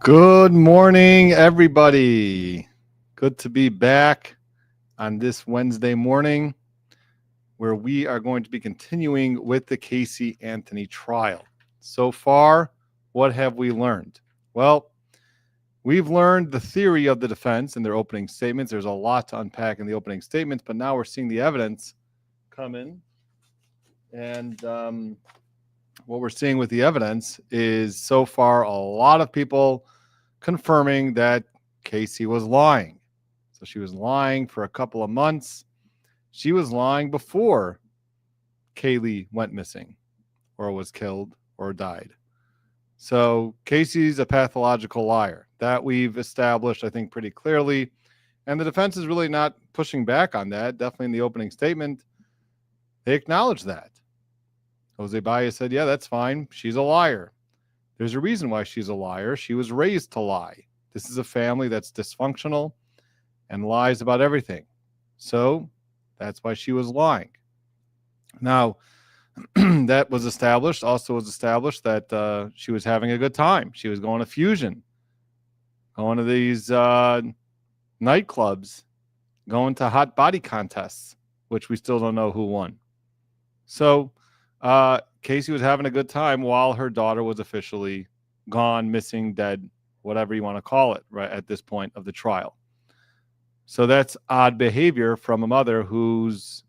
Good morning, everybody. Good to be back on this Wednesday morning where we are going to be continuing with the Casey Anthony trial. So far, what have we learned? Well, we've learned the theory of the defense in their opening statements. There's a lot to unpack in the opening statements, but now we're seeing the evidence come in. And what we're seeing with the evidence is so far a lot of people confirming that Casey was lying. So she was lying for a couple of months. She was lying before Kaylee went missing or was killed or died. So Casey's a pathological liar. That we've established, I think, pretty clearly. And the defense is really not pushing back on that. Definitely in the opening statement, they acknowledge that. Jose Baez said, yeah, that's fine. She's a liar. There's a reason why she's a liar. She was raised to lie. This is a family that's dysfunctional and lies about everything. So that's why she was lying. Now, that was established. Also was established that she was having a good time. She was going to Fusion, going to these nightclubs, going to hot body contests, which we still don't know who won. So Casey was having a good time while her daughter was officially gone, missing, dead, whatever you want to call it, right at this point of the trial. So that's odd behavior from a mother who's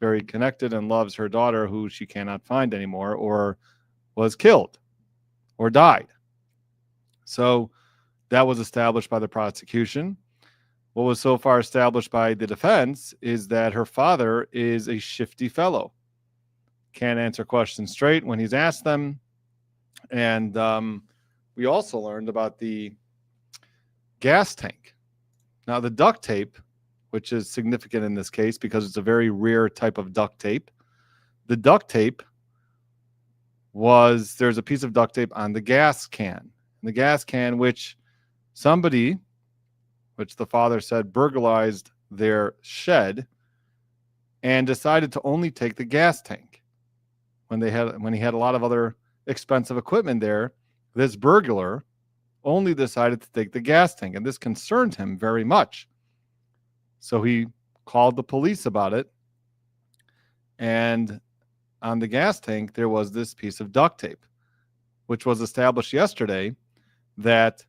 very connected and loves her daughter who she cannot find anymore or was killed or died. So that was established by the prosecution. What was so far established by the defense is that her father is a shifty fellow. Can't answer questions straight when he's asked them. And we also learned about the gas tank. Now, the duct tape, which is significant in this case because it's a very rare type of duct tape. The duct tape there's a piece of duct tape on the gas can. And the gas can, which the father said burglarized their shed and decided to only take the gas tank. When he had a lot of other expensive equipment there, this burglar only decided to take the gas tank, and this concerned him very much. So he called the police about it, and on the gas tank, there was this piece of duct tape, which was established yesterday that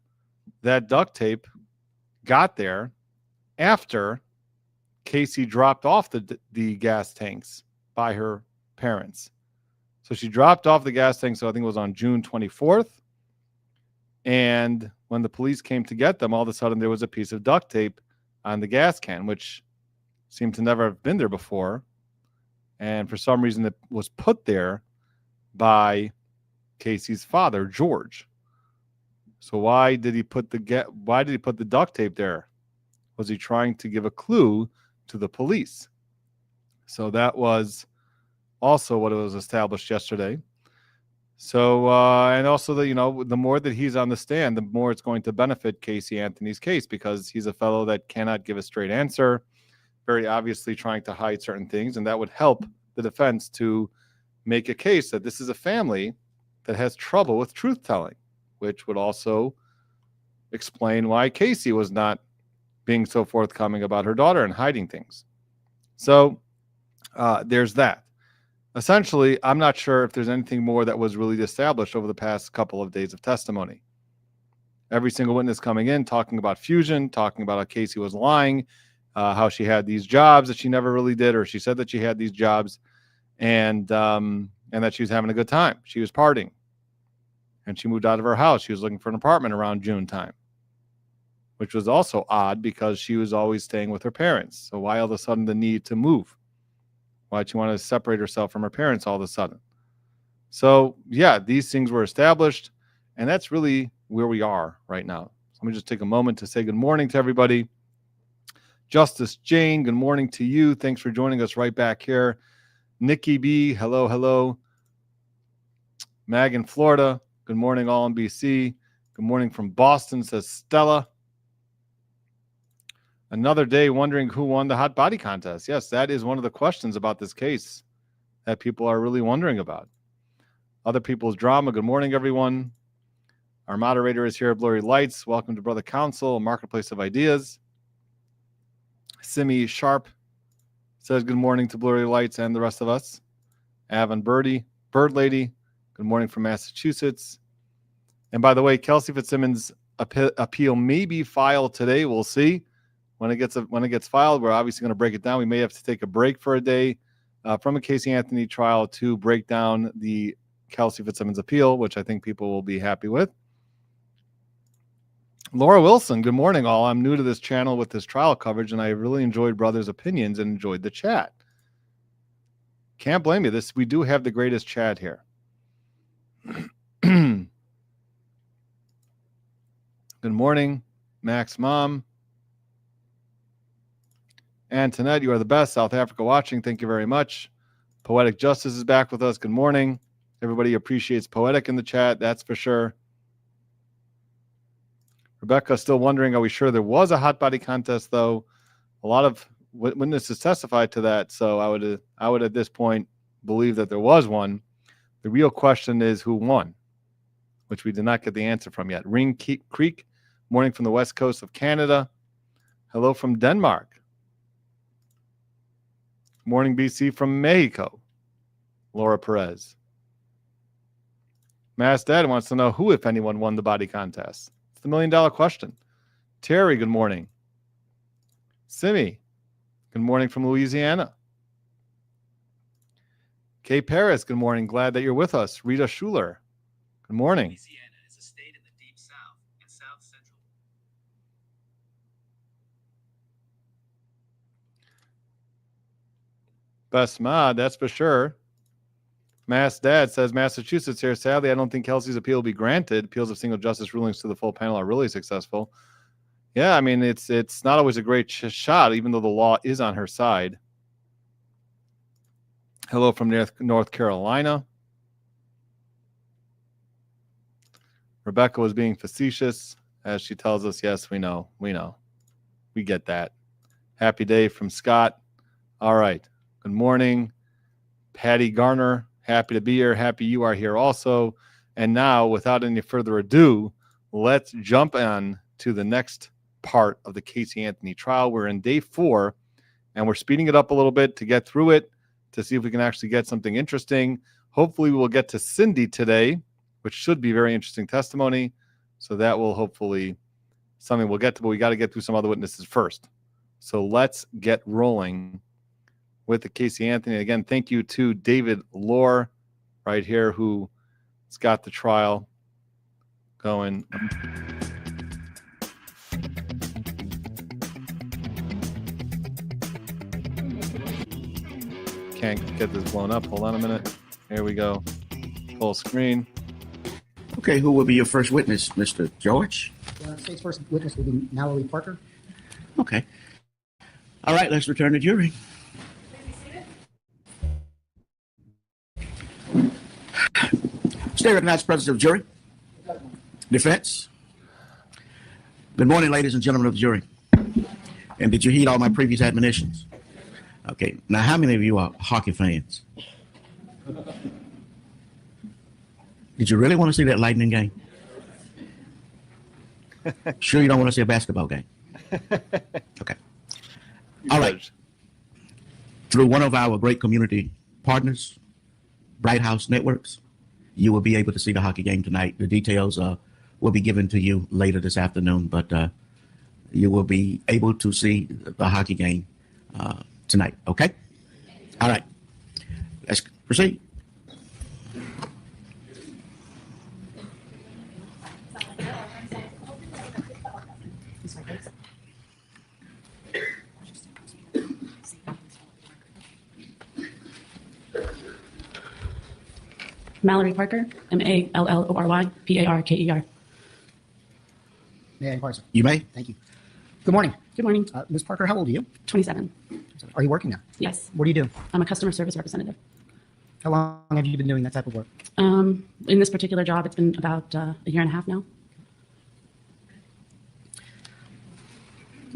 duct tape got there after Casey dropped off the gas tanks by her parents. So she dropped off the gas tank, so I think it was on June 24th. And when the police came to get them, all of a sudden there was a piece of duct tape on the gas can, which seemed to never have been there before. And for some reason it was put there by Casey's father, George. So why did he put the duct tape there? Was he trying to give a clue to the police? So that was also what it was established yesterday. So, and also the more that he's on the stand, the more it's going to benefit Casey Anthony's case because he's a fellow that cannot give a straight answer, very obviously trying to hide certain things. And that would help the defense to make a case that this is a family that has trouble with truth telling, which would also explain why Casey was not being so forthcoming about her daughter and hiding things. So there's that. Essentially, I'm not sure if there's anything more that was really established over the past couple of days of testimony. Every single witness coming in, talking about Fusion, talking about how Casey was lying, how she had these jobs that she never really did, or she said that she had these jobs, and that she was having a good time. She was partying, and she moved out of her house. She was looking for an apartment around June time, which was also odd because she was always staying with her parents. So why all of a sudden the need to move? Why'd she want to separate herself from her parents all of a sudden? So, yeah, these things were established, and that's really where we are right now. So let me just take a moment to say good morning to everybody. Justice Jane, good morning to you. Thanks for joining us right back here. Nikki B, hello, hello. Mag in Florida, good morning all in BC. Good morning from Boston, says Stella. Another day wondering who won the hot body contest. Yes, that is one of the questions about this case that people are really wondering about. Other people's drama. Good morning, everyone. Our moderator is here at Blurry Lights. Welcome to Brother Counsel, a marketplace of ideas. Simi Sharp says good morning to Blurry Lights and the rest of us. Avon Bird Lady, good morning from Massachusetts. And by the way, Kelsey Fitzsimmons' appeal may be filed today. We'll see when it gets filed. We're obviously going to break it down. We may have to take a break for a day from a Casey Anthony trial to break down the Kelsey Fitzsimmons appeal, which I think people will be happy with. Laura Wilson, good morning, all. I'm new to this channel with this trial coverage, and I really enjoyed Brother's opinions and enjoyed the chat. Can't blame you. We do have the greatest chat here. Good morning, Max Mom. Antoinette, you are the best. South Africa watching. Thank you very much. Poetic Justice is back with us. Good morning. Everybody appreciates Poetic in the chat, that's for sure. Rebecca still wondering, are we sure there was a hot body contest, though? A lot of witnesses testified to that, so I would at this point believe that there was one. The real question is who won, which we did not get the answer from yet. Ring Creek, morning from the west coast of Canada. Hello from Denmark. Morning BC from Mexico. Laura Perez. Mass Dad wants to know who, if anyone, won the body contest. It's the $1 million question. Terry, good morning. Simi, good morning from Louisiana. Kay Paris, good morning. Glad that you're with us. Rita Schuler, good morning. Louisiana is a state in the deep south and south central. Best mod, that's for sure. Mass Dad says Massachusetts here. Sadly, I don't think Kelsey's appeal will be granted. Appeals of single justice rulings to the full panel are really successful. Yeah, I mean, it's not always a great shot, even though the law is on her side. Hello from North Carolina. Rebecca was being facetious, as she tells us, yes, we know. We get that. Happy day from Scott. All right. Good morning. Patty Garner, happy to be here. Happy you are here also. And now, without any further ado, let's jump on to the next part of the Casey Anthony trial. We're in day 4, and we're speeding it up a little bit to get through it, to see if we can actually get something interesting. Hopefully, we will get to Cindy today, which should be very interesting testimony. So that will hopefully something we'll get to, but we got to get through some other witnesses first. So let's get rolling with the Casey Anthony. Again, thank you to David Lohr right here, who's got the trial going. Can't get this blown up. Hold on a minute. Here we go. Full screen. Okay, who will be your first witness, Mr. George? State's first witness will be Mallory Parker. Okay. All right, let's return to jury. Stay recognized, presence of jury. Defense. Good morning, ladies and gentlemen of the jury. And did you heed all my previous admonitions? Okay, now how many of you are hockey fans? Did you really want to see that Lightning game? Sure you don't want to see a basketball game? Okay. All right. Through one of our great community partners, Bright House Networks, you will be able to see the hockey game tonight. The details will be given to you later this afternoon, but you will be able to see the hockey game tonight, okay? All right. Let's proceed. Mallory Parker, Mallory, May I inquire, sir? You may. Thank you. Good morning. Good morning. Ms. Parker, how old are you? 27. Are you working now? Yes. What do you do? I'm a customer service representative. How long have you been doing that type of work? In this particular job, it's been about a year and a half now.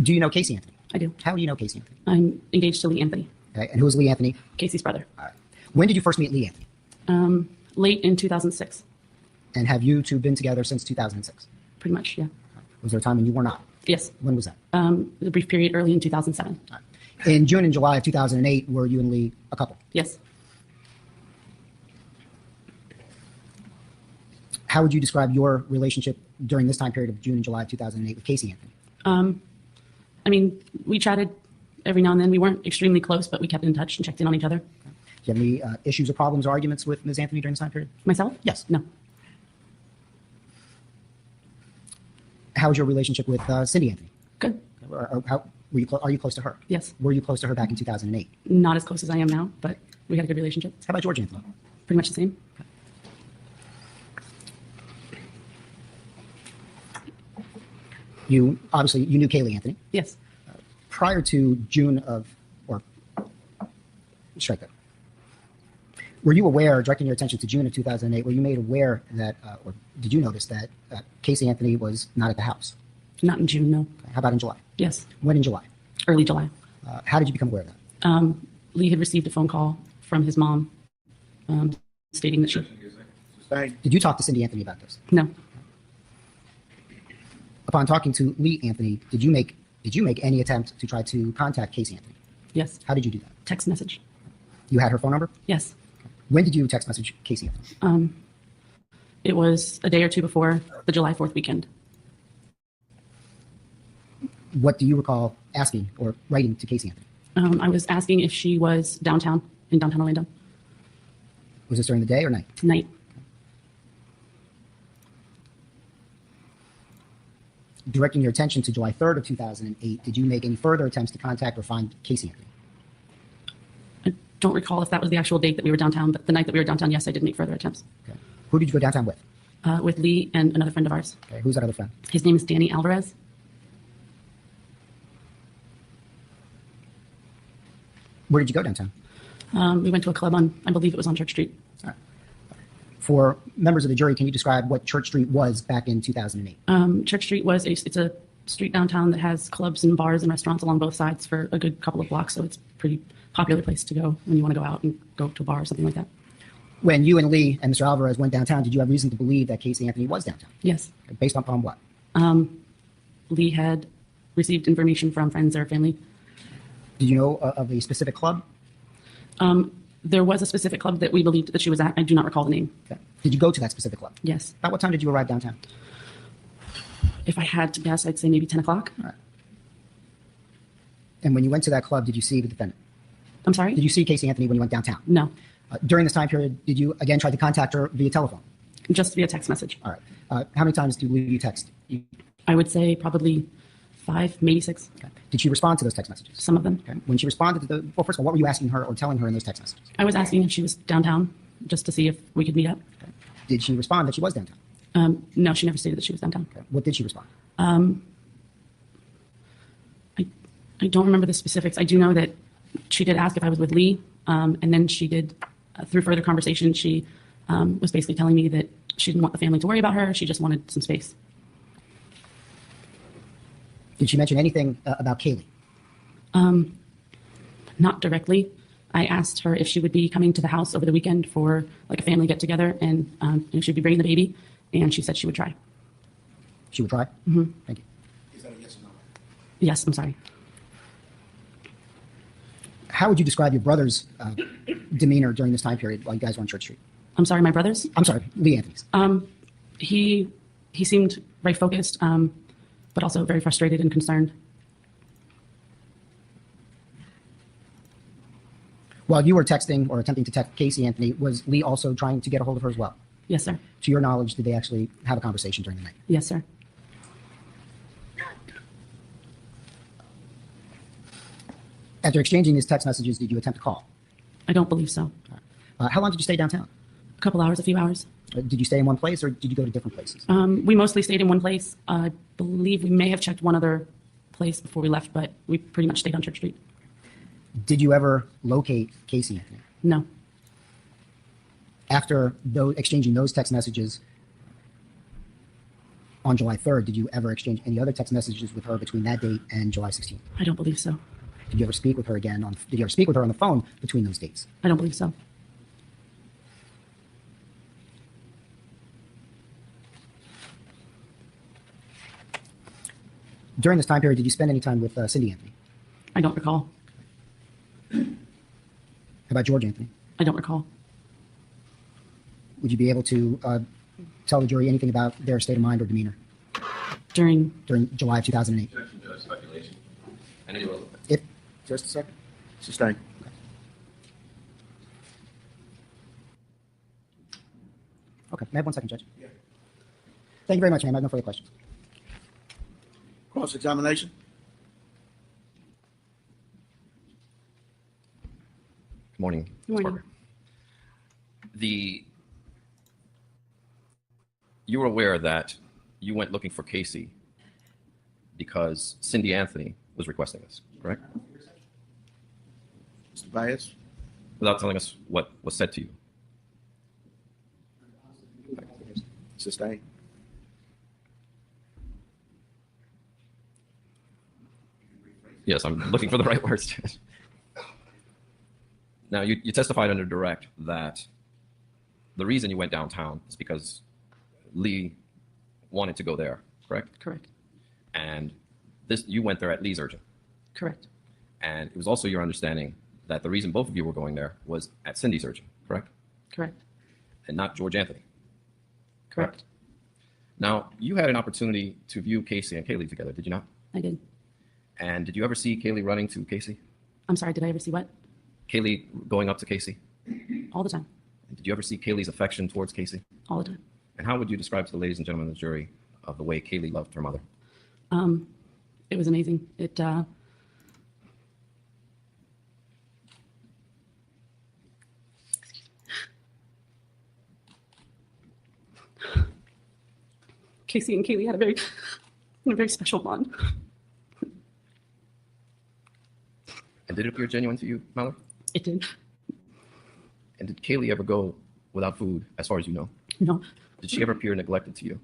Do you know Casey Anthony? I do. How do you know Casey Anthony? I'm engaged to Lee Anthony, Okay. And who is Lee Anthony? Casey's brother. All right. When did you first meet Lee Anthony? Late in 2006. And have you two been together since 2006? Pretty much, yeah. Was there a time when you were not? Yes. When was that? A brief period early in 2007. In June and July of 2008, were you and Lee a couple? Yes. How would you describe your relationship during this time period of June and July of 2008 with Casey Anthony? I mean, we chatted every now and then. We weren't extremely close, but we kept in touch and checked in on each other. Do you have any issues or problems or arguments with Ms. Anthony during this time period? Myself? Yes. No. How was your relationship with Cindy Anthony? Good. How were you? Are you close to her? Yes. Were you close to her back in 2008? Not as close as I am now, but we had a good relationship. How about George Anthony? Pretty much the same. You obviously you knew Kaylee Anthony Yes. prior to June of or strike that. Were you aware, directing your attention to June of 2008, were you made aware that, or did you notice that Casey Anthony was not at the house? Not in June, no. How about in July? Yes. When in July? Early July. How did you become aware of that? Lee had received a phone call from his mom stating that she. Did you talk to Cindy Anthony about this? No. Upon talking to Lee Anthony, did you make any attempt to try to contact Casey Anthony? Yes. How did you do that? Text message. You had her phone number? Yes. When did you text message Casey Anthony? It was a day or two before the July 4th weekend. What do you recall asking or writing to Casey Anthony? I was asking if she was in downtown Orlando. Was this during the day or night? Night. Directing your attention to July 3rd of 2008, did you make any further attempts to contact or find Casey Anthony? I don't recall if that was the actual date that we were downtown, but the night that we were downtown, yes, I did make further attempts. Okay. Who did you go downtown with? With Lee and another friend of ours. Okay. Who's that other friend? His name is Danny Alvarez. Where did you go downtown? We went to a club on, I believe it was on Church Street. All right. For members of the jury, can you describe what Church Street was back in 2008? Church Street it's a street downtown that has clubs and bars and restaurants along both sides for a good couple of blocks. So it's a pretty popular place to go when you want to go out and go to a bar or something like that. When you and Lee and Mr. Alvarez went downtown, did you have reason to believe that Casey Anthony was downtown? Yes. Based upon what? Lee had received information from friends or family. Did you know of a specific club? There was a specific club that we believed that she was at. I do not recall the name. Okay. Did you go to that specific club? Yes. About what time did you arrive downtown? If I had to guess, I'd say maybe 10 o'clock. All right. And when you went to that club, did you see the defendant? I'm sorry? Did you see Casey Anthony when you went downtown? No. During this time period, did you again try to contact her via telephone? Just via text message. All right. How many times did you text? I would say probably 5, maybe 6. Okay. Did she respond to those text messages? Some of them. Okay. When she responded to well, first of all, what were you asking her or telling her in those text messages? I was asking if she was downtown just to see if we could meet up. Okay. Did she respond that she was downtown? No, she never stated that she was downtown. Okay. What did she respond? I don't remember the specifics. I do know that she did ask if I was with Lee, and then she did, through further conversation, she was basically telling me that she didn't want the family to worry about her. She just wanted some space. Did she mention anything about Kaylee? Not directly. I asked her if she would be coming to the house over the weekend for like a family get together, and she'd be bringing the baby, and she said she would try. She would try? Mm-hmm. Thank you. Is that a yes or no? Yes, I'm sorry. How would you describe your brother's demeanor during this time period while you guys were on Church Street? I'm sorry, my brothers? I'm sorry, Lee Anthony's. He seemed very focused, but also very frustrated and concerned. While you were texting or attempting to text Casey Anthony, was Lee also trying to get a hold of her as well? Yes, sir. To your knowledge, did they actually have a conversation during the night? Yes, sir. After exchanging these text messages, did you attempt to call? I don't believe so. How long did you stay downtown? A couple hours, a few hours. Did you stay in one place or did you go to different places? We mostly stayed in one place. I believe we may have checked one other place before we left, but we pretty much stayed on Church Street. Did you ever locate Casey Anthony? No. After exchanging those text messages on July 3rd, did you ever exchange any other text messages with her between that date and July 16th? I don't believe so. Did you ever speak with her again did you ever speak with her on the phone between those dates? I don't believe so. During this time period, did you spend any time with Cindy Anthony? I don't recall. How about George Anthony? I don't recall. Would you be able to tell the jury anything about their state of mind or demeanor During during July of 2008? Speculation. And irrelevant. If just a second. Sustain. Okay, may I have 1 second, Judge? Yeah. Thank you very much, ma'am. I have no further questions. Cross-examination. Good morning. Good morning. Parker. You were aware that you went looking for Casey because Cindy Anthony was requesting this, correct? Mr. Baez. Without telling us what was said to you. Sustain. Yes, I'm looking for the right words. Now, you testified under direct that the reason you went downtown is because Lee wanted to go there, correct? Correct. And you went there at Lee's urging. Correct. And it was also your understanding that the reason both of you were going there was at Cindy's urging, correct? Correct. And not George Anthony. Correct. Now, you had an opportunity to view Casey and Kaylee together, did you not? I did. And did you ever see Kaylee running to Casey? I'm sorry, did I ever see what? Kaylee going up to Casey? All the time. And did you ever see Kaylee's affection towards Casey? All the time. And how would you describe to the ladies and gentlemen of the jury of the way Kaylee loved her mother? It was amazing. Casey and Kaylee had a very special bond. And did it appear genuine to you, Mallory? It did. And did Kaylee ever go without food, as far as you know? No. Did she ever appear neglected to you?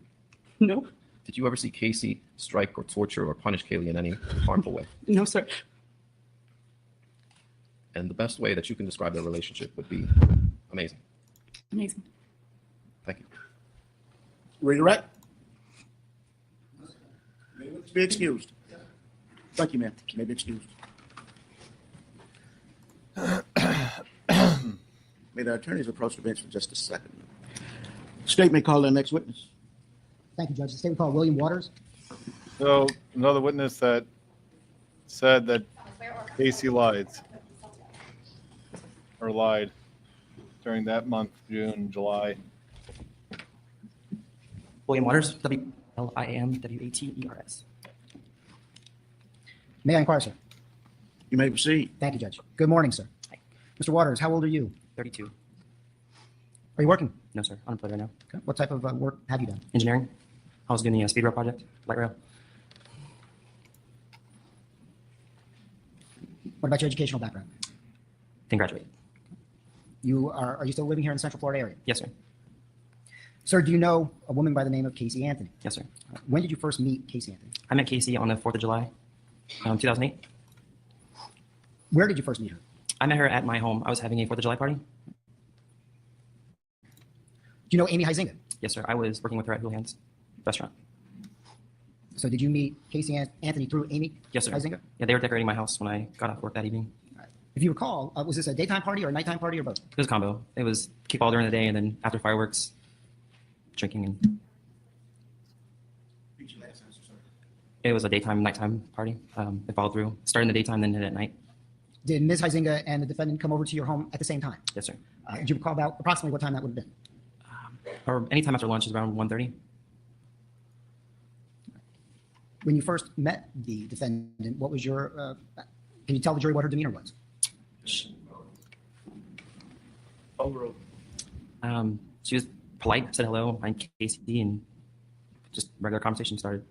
No. Did you ever see Casey strike or torture or punish Kaylee in any harmful way? No, sir. And the best way that you can describe their relationship would be amazing. Amazing. Thank you. Redirect. Be excused. Thank you, ma'am. May be excused. May the attorneys approach the bench for just a second. State may call their next witness. Thank you, Judge. The state will call William Waters. So another witness that said that Casey lied during that month, June, July. William Waters, WLIAMWATERS. May I inquire, sir? You may proceed. Thank you, Judge. Good morning, sir. Mr. Waters, how old are you? 32. Are you working? No, sir. Unemployed right now. Okay. What type of work have you done? Engineering. I was doing the speed rail project, light rail. What about your educational background? Didn't graduate. Are you still living here in the Central Florida area? Yes, sir. Sir, do you know a woman by the name of Casey Anthony? Yes, sir. When did you first meet Casey Anthony? I met Casey on the 4th of July, 2008. Where did you first meet her? I met her at my home. I was having a 4th of July party. Do you know Amy Huizinga? Yes, sir. I was working with her at Houlihan's restaurant. So did you meet Casey Anthony through Amy Yes, sir. Huizinga? Yeah, they were decorating my house when I got off work that evening. If you recall, was this a daytime party or a nighttime party or both? It was a combo. It was kickball during the day and then after fireworks, drinking and it was a daytime, nighttime party. It followed through. Started in the daytime, then ended at night. Did Ms. Huizinga and the defendant come over to your home at the same time? Yes, sir. Do you recall about approximately what time that would have been? Or anytime after lunch is around 1:30. When you first met the defendant, what was your, can you tell the jury what her demeanor was? She was polite, said hello, I'm Casey, and just regular conversation started.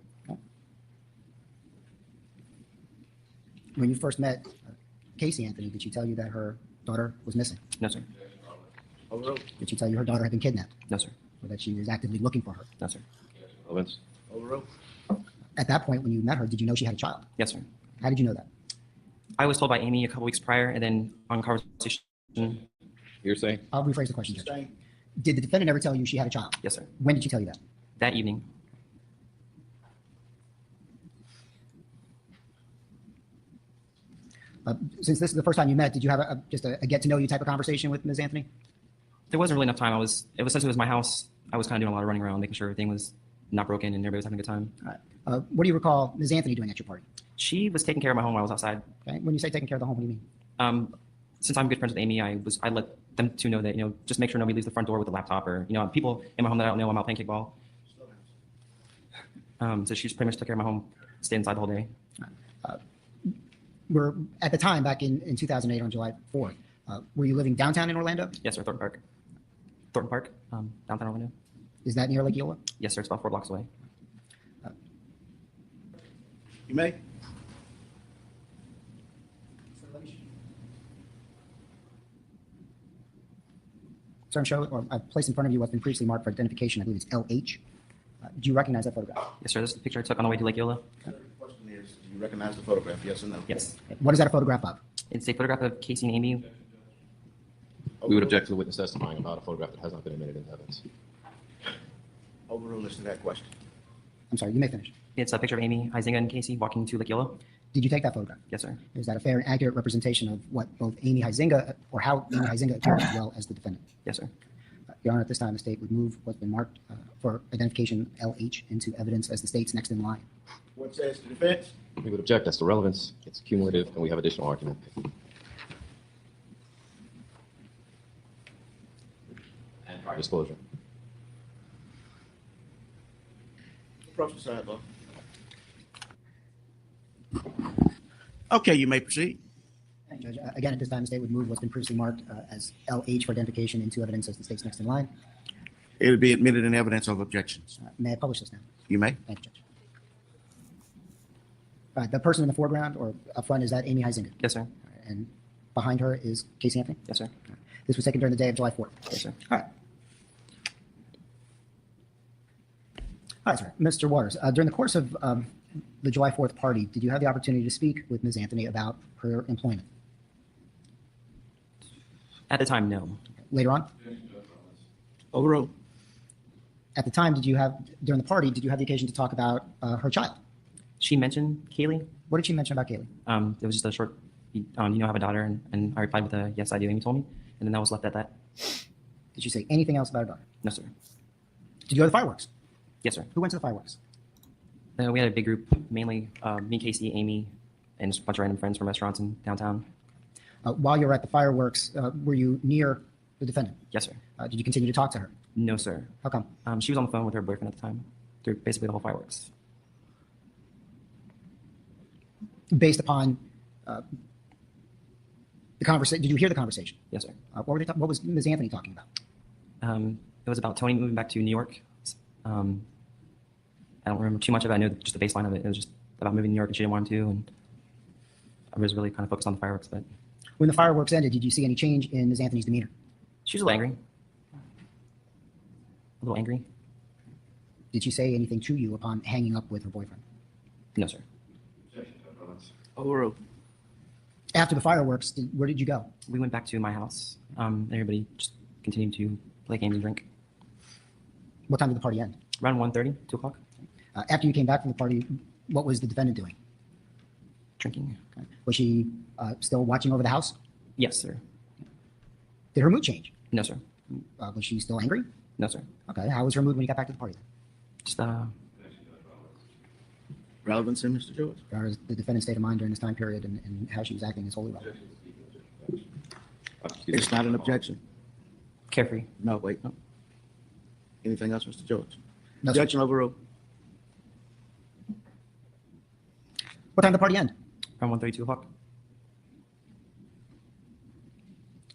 When you first met Casey Anthony, did she tell you that her daughter was missing? No, sir. Did she tell you her daughter had been kidnapped No, sir. or that she was actively looking for her? No, sir. Relevance? At that point, when you met her, did you know she had a child? Yes, sir. How did you know that? I was told by Amy a couple weeks prior, and then on conversation. You're saying? I'll rephrase the question, Judge. Did the defendant ever tell you she had a child? Yes, sir. When did she tell you that? That evening. Since this is the first time you met, did you have just a get to know you type of conversation with Ms. Anthony? There wasn't really enough time. Since it was my house, I was kind of doing a lot of running around, making sure everything was not broken and everybody was having a good time. All right. What do you recall Ms. Anthony doing at your party? She was taking care of my home while I was outside. Okay. When you say taking care of the home, what do you mean? Since I'm good friends with Amy, I let them to know that, just make sure nobody leaves the front door with a laptop or, people in my home that I don't know, I'm out playing kickball. So she just pretty much took care of my home, stayed inside the whole day. Were at the time back in 2008 on July 4th, were you living downtown in Orlando? Yes, sir, Thornton Park, downtown Orlando. Is that near Lake Eola? Yes, sir, it's about 4 blocks away. You may. So I'm showing, or I've placed in front of you what's been previously marked for identification. I believe it's LH. Do you recognize that photograph? Yes, sir, this is the picture I took on the way to Lake Eola. The question is, do you recognize the photograph, yes or no? Yes. What is that a photograph of? It's a photograph of Casey and Amy. We would object to the witness testifying about a photograph that has not been admitted into evidence. Overrule this to that question. I'm sorry, you may finish. It's a picture of Amy, Huizinga, and Casey walking to Lake Eola. Did you take that photograph? Yes, sir. Is that a fair and accurate representation of what both Amy Huizinga, or how Amy Huizinga appeared as well as the defendant? Yes, sir. Your Honor, at this time, the state would move what's been marked for identification LH into evidence as the state's next in line. What says the defense? We would object. That's the relevance. It's cumulative, and we have additional argument. And prior disclosure. Approach the sidebar. Okay, you may proceed. Thank you, Judge. Again, at this time, the state would move what's been previously marked as LH for identification into evidence as the state's next in line. It'll be admitted in evidence of objections. May I publish this now? You may. Thank you, Judge. The person in the foreground or up front, is that Amy Huizinga? Yes, sir. And behind her is Casey Anthony? Yes, sir. This was taken during the day of July 4th? Yes, sir. All right. All right, sir. Mr. Waters, during the course of the July 4th party, did you have the opportunity to speak with Ms. Anthony about her employment? At the time, no. Later on? Overrule. At the time, during the party, did you have the occasion to talk about her child? She mentioned Kaylee. What did she mention about Kaylee? It was just a short, I have a daughter, and I replied with a yes, I do, Amy told me. And then that was left at that. Did she say anything else about her daughter? No, sir. Did you go to the fireworks? Yes, sir. Who went to the fireworks? We had a big group, mainly me, Casey, Amy, and just a bunch of random friends from restaurants in downtown. While you were at the fireworks, were you near the defendant? Yes, sir. Did you continue to talk to her? No, sir. How come? She was on the phone with her boyfriend at the time through basically the whole fireworks. Based upon the conversation, did you hear the conversation? Yes, sir. What was Ms. Anthony talking about? It was about Tony moving back to New York. I don't remember too much of it. I know just the baseline of it. It was just about moving to New York and she didn't want him to. And I was really kind of focused on the fireworks. But When the fireworks ended, did you see any change in Ms. Anthony's demeanor? she was a little angry. A little angry? Did she say anything to you upon hanging up with her boyfriend? No, sir. Overrule. After the fireworks, where did you go? We went back to my house. Everybody just continued to play games and drink. What time did the party end? Around 1:30, 2 o'clock. After you came back from the party, what was the defendant doing? Drinking. Okay. Was she still watching over the house? Yes, sir. Did her mood change? No, sir. Was she still angry? No, sir. Okay. How was her mood when you got back to the party? Just Relevancy, Mr. George. Or is the defendant's state of mind during this time period and how she was acting is wholly relevant? It's not an objection. carefree. No, wait. No. Anything else, Mr. George? No, sir. Objection overruled. What time did the party end? Around 1:30, 2 o'clock.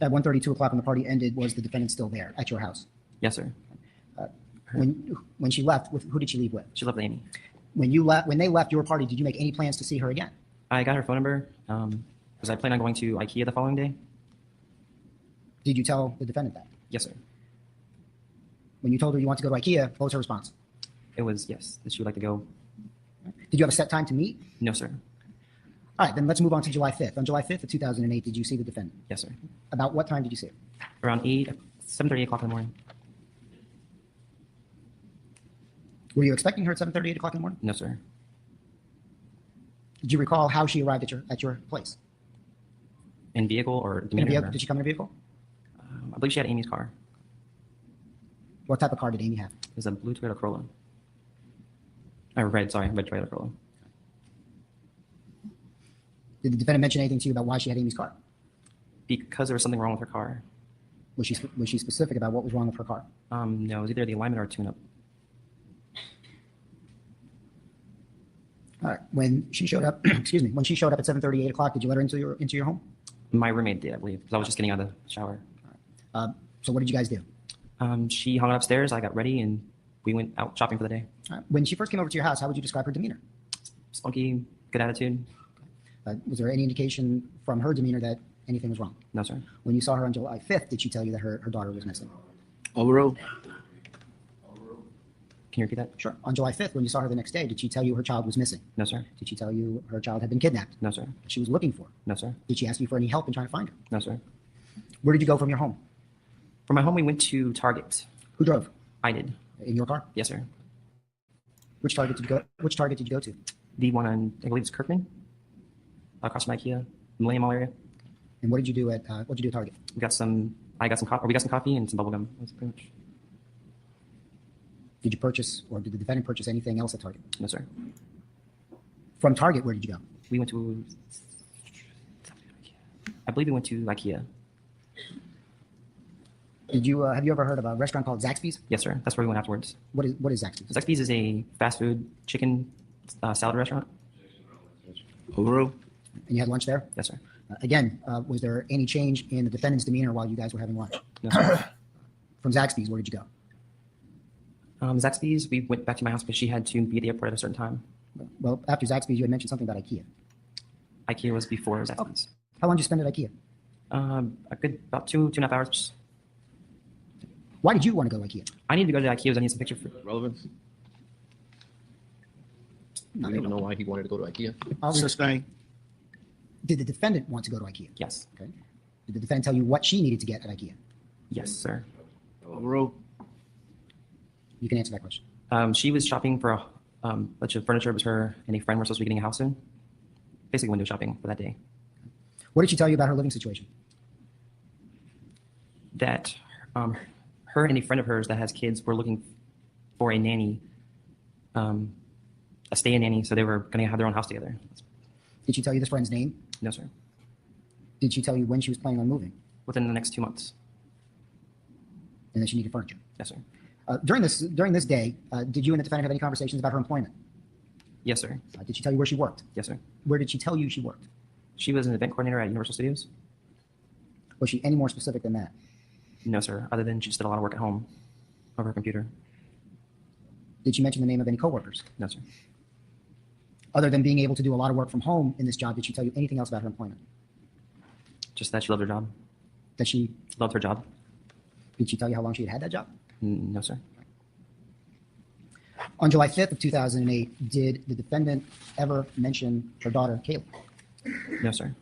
At 1:30, 2 o'clock when the party ended, was the defendant still there at your house? Yes, sir. When she left, who did she leave with? She left Amy. When they left your party, did you make any plans to see her again? I got her phone number because I planned on going to IKEA the following day. Did you tell the defendant that? Yes, sir. When you told her you want to go to IKEA, what was her response? It was yes, that she would like to go. Did you have a set time to meet? No, sir. All right, then let's move on to July 5th. On July 5th of 2008, did you see the defendant? Yes, sir. About what time did you see her? Around 7:30, 8 o'clock in the morning. Were you expecting her at 7:30, 8 o'clock in the morning? No, sir. Did you recall how she arrived at your place? In vehicle or In a demeanor? vehicle? Did she come in a vehicle? I believe she had Amy's car. What type of car did Amy have? It was a blue Toyota Corolla. Red Toyota Corolla. Did the defendant mention anything to you about why she had Amy's car? Because there was something wrong with her car. Was she specific about what was wrong with her car? No, it was either the alignment or tune-up. All right. When she showed up, excuse me, when she showed up at 7:30, 8 o'clock, did you let her into your home? My roommate did, I believe, because I was just getting out of the shower. So what did you guys do? She hung out upstairs. I got ready, and we went out shopping for the day. All right. When she first came over to your house, how would you describe her demeanor? Spunky, good attitude. Was there any indication from her demeanor that anything was wrong? No, sir. When you saw her on July 5th, did she tell you that her daughter was missing? Overruled. Can you repeat that? Sure. On July 5th, when you saw her the next day, did she tell you her child was missing? No, sir. Did she tell you her child had been kidnapped? No, sir. That she was looking for? No, sir. Did she ask you for any help in trying to find her? No, sir. Where did you go from your home? From my home, we went to Target. Who drove? I did. In your car? Yes, sir. Which Target did you go to? The one on, I believe it's Kirkman, across from IKEA, Millennium Mall area. And what did you do at Target? We got some coffee and some bubble gum. That's pretty much. Did you purchase, or did the defendant purchase anything else at Target? No, sir. From Target, where did you go? We went to, I believe we went to IKEA. Did you have you ever heard of a restaurant called Zaxby's? Yes, sir. That's where we went afterwards. What is Zaxby's? Zaxby's is a fast food chicken salad restaurant. Overruled. And you had lunch there? Yes, sir. Again, was there any change in the defendant's demeanor while you guys were having lunch? No, sir. From Zaxby's, where did you go? Zaxby's, we went back to my house because she had to be at the airport at a certain time. Well, after Zaxby's, you had mentioned something about IKEA. IKEA was before Zaxby's. How long did you spend at IKEA? A good about 2.5 hours. Why did you want to go to IKEA? I needed to go to IKEA because I needed some picture for Relevance? No, I don't even know why he wanted to go to IKEA. Sustain. Did the defendant want to go to IKEA? Yes. Okay. Did the defendant tell you what she needed to get at IKEA? Yes, sir. Overruled. You can answer that question. She was shopping for a bunch of furniture. It was her and a friend were supposed to be getting a house soon. Basically window shopping for that day. What did she tell you about her living situation? That her and a friend of hers that has kids were looking for a nanny, a stay-in nanny, so they were going to have their own house together. Did she tell you this friend's name? No, sir. Did she tell you when she was planning on moving Within the next 2 months. and that she needed furniture? Yes, sir. During this day, did you and the defendant have any conversations about her employment? Yes, sir. Did she tell you where she worked? Yes, sir. Where did she tell you she worked? She was an event coordinator at Universal Studios. Was she any more specific than that? No, sir. Other than she just did a lot of work at home over her computer. Did she mention the name of any coworkers? No, sir. Other than being able to do a lot of work from home in this job, did she tell you anything else about her employment? Just that she loved her job. That she Loved her job. Did she tell you how long she had had that job? No, sir. On July 5th of 2008, did the defendant ever mention her daughter, Kayla? No, sir.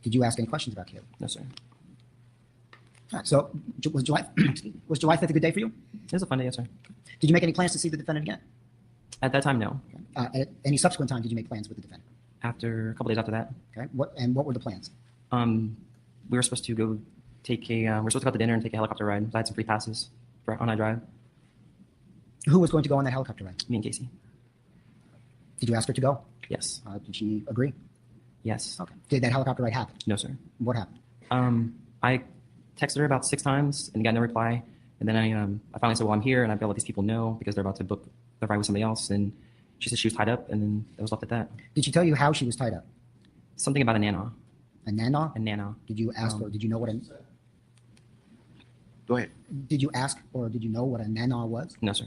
Did you ask any questions about Kayla? No, sir. All right, so was July 5th a good day for you? It was a fun day, yes, sir. Did you make any plans to see the defendant again? At that time, no. At any subsequent time, did you make plans with the defendant? After a couple days after that, Okay. What were the plans? we were supposed to go to dinner and take a helicopter ride. I had some free passes on I drive. Who was going to go on that helicopter ride? Me and Casey. Did you ask her to go? Yes. Did she agree? Yes. Okay. Did that helicopter ride happen? No, sir. What happened? I texted her about 6 times and got no reply. And then I finally said, well, I'm here and I've got to let these people know because they're about to book the ride with somebody else. And she said she was tied up, and then it was left at that. Did she tell you how she was tied up? Something about a nana. A nana? A nana. Did you ask or did you know what a Go ahead. did you ask or did you know what a nana was? No, sir.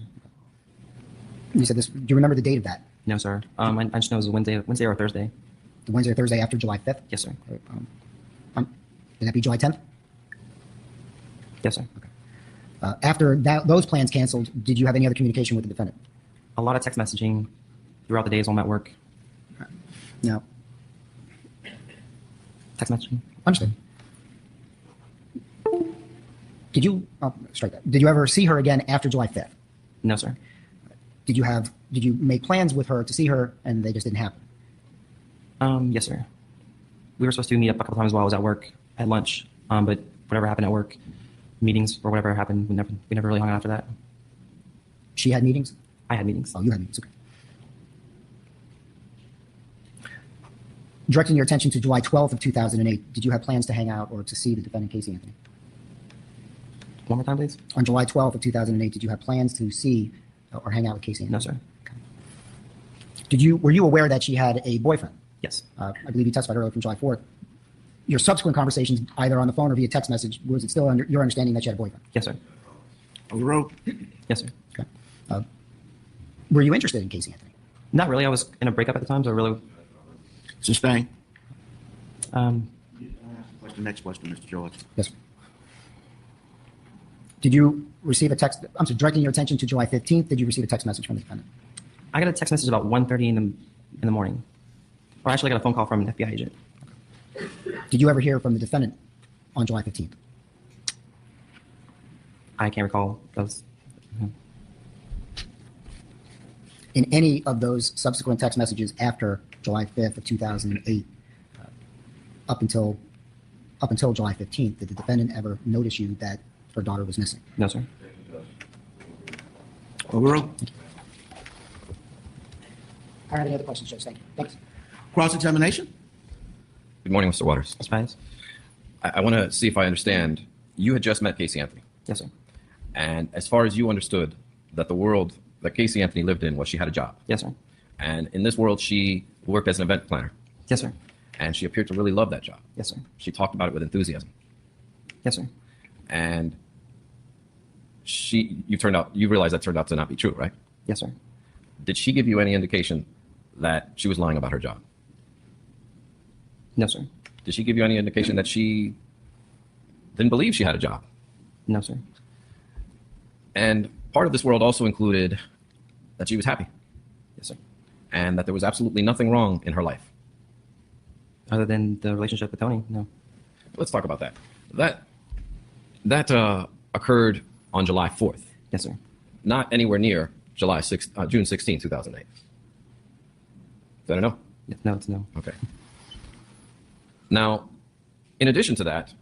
You said this. Do you remember the date of that? No, sir. I just know it was Wednesday or Thursday. The Wednesday or Thursday after July 5th? Yes, sir. Can that be July 10th? Yes, sir. After those plans canceled, did you have any other communication with the defendant? A lot of text messaging throughout the days while I'm at work. No. Text messaging. Understood. Did you strike that? Did you ever see her again after July 5th? No, sir. Did you make plans with her to see her and they just didn't happen? Yes, sir. We were supposed to meet up a couple times while I was at work at lunch, but whatever happened at work, meetings or whatever happened, we never really hung out after that. She had meetings? I had meetings. Oh, you had meetings. Okay. Directing your attention to July 12th of 2008, did you have plans to hang out or to see the defendant, Casey Anthony? One more time, please. On July 12th of 2008, did you have plans to see or hang out with Casey Anthony? No, sir. Okay. Were you aware that she had a boyfriend? Yes. I believe you testified earlier from July 4th. Your subsequent conversations, either on the phone or via text message, was it still under your understanding that she had a boyfriend? Yes, sir. Overruled. Yes, sir. Okay. Were you interested in Casey Anthony? Not really. I was in a breakup at the time, so I really. Sustain. What's the next question, Mr. George? Yes, sir. Did you receive a text? I'm sorry, directing your attention to July 15th, did you receive a text message from the defendant? I got a text message about 1:30 in the morning. Or actually, I got a phone call from an FBI agent. Did you ever hear from the defendant on July 15th? I can't recall. That was. In any of those subsequent text messages after July 5th of 2008, up until July 15th, did the defendant ever notice you that her daughter was missing? No, sir. Overruled. I don't have any other questions, Judge. Thank you. Thanks. Cross-examination. Good morning, Mr. Waters. That's fine. I want to see if I understand. You had just met Casey Anthony. Yes, sir. And as far as you understood, that the world that Casey Anthony lived in was she had a job. Yes, sir. And in this world, she worked as an event planner. Yes, sir. And she appeared to really love that job. Yes, sir. She talked about it with enthusiasm. Yes, sir. And you realized that turned out to not be true, right? Yes, sir. Did she give you any indication that she was lying about her job? No, sir. Did she give you any indication that she didn't believe she had a job? No, sir. And part of this world also included that she was happy Yes, sir. and that there was absolutely nothing wrong in her life. Other than the relationship with Tony, no. Let's talk about that. That occurred on July 4th, Yes, sir. not anywhere near June 16, 2008. Is that a no? No, it's no. Okay. Now, in addition to that,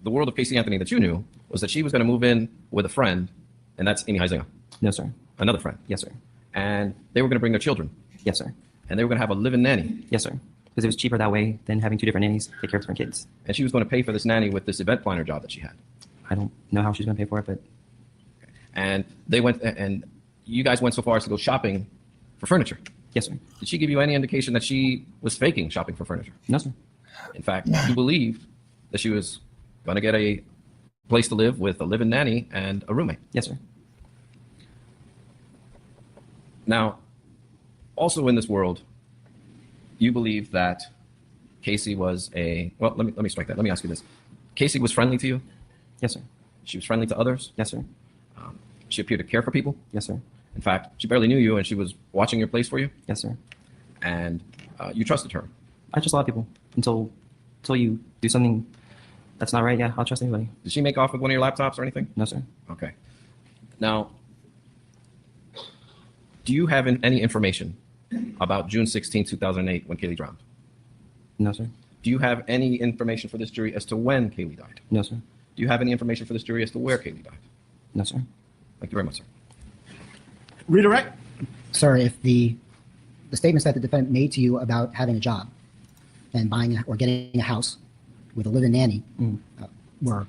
the world of Casey Anthony that you knew was that she was going to move in with a friend, and that's Amy Heisinger, No, sir. another friend. Yes, sir. And they were going to bring their children, Yes, sir. and they were going to have a live-in nanny. Yes, sir. Because it was cheaper that way than having two different nannies take care of different kids. And she was going to pay for this nanny with this event planner job that she had. I don't know how she's going to pay for it, but And they went, and you guys went so far as to go shopping for furniture. yes, sir. Did she give you any indication that she was faking shopping for furniture? No, sir. In fact, you believed that she was going to get a place to live with a live-in nanny and a roommate. Yes, sir. Now, also in this world, you believe that Casey was well, let me strike that. Let me ask you this. Casey was friendly to you? Yes, sir. She was friendly to others? Yes, sir. She appeared to care for people? Yes, sir. In fact, she barely knew you and she was watching your place for you? Yes, sir. And you trusted her? I trust a lot of people until you do something that's not right. Yeah, I'll trust anybody. Did she make off with one of your laptops or anything? No, sir. Okay. Now, do you have any information about June 16, 2008, when Kaylee drowned? No, sir. Do you have any information for this jury as to when Kaylee died? No, sir. Do you have any information for this jury as to where Kaylee died? No, sir. Thank you very much, sir. Redirect. Sir, if the statements that the defendant made to you about having a job and buying or getting a house with a live-in nanny were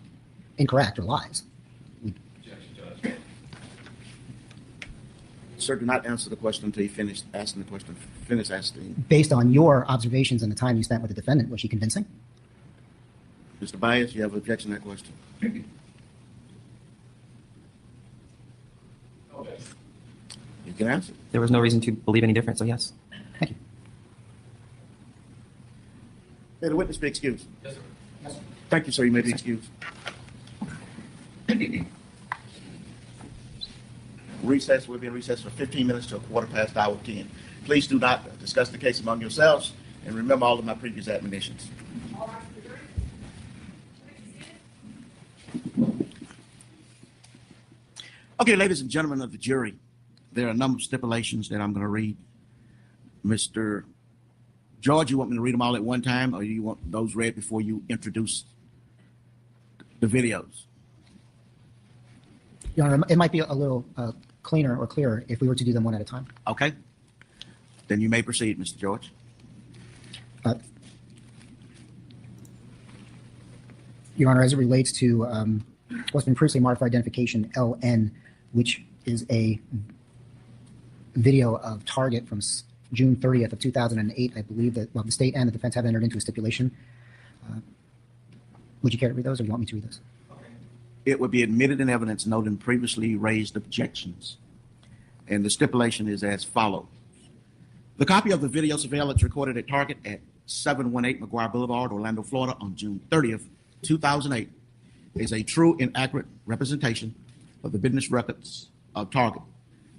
incorrect or lies, Sir, do not answer the question until you finish asking the question. Finish asking. based on your observations and the time you spent with the defendant, was she convincing? Mr. Byers, you have an objection to that question? You can answer. There was no reason to believe any different, so yes. Thank you. May the witness be excused. Yes, sir. Thank you, sir. You may be excused. Recess. We'll be in recess for 15 minutes to 10:15. Please do not discuss the case among yourselves, and remember all of my previous admonitions. Okay, ladies and gentlemen of the jury, there are a number of stipulations that I'm going to read. Mr. George, you want me to read them all at one time, or you want those read before you introduce the videos? Your Honor, it might be a little cleaner or clearer if we were to do them one at a time. Okay. Then you may proceed, Mr. George. Your Honor, as it relates to what's been previously marked for identification LN, which is a video of Target from June 30th of 2008, I believe that, well, the state and the defense have entered into a stipulation. Would you care to read those, or do you want me to read those? It would be admitted in evidence noting previously raised objections. And the stipulation is as follows. The copy of the video surveillance recorded at Target at 718 McGuire Boulevard, Orlando, Florida on June 30th, 2008 is a true and accurate representation of the business records of Target.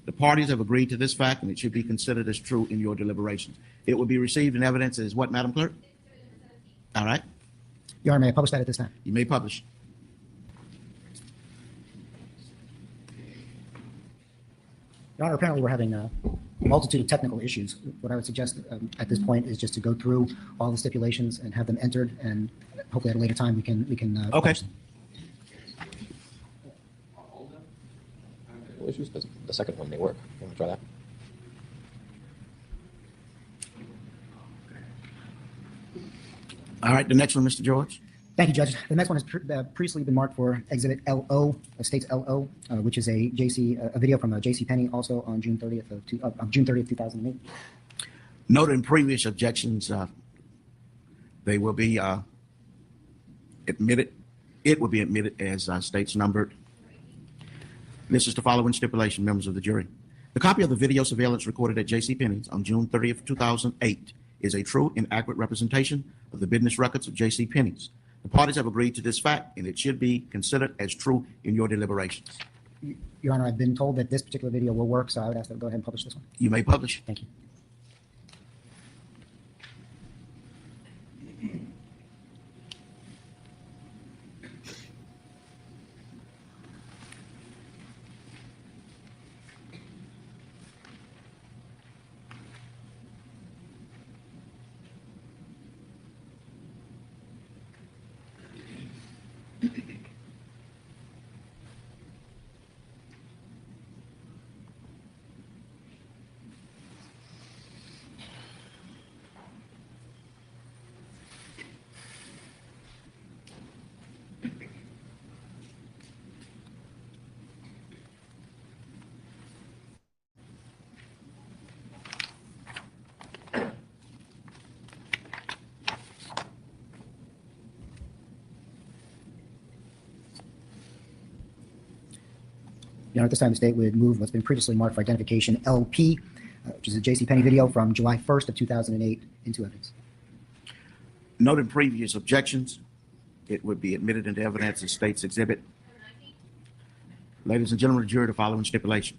The parties have agreed to this fact, and it should be considered as true in your deliberations. It will be received in evidence as what, Madam Clerk? All right. Your Honor, may I publish that at this time? You may publish. Your Honor, apparently we're having a multitude of technical issues. What I would suggest at this point is just to go through all the stipulations and have them entered, and hopefully at a later time we can Okay. publish them. No issues, because the second one may work. You want to try that? All right, the next one, Mr. George. Thank you, Judge. The next one has previously been marked for Exhibit LO, states LO, which is a video from J.C. Penney, also on June 30th of June 30th, 2008. Noted in previous objections, they will be admitted. It will be admitted as states numbered. This is the following stipulation, members of the jury. The copy of the video surveillance recorded at J.C. Penney's on June 30th, 2008 is a true and accurate representation of the business records of J.C. Penney's. The parties have agreed to this fact, and it should be considered as true in your deliberations. Your Honor, I've been told that this particular video will work, so I would ask that we go ahead and publish this one. You may publish. Thank you. Your Honor, at this time, the state would move what's been previously marked for identification LP, which is a J.C. Penney video from July 1st of 2008, into evidence. Noted previous objections, it would be admitted into evidence as states exhibit. Ladies and gentlemen of the jury, the following stipulation.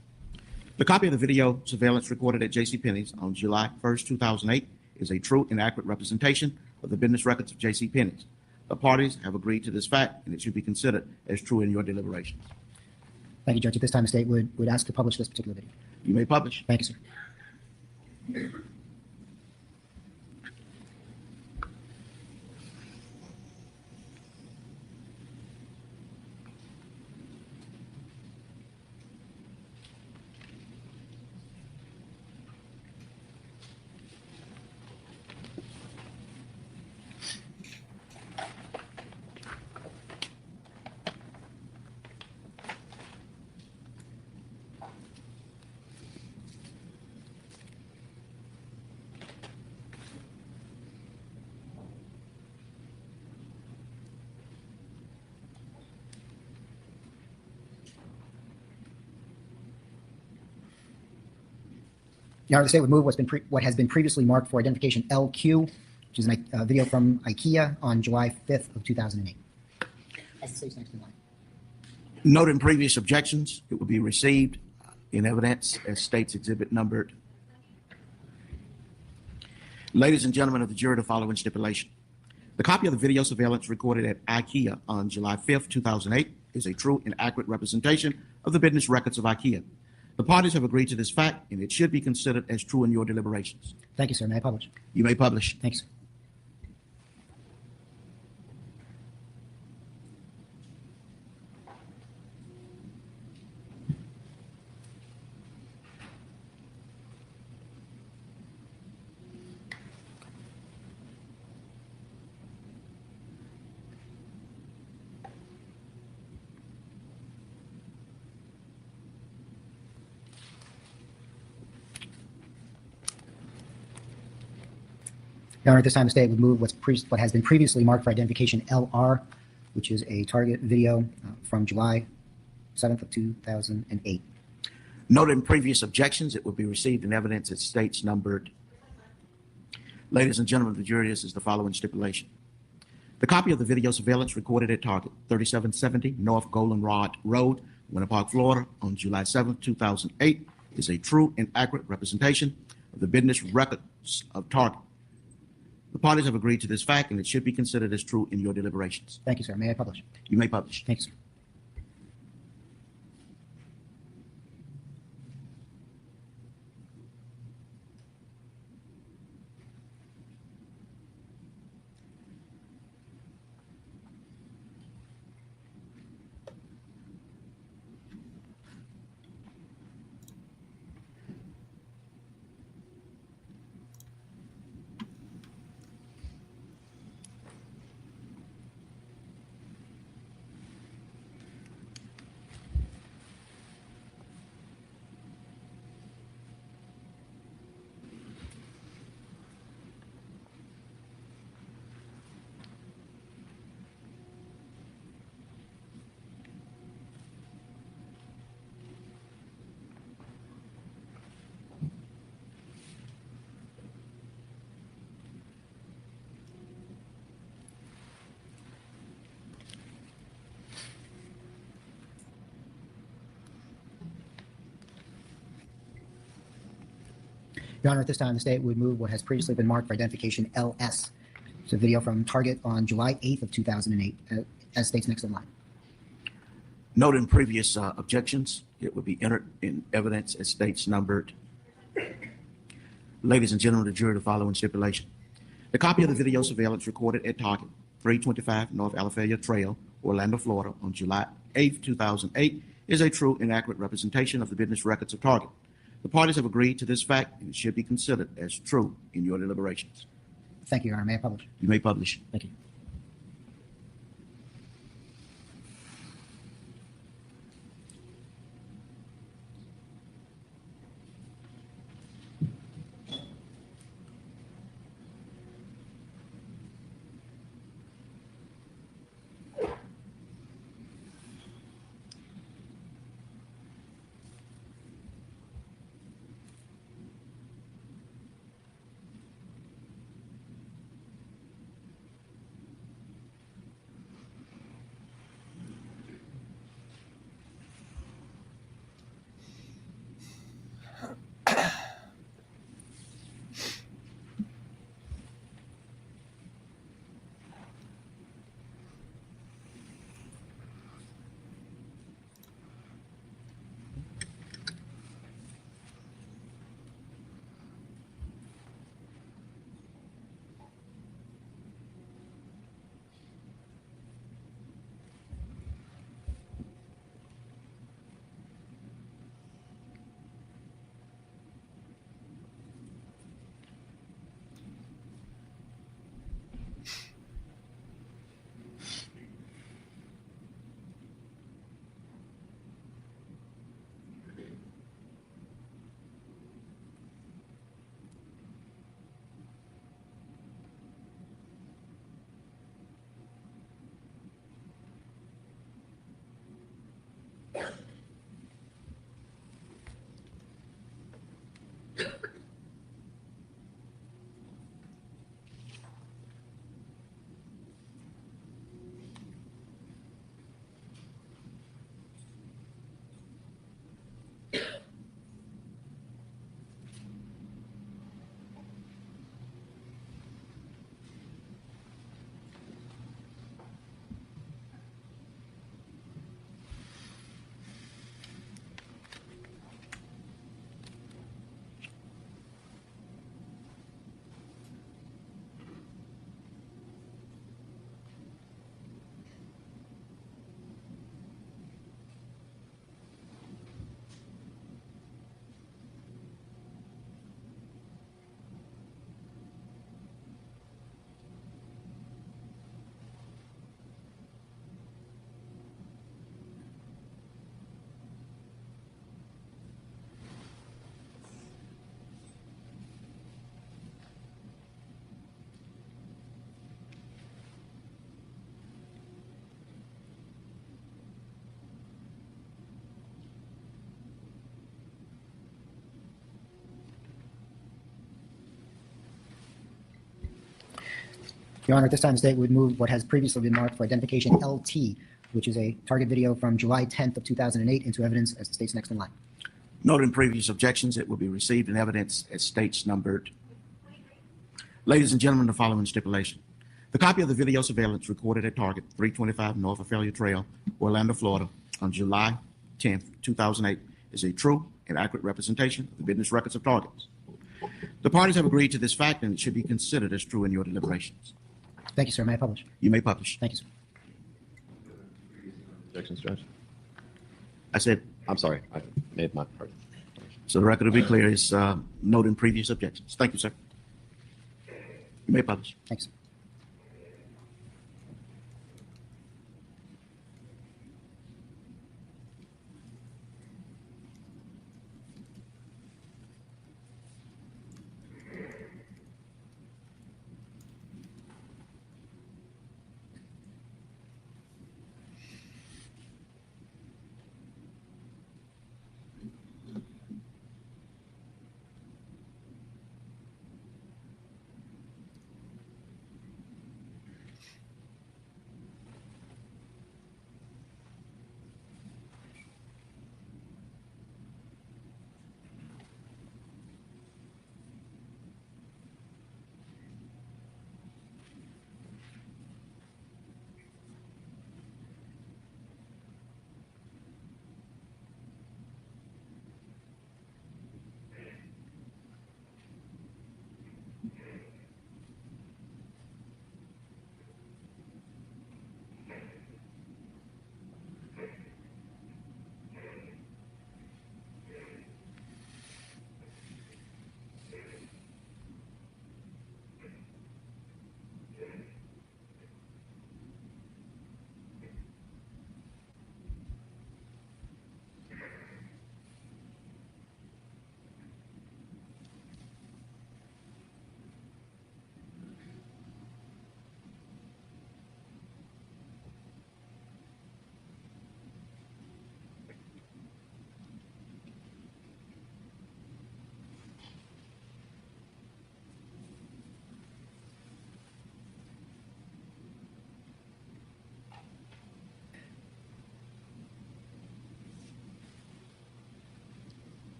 The copy of the video surveillance recorded at J.C. Penney's on July 1st, 2008 is a true and accurate representation of the business records of J.C. Penney's. The parties have agreed to this fact, and it should be considered as true in your deliberations. Thank you, Judge. At this time, the state would ask to publish this particular video. You may publish. Thank you, sir. Your Honor, the state would move what has been previously marked for identification LQ, which is a video from IKEA on July 5th of 2008. As the state's next in line. Note in previous objections, it will be received in evidence as states exhibit numbered. Ladies and gentlemen of the jury, the following stipulation. The copy of the video surveillance recorded at IKEA on July 5th, 2008 is a true and accurate representation of the business records of IKEA. The parties have agreed to this fact, and it should be considered as true in your deliberations. Thank you, sir. May I publish? You may publish. Thanks. Your Honor, at this time, the state would move what has been previously marked for identification LR, which is a target video from July 7th of 2008. Noted in previous objections, it will be received in evidence as states numbered. Ladies and gentlemen of the jury, this is the following stipulation. The copy of the video surveillance recorded at target 3770 North Goldenrod Road, Winter Park, Florida, on July 7th, 2008, is a true and accurate representation of the business records of target. The parties have agreed to this fact, and it should be considered as true in your deliberations. Thank you, sir. May I publish? You may publish. Thank you, sir. Your Honor, at this time, the state would move what has previously been marked for identification LS. It's a video from Target on July 8th of 2008, as states next in line. Note in previous objections, it would be entered in evidence as states numbered. Ladies and gentlemen of the jury, the following stipulation. The copy of the video surveillance recorded at Target 325 North Alafaya Trail, Orlando, Florida, on July 8th, 2008, is a true and accurate representation of the business records of Target. The parties have agreed to this fact, and it should be considered as true in your deliberations. Thank you, Your Honor. May I publish? You may publish. Thank you. Your Honor, at this time, the state would move what has previously been marked for identification LT, which is a target video from July 10th of 2008 into evidence as the state's next in line. Noting previous objections, it will be received in evidence as states numbered. Ladies and gentlemen, the following stipulation. The copy of the video surveillance recorded at Target 325 North Ophelia Trail, Orlando, Florida, on July 10th, 2008, is a true and accurate representation of the business records of Targets. The parties have agreed to this fact, and it should be considered as true in your deliberations. Thank you, sir. May I publish? You may publish. Thank you, sir. Objections, Judge? I said, I'm sorry, I made my part. so the record will be clear, is noting previous objections. Thank you, sir. You may publish. Thanks, sir.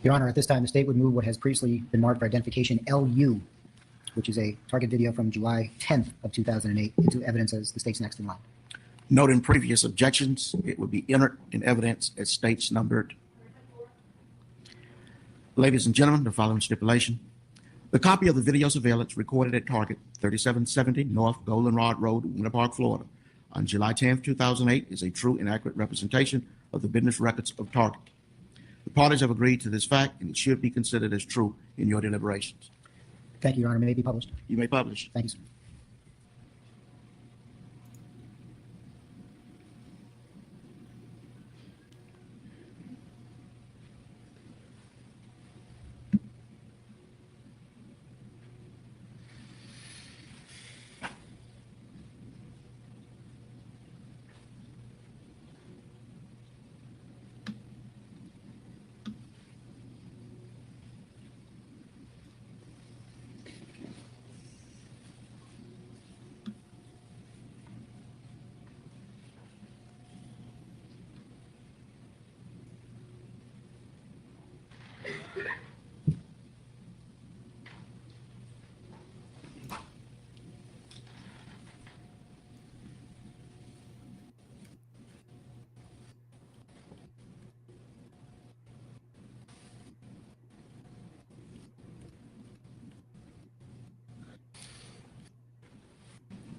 Your Honor, at this time, the state would move what has previously been marked for identification LU, which is a target video from July 10th of 2008, into evidence as the state's next in line. Noting previous objections, it will be entered in evidence as states numbered. Ladies and gentlemen, the following stipulation. The copy of the video surveillance recorded at Target 3770 North Goldenrod Road, Winter Park, Florida, on July 10th, 2008, is a true and accurate representation of the business records of Target. The parties have agreed to this fact, and it should be considered as true in your deliberations. Thank you, Your Honor. May it be published? You may publish. Thank you, sir.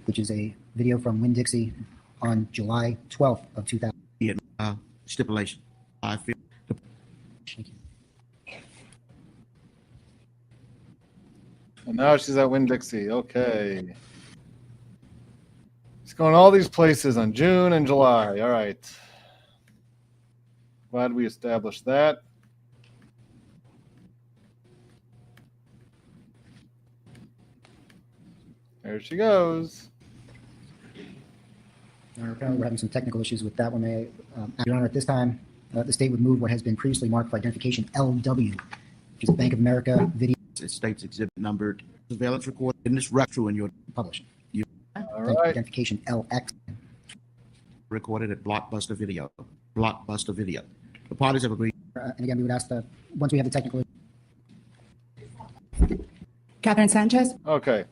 Which is a video from Winn-Dixie on July 12th of 2000. Stipulation. I feel Thank you. And now she's at Winn-Dixie. Okay. It's going all these places on June and July. All right. Glad we established that. There she goes. Your Honor, apparently we're having some technical issues with that one. Your Honor, at this time, the state would move what has been previously marked for identification LW, which is Bank of America video It states exhibit numbered surveillance recorded in this retro in your published. All Bank right. identification LX. recorded at Blockbuster Video. Blockbuster Video. The parties have agreed. And again, we would ask that once we have the technical. Catherine Sanchez. Okay.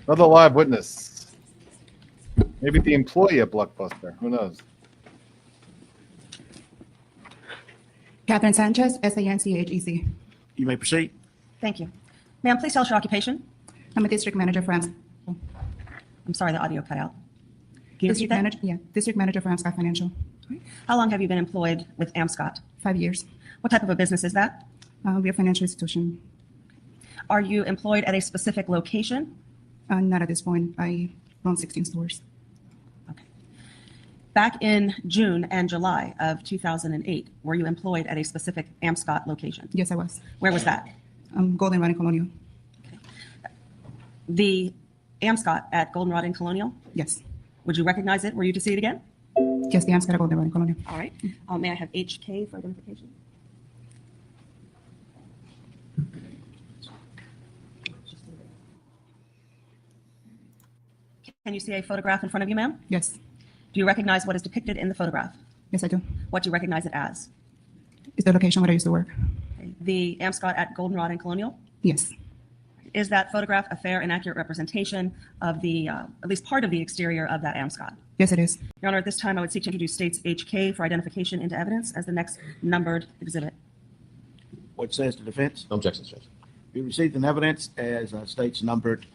Another live witness. Maybe the employee at Blockbuster. Who knows? Catherine Sanchez, SANCHEC. You may proceed. Thank you. Ma'am, please tell us your occupation. I'm a district manager for AMSCOT. I'm sorry, the audio cut out. Can you repeat District that? manager, yeah, district manager for AMSCOT Financial. How long have you been employed with AMSCOT? 5 years. What type of a business is that? We're a financial institution. Are you employed at a specific location? Not at this point. I run 16 stores. Okay. Back in June and July of 2008, were you employed at a specific AMSCOT location? Yes, I was. Where was that? Goldenrod and Colonial. The AMSCOT at Goldenrod and Colonial? Yes. Would you recognize it? Were you to see it again? Yes, the AMSCOT at Goldenrod and Colonial. All right. May I have HK for identification? Can you see a photograph in front of you, ma'am? Yes. Do you recognize what is depicted in the photograph? Yes, I do. What do you recognize it as? Is the location where I used to work? Okay. The AMSCOT at Goldenrod and Colonial? Yes. Is that photograph a fair and accurate representation of the, at least part of the exterior of that AMSCOT? Yes, it is. Your Honor, at this time, I would seek to introduce States HK for identification into evidence as the next numbered exhibit. What says the defense? No objections, Judge. We received an evidence as states numbered.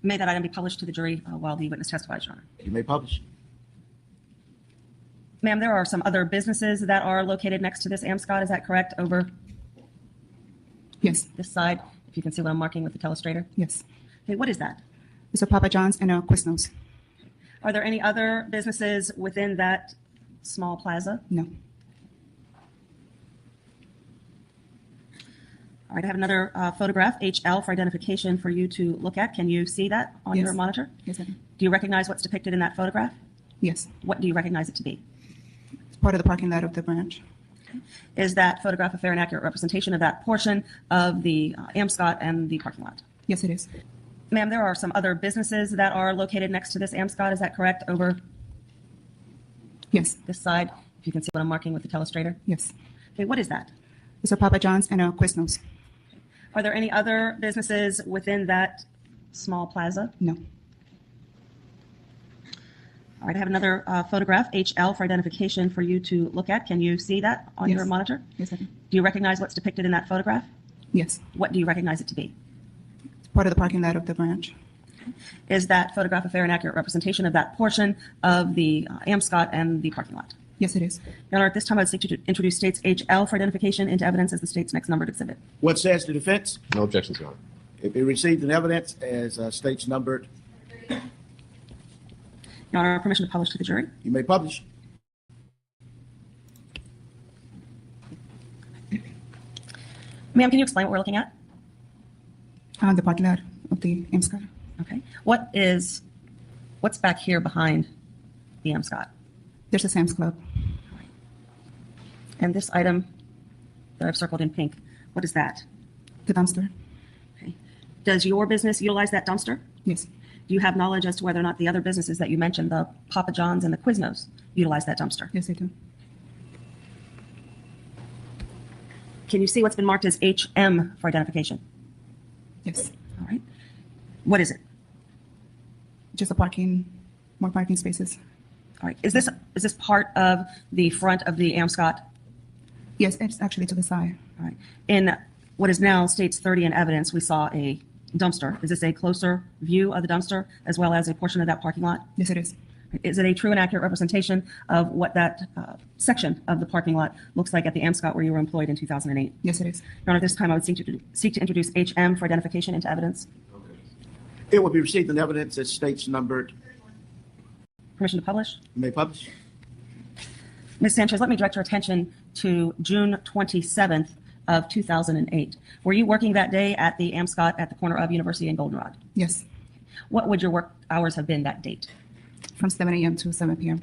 May that item be published to the jury while the witness testifies, Your Honor. You may publish. Ma'am, there are some other businesses that are located next to this AMSCOT. Is that correct? Over Yes. this side, if you can see what I'm marking with the telestrator. Yes. Okay, what is that? It's a Papa John's and a Quiznos. Are there any other businesses within that small plaza? No. All right, I have another photograph, HL, for identification for you to look at. Can you see that on Yes. your monitor? Yes, I do. Do you recognize what's depicted in that photograph? Yes. What do you recognize it to be? It's part of the parking lot of the branch. Is that photograph a fair and accurate representation of that portion of the AMSCOT and the parking lot? Yes, it is. Ma'am, there are some other businesses that are located next to this AMSCOT. Is that correct? Over Yes. this side, if you can see what I'm marking with the telestrator. Yes. Okay, what is that? It's a Papa John's and a Quiznos. Are there any other businesses within that small plaza? No. All right, I have another photograph, HL, for identification for you to look at. Can you see that on Yes. your monitor? Yes, I do. Do you recognize what's depicted in that photograph? Yes. What do you recognize it to be? It's part of the parking lot of the branch. Is that photograph a fair and accurate representation of that portion of the AMSCOT and the parking lot? Yes, it is. Your Honor, at this time, I'd seek to introduce States HL for identification into evidence as the state's next numbered exhibit. What says the defense? No objections, Your Honor. If we received an evidence as states numbered, Your Honor, permission to publish to the jury. you may publish. Ma'am, can you explain what we're looking at? The parking lot of the AMSCOT. Okay. What's back here behind the AMSCOT? There's a Sam's Club. And this item that I've circled in pink, what is that? The dumpster. Okay. Does your business utilize that dumpster? Yes. Do you have knowledge as to whether or not the other businesses that you mentioned, the Papa John's and the Quiznos, utilize that dumpster? Yes, I do. Can you see what's been marked as HM for identification? Yes. All right. What is it? Just more parking spaces. All right. Is this part of the front of the AMSCOT? Yes, it's actually to the side. All right. In what is now States 30 in evidence, we saw a dumpster. Is this a closer view of the dumpster as well as a portion of that parking lot? Yes, it is. Is it a true and accurate representation of what that section of the parking lot looks like at the AMSCOT where you were employed in 2008? Yes, it is. Your Honor, at this time, I would seek to introduce HM for identification into evidence. It will be received in evidence as states numbered. Permission to publish? You may publish. Ms. Sanchez, let me direct your attention to June 27th of 2008. Were you working that day at the Amscot at the corner of University and Goldenrod? Yes, What would your work hours have been that date? from 7 a.m. to 7 p.m.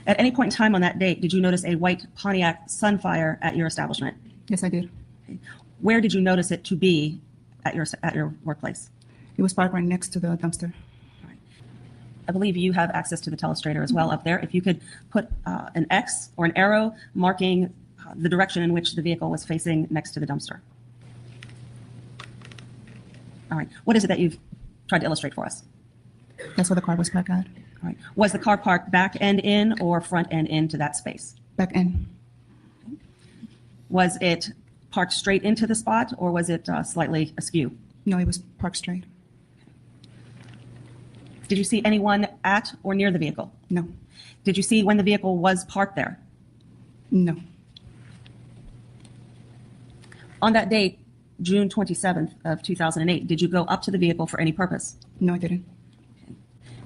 At any point in time on that date, did you notice a white Pontiac Sunfire at your establishment? Yes, I did. Where did you notice it to be at your workplace? It was parked right next to the dumpster. I believe you have access to the telestrator as well up there. If you could put an X or an arrow marking the direction in which the vehicle was facing next to the dumpster. All right. What is it that you've tried to illustrate for us? That's where the car was parked at. All right. Was the car parked back end in or front end into that space? Back in. Was it parked straight into the spot or was it slightly askew? No, it was parked straight. Did you see anyone at or near the vehicle? No, Did you see when the vehicle was parked there? no, On that date, June 27th of 2008, did you go up to the vehicle for any purpose? no, I didn't.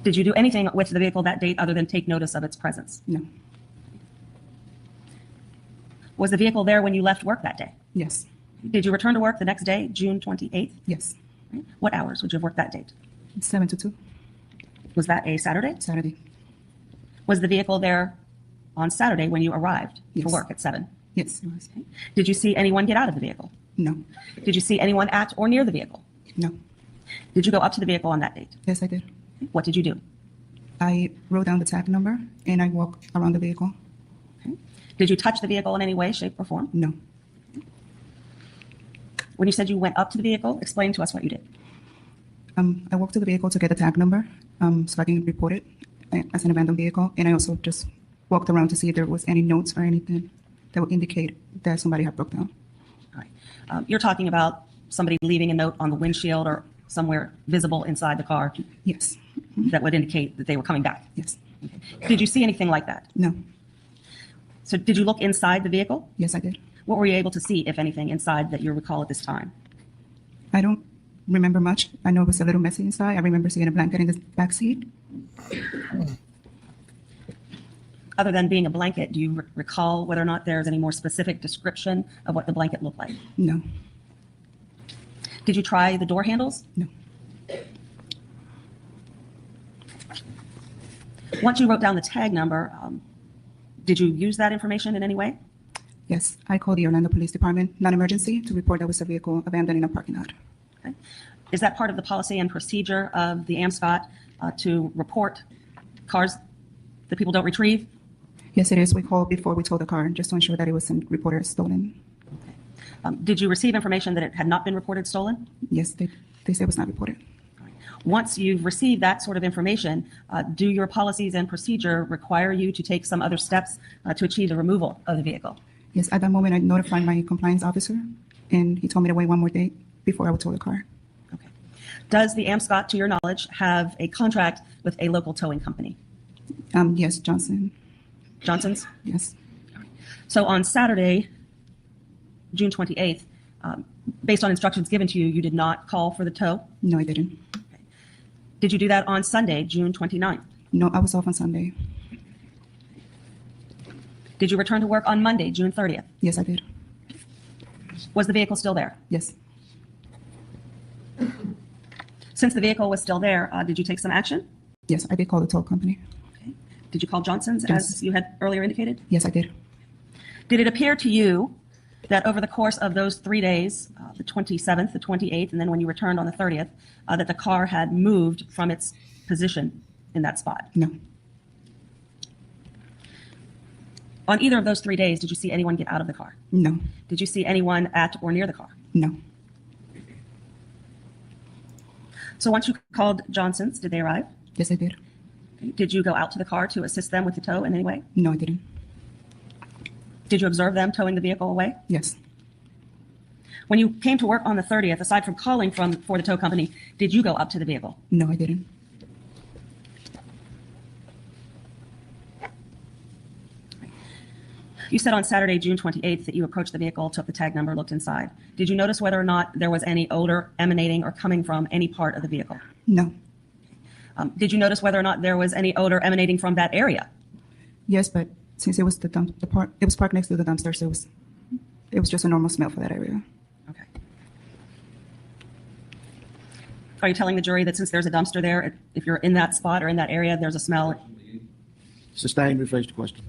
Did you do anything with the vehicle that date other than take notice of its presence? No, Was the vehicle there when you left work that day? yes, Did you return to work the next day, June 28th? yes. What hours would you have worked that date? 7 to 2, Was that a Saturday? Saturday. Was the vehicle there on Saturday when you arrived Yes. for work at 7? Yes, it was. Did you see anyone get out of the vehicle? No, Did you see anyone at or near the vehicle? no. Did you go up to the vehicle on that date? Yes, I did. What did you do? I wrote down the tag number and I walked around the vehicle. Did you touch the vehicle in any way, shape, or form? No, When you said you went up to the vehicle, explain to us what you did. I walked to the vehicle to get the tag number so I can report it as an abandoned vehicle. And I also just walked around to see if there was any notes or anything that would indicate that somebody had broke down. All right. You're talking about somebody leaving a note on the windshield or somewhere visible inside the car Yes, that would indicate that they were coming back. yes, Did you see anything like that? no, So did you look inside the vehicle? yes, I did. What were you able to see, if anything, inside that you recall at this time? I don't remember much. I know it was a little messy inside. I remember seeing a blanket in the back seat. Other than being a blanket, do you recall whether or not there's any more specific description of what the blanket looked like? No, Did you try the door handles? no, Once you wrote down the tag number, did you use that information in any way? yes. I called the Orlando Police Department, non-emergency, to report there was a vehicle abandoned in a parking lot. Okay. Is that part of the policy and procedure of the AMSCOT to report cars that people don't retrieve? Yes, it is. We called before we towed the car just to ensure that it wasn't reported as stolen. Did you receive information that it had not been reported stolen? Yes, they said it was not reported. Once you've received that sort of information, do your policies and procedure require you to take some other steps to achieve the removal of the vehicle? Yes, at that moment, I notified my compliance officer, and he told me to wait one more day before I would tow the car. Okay. Does the AMSCOT, to your knowledge, have a contract with a local towing company? Yes, Johnson. Johnson's? Yes, So on Saturday, June 28th, based on instructions given to you, you did not call for the tow? no, I didn't. Did you do that on Sunday, June 29th? No, I was off on Sunday. Did you return to work on Monday, June 30th? Yes, I did. Was the vehicle still there? Yes, Since the vehicle was still there, did you take some action? yes, I did call the tow company. Did you call Johnson's Yes. as you had earlier indicated? Yes, I did. Did it appear to you that over the course of those 3 days, the 27th, the 28th, and then when you returned on the 30th, that the car had moved from its position in that spot? No, On either of those 3 days, did you see anyone get out of the car? no, Did you see anyone at or near the car? no, So once you called Johnson's, did they arrive? yes, I did. Did you go out to the car to assist them with the tow in any way? No, I didn't. Did you observe them towing the vehicle away? Yes, When you came to work on the 30th, aside from calling for the tow company, did you go up to the vehicle? no, I didn't. You said on Saturday, June 28th, that you approached the vehicle, took the tag number, looked inside. Did you notice whether or not there was any odor emanating or coming from any part of the vehicle? No. Did you notice whether or not there was any odor emanating from that area? Yes, but since it was it was parked next to the dumpster, so it was just a normal smell for that area. Okay. Are you telling the jury that since there's a dumpster there, if you're in that spot or in that area, there's a smell? Sustain, rephrase the question.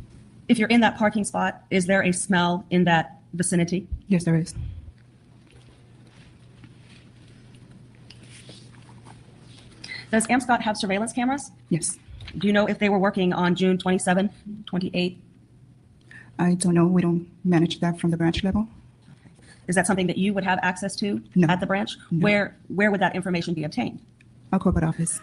If you're in that parking spot, is there a smell in that vicinity? Yes, there is. Does Amscott have surveillance cameras? Yes. Do you know if they were working on June 27th, 28th? I don't know. We don't manage that from the branch level. Is that something that you would have access to No. at the branch? No. Where would that information be obtained? Our corporate office.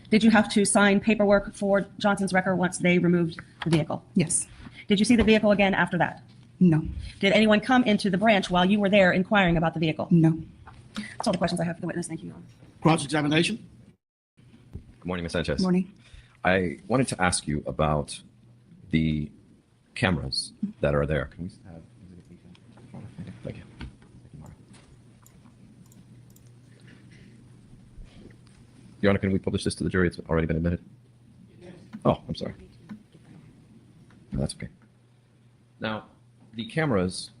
Did you have to sign paperwork for Johnson's Wrecker once they removed the vehicle? Yes. Did you see the vehicle again after that? No. Did anyone come into the branch while you were there inquiring about the vehicle? No. That's all the questions I have for the witness. Thank you, Your Honor. Cross-examination. Good morning, Ms. Sanchez. Morning. I wanted to ask you about the cameras that are there. Can we have? Thank you. Your Honor, can we publish this to the jury? It's already been admitted. Oh, I'm sorry. No, that's okay. Now, the cameras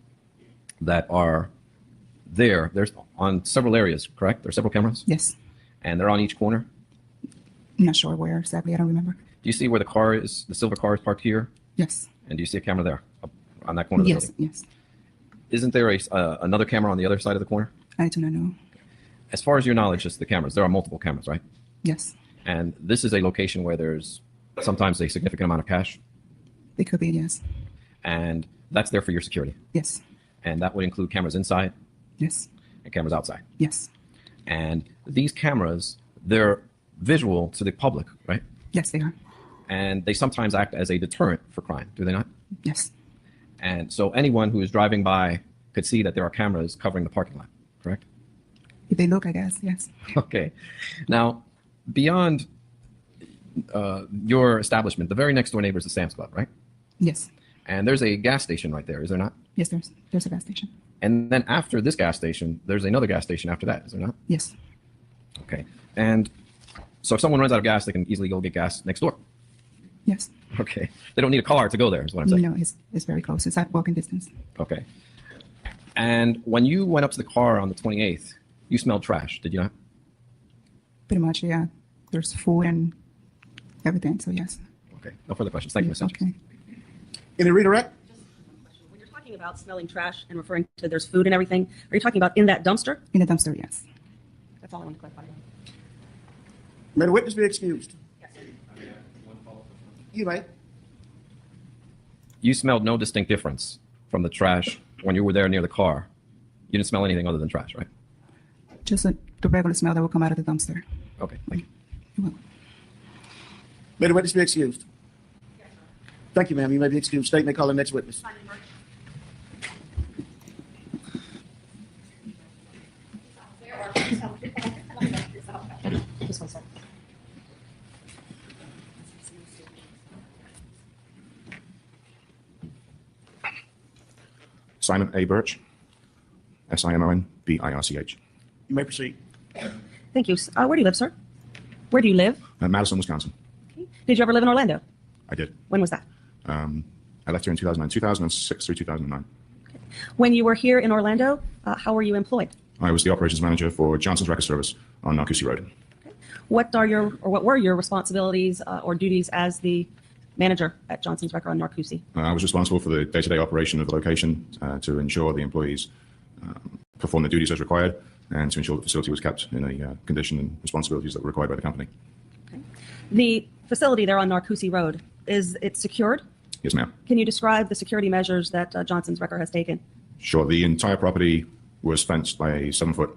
that are there's on several areas, correct? There are several cameras? Yes. And they're on each corner? I'm not sure where exactly. I don't remember. Do you see where the car is, the silver car is parked here? Yes. And do you see a camera there up on that corner of the Yes. building? Yes. Isn't there another camera on the other side of the corner? I do not know. As far as your knowledge, just the cameras. There are multiple cameras, right? Yes. And this is a location where there's sometimes a significant amount of cash, It could be. Yes. and that's there for your security. Yes. And that would include cameras inside Yes. and cameras outside. Yes. And these cameras, they're visual to the public, right? Yes, they are. And they sometimes act as a deterrent for crime, do they not? Yes. And so anyone who is driving by could see that there are cameras covering the parking lot, correct? If they look, I guess. Yes. Okay. Now, beyond your establishment, the very next door neighbor is the Sam's Club, right? Yes. And there's a gas station right there, is there not? Yes, there's a gas station. And then after this gas station, there's another gas station after that, is there not? Yes. Okay. And so if someone runs out of gas, they can easily go get gas next door. Yes. Okay. They don't need a car to go there, is what I'm saying. No, it's very close. It's at walking distance. Okay. And when you went up to the car on the 28th, you smelled trash, did you not? Pretty much, yeah. There's food and everything, so yes. Okay. No further questions. Thank you, Ms. Sanchez. Okay. Any redirect? When you're talking about smelling trash and referring to there's food and everything, are you talking about in that dumpster? In the dumpster, yes. That's all I want to clarify. May the witness be excused? You may. You smelled no distinct difference from the trash when you were there near the car. You didn't smell anything other than trash, right? Just the regular smell that will come out of the dumpster. Okay. Thank you. You're welcome. May the witness be excused? Thank you, ma'am. You may be excused. State may call the next witness. This one, sir. Simon A. Birch, SIMONBIRCH. You may proceed. Thank you. Where do you live, sir? Where do you live? Madison, Wisconsin. Okay. Did you ever live in Orlando? I did. When was that? I left here in 2006 through 2009. When you were here in Orlando, how were you employed? I was the operations manager for Johnson's Wrecker Service on Narcoossee Road. What were your responsibilities or duties as the manager at Johnson's Wrecker on Narcoossee? I was responsible for the day-to-day operation of the location to ensure the employees perform the duties as required and to ensure the facility was kept in a condition and responsibilities that were required by the company. Okay. The facility there on Narcoossee Road, is it secured? Yes, ma'am. Can you describe the security measures that Johnson's Wrecker has taken? Sure. The entire property was fenced by a 7-foot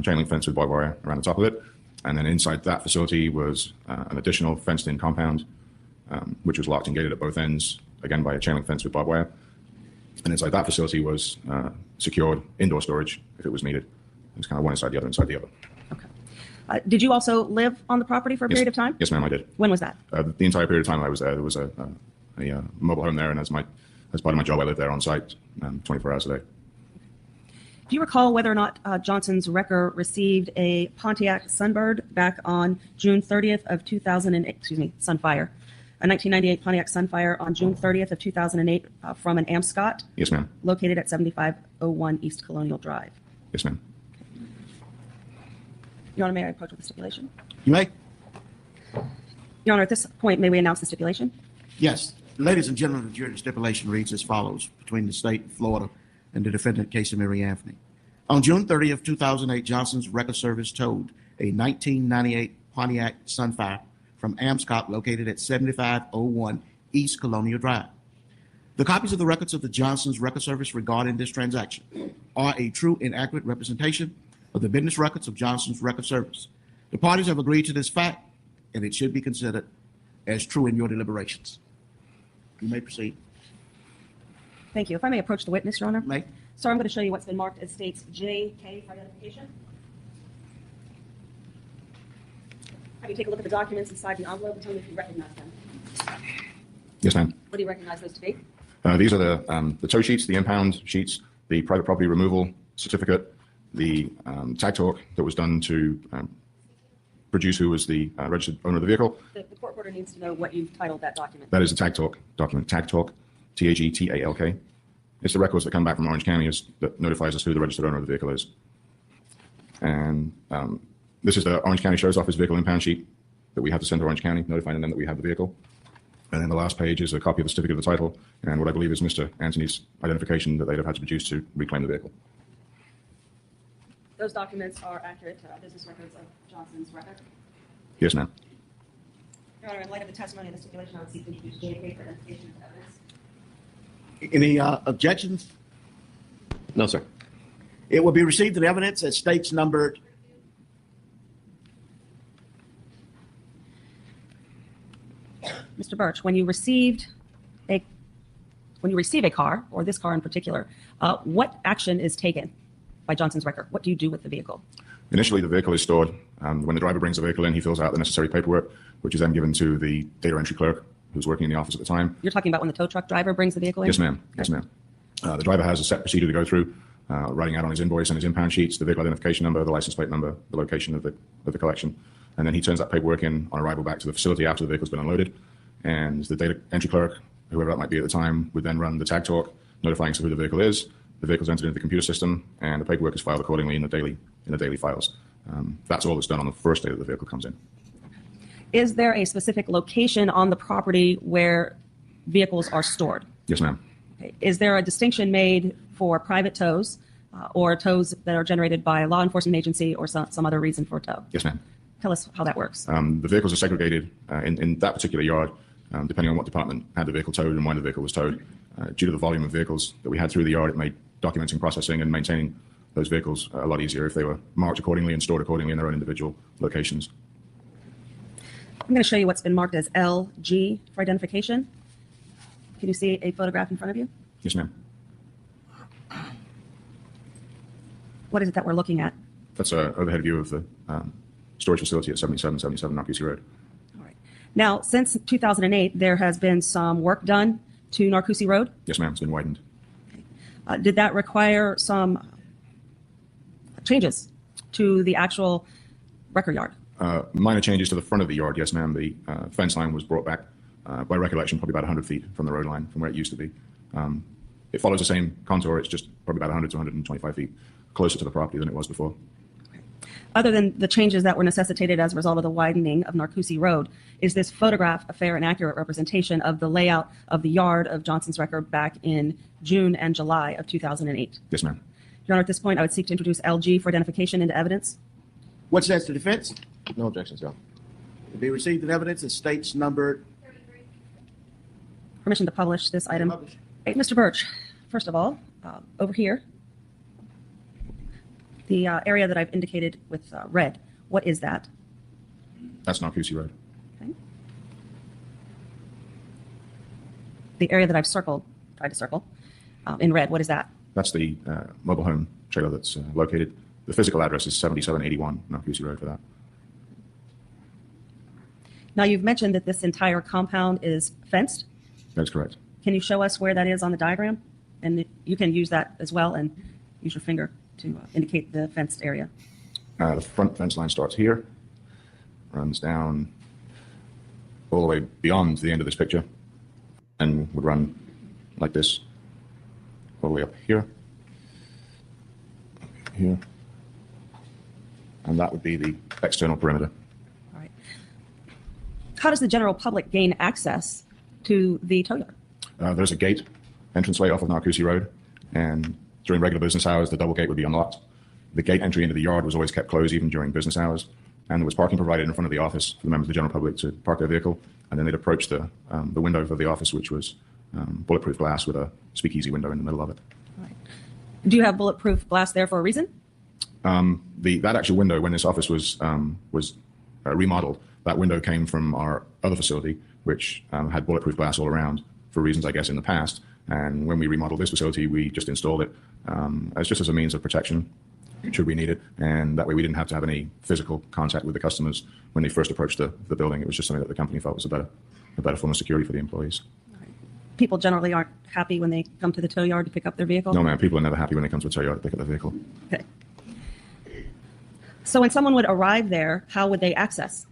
chain link fence with barbed wire around the top of it. And then inside that facility was an additional fenced-in compound, which was locked and gated at both ends, again by a chain link fence with barbed wire. And inside that facility was secured indoor storage if it was needed. It was kind of one inside the other, inside the other. Okay. Did you also live on the property for a Yes. period of time? Yes, ma'am, I did. When was that? The entire period of time I was there, there was a mobile home there, and as part of my job, I lived there on site 24 hours a day. Do you recall whether or not Johnson's Wrecker received a Pontiac Sunbird back on June 30th of 2008, Sunfire, a 1998 Pontiac Sunfire on June 30th of 2008 from an Amscott Yes, ma'am. located at 7501 East Colonial Drive? Yes, ma'am. Your Honor, may I approach with the stipulation? You may? Your Honor, at this point, may we announce the stipulation? Yes. Ladies and gentlemen, the jury stipulation reads as follows between the state of Florida and the defendant, Casey Mary Anthony. On June 30th, 2008, Johnson's Wrecker Service towed a 1998 Pontiac Sunfire from Amscott located at 7501 East Colonial Drive. The copies of the records of the Johnson's Wrecker Service regarding this transaction are a true and accurate representation of the business records of Johnson's Wrecker Service. The parties have agreed to this fact, and it should be considered as true in your deliberations. You may proceed. Thank you. If I may approach the witness, Your Honor. May. Sir, I'm going to show you what's been marked as states JK for identification. Have you take a look at the documents inside the envelope and tell me if you recognize them. Yes, ma'am. What do you recognize those to be? These are the tow sheets, the impound sheets, the private property removal certificate, the tag talk that was done to produce who was the registered owner of the vehicle. The court reporter needs to know what you've titled that document. That is the tag talk document, tag talk, TAGTALK. It's the records that come back from Orange County that notifies us who the registered owner of the vehicle is. And this is the Orange County Sheriff's Office vehicle impound sheet that we have to send to Orange County, notifying them that we have the vehicle. And then the last page is a copy of the certificate of the title and what I believe is Mr. Anthony's identification that they'd have had to produce to reclaim the vehicle. Those documents are accurate business records of Johnson's record. Yes, ma'am. Your Honor, in light of the testimony of the stipulation, I would seek to introduce JK for identification of evidence. Any objections? No, sir. It will be received in evidence as states numbered. Mr. Birch, when you receive a car, or this car in particular, what action is taken by Johnson's Wrecker? What do you do with the vehicle? Initially, the vehicle is stored. When the driver brings the vehicle in, he fills out the necessary paperwork, which is then given to the data entry clerk who's working in the office at the time. You're talking about when the tow truck driver brings the vehicle in? Yes, ma'am. Yes, ma'am. The driver has a set procedure to go through, writing out on his invoice and his impound sheets, the vehicle identification number, the license plate number, the location of the collection. And then he turns that paperwork in on arrival back to the facility after the vehicle's been unloaded. And the data entry clerk, whoever that might be at the time, would then run the tag talk, notifying us of who the vehicle is. The vehicle's entered into the computer system, and the paperwork is filed accordingly in the daily files. That's all that's done on the first day that the vehicle comes in. Is there a specific location on the property where vehicles are stored? Yes, ma'am. Okay. Is there a distinction made for private tows or tows that are generated by a law enforcement agency or some other reason for a tow? Yes, ma'am. Tell us how that works. The vehicles are segregated in that particular yard, depending on what department had the vehicle towed and when the vehicle was towed. Due to the volume of vehicles that we had through the yard, it made documenting, processing, and maintaining those vehicles a lot easier if they were marked accordingly and stored accordingly in their own individual locations. I'm going to show you what's been marked as LG for identification. Can you see a photograph in front of you? Yes, ma'am. What is it that we're looking at? That's an overhead view of the storage facility at 7777 Narcousie Road. All right. Now, since 2008, there has been some work done to Narcousie Road. Yes, ma'am. It's been widened. Did that require some changes to the actual record yard? Minor changes to the front of the yard, yes, ma'am. The fence line was brought back, by recollection, probably about 100 feet from the road line, from where it used to be. It follows the same contour. It's just probably about 100 to 125 feet closer to the property than it was before. Other than the changes that were necessitated as a result of the widening of Narcousie Road, is this photograph a fair and accurate representation of the layout of the yard of Johnson's Wrecker back in June and July of 2008? Yes, ma'am. Your Honor, at this point, I would seek to introduce LG for identification into evidence. What says the defense? No objections, Your Honor. To be received in evidence as states numbered. Permission to publish this item. Publish. Hey, Mr. Birch, first of all, over here, the area that I've indicated with red, what is that? That's Narcousie Road. Okay. The area that I've tried to circle, in red, what is that? That's the mobile home trailer that's located. The physical address is 7781 Narcousie Road for that. Now, you've mentioned that this entire compound is fenced. That's correct. Can you show us where that is on the diagram? And you can use that as well and use your finger to indicate the fenced area. The front fence line starts here, runs down all the way beyond the end of this picture, and would run like this all the way up here, here, and that would be the external perimeter. All right. How does the general public gain access to the tow yard? There's a gate entranceway off of Narcoossee Road, and during regular business hours, the double gate would be unlocked. The gate entry into the yard was always kept closed even during business hours, and there was parking provided in front of the office for the members of the general public to park their vehicle, and then they'd approach the window of the office, which was bulletproof glass with a speakeasy window in the middle of it. All right. Do you have bulletproof glass there for a reason? That actual window, when this office was remodeled, that window came from our other facility, which had bulletproof glass all around for reasons, I guess, in the past. And when we remodeled this facility, we just installed it as a means of protection, should we need it. And that way we didn't have to have any physical contact with the customers when they first approached the building. It was just something that the company felt was a better form of security for the employees. People generally aren't happy when they come to the tow yard to pick up their vehicle? No, man, people are never happy when they come to a tow yard to pick up their vehicle. Okay. So when someone would arrive there, how would they access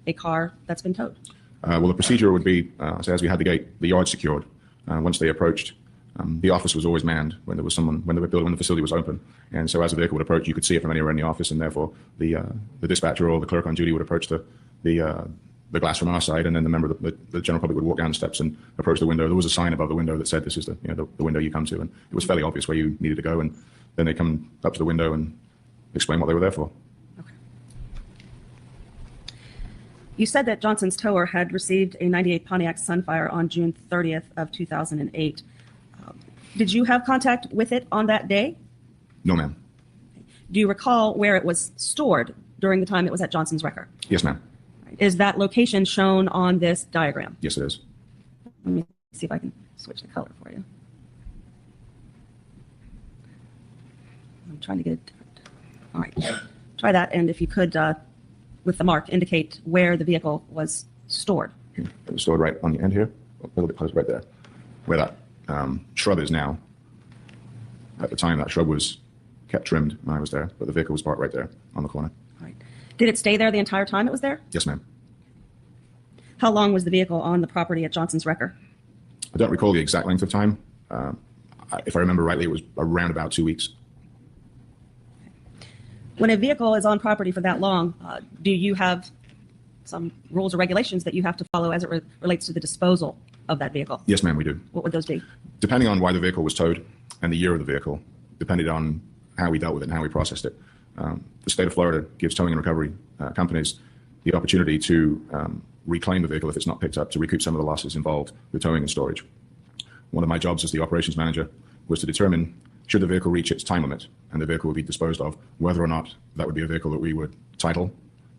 a car that's been towed? Well, the procedure would be, so as we had the yard secured, once they approached, the office was always manned when there was someone, when the facility was open. And so as the vehicle would approach, you could see it from anywhere in the office, and therefore the dispatcher or the clerk on duty would approach the glass from our side, and then the member of the general public would walk down the steps and approach the window. There was a sign above the window that said, this is the window you come to, and it was fairly obvious where you needed to go, and then they come up to the window and explain what they were there for. Okay. You said that Johnson's Tower had received a 98 Pontiac Sunfire on June 30th of 2008. Did you have contact with it on that day? No, ma'am. Do you recall where it was stored during the time it was at Johnson's Wrecker? Yes, ma'am. Is that location shown on this diagram? Yes, it is. Let me see if I can switch the color for you. I'm trying to get it different. All right, try that, and if you could, with the mark, indicate where the vehicle was stored. It was stored right on the end here, a little bit closer, right there, where that shrub is now. At the time, that shrub was kept trimmed when I was there, but the vehicle was parked right there on the corner. All right. Did it stay there the entire time it was there? Yes, ma'am. How long was the vehicle on the property at Johnson's Wrecker? I don't recall the exact length of time. If I remember rightly, it was around about 2 weeks. When a vehicle is on property for that long, do you have some rules or regulations that you have to follow as it relates to the disposal of that vehicle? Yes, ma'am, we do. What would those be? Depending on why the vehicle was towed and the year of the vehicle, depended on how we dealt with it and how we processed it. The state of Florida gives towing and recovery companies the opportunity to reclaim the vehicle if it's not picked up, to recoup some of the losses involved with towing and storage. One of my jobs as the operations manager was to determine, should the vehicle reach its time limit and the vehicle would be disposed of, whether or not that would be a vehicle that we would title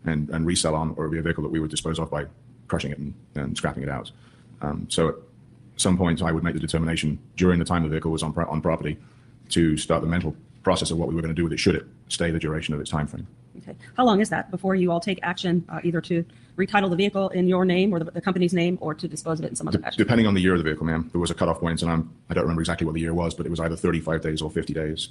and resell on, or it would be a vehicle that we would dispose of by crushing it and scrapping it out. So at some point I would make the determination during the time the vehicle was on property to start the mental process of what we were going to do with it should it stay the duration of its time frame. Okay. How long is that before you all take action either to retitle the vehicle in your name or the company's name, or to dispose of it in some other fashion? Depending on the year of the vehicle, ma'am. There was a cutoff point, and I don't remember exactly what the year was, but it was either 35 days or 50 days.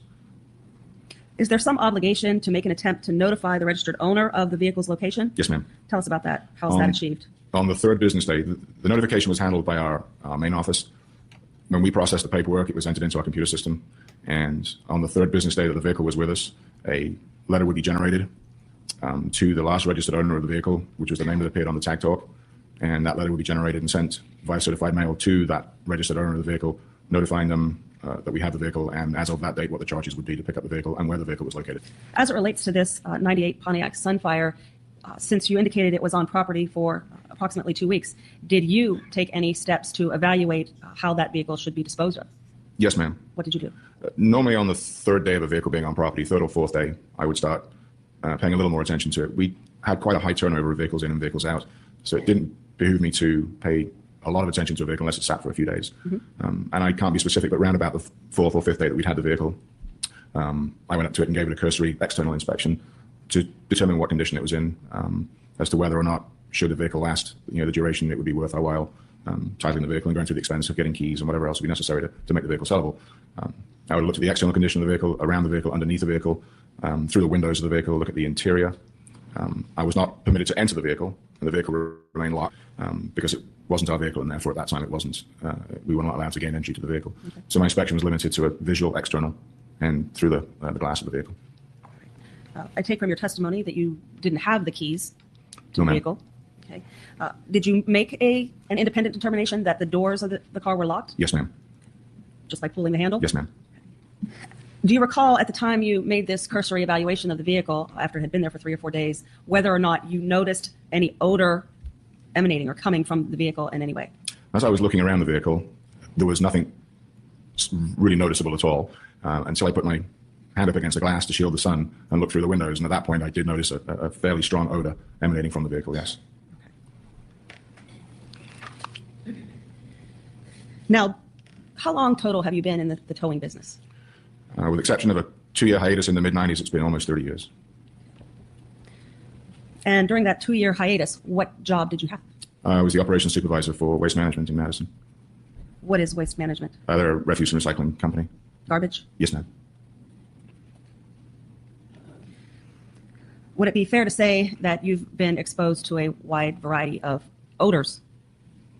Is there some obligation to make an attempt to notify the registered owner of the vehicle's location? Yes, ma'am. Tell us about that. How is that achieved? On the third business day, the notification was handled by our main office. When we processed the paperwork, it was entered into our computer system. And on the third business day that the vehicle was with us, a letter would be generated to the last registered owner of the vehicle, which was the name that appeared on the tag talk. And that letter would be generated and sent via certified mail to that registered owner of the vehicle, notifying them that we have the vehicle, and as of that date, what the charges would be to pick up the vehicle and where the vehicle was located. As it relates to this 98 Pontiac Sunfire, since you indicated it was on property for approximately 2 weeks, did you take any steps to evaluate how that vehicle should be disposed of? Yes, ma'am. What did you do? Normally on the third day of a vehicle being on property, third or fourth day, I would start paying a little more attention to it. We had quite a high turnover of vehicles in and vehicles out, so it didn't behoove me to pay a lot of attention to a vehicle unless it sat for a few days. And I can't be specific, but around about the fourth or fifth day that we'd had the vehicle, I went up to it and gave it a cursory external inspection to determine what condition it was in, as to whether or not should the vehicle last, the duration it would be worth our while titling the vehicle and going through the expense of getting keys and whatever else would be necessary to make the vehicle sellable. I would look at the external condition of the vehicle, around the vehicle, underneath the vehicle, through the windows of the vehicle, look at the interior. I was not permitted to enter the vehicle, and the vehicle remained locked because it wasn't our vehicle, and therefore at that time it wasn't. We were not allowed to gain entry to the vehicle. Okay. So my inspection was limited to a visual external and through the glass of the vehicle. I take from your testimony that you didn't have the keys to No, the ma'am. vehicle. Okay. Did you make an independent determination that the doors of the car were locked? Yes, ma'am. Just by pulling the handle? Yes, ma'am. Do you recall at the time you made this cursory evaluation of the vehicle, after it had been there for 3 or 4 days, whether or not you noticed any odor emanating or coming from the vehicle in any way? As I was looking around the vehicle, there was nothing really noticeable at all until I put my hand up against the glass to shield the sun and look through the windows. And at that point, I did notice a fairly strong odor emanating from the vehicle, yes. Now, how long total have you been in the towing business? With the exception of a 2-year hiatus in the mid-90s, it's been almost 30 years. And during that 2-year hiatus, what job did you have? I was the operations supervisor for waste management in Madison. What is waste management? They're a refuse and recycling company. Garbage? Yes, ma'am. Would it be fair to say that you've been exposed to a wide variety of odors?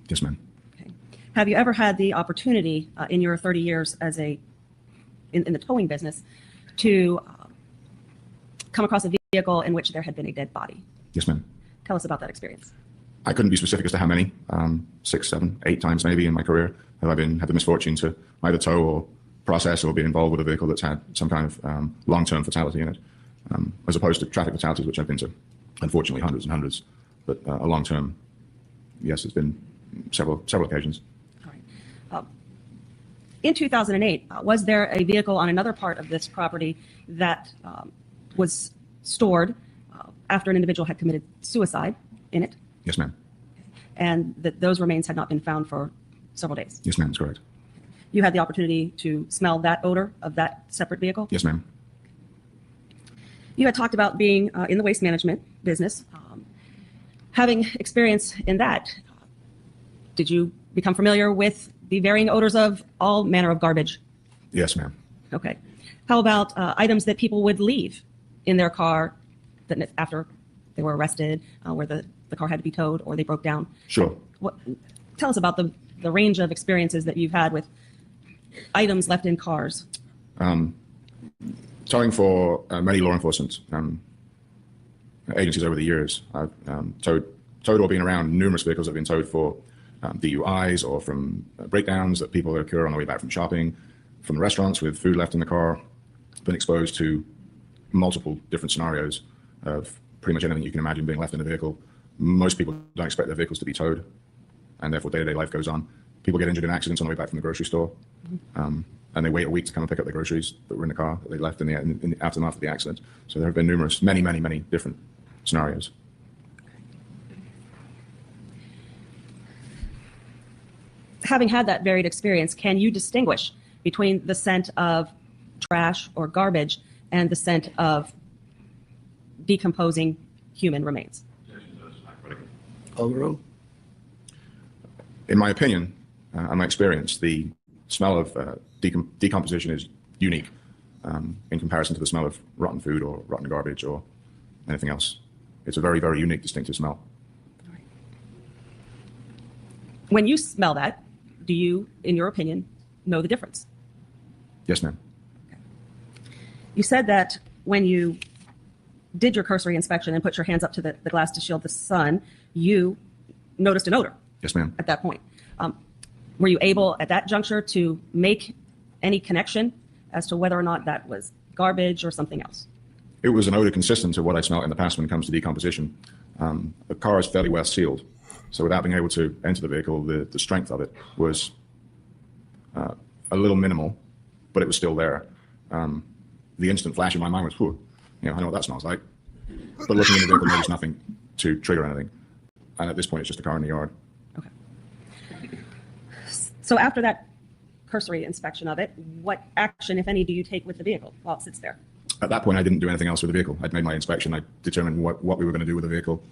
Yes, ma'am. Okay. Have you ever had the opportunity in your 30 years as in the towing business to come across a vehicle in which there had been a dead body? Yes, ma'am. Tell us about that experience. I couldn't be specific as to how many, 6, 7, 8 times maybe in my career have I had the misfortune to either tow or process or be involved with a vehicle that's had some kind of long-term fatality in it, as opposed to traffic fatalities, which I've been to, unfortunately, hundreds and hundreds. But a long-term, yes, it's been several occasions. All right. In 2008, was there a vehicle on another part of this property that was stored after an individual had committed suicide in it? Yes, ma'am. And that those remains had not been found for several days? Yes, ma'am, that's correct. You had the opportunity to smell that odor of that separate vehicle? Yes, ma'am. You had talked about being in the waste management business. Having experience in that, did you become familiar with the varying odors of all manner of garbage? Yes, ma'am. Okay. How about items that people would leave in their car that after they were arrested, where the car had to be towed or they broke down? Sure. Tell us about the range of experiences that you've had with items left in cars. Towing for many law enforcement agencies over the years. I've towed or been around numerous vehicles that have been towed for DUIs or from breakdowns that people occur on the way back from shopping, from the restaurants with food left in the car. Been exposed to multiple different scenarios of pretty much anything you can imagine being left in a vehicle. Most people don't expect their vehicles to be towed, and therefore day-to-day life goes on. People get injured in accidents on the way back from the grocery store, and they wait a week to come and pick up their groceries that were in the car that they left in the aftermath of the accident. So there have been many different scenarios. Having had that varied experience, can you distinguish between the scent of trash or garbage and the scent of decomposing human remains? Overall? In my opinion, and my experience, the smell of decomposition is unique in comparison to the smell of rotten food or rotten garbage or anything else. It's a very, very unique, distinctive smell. When you smell that, do you, in your opinion, know the difference? Yes, ma'am. You said that when you did your cursory inspection and put your hands up to the glass to shield the sun, you noticed an odor. Yes, ma'am. At that point. Were you able at that juncture to make any connection as to whether or not that was garbage or something else? It was an odor consistent to what I smelled in the past when it comes to decomposition. The car is fairly well sealed, so without being able to enter the vehicle, the strength of it was a little minimal, but it was still there. The instant flash in my mind was, whew, I know what that smells like. But looking in the vehicle, noticed nothing to trigger anything. And at this point, it's just a car in the yard. Okay. So after that cursory inspection of it, what action, if any, do you take with the vehicle while it sits there? At that point, I didn't do anything else with the vehicle. I'd made my inspection. I determined what we were going to do with the vehicle.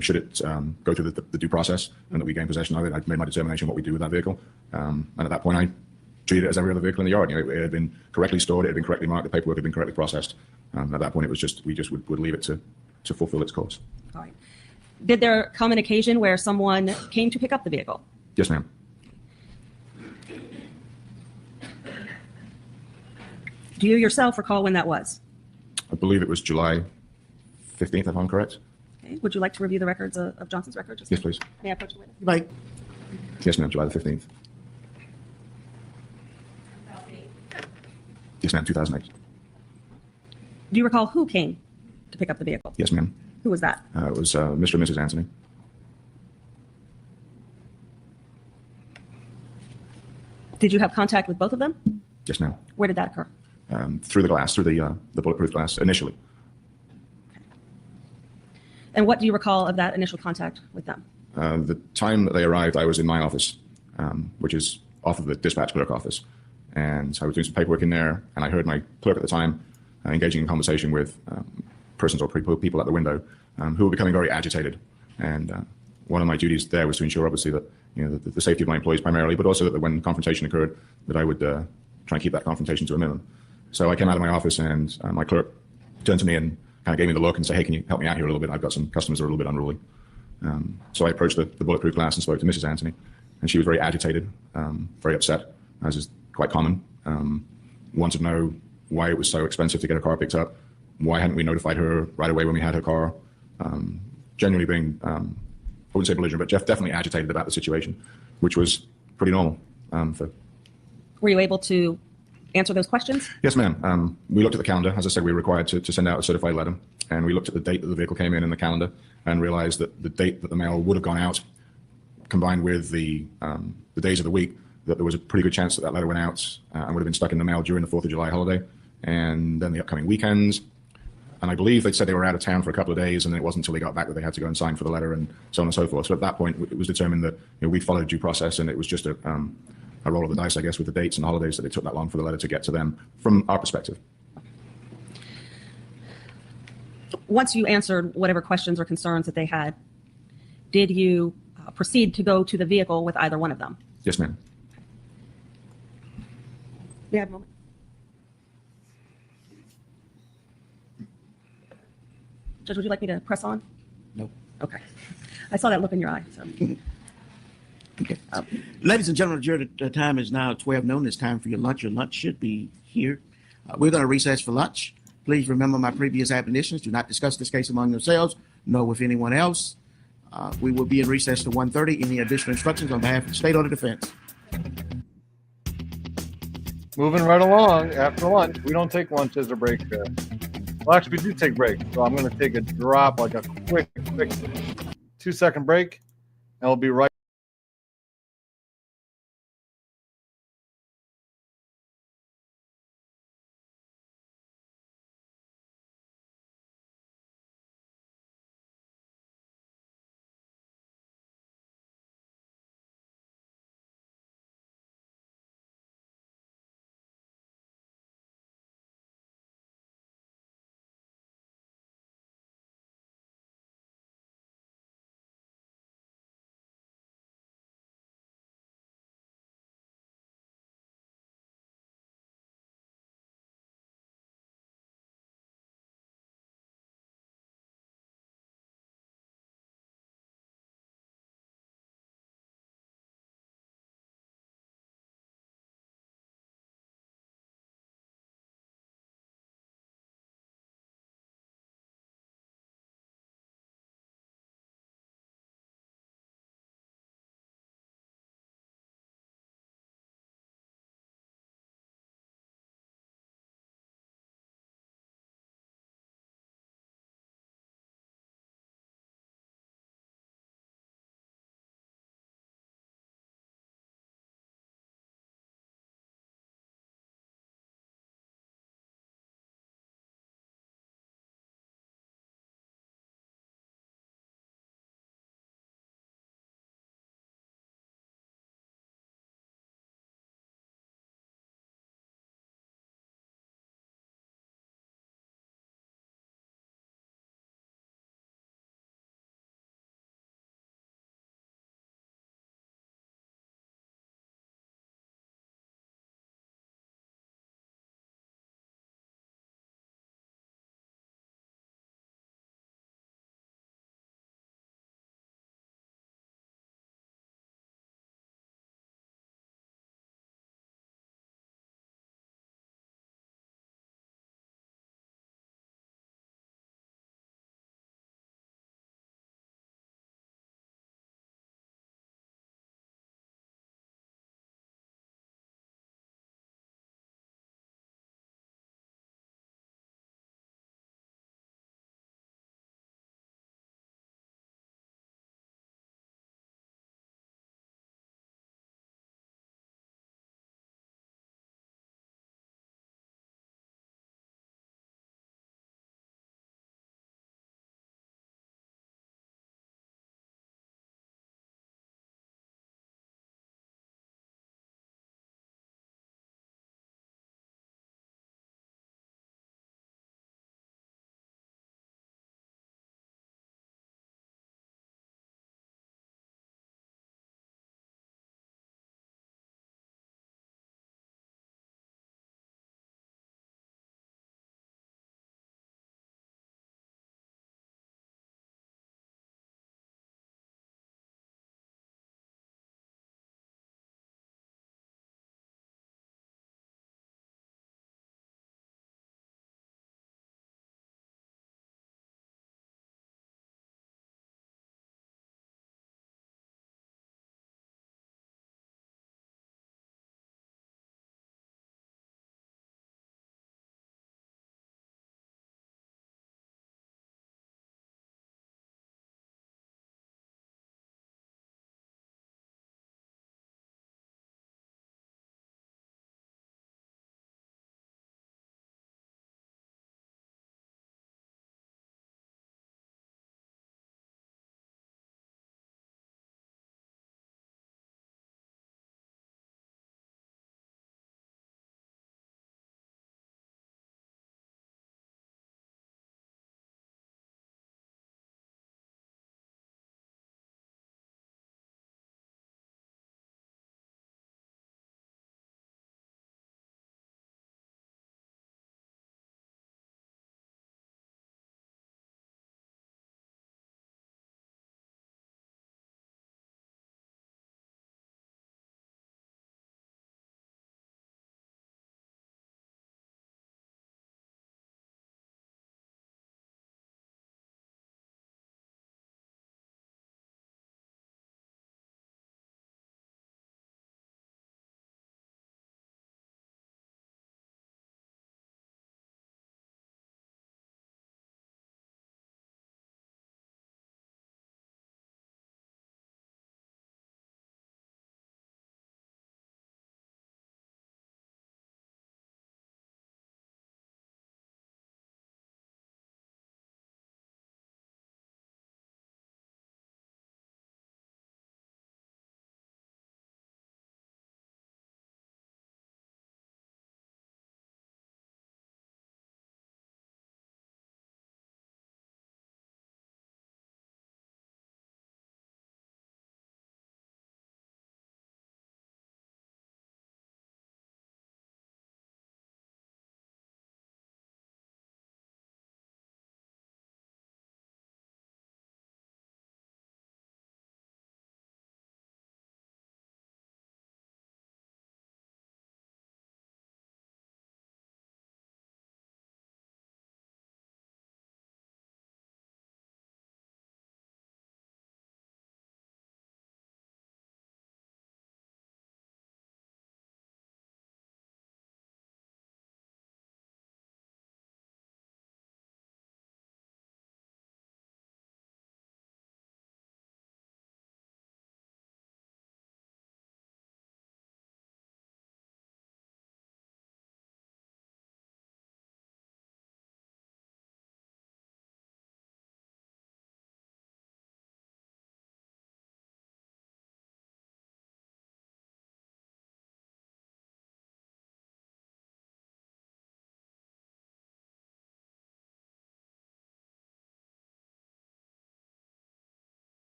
should it go through the due process and that we gain possession of it. I made my determination what we do with that vehicle. And at that point, I treated it as every other vehicle in the yard. It had been correctly stored, it had been correctly marked, the paperwork had been correctly processed. At that point, it was just, we just would leave it to fulfill its course. All right. Did there come an occasion where someone came to pick up the vehicle? Yes, ma'am. Do you yourself recall when that was? I believe it was July 15th, if I'm correct. Okay. Would you like to review the records of Johnson's record? Yes, please. May I approach the witness? Right. Yes, ma'am, July the 15th. Yes, ma'am, 2008. Do you recall who came to pick up the vehicle? Yes, ma'am. Who was that? It was Mr. and Mrs. Anthony. Did you have contact with both of them? Yes, ma'am. Where did that occur? Through the glass, through the bulletproof glass, initially. And what do you recall of that initial contact with them? The time that they arrived, I was in my office, which is off of the dispatch clerk office. And I was doing some paperwork in there, and I heard my clerk at the time engaging in conversation with persons or people at the window who were becoming very agitated. And one of my duties there was to ensure, obviously, that the safety of my employees primarily, but also that when confrontation occurred, that I would try and keep that confrontation to a minimum. So I came out of my office, and my clerk turned to me and kind of gave me the look and said, "Hey, can you help me out here a little bit? I've got some customers that are a little bit unruly." So I approached the bulletproof glass and spoke to Mrs. Anthony, and she was very agitated, very upset, as is quite common. Wanted to know why it was so expensive to get a car picked up. Why hadn't we notified her right away when we had her car? Genuinely being, I wouldn't say belligerent, but Jeff definitely agitated about the situation, which was pretty normal. Were you able to answer those questions? Yes, ma'am. We looked at the calendar. As I said, we were required to send out a certified letter. And we looked at the date that the vehicle came in the calendar and realized that the date that the mail would have gone out, combined with the days of the week, that there was a pretty good chance that that letter went out and would have been stuck in the mail during the 4th of July holiday and then the upcoming weekends. And I believe they said they were out of town for a couple of days, and then it wasn't until they got back that they had to go and sign for the letter and so on and so forth. So at that point, it was determined that we followed due process, and it was just a roll of the dice, I guess, with the dates and the holidays that it took that long for the letter to get to them from our perspective. Once you answered whatever questions or concerns that they had, did you proceed to go to the vehicle with either one of them? Yes, ma'am. May I have a moment? Judge, would you like me to press on? Nope. Okay. I saw that look in your eye. So. Okay. Ladies and gentlemen, jury, the time is now 12 noon. It's time for your lunch. Your lunch should be here. We're going to recess for lunch. Please remember my previous admonitions. Do not discuss this case among yourselves, nor with anyone else. We will be in recess to 1:30. Any additional instructions on behalf of the state or the defense? Moving right along after lunch. We don't take lunches or breaks there. Well, actually, we do take breaks. So I'm going to take a drop, like a quick 2-second break, and we'll be right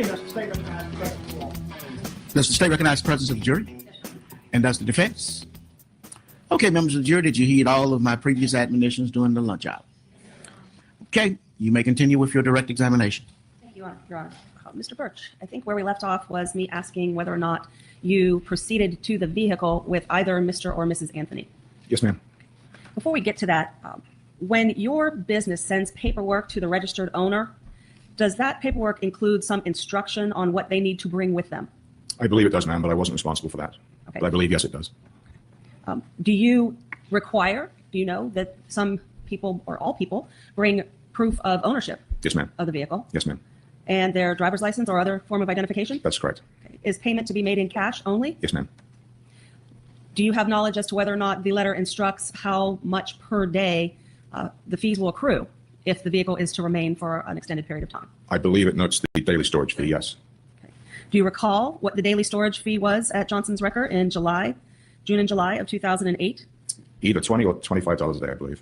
does the state recognize the presence of all? Does the state recognize the presence of the jury? And does the defense? Okay, members of the jury, did you heed all of my previous admonitions during the lunch hour? Okay, you may continue with your direct examination. Thank you, Your Honor. Mr. Birch, I think where we left off was me asking whether or not you proceeded to the vehicle with either Mr. or Mrs. Anthony. Yes, ma'am. Before we get to that, when your business sends paperwork to the registered owner, does that paperwork include some instruction on what they need to bring with them? I believe it does, ma'am, but I wasn't responsible for that. Okay. But I believe, yes, it does. Do you know that some people or all people bring proof of ownership Yes, ma'am. of the vehicle Yes, ma'am. and their driver's license or other form of identification? That's correct. Okay. Is payment to be made in cash only? Yes, ma'am. Do you have knowledge as to whether or not the letter instructs how much per day the fees will accrue if the vehicle is to remain for an extended period of time? I believe it notes the daily storage fee, yes. Okay. Do you recall what the daily storage fee was at Johnson's Wrecker in June and July of 2008? Either $20 or $25 a day, I believe.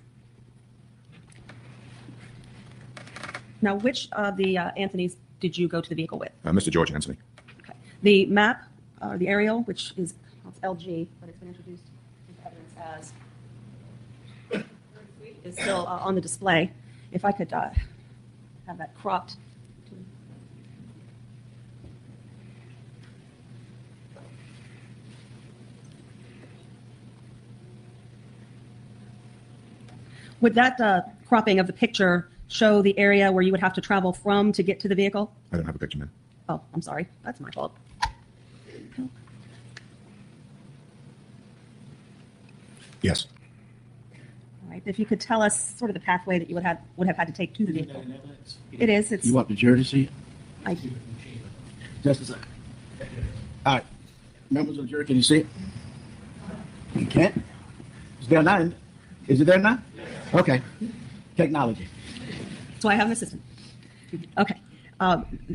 Now, which of the Anthonys did you go to the vehicle with? Mr. George Anthony. Okay. The map, the aerial, which is it's LG, but it's been introduced into evidence as is still on the display. If I could have that cropped. Would that cropping of the picture show the area where you would have to travel from to get to the vehicle? I don't have a picture, ma'am. Oh, I'm sorry. That's my fault. Yes. All right. If you could tell us sort of the pathway that you would have had to take to the vehicle. It is. It's. You want the jury to see it? I, Just a second. All right. Members of the jury, can you see it? You can't? Is there now? Is it there now? Okay. Technology. so I have an assistant. Okay.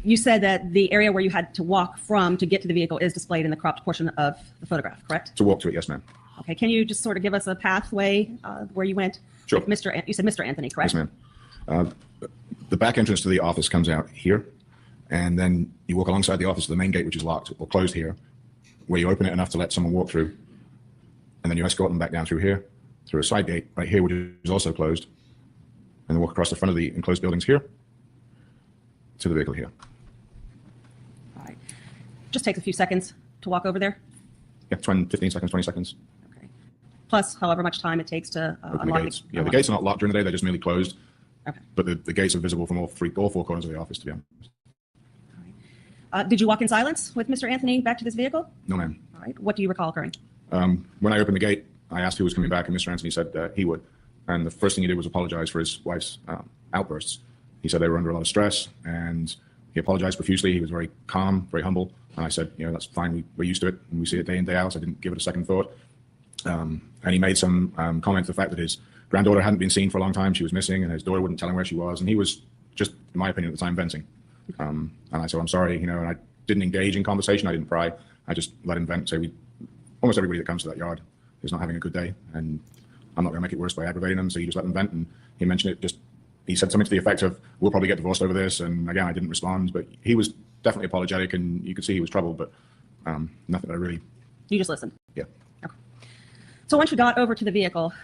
You said that the area where you had to walk from to get to the vehicle is displayed in the cropped portion of the photograph, correct? To walk to it, yes, ma'am. Okay. Can you just sort of give us a pathway where you went? Sure. With you said Mr. Anthony, correct? Yes, ma'am. The back entrance to the office comes out here, and then you walk alongside the office to the main gate, which is locked or closed here, where you open it enough to let someone walk through, and then you escort them back down through here, through a side gate right here, which is also closed, and then walk across the front of the enclosed buildings here to the vehicle here. All right. Just takes a few seconds to walk over there. Yeah, 15 seconds, 20 seconds. Okay. Plus, however much time it takes to Open the unlock gates. Yeah, the gates are not locked during the day; they're just merely closed. Okay. But the gates are visible from all four corners of the office, to be honest. All right. Did you walk in silence with Mr. Anthony back to this vehicle? No, ma'am. All right. What do you recall occurring? When I opened the gate, I asked who was coming back, and Mr. Anthony said he would. And the first thing he did was apologize for his wife's outbursts. He said they were under a lot of stress, and he apologized profusely. He was very calm, very humble. And I said, that's fine. We're used to it, and we see it day in, day out. So I didn't give it a second thought. And he made some comment to the fact that his granddaughter hadn't been seen for a long time. She was missing, and his daughter wouldn't tell him where she was. And he was just, in my opinion, at the time, venting. And I said, I'm sorry, and I didn't engage in conversation. I didn't pry. I just let him vent. Say, almost everybody that comes to that yard is not having a good day, and I'm not going to make it worse by aggravating them. So you just let them vent. And he mentioned it. He said something to the effect of, "We'll probably get divorced over this." And again, I didn't respond, but he was definitely apologetic, and you could see he was troubled. But nothing that I really. You just listened. Yeah. Okay. So once you got over to the vehicle,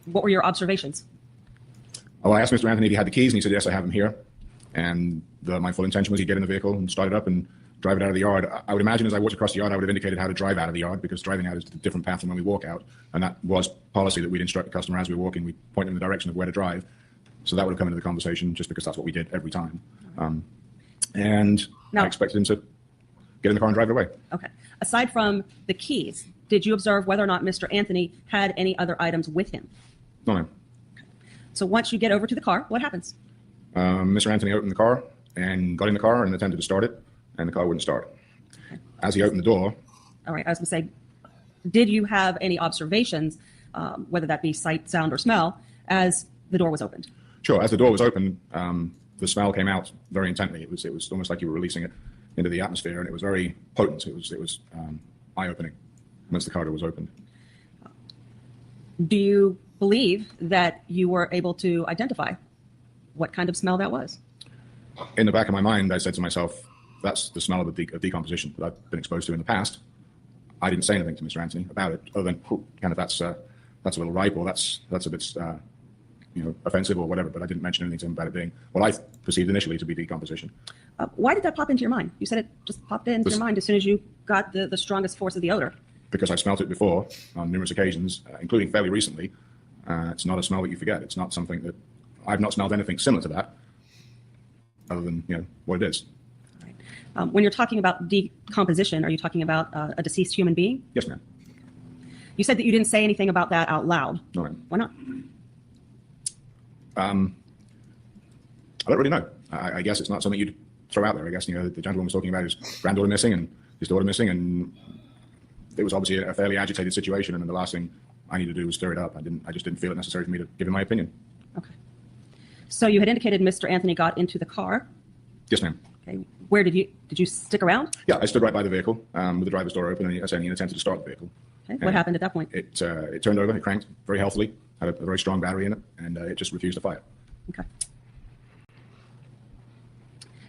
what were your observations? Well, I asked Mr. Anthony if he had the keys, and he said, "Yes, I have them here." And my full intention was he'd get in the vehicle and start it up and drive it out of the yard. I would imagine as I walked across the yard, I would have indicated how to drive out of the yard, because driving out is a different path from when we walk out. And that was policy that we'd instruct the customer as we were walking. We'd point them in the direction of where to drive. So that would have come into the conversation just because that's what we did every time. And Now, I expected him to get in the car and drive it away. Okay. Aside from the keys, did you observe whether or not Mr. Anthony had any other items with him? No, ma'am. So once you get over to the car, what happens? Mr. Anthony opened the car and got in the car and attempted to start it, and the car wouldn't start. As he opened the door. All right. I was going to say, did you have any observations, whether that be sight, sound, or smell, as the door was opened? Sure. As the door was opened, the smell came out very intently. It was almost like you were releasing it into the atmosphere, and it was very potent. It was eye-opening once the car door was opened. Do you believe that you were able to identify what kind of smell that was? In the back of my mind, I said to myself, that's the smell of decomposition that I've been exposed to in the past. I didn't say anything to Mr. Anthony about it, other than kind of that's a little ripe, or that's a bit offensive or whatever. But I didn't mention anything to him about it being what I perceived initially to be decomposition. Why did that pop into your mind? You said it just popped into your mind as soon as you got the strongest force of the odor. Because I've smelt it before on numerous occasions, including fairly recently. It's not a smell that you forget. It's not something that I've not smelled anything similar to that, other than what it is. When you're talking about decomposition, are you talking about a deceased human being? Yes, ma'am. You said that you didn't say anything about that out loud. No, ma'am. Why not? I don't really know. I guess it's not something you'd throw out there. I guess the gentleman was talking about his granddaughter missing and his daughter missing, and it was obviously a fairly agitated situation. And the last thing I needed to do was stir it up. I just didn't feel it necessary for me to give him my opinion. Okay. So you had indicated Mr. Anthony got into the car. Yes, ma'am. Okay. Where did you stick around? Yeah, I stood right by the vehicle with the driver's door open, and he attempted to start the vehicle. Okay. What happened at that point? It turned over. It cranked very healthily. Had a very strong battery in it, and it just refused to fire. Okay.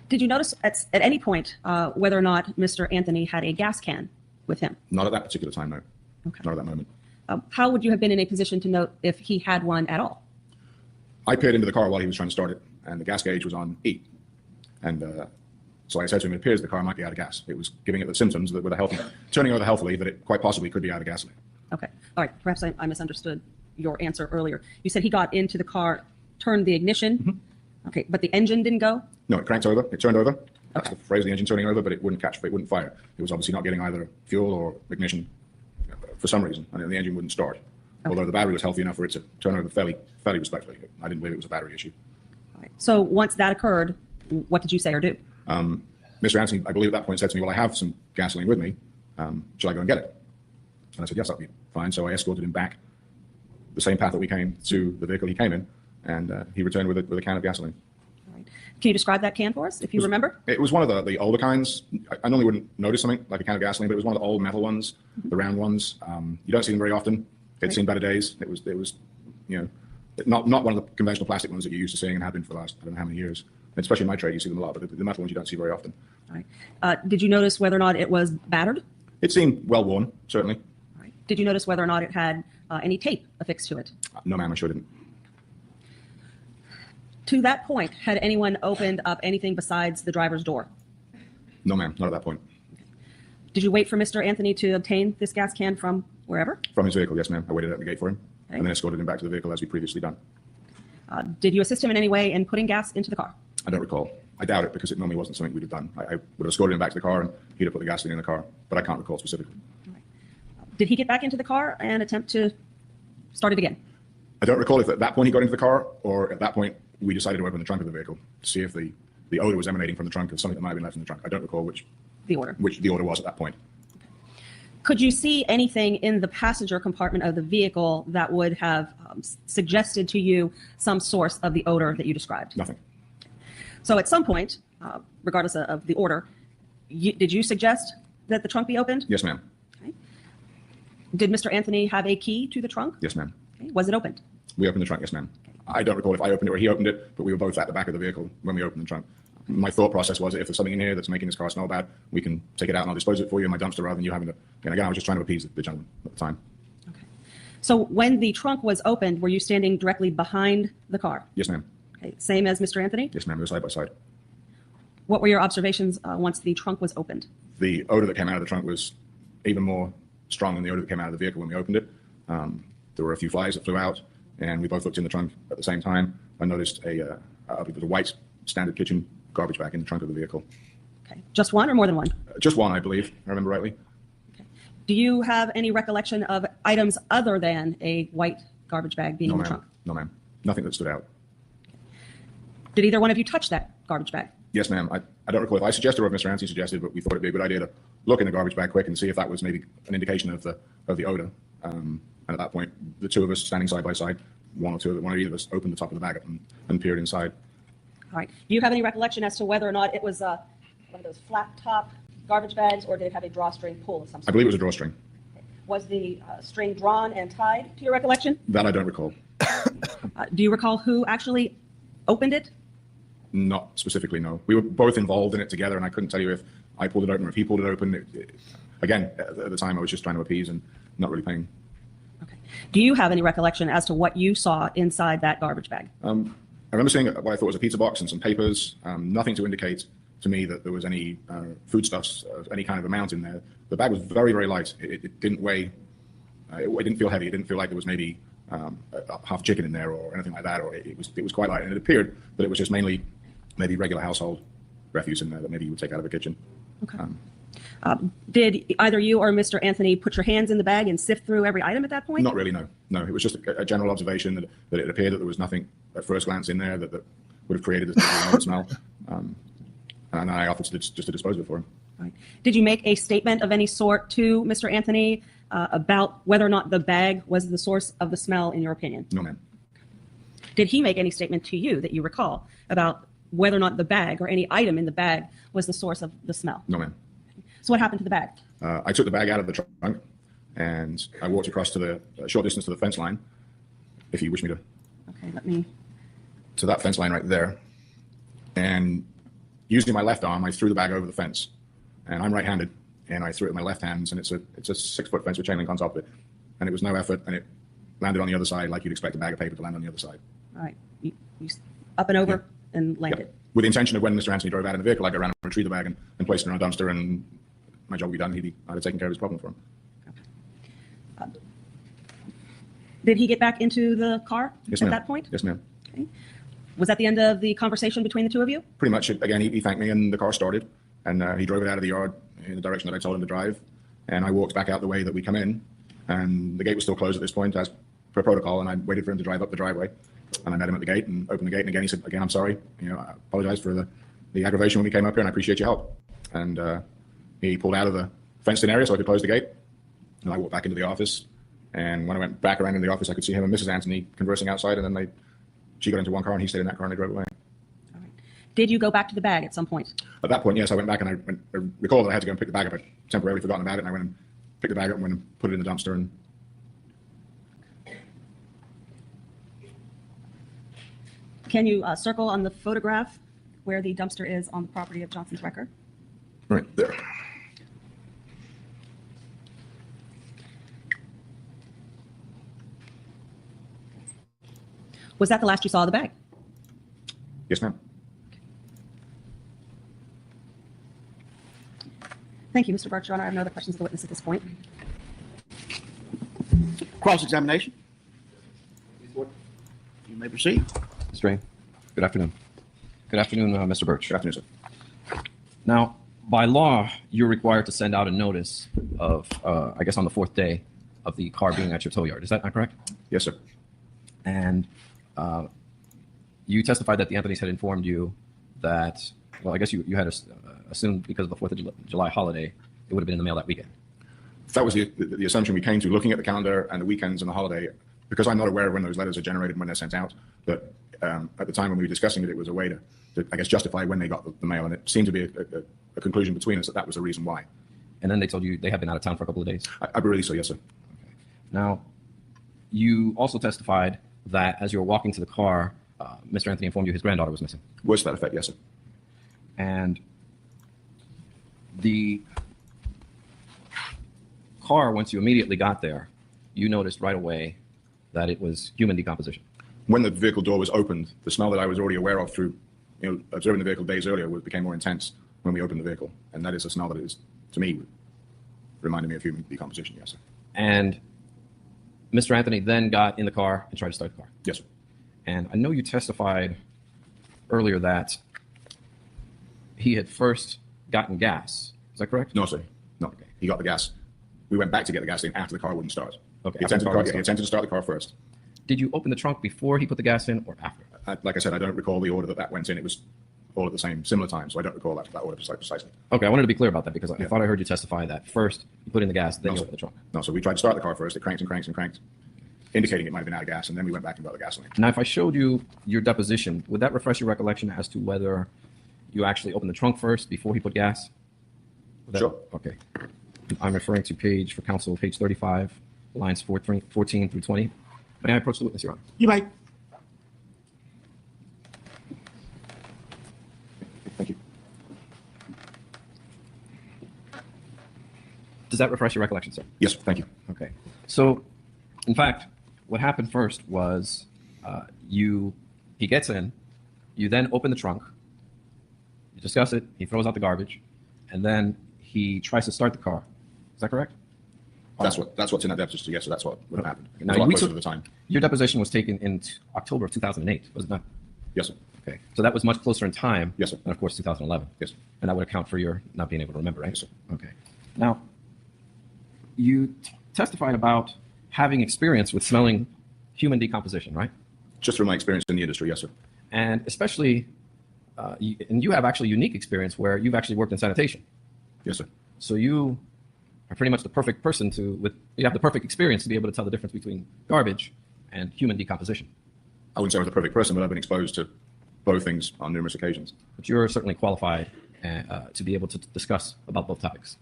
Did you notice at any point whether or not Mr. Anthony had a gas can with him? Not at that particular time, no. Okay. Not at that moment. How would you have been in a position to note if he had one at all? I peered into the car while he was trying to start it, and the gas gauge was on E. And so I said to him, it appears the car might be out of gas. It was giving it the symptoms that with turning over healthily, that it quite possibly could be out of gasoline. Okay. All right. Perhaps I misunderstood your answer earlier. You said he got into the car, turned the ignition. Mm-hmm. Okay. But the engine didn't go? No, it cranked over. It turned over. That's the phrase, the engine turning over, but it wouldn't fire. It was obviously not getting either fuel or ignition for some reason, and the engine wouldn't start. Okay. Although the battery was healthy enough for it to turn over fairly respectfully. I didn't believe it was a battery issue. All right. So once that occurred, what did you say or do? Mr. Anthony, I believe at that point, said to me, well, I have some gasoline with me. Should I go and get it? And I said, yes, that'll be fine. So I escorted him back the same path that we came to the vehicle he came in, and he returned with a can of gasoline. All right. Can you describe that can for us, if you remember? It was one of the older kinds. I normally wouldn't notice something like a can of gasoline, but it was one of the old metal ones, the round ones. You don't see them very often. It's seen better days. It was not one of the conventional plastic ones that you're used to seeing and have been for the last, I don't know how many years. Especially in my trade, you see them a lot, but the metal ones you don't see very often. All right. Did you notice whether or not it was battered? It seemed well worn, certainly. All right. Did you notice whether or not it had any tape affixed to it? No, ma'am, I sure didn't. To that point, had anyone opened up anything besides the driver's door? No, ma'am, not at that point. Did you wait for Mr. Anthony to obtain this gas can from wherever? From his vehicle, yes, ma'am. I waited at the gate for him, okay. And then escorted him back to the vehicle as we previously done. Did you assist him in any way in putting gas into the car? I don't recall. I doubt it because it normally wasn't something we'd have done. I would have escorted him back to the car and he'd have put the gasoline in the car, but I can't recall specifically. All right. Did he get back into the car and attempt to start it again? I don't recall if at that point he got into the car or at that point we decided to open the trunk of the vehicle to see if the odor was emanating from the trunk of something that might have been left in the trunk. I don't recall which the odor was at that point. Could you see anything in the passenger compartment of the vehicle that would have suggested to you some source of the odor that you described? Nothing. So at some point, regardless of the order, did you suggest that the trunk be opened? Yes, ma'am. Okay. Did Mr. Anthony have a key to the trunk? Yes, ma'am. Okay. Was it opened? We opened the trunk, yes, ma'am. Okay. I don't recall if I opened it or he opened it, but we were both at the back of the vehicle when we opened the trunk. My thought process was if there's something in here that's making this car smell bad, we can take it out and I'll dispose of it for you in my dumpster rather than you having to. And again, I was just trying to appease the gentleman at the time. Okay. So when the trunk was opened, were you standing directly behind the car? Yes, ma'am. Okay. Same as Mr. Anthony? Yes, ma'am. We were side by side. What were your observations once the trunk was opened? The odor that came out of the trunk was even more strong than the odor that came out of the vehicle when we opened it. There were a few flies that flew out, and we both looked in the trunk at the same time. I noticed a white standard kitchen garbage bag in the trunk of the vehicle. Okay. Just one or more than one? Just one, I believe. I remember rightly. Okay. Do you have any recollection of items other than a white garbage bag being in the trunk? No, ma'am. Nothing that stood out. Did either one of you touch that garbage bag? Yes, ma'am. I don't recall if I suggested or if Mr. Anthony suggested, but we thought it'd be a good idea to look in the garbage bag quick and see if that was maybe an indication of the odor. And at that point, the two of us standing side by side, one or either of us opened the top of the bag up and peered inside. All right. Do you have any recollection as to whether or not it was one of those flat top garbage bags, or did it have a drawstring pull of some sort? I believe it was a drawstring. Okay. Was the string drawn and tied to your recollection? That I don't recall. Do you recall who actually opened it? Not specifically, no. We were both involved in it together, and I couldn't tell you if I pulled it open or if he pulled it open. Again, at the time, I was just trying to appease and not really paying. Okay. Do you have any recollection as to what you saw inside that garbage bag? I remember seeing what I thought was a pizza box and some papers, nothing to indicate to me that there was any foodstuffs of any kind of amount in there. The bag was very, very light. It didn't weigh, it didn't feel heavy. It didn't feel like there was maybe a half chicken in there or anything like that, or it was quite light. And it appeared that it was just mainly maybe regular household refuse in there that maybe you would take out of a kitchen. Okay. Did either you or Mr. Anthony put your hands in the bag and sift through every item at that point? Not really, no. No, it was just a general observation that it appeared that there was nothing at first glance in there that would have created this smell. And I offered just to dispose of it for him. Right. Did you make a statement of any sort to Mr. Anthony about whether or not the bag was the source of the smell, in your opinion? No, ma'am. Did he make any statement to you that you recall about whether or not the bag or any item in the bag was the source of the smell? No, ma'am. So what happened to the bag? I took the bag out of the trunk and I walked across to the short distance to the fence line, if you wish me to. Okay, let me. To that fence line right there. And using my left arm, I threw the bag over the fence. And I'm right-handed, and I threw it with my left hand, and it's a 6-foot fence with chain link on top of it. And it was no effort, and it landed on the other side like you'd expect a bag of paper to land on the other side. All right, you up and over and landed. Yeah. With the intention of when Mr. Anthony drove out in the vehicle, I'd go around and retrieve the bag and place it in a dumpster, and my job would be done. I'd have taken care of his problem for him. Okay. Did he get back into the car Yes, at ma'am. that point? Yes, ma'am. Okay. Was that the end of the conversation between the two of you? Pretty much. Again, he thanked me, and the car started, and he drove it out of the yard in the direction that I told him to drive. And I walked back out the way that we come in, and the gate was still closed at this point as per protocol, and I waited for him to drive up the driveway. And I met him at the gate and opened the gate, and again he said, "Again, I'm sorry. I apologize for the aggravation when we came up here, and I appreciate your help." And he pulled out of the fenced-in area so I could close the gate, and I walked back into the office. And when I went back around in the office, I could see him and Mrs. Anthony conversing outside, and then she got into one car, and he stayed in that car, and they drove away. All right. Did you go back to the bag at some point? At that point, yes, I went back, and I recalled that I had to go and pick the bag up. I'd temporarily forgotten about it, and I went and picked the bag up and went and put it in the dumpster. And Can you circle on the photograph where the dumpster is on the property of Johnson's Wrecker? right there. Was that the last you saw of the bag? Yes, ma'am. Thank you, Mr. Birch. Your Honor, I have no other questions of the witness at this point. Cross-examination. You may proceed. Mr. Rain, good afternoon. Good afternoon, Mr. Birch. Good afternoon, sir. Now, by law, you're required to send out a notice of, I guess, on the 4th day of the car being at your tow yard. Is that not correct? Yes, sir. And you testified that the Anthonys had informed you that, well, I guess you had assumed because of the 4th of July holiday, it would have been in the mail that weekend. That was the assumption we came to, looking at the calendar and the weekends and the holiday, because I'm not aware of when those letters are generated and when they're sent out. But at the time when we were discussing it, it was a way to I guess, justify when they got the mail. And it seemed to be a conclusion between us that was the reason why. And then they told you they have been out of town for a couple of days? I believe so, yes, sir. Okay. Now, you also testified that as you were walking to the car, Mr. Anthony informed you his granddaughter was missing. Was to that effect, yes, sir. And the car, once you immediately got there, you noticed right away that it was human decomposition. When the vehicle door was opened, the smell that I was already aware of through observing the vehicle days earlier became more intense when we opened the vehicle. And that is a smell that is, to me, reminded me of human decomposition, yes, sir. And Mr. Anthony then got in the car and tried to start the car. Yes, sir. And I know you testified earlier that he had first gotten gas. Is that correct? No, sir. No. Okay. He got the gas. We went back to get the gas in after the car wouldn't start. Okay. He attempted to start the car first. Did you open the trunk before he put the gas in or after? Like I said, I don't recall the order that went in. It was all at the same, similar time, so I don't recall that order precisely. Okay, I wanted to be clear about that because I thought I heard you testify that first you put in the gas, then you open the trunk. No, so we tried to start the car first. It cranked and cranked and cranked, indicating it might have been out of gas, and then we went back and got the gasoline. Now, if I showed you your deposition, would that refresh your recollection as to whether you actually opened the trunk first before he put gas? Sure. Okay. I'm referring to page, for counsel, page 35, lines 14 through 20. May I approach the witness, Your Honor? You might. Does that refresh your recollection, sir? Yes, thank you. Okay. So, in fact, what happened first was he gets in, you then open the trunk, you discuss it, he throws out the garbage, and then he tries to start the car. Is that correct? That's what's in that deposition. Yes, so that's what would have happened. It was Now, a lot we closer took- to the time. Your deposition was taken in October of 2008, was it not? Yes, sir. Okay. So that was much closer in time. Yes, sir. And of course, 2011. Yes. And that would account for your not being able to remember, right? Yes, sir. Okay. Now, you testified about having experience with smelling human decomposition, right? Just from my experience in the industry, yes, sir. And especially, and you have actually unique experience where you've actually worked in sanitation. Yes, sir. So you are pretty much the perfect person you have the perfect experience to be able to tell the difference between garbage and human decomposition. I wouldn't say I was the perfect person, but I've been exposed to both things on numerous occasions. But you're certainly qualified to be able to discuss about both topics.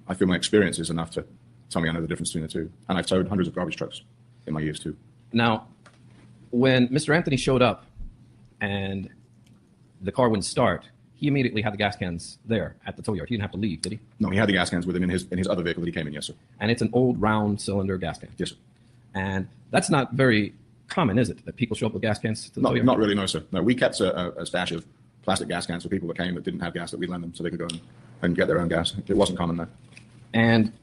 I feel my experience is enough to tell me I know the difference between the two. And I've towed hundreds of garbage trucks in my years too. Now, when Mr. Anthony showed up and the car wouldn't start, he immediately had the gas cans there at the tow yard. He didn't have to leave, did he? No, he had the gas cans with him in his other vehicle that he came in, yes, sir. And it's an old round cylinder gas can. Yes, sir. And that's not very common, is it? That people show up with gas cans to the tow yard? Not really, no, sir. No, we kept a stash of plastic gas cans for people that came that didn't have gas that we'd lend them so they could go and get their own gas. It wasn't common there. And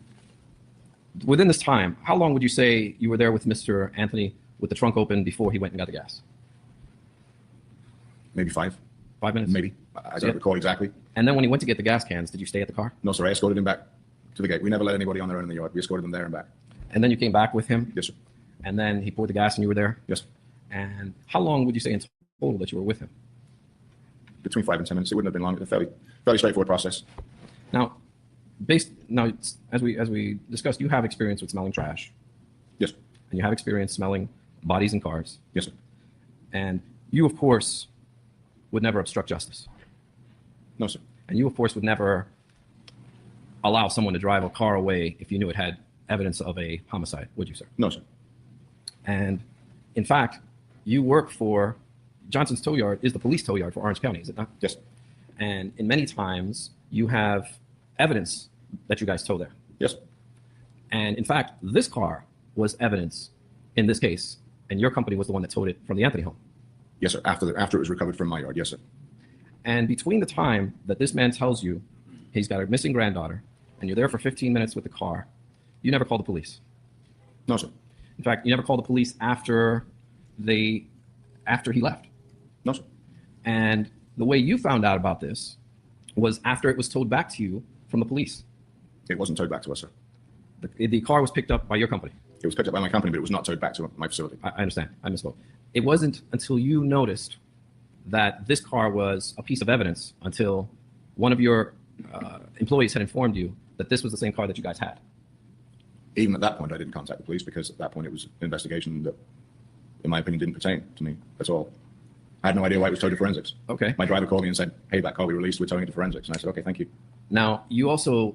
within this time, how long would you say you were there with Mr. Anthony with the trunk open before he went and got the gas? Maybe 5. 5 minutes? Maybe. I don't recall exactly. And then when he went to get the gas cans, did you stay at the car? No, sir. I escorted him back to the gate. We never let anybody on their own in the yard. We escorted them there and back. And then you came back with him? Yes, sir. And then he poured the gas and you were there? Yes, sir. And how long would you say in total that you were with him? Between 5 and 10 minutes. It wouldn't have been long. It's a fairly straightforward process. Now, as we discussed, you have experience with smelling trash. Yes, sir. And you have experience smelling bodies in cars. Yes, sir. And you, of course, would never obstruct justice. No, sir. And you, of course, would never allow someone to drive a car away if you knew it had evidence of a homicide, would you, sir? No, sir. And in fact, you work for Johnson's Tow Yard is the police tow yard for Orange County, is it not? Yes. And in many times, you have evidence that you guys tow there. Yes. And in fact, this car was evidence in this case, and your company was the one that towed it from the Anthony home. Yes, sir. After it was recovered from my yard. Yes, sir. And between the time that this man tells you he's got a missing granddaughter, and you're there for 15 minutes with the car, you never called the police. No, sir. In fact, you never called the police after he left. No, sir. And the way you found out about this was after it was towed back to you from the police. It wasn't towed back to us, sir. The car was picked up by your company. It was picked up by my company, but it was not towed back to my facility. I understand. I misspoke. It wasn't until you noticed that this car was a piece of evidence until one of your employees had informed you that this was the same car that you guys had. Even at that point, I didn't contact the police because at that point it was an investigation that, in my opinion, didn't pertain to me. That's all. I had no idea why it was towed to forensics. Okay. My driver called me and said, hey, that car we released, we're towing it to forensics. And I said, okay, thank you. Now, you also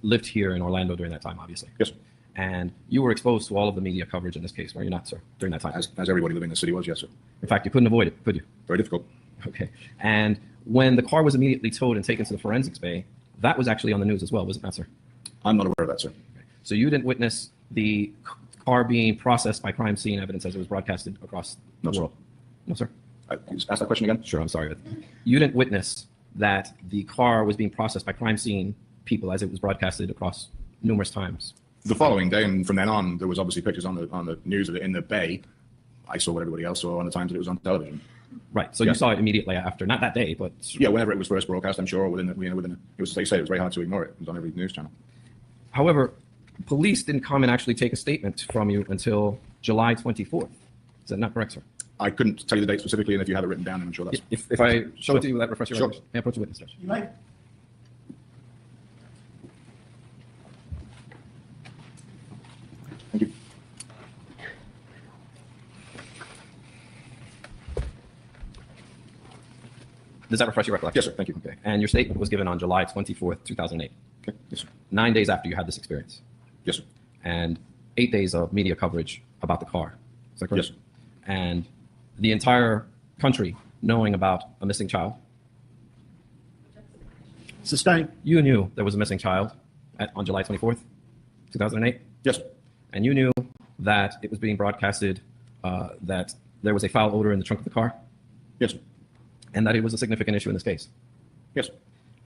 lived here in Orlando during that time, obviously. Yes, sir. And you were exposed to all of the media coverage in this case, were you not, sir, during that time? As everybody living in the city was, yes, sir. In fact, you couldn't avoid it, could you? Very difficult. Okay. And when the car was immediately towed and taken to the forensics bay, that was actually on the news as well, was it not, sir? I'm not aware of that, sir. So you didn't witness the car being processed by crime scene evidence as it was broadcasted across the world? No, sir? Ask that question again? Sure, I'm sorry. You didn't witness that the car was being processed by crime scene people as it was broadcasted across numerous times? The following day, and from then on, there was obviously pictures on the news of it in the bay. I saw what everybody else saw on the times that it was on television. Right. So Yes. you saw it immediately after, not that day, but Yeah, whenever it was first broadcast, I'm sure, or within it was, like you say, it was very hard to ignore it. It was on every news channel. However, police didn't come and actually take a statement from you until July 24th. Is that not correct, sir? I couldn't tell you the date specifically, and if you have it written down, I'm sure that's... If I show it to you, will that refresh your Sure. recollection? Yeah, approach the witness, Judge. You might. Thank you. Does that refresh your recollection? Yes, sir. Thank you. Okay. And your statement was given on July 24th, 2008. Okay. Yes, sir. 9 days after you had this experience. Yes, sir. And 8 days of media coverage about the car. Is that correct? Yes, sir. And the entire country knowing about a missing child. Sustained. You knew there was a missing child on July 24th, 2008? Yes, sir. And you knew that it was being broadcasted that there was a foul odor in the trunk of the car, Yes, sir. and that it was a significant issue in this case. Yes, sir.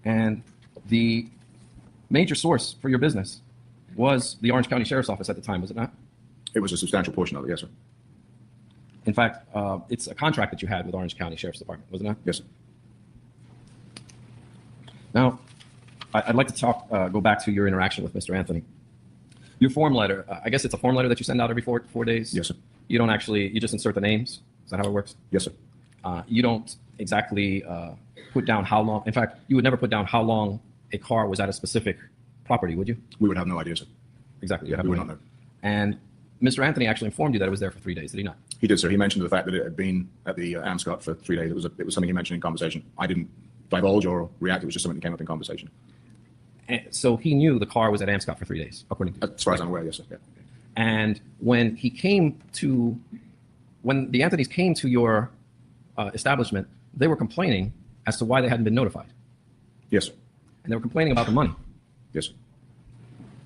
And the major source for your business was the Orange County Sheriff's Office at the time, was it not? It was a substantial portion of it. Yes, sir. In fact, it's a contract that you had with Orange County Sheriff's Department, was it not? Yes, sir. Now, I'd like to go back to your interaction with Mr. Anthony. Your form letter, I guess it's a form letter that you send out every four days? Yes, sir. You don't actually, you just insert the names? Is that how it works? Yes, sir. You don't exactly put down how long, in fact, you would never put down how long a car was at a specific property, would you? We would have no idea, sir. Exactly. Yeah, we would not know. And Mr. Anthony actually informed you that it was there for 3 days, did he not? He did, sir. He mentioned the fact that it had been at the Amscot for 3 days. It was something he mentioned in conversation. I didn't divulge or react. It was just something that came up in conversation. And so he knew the car was at Amscot for 3 days, according to As far as I'm aware, yes, sir. Yeah. And when the Anthonys came to your establishment, they were complaining as to why they hadn't been notified. Yes, sir. And they were complaining about the money. Yes, sir.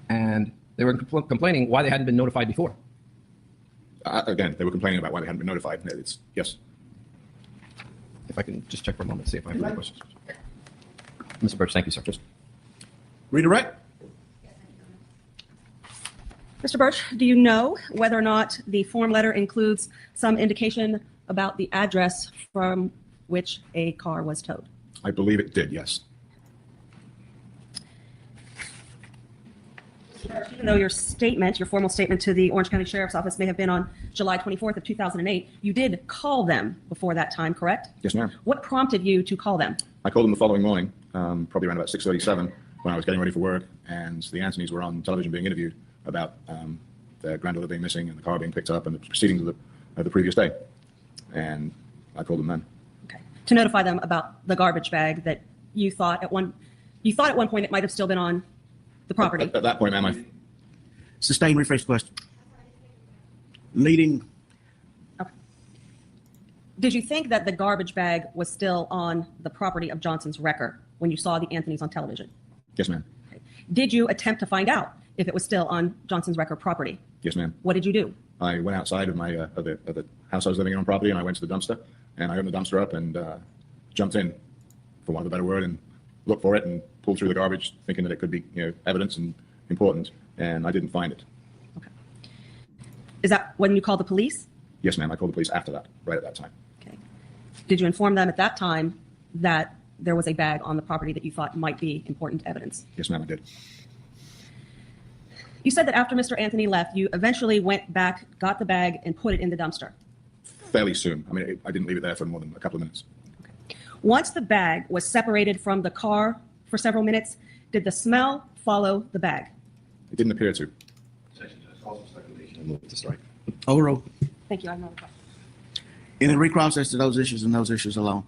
And they were complaining why they hadn't been notified before. Again, they were complaining about why they hadn't been notified. Yes. If I can just check for a moment, see if I have any questions. Mr. Birch, thank you, sir. Just redirect. Mr. Birch, do you know whether or not the form letter includes some indication about the address from which a car was towed? I believe it did, yes. Even though your statement, your formal statement to the Orange County Sheriff's Office may have been on July 24th of 2008, you did call them before that time, correct? Yes, ma'am. What prompted you to call them? I called them the following morning, probably around about 6:37, when I was getting ready for work, and the Anthonys were on television being interviewed about their granddaughter being missing and the car being picked up and the proceedings of the previous day. And I called them then. Okay. To notify them about the garbage bag that you thought at one point it might have still been on the property. At that point, ma'am, Sustain, rephrase question. Leading. Okay. Did you think that the garbage bag was still on the property of Johnson's wrecker when you saw the Anthonys on television? Yes, ma'am. Okay. Did you attempt to find out if it was still on Johnson's wrecker property? Yes, ma'am. What did you do? I went outside of my of the house I was living in on property, and I went to the dumpster, and I opened the dumpster up and jumped in, for want of a better word, and looked for it and pulled through the garbage, thinking that it could be evidence and important, and I didn't find it. Okay. Is that when you called the police? Yes, ma'am. I called the police after that, right at that time. Okay. Did you inform them at that time that there was a bag on the property that you thought might be important evidence? Yes, ma'am, I did. You said that after Mr. Anthony left, you eventually went back, got the bag, and put it in the dumpster. Fairly soon. I mean, I didn't leave it there for more than a couple of minutes. Okay. Once the bag was separated from the car for several minutes, did the smell follow the bag? It didn't appear to. Move to strike. Overruled. Thank you. I have another question. Any recross as to those issues and those issues alone?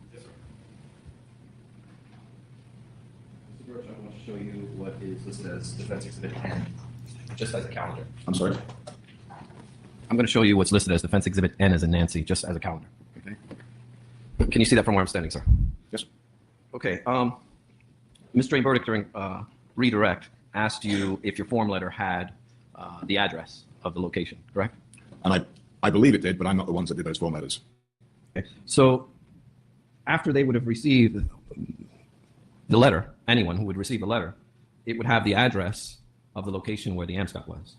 Mr. Birch, I want to show you what is listed as Defense Exhibit N, just as a calendar. I'm sorry? I'm going to show you what's listed as Defense Exhibit N as in Nancy, just as a calendar. Okay. Can you see that from where I'm standing, sir? Yes, sir. Okay. Mr. Jane Burdick during redirect asked you if your form letter had the address of the location, correct? And I believe it did, but I'm not the ones that did those form letters. Okay. So after they would have received the letter, anyone who would receive the letter, it would have the address of the location where the Amscot was.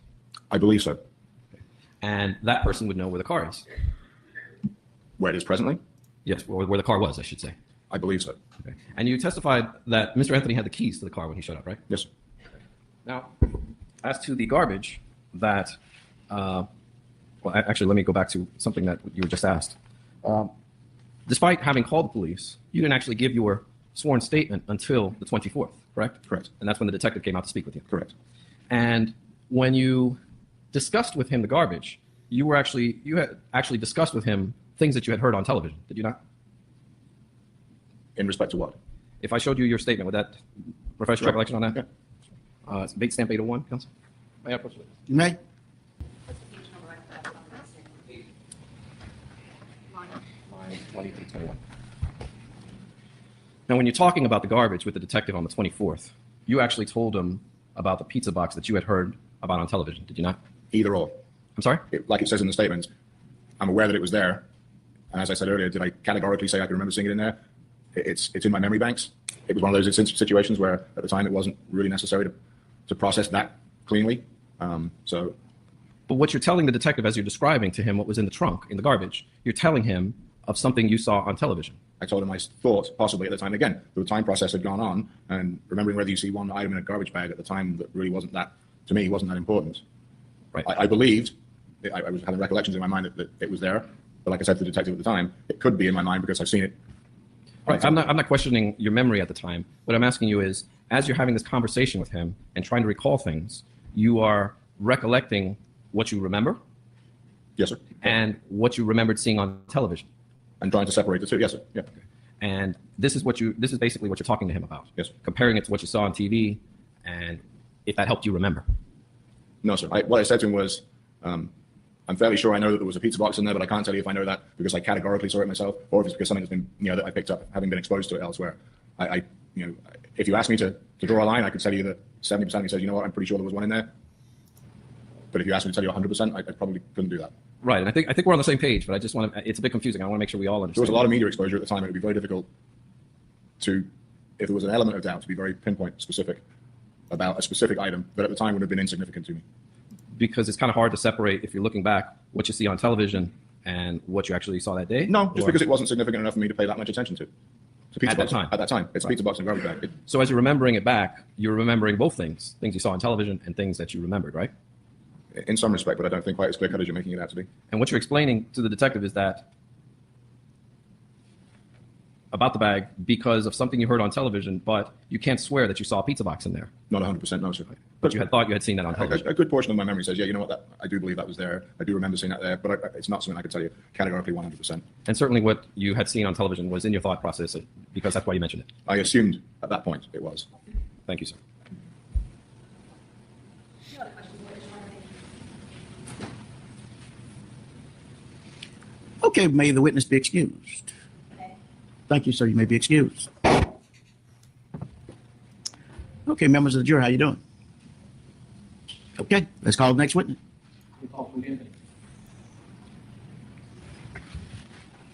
I believe so. And that person would know where the car is. Where it is presently? Yes, where the car was, I should say. I believe so. Okay. And you testified that Mr. Anthony had the keys to the car when he showed up, right? Yes, sir. Now, as to the garbage that, actually, let me go back to something that you were just asked. Despite having called the police, you didn't actually give your sworn statement until the 24th, correct? Correct. And that's when the detective came out to speak with you. Correct. And when you discussed with him the garbage, you had actually discussed with him things that you had heard on television, did you not? In respect to what? If I showed you your statement, would that refresh your Sure. recollection on that? Yeah. It's Bait Stamp 801, Counsel. May I approach it? You may. Line 2321. Now, when you're talking about the garbage with the detective on the 24th, you actually told him about the pizza box that you had heard about on television, did you not? Either or. I'm sorry? Like it says in the statement, I'm aware that it was there. And as I said earlier, did I categorically say I can remember seeing it in there? It's in my memory banks. It was one of those situations where at the time it wasn't really necessary to process that cleanly. But what you're telling the detective as you're describing to him what was in the trunk, in the garbage, you're telling him of something you saw on television. I told him I thought possibly at the time, again, the time process had gone on, and remembering whether you see one item in a garbage bag at the time that really wasn't that, to me, wasn't that important. Right. I believed, I was having recollections in my mind that it was there, but like I said to the detective at the time, it could be in my mind because I've seen it. Right. I'm not questioning your memory at the time. What I'm asking you is, as you're having this conversation with him and trying to recall things, you are recollecting what you remember? Yes, sir. And what you remembered seeing on television? And trying to separate the two. Yes, sir. Yeah. Okay. And this is basically what you're talking to him about. Yes, sir. Comparing it to what you saw on TV and if that helped you remember. No, sir. What I said to him was, I'm fairly sure I know that there was a pizza box in there, but I can't tell you if I know that because I categorically saw it myself, or if it's because something that's been, that I picked up, having been exposed to it elsewhere. If you ask me to draw a line, I could tell you that 70% of me says, you know what, I'm pretty sure there was one in there. But if you ask me to tell you 100%, I probably couldn't do that. Right. And I think we're on the same page, but I just want to, it's a bit confusing. I want to make sure we all understand. There was a lot of media exposure at the time. It would be very difficult to, if there was an element of doubt, to be very pinpoint specific about a specific item that at the time would have been insignificant to me. Because it's kind of hard to separate, if you're looking back, what you see on television and what you actually saw that day? No, just because it wasn't significant enough for me to pay that much attention to. It's a pizza box. At that time. It's a pizza box and garbage bag. So as you're remembering it back, you're remembering both things you saw on television and things that you remembered, right? In some respect, but I don't think quite as clear cut as you're making it out to be. And what you're explaining to the detective is that about the bag because of something you heard on television, but you can't swear that you saw a pizza box in there. Not 100%, no, sir. But you had thought you had seen that on television. A good portion of my memory says, yeah, you know what, I do believe that was there. I do remember seeing that there, but it's not something I could tell you categorically 100%. And certainly what you had seen on television was in your thought process because that's why you mentioned it. I assumed at that point it was. Thank you, sir. Okay, may the witness be excused. Thank you, sir. You may be excused. Okay, members of the jury, how you doing? Okay, let's call the next witness.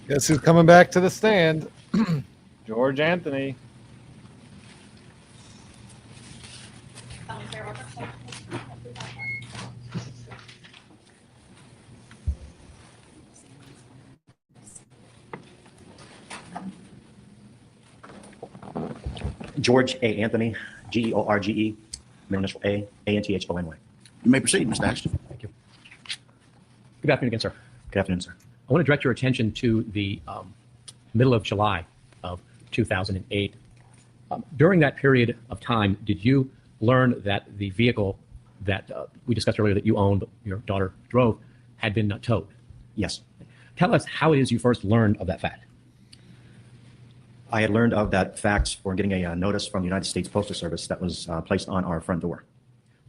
Guess who's coming back to the stand? George Anthony. George A. Anthony, George, middle initial A, Anthony. You may proceed, Mr. Ashton. Thank you. Good afternoon again, sir. Good afternoon, sir. I want to direct your attention to the middle of July of 2008. During that period of time, did you learn that the vehicle that we discussed earlier that you owned, your daughter drove, had been towed? Yes. Tell us how it is you first learned of that fact. I had learned of that fact for getting a notice from the United States Postal Service that was placed on our front door.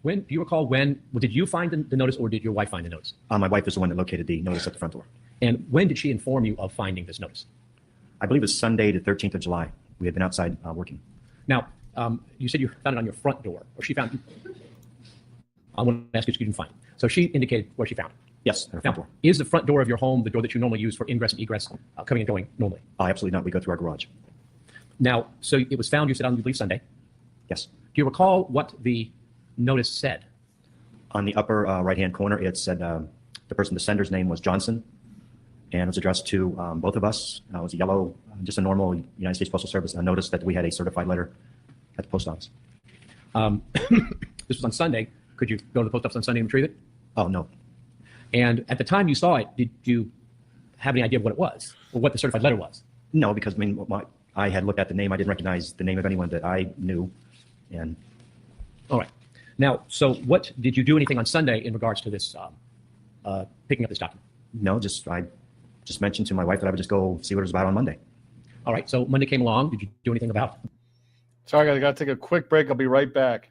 Do you recall when, did you find the notice or did your wife find the notice? My wife is the one that located the notice at the front door. And when did she inform you of finding this notice? I believe it was Sunday, the 13th of July. We had been outside working. Now, you said you found it on your front door, or she found it. I want to ask you if you didn't find it. So she indicated where she found it. Yes, her front Now, door. is the front door of your home the door that you normally use for ingress and egress, coming and going normally? Absolutely not. We go through our garage. Now, so it was found, you said, on, I believe, Sunday. Yes. Do you recall what the notice said? On the upper right-hand corner, it said the sender's name was Johnson, and it was addressed to both of us. It was a yellow, just a normal United States Postal Service notice that we had a certified letter at the post office. This was on Sunday. Could you go to the post office on Sunday and retrieve it? Oh, no. And at the time you saw it, did you have any idea of what it was or what the certified letter was? No, because I had looked at the name. I didn't recognize the name of anyone that I knew. And all right. Now, so what did you do anything on Sunday in regards to this picking up this document? No, I just mentioned to my wife that I would just go see what it was about on Monday. All right. So Monday came along. Did you do anything about it? Sorry, guys, I got to take a quick break. I'll be right back.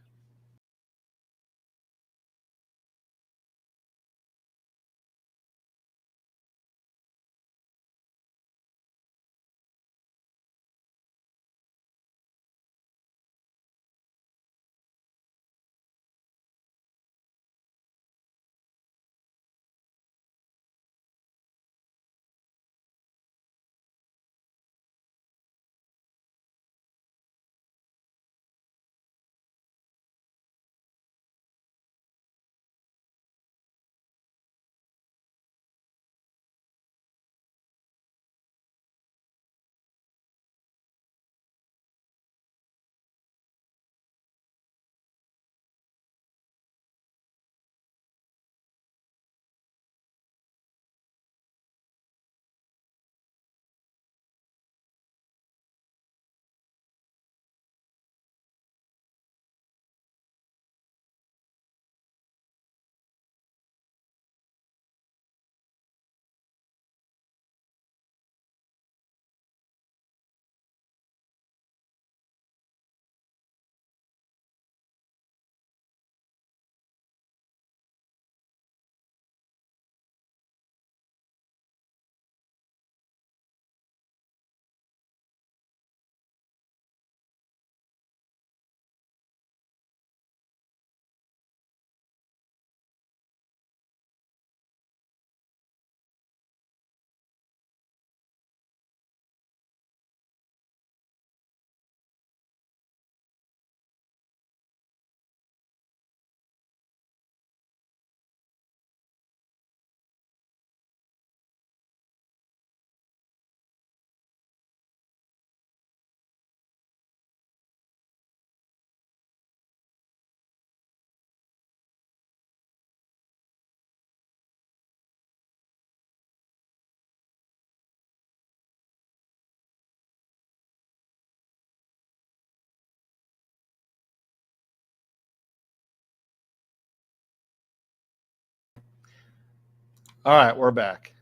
All right, we're back.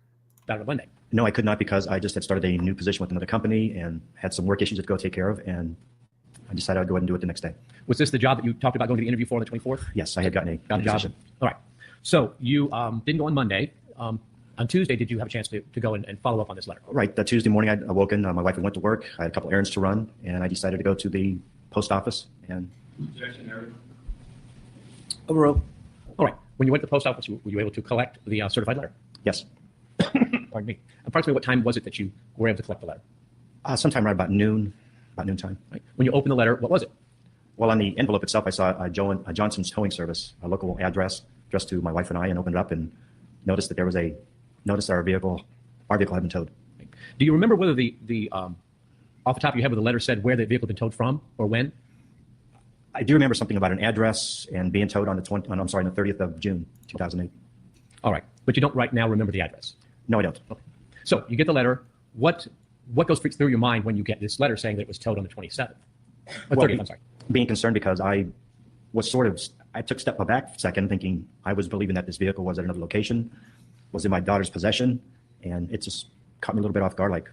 Back on Monday. No, I could not because I just had started a new position with another company and had some work issues to go take care of, and I decided I'd go ahead and do it the next day. Was this the job that you talked about going to the interview for on the 24th? Yes, I had gotten Got a job. position. All right. So you didn't go on Monday. On Tuesday, did you have a chance to go and follow up on this letter? Right. That Tuesday morning, I woke in. My wife went to work. I had a couple errands to run, and I decided to go to the post office. And overall, all right. When you went to the post office, were you able to collect the certified letter? Yes. Pardon me. Approximately what time was it that you were able to collect the letter? Sometime right about noontime. Right. When you opened the letter, what was it? Well, on the envelope itself, I saw Johnson's Towing Service, a local address addressed to my wife and I, and opened it up and noticed that there was our vehicle had been towed. Do you remember whether the off the top of your head, whether the letter said where the vehicle had been towed from or when? I do remember something about an address and being towed on the 30th of June, 2008. All right, but you don't right now remember the address. No, I don't. Okay. So you get the letter. What goes through your mind when you get this letter saying that it was towed on the 27th? Well, 30th, I'm sorry. Being concerned because I took a step back a second, thinking I was believing that this vehicle was at another location, was in my daughter's possession, and it just caught me a little bit off guard. Like,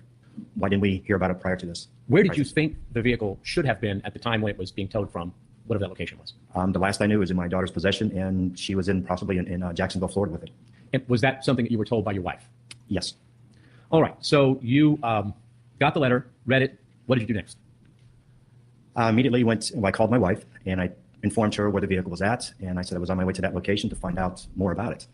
why didn't we hear about it prior to this? Where did you think the vehicle should have been at the time when it was being towed from, whatever that location was? The last I knew, it was in my daughter's possession, and she was possibly in Jacksonville, Florida with it. And was that something that you were told by your wife? Yes. All right. So you got the letter, read it. What did you do next? Immediately I called my wife, and I informed her where the vehicle was at, and I said I was on my way to that location to find out more about it.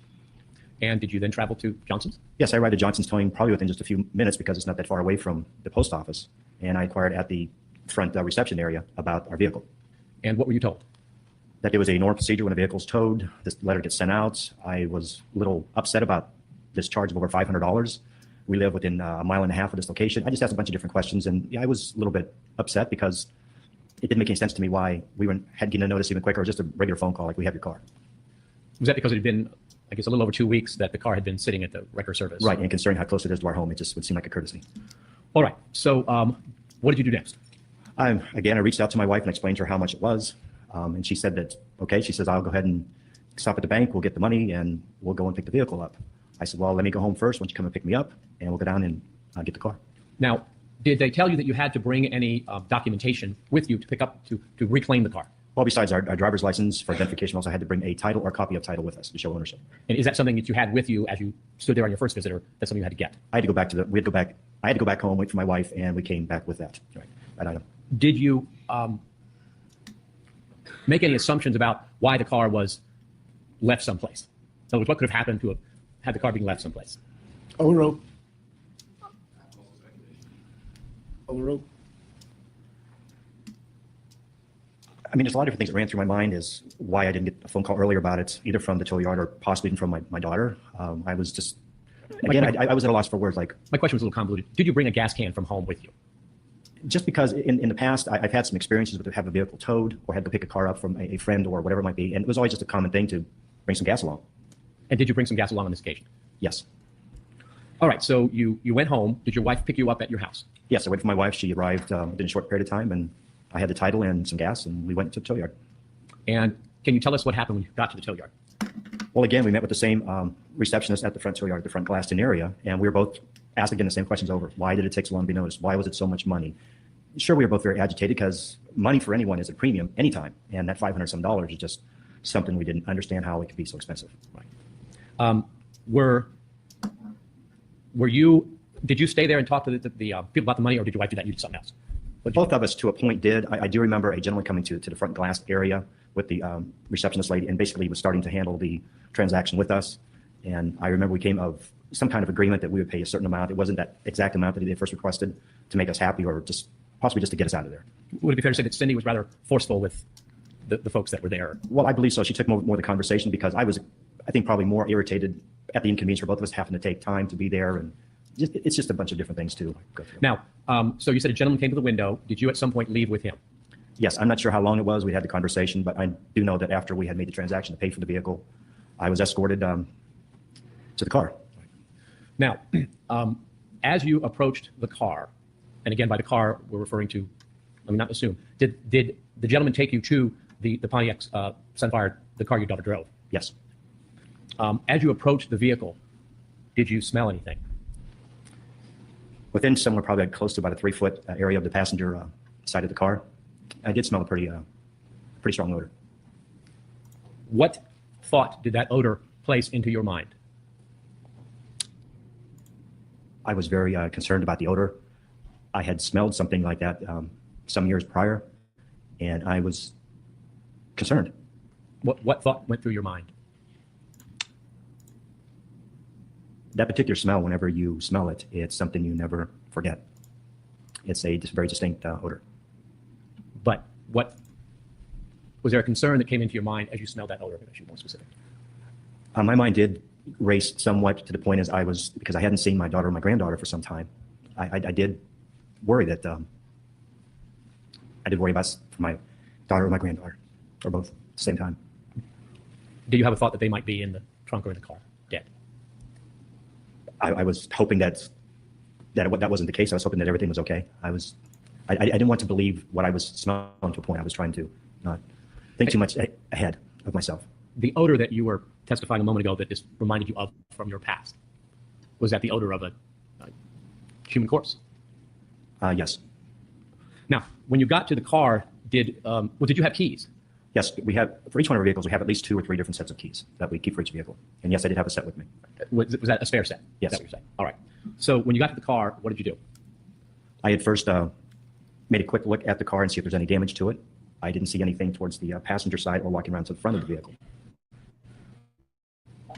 And did you then travel to Johnson's? Yes, I arrived at Johnson's Towing probably within just a few minutes because it's not that far away from the post office, and I inquired at the front reception area about our vehicle. And what were you told? That it was a normal procedure when a vehicle's towed. This letter gets sent out. I was a little upset about this charge of over $500. We live within a mile and a half of this location. I just asked a bunch of different questions, and I was a little bit upset because it didn't make any sense to me why we had getting a notice even quicker, or just a regular phone call like we have your car. Was that because it had been, I guess, a little over 2 weeks that the car had been sitting at the record service? Right, and considering how close it is to our home, it just would seem like a courtesy. All right. So what did you do next? I reached out to my wife and explained to her how much it was. And she said that, okay, she says, I'll go ahead and stop at the bank. We'll get the money and we'll go and pick the vehicle up. I said, well, let me go home first. Why don't you come and pick me up and we'll go down and get the car. Now, did they tell you that you had to bring any documentation with you to pick up, to reclaim the car? Well, besides our driver's license for identification, we also had to bring a title or copy of title with us to show ownership. And is that something that you had with you as you stood there on your first visit, or that's something you had to get? I had to go back I had to go back home, wait for my wife, and we came back with that. Right, that item. Did you make any assumptions about why the car was left someplace? In other words, what could have happened to have had the car being left someplace? Overruled. Overruled. I mean, there's a lot of different things that ran through my mind is why I didn't get a phone call earlier about it, either from the tow yard or possibly even from my daughter. I was just, again, I was at a loss for words. Like, my question was a little convoluted. Did you bring a gas can from home with you? Just because in the past, I've had some experiences with having a vehicle towed or had to pick a car up from a friend or whatever it might be. And it was always just a common thing to bring some gas along. And did you bring some gas along on this occasion? Yes. All right. So you went home. Did your wife pick you up at your house? Yes, I waited for my wife. She arrived within a short period of time, and I had the title and some gas, and we went to the tow yard. And can you tell us what happened when you got to the tow yard? Well, again, we met with the same receptionist at the front tow yard, the front glassed-in area, and we were both asked again the same questions over. Why did it take so long to be noticed? Why was it so much money? Sure, we were both very agitated because money for anyone is a premium anytime, and that $500 some is just something we didn't understand how it could be so expensive. Right. Did you stay there and talk to the people about the money, or did your wife do that? You did something else? Both of us, to a point, did. I do remember a gentleman coming to the front glass area with the receptionist lady, and basically was starting to handle the transaction with us. And I remember we came of some kind of agreement that we would pay a certain amount. It wasn't that exact amount that he had first requested to make us happy, or just possibly just to get us out of there. Would it be fair to say that Cindy was rather forceful with the folks that were there? Well, I believe so. She took more of the conversation because I was, I think, probably more irritated at the inconvenience for both of us having to take time to be there, and it's just a bunch of different things to go through. Now, so you said a gentleman came to the window. Did you at some point leave with him? Yes, I'm not sure how long it was. We had the conversation, but I do know that after we had made the transaction to pay for the vehicle, I was escorted to the car. Now, as you approached the car, and again, by the car, we're referring to, let me not assume, did the gentleman take you to the Pontiac Sunfire, the car your daughter drove? Yes. As you approached the vehicle, Did you smell anything? Within somewhere probably close to about a 3-foot area of the passenger side of the car, I did smell a pretty strong odor. What thought did that odor place into your mind? I was very concerned about the odor. I had smelled something like that some years prior, and I was concerned. What thought went through your mind? That particular smell, whenever you smell it, it's something you never forget. It's a very distinct odor. But was there a concern that came into your mind as you smelled that odor? If you more specific. My mind did race somewhat to the point as because I hadn't seen my daughter or my granddaughter for some time. I did worry that I did worry about my daughter or my granddaughter, or both at the same time. Did you have a thought that they might be in the trunk or in the car, dead? I was hoping that wasn't the case. I was hoping that everything was okay. I didn't want to believe what I was smelling to a point. I was trying to not think too much ahead of myself. The odor that you were testifying a moment ago that this reminded you of from your past, was that the odor of a human corpse? Yes. Now, when you got to the car, did you have keys? Yes, we have, for each one of our vehicles, we have at least 2 or 3 different sets of keys that we keep for each vehicle. And yes, I did have a set with me. Was that a spare set? Yes. Is that what you're saying? All right. So when you got to the car, what did you do? I had first made a quick look at the car and see if there's any damage to it. I didn't see anything towards the passenger side or walking around to the front of the vehicle.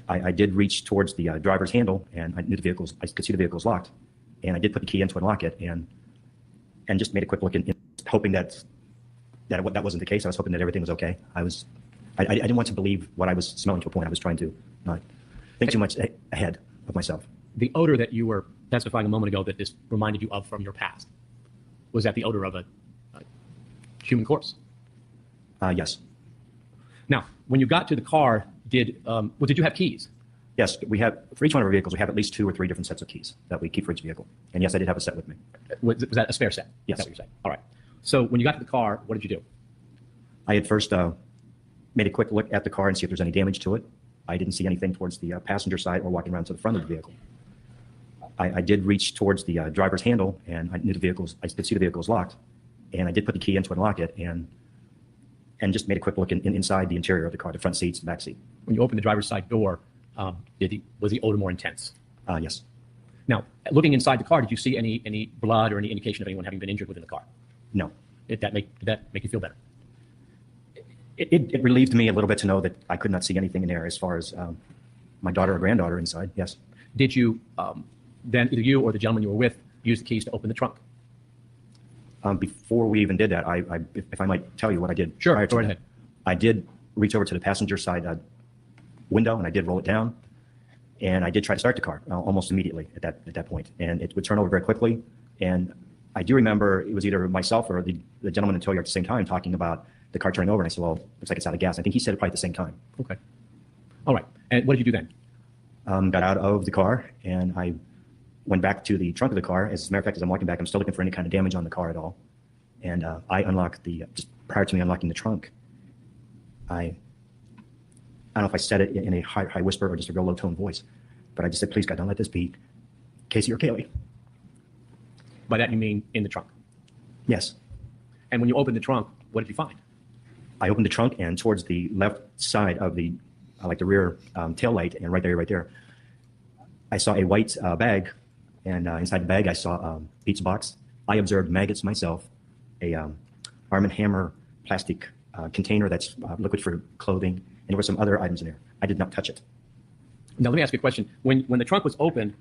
I did reach towards the driver's handle, and I could see the vehicle was locked. And I did put the key in to unlock it, and just made a quick look, in hoping that wasn't the case. I was hoping that everything was okay. I didn't want to believe what I was smelling to a point. I was trying to not think too much ahead of myself. The odor that you were testifying a moment ago that this reminded you of from your past, was that the odor of a human corpse? Yes. Now, when you got to the car, did you have keys? Yes, we have, for each one of our vehicles, we have at least 2 or 3 different sets of keys that we keep for each vehicle. And yes, I did have a set with me. Was that a spare set? Yes. Is that what you're saying? All right. So when you got to the car, what did you do? I had first made a quick look at the car and see if there's any damage to it. I didn't see anything towards the passenger side or walking around to the front of the vehicle. I did reach towards the driver's handle, and I could see the vehicle was locked. And I did put the key in to unlock it, and just made a quick look inside the interior of the car, the front seats, the back seat. When you opened the driver's side door, was the odor more intense? Yes. Now, looking inside the car, did you see any blood or any indication of anyone having been injured within the car? No. Did that make you feel better? It relieved me a little bit to know that I could not see anything in there as far as my daughter or granddaughter inside. Yes. Did you then, either you or the gentleman you were with, use the keys to open the trunk? Before we even did that, if I might tell you what I did. Sure, go right ahead. I did reach over to the passenger side window, and I did roll it down, and I did try to start the car almost immediately at that point, and it would turn over very quickly. And I do remember it was either myself or the gentleman in tow yard at the same time talking about the car turning over, and I said, well, looks like it's out of gas. I think he said it probably at the same time. Okay. All right. And what did you do then? Got out of the car, and I went back to the trunk of the car. As a matter of fact, as I'm walking back, I'm still looking for any kind of damage on the car at all. And I unlocked just prior to me unlocking the trunk, I don't know if I said it in a high whisper or just a real low tone voice, but I just said, please God, don't let this be Casey or Kaylee. By that you mean in the trunk? Yes. And when you opened the trunk, what did you find? I opened the trunk, and towards the left side of the rear tail light, and right there, I saw a white bag, and inside the bag I saw a pizza box. I observed maggots myself, a Arm & Hammer plastic container that's liquid for clothing, and there were some other items in there. I did not touch it. Now let me ask you a question. When the trunk was opened,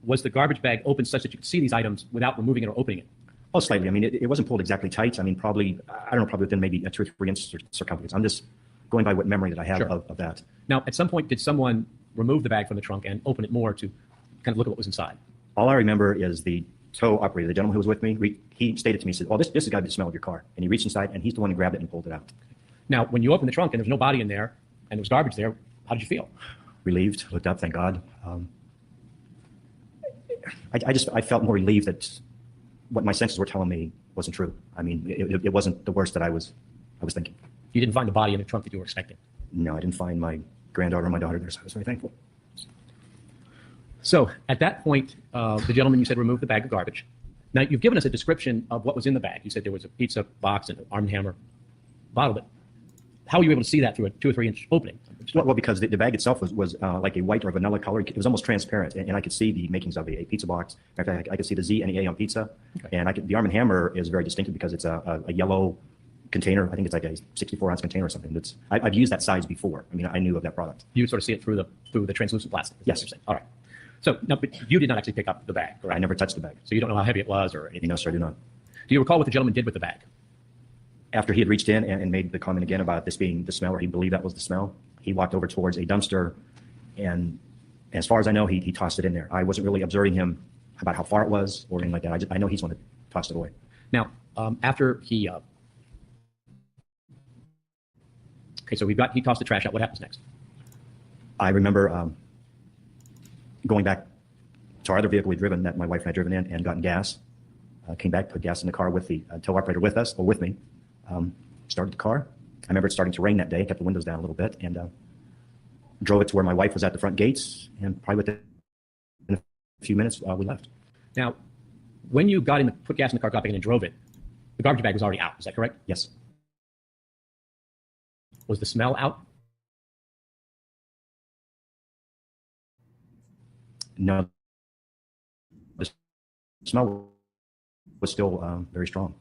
was the garbage bag opened such that you could see these items without removing it or opening it? Oh, slightly. I mean, it wasn't pulled exactly tight. I mean, probably within maybe a 2 or 3 inch circumference. I'm just going by what memory that I have of that. Now, at some point, did someone remove the bag from the trunk and open it more to kind of look at what was inside? All I remember is the tow operator, the gentleman who was with me, he stated to me, he said, oh, this has got to be the smell of your car. And he reached inside, and he's the one who grabbed it and pulled it out. Now, when you opened the trunk and there was no body in there and there was garbage there, how did you feel? Relieved, looked up, thank God. I felt more relieved that what my senses were telling me wasn't true. I mean, it wasn't the worst that I was thinking. You didn't find the body in the trunk that you were expecting? No, I didn't find my granddaughter or my daughter there, so I was very thankful. So at that point, the gentleman, you said, removed the bag of garbage. Now, you've given us a description of what was in the bag. You said there was a pizza box and an Arm & Hammer bottle, but how were you able to see that through a 2 or 3 inch opening? Well, because the bag itself was like a white or vanilla color. It was almost transparent, and I could see the makings of a pizza box. In fact, I could see the Z and the A on pizza. Okay. And the Arm & Hammer is very distinctive because it's a yellow container. I think it's like a 64-ounce container or something. I've used that size before. I mean, I knew of that product. You sort of see it through the translucent plastic. Yes. All right. So, no, but you did not actually pick up the bag, correct? I never touched the bag. So you don't know how heavy it was or anything? No, sir, I do not. Do you recall what the gentleman did with the bag? After he had reached in and made the comment again about this being the smell, or he believed that was the smell, he walked over towards a dumpster, and as far as I know, he tossed it in there. I wasn't really observing him about how far it was or anything like that. I know he's the one that tossed it away. Now, after he... okay, so he tossed the trash out. What happens next? I remember going back to our other vehicle we'd driven, that my wife and I had driven in, and gotten gas. Came back, put gas in the car with the tow operator with us, or with me. Started the car. I remember it starting to rain that day, kept the windows down a little bit, and drove it to where my wife was at the front gates, and probably within a few minutes, we left. Now, when you put gas in the car, got back in and drove it, the garbage bag was already out. Is that correct? Yes. Was the smell out? No. The smell was still very strong.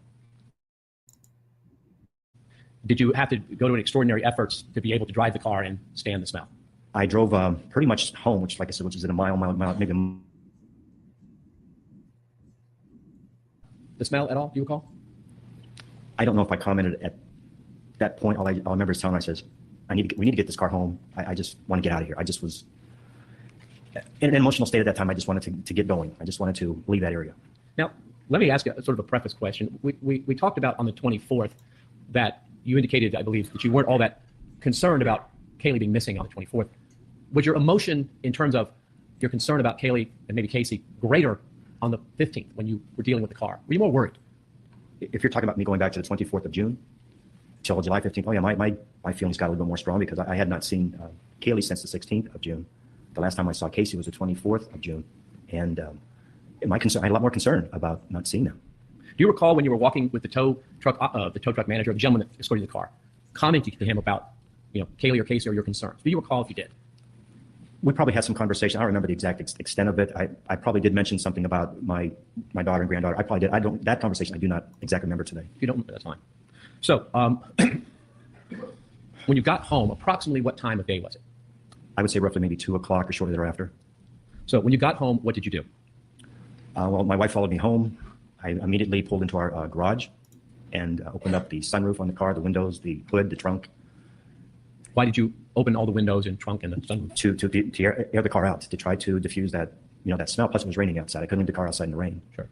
Did you have to go to an extraordinary efforts to be able to drive the car and stand the smell? I drove pretty much home, which, like I said, which is in a mile, maybe. The smell at all? Do you recall? I don't know if I commented at that point. All I remember is telling her, I says, we need to get this car home. I just want to get out of here. I just was in an emotional state at that time. I just wanted to get going. I just wanted to leave that area. Now, let me ask you sort of a preface question. We talked about on the 24th that you indicated, I believe, that you weren't all that concerned about Kaylee being missing on the 24th. Was your emotion in terms of your concern about Kaylee and maybe Casey greater on the 15th when you were dealing with the car? Were you more worried? If you're talking about me going back to the 24th of June till July 15th, oh yeah, my feelings got a little bit more strong because I had not seen Kaylee since the 16th of June. The last time I saw Casey was the 24th of June. And I had a lot more concern about not seeing them. Do you recall when you were walking with the tow truck manager, the gentleman that escorted the car, commenting to him about, Kaylee or Casey or your concerns? Do you recall if you did? We probably had some conversation. I don't remember the exact extent of it. I probably did mention something about my daughter and granddaughter. I probably did. That conversation I do not exactly remember today. If you don't, that's fine. So, when you got home, approximately what time of day was it? I would say roughly maybe 2 o'clock or shortly thereafter. So when you got home, what did you do? Well, my wife followed me home. I immediately pulled into our garage and opened up the sunroof on the car, the windows, the hood, the trunk. Why did you open all the windows and trunk and the sunroof? To air the car out, to try to diffuse that, that smell. Plus it was raining outside. I couldn't leave the car outside in the rain. Sure.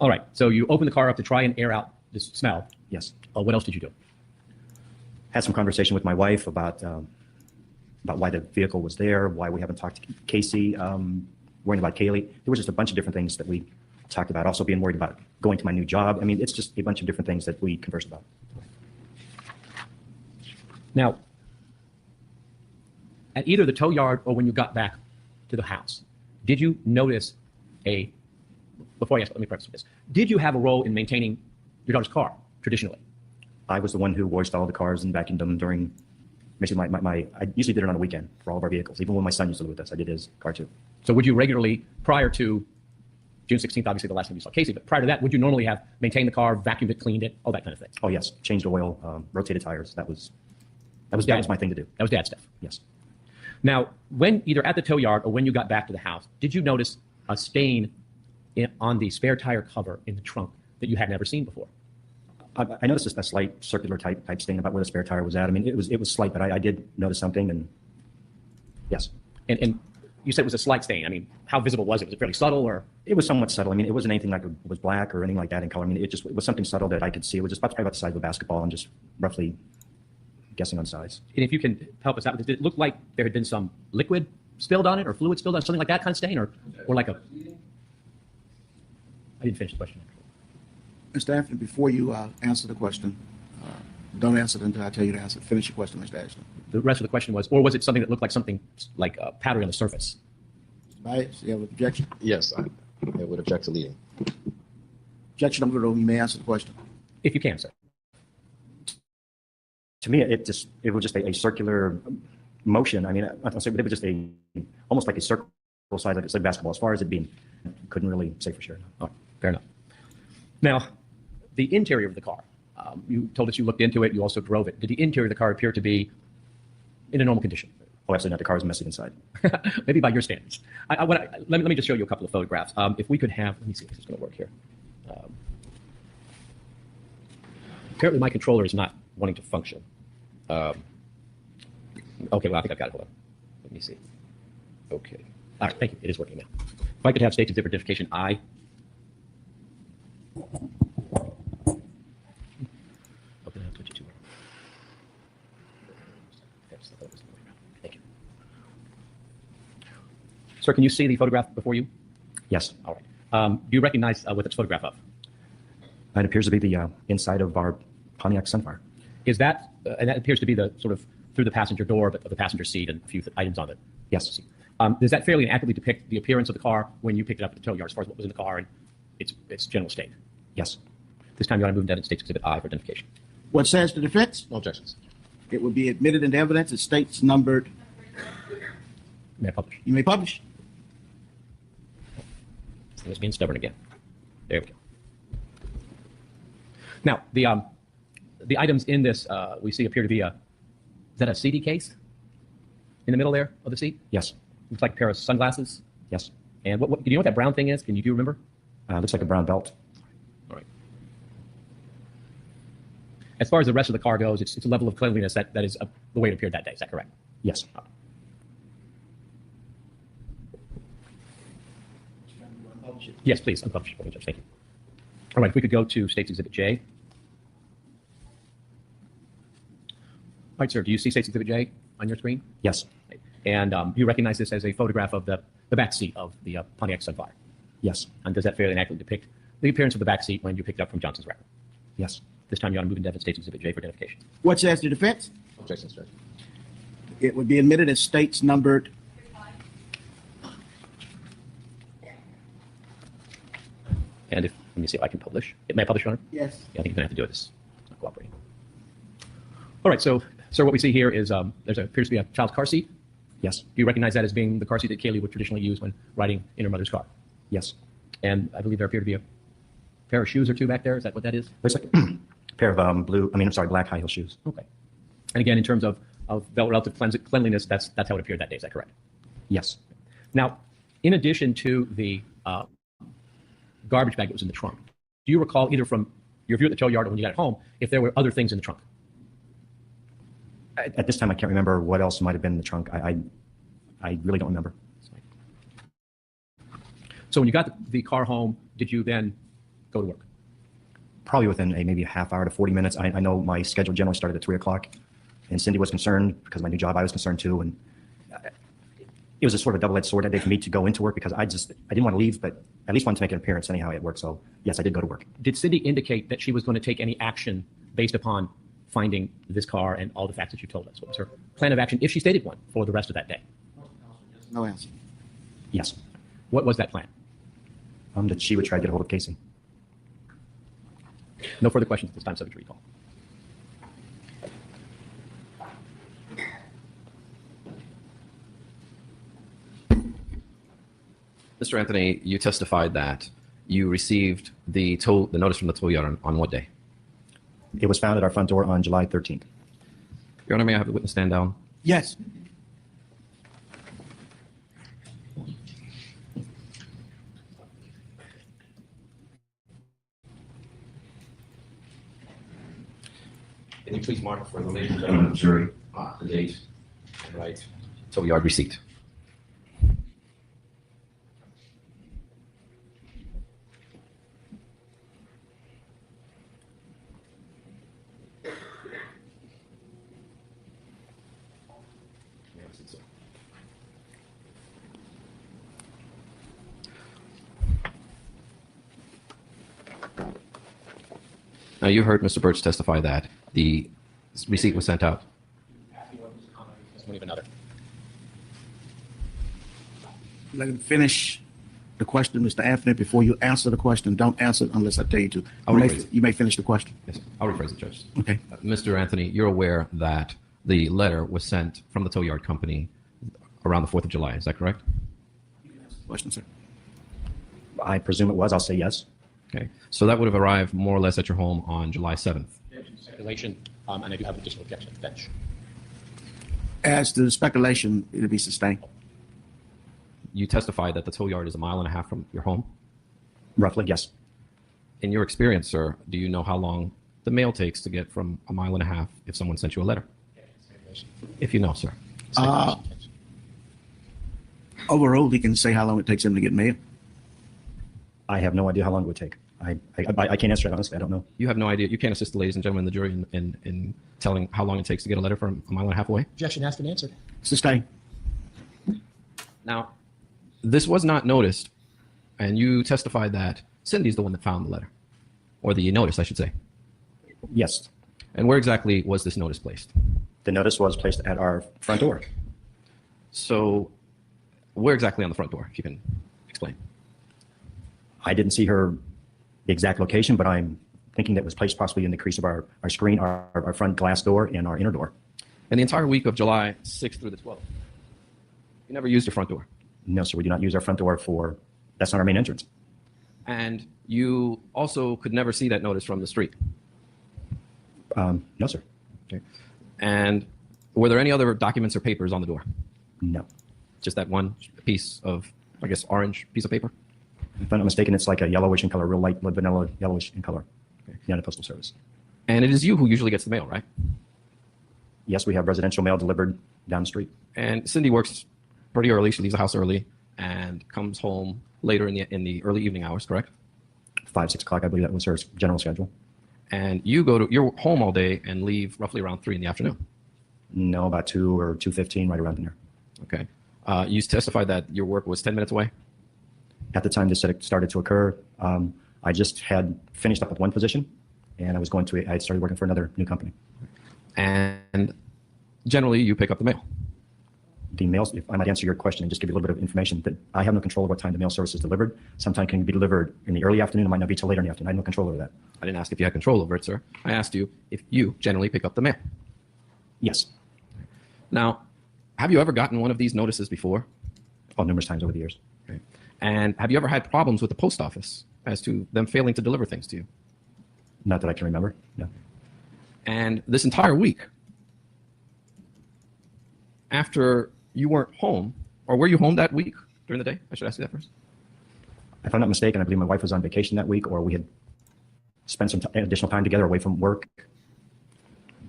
All right. So you opened the car up to try and air out this smell. Yes. What else did you do? Had some conversation with my wife about why the vehicle was there, why we haven't talked to Casey, worrying about Kaylee. There was just a bunch of different things that we talked about. Also being worried about going to my new job. I mean, it's just a bunch of different things that we conversed about. Now, at either the tow yard or when you got back to the house, did you notice before I ask, let me preface this. Did you have a role in maintaining your daughter's car traditionally? I was the one who washed all the cars and vacuumed them during, basically I usually did it on a weekend for all of our vehicles. Even when my son used to live with us, I did his car too. So would you regularly, prior to June 16th, obviously the last time you saw Casey, but prior to that, would you normally have maintained the car, vacuumed it, cleaned it, all that kind of thing? Oh yes, changed oil, rotated tires. That was my thing to do. That was dad stuff. Yes. Now, when either at the tow yard or when you got back to the house, did you notice a stain on the spare tire cover in the trunk that you had never seen before? I noticed a slight circular type stain about where the spare tire was at. I mean, it was slight, but I did notice something, and yes. And you said it was a slight stain. I mean, how visible was it? Was it fairly subtle, or? It was somewhat subtle. I mean, it wasn't anything like it was black or anything like that in color. I mean, it was something subtle that I could see. It was just probably about the size of a basketball. I'm just roughly guessing on size. And if you can help us out, did it look like there had been some liquid spilled on it or fluid spilled on it, something like that kind of stain, or like a? I didn't finish the question. Mr. Anthony, before you answer the question, don't answer it until I tell you to answer. Finish your question, Mr. Ashley. The rest of the question was, or was it something that looked like something like a powder on the surface? Bias, you have an objection? Yes, I would object to leading. Objection number 2, you may answer the question. If you can, sir. To me, it was just a circular motion. I mean, I'll say it was just almost like a circle size, like it's like basketball. As far as it being, couldn't really say for sure. All right, fair enough. Now, the interior of the car, you told us you looked into it, you also drove it. Did the interior of the car appear to be in a normal condition? Oh, absolutely not. The car was messy inside. Maybe by your standards. Let me just show you a couple of photographs. If we could have, let me see if this is going to work here. Apparently my controller is not wanting to function. Okay, well, I think I've got it. Hold on. Let me see. Okay. All right, thank you. It is working now. If I could have states of identification, I. Thank you. Sir, can you see the photograph before you? Yes. All right. Do you recognize what it's a photograph of? It appears to be the inside of our Pontiac Sunfire. Is that, and that appears to be the sort of through the passenger door of the passenger seat and a few items on it? Yes. Does that fairly accurately depict the appearance of the car when you picked it up at the tow yard, as far as what was in the car and its general state? Yes. This time you want to move that in State's Exhibit I for identification. What says the defense? No objections. It will be admitted into evidence. It states numbered. May I publish? You may publish. It's being stubborn again. There we go. Now, the items in this we see appear to be is that a CD case in the middle there of the seat? Yes. Looks like a pair of sunglasses. Yes. And what do you know what that brown thing is? Do you remember? Looks like a brown belt. All right. As far as the rest of the car goes, it's a level of cleanliness that is the way it appeared that day. Is that correct? Yes. Yes, please. Unpublished. Thank you. All right. If we could go to State's Exhibit J. All right, sir. Do you see State's Exhibit J on your screen? Yes. And you recognize this as a photograph of the back seat of the Pontiac Sunfire? Yes. And does that fairly accurately depict the appearance of the back seat when you picked it up from Johnson's record? Yes. This time you want to move into State's Exhibit J for identification. What says the defense? Objections, Judge. It would be admitted as states numbered. And let me see if I can publish. May I publish, Your Honor? Yes. Yeah, I think you're going to have to do it. It's not cooperating. All right, so, sir, what we see here is appears to be a child's car seat. Yes. Do you recognize that as being the car seat that Kaylee would traditionally use when riding in her mother's car? Yes. And I believe there appear to be a pair of shoes or two back there. Is that what that is? Looks like a pair of black high heel shoes. Okay. And again, in terms of relative cleanliness, that's how it appeared that day. Is that correct? Yes. Now, in addition to the garbage bag that was in the trunk, do you recall either from your view at the tow yard or when you got it home if there were other things in the trunk? At this time, I can't remember what else might have been in the trunk. I really don't remember. So when you got the car home, did you then go to work? Probably within maybe a half hour to 40 minutes. I know my schedule generally started at 3 o'clock, and Cindy was concerned because of my new job. I was concerned too, and it was a sort of double-edged sword that day for me to go into work because I didn't want to leave, but at least wanted to make an appearance anyhow at work. So yes, I did go to work. Did Cindy indicate that she was going to take any action based upon finding this car and all the facts that you told us? What was her plan of action, if she stated one, for the rest of that day? No answer. Yes. What was that plan? That she would try to get a hold of Casey. No further questions at this time, subject to recall. Mr. Anthony, you testified that you received the notice from the tow yard on what day? It was found at our front door on July 13th. Your Honor, may I have the witness stand down? Yes. Can you please mark for the ladies and gentlemen of the jury the date and write tow yard receipt? Now, you heard Mr. Birch testify that the receipt was sent out. Let him finish the question, Mr. Anthony. Before you answer the question, don't answer it unless I tell you to. You may finish the question. Yes, I'll rephrase it, Judge. Okay. Mr. Anthony, you're aware that the letter was sent from the tow yard company around the 4th of July. Is that correct? Question, sir. I presume it was. I'll say yes. Okay. So that would have arrived more or less at your home on July 7th. Speculation, and I do have an additional objection. Bench. As to the speculation, it'll be sustained. You testified that the tow yard is a mile and a half from your home. Roughly, yes. In your experience, sir, do you know how long the mail takes to get from a mile and a half if someone sent you a letter? If you know, sir. Overall, he can say how long it takes him to get mail. I have no idea how long it would take. I can't answer that honestly. I don't know. You have no idea. You can't assist the ladies and gentlemen of the jury in telling how long it takes to get a letter from a mile and a half away? Objection asked and answered. Sustained. Now, this was not noticed, and you testified that Cindy's the one that found the letter, or the notice, I should say. Yes. And where exactly was this notice placed? The notice was placed at our front door. So, where exactly on the front door, if you can explain? I didn't see her exact location, but I'm thinking that it was placed possibly in the crease of our screen, our front glass door, and our inner door. And the entire week of July 6th through the 12th, you never used your front door? No, sir. We do not use our front door for, that's not our main entrance. And you also could never see that notice from the street? No, sir. Okay. And were there any other documents or papers on the door? No. Just that one piece of, I guess, orange piece of paper? If I'm not mistaken, it's like a yellowish in color, real light vanilla yellowish in color. Okay. United Postal Service. And it is you who usually gets the mail, right? Yes, we have residential mail delivered down the street. And Cindy works pretty early. She leaves the house early and comes home later in the early evening hours, correct? 5, 6 o'clock, I believe that was her general schedule. And you're home all day and leave roughly around 3 in the afternoon? No, about 2 or 2:15, right around there. Okay. You testified that your work was 10 minutes away? At the time this started to occur, I just had finished up with one position, and I had started working for another new company. And generally, you pick up the mail? The mail, if I might answer your question and just give you a little bit of information, that I have no control over what time the mail service is delivered. Sometimes it can be delivered in the early afternoon. It might not be till later in the afternoon. I have no control over that. I didn't ask if you had control over it, sir. I asked you if you generally pick up the mail. Yes. Now, have you ever gotten one of these notices before? Oh, numerous times over the years. Okay. And have you ever had problems with the post office as to them failing to deliver things to you? Not that I can remember, no. And this entire week, after you weren't home, or were you home that week during the day? I should ask you that first. If I'm not mistaken, I believe my wife was on vacation that week, or we had spent some additional time together away from work.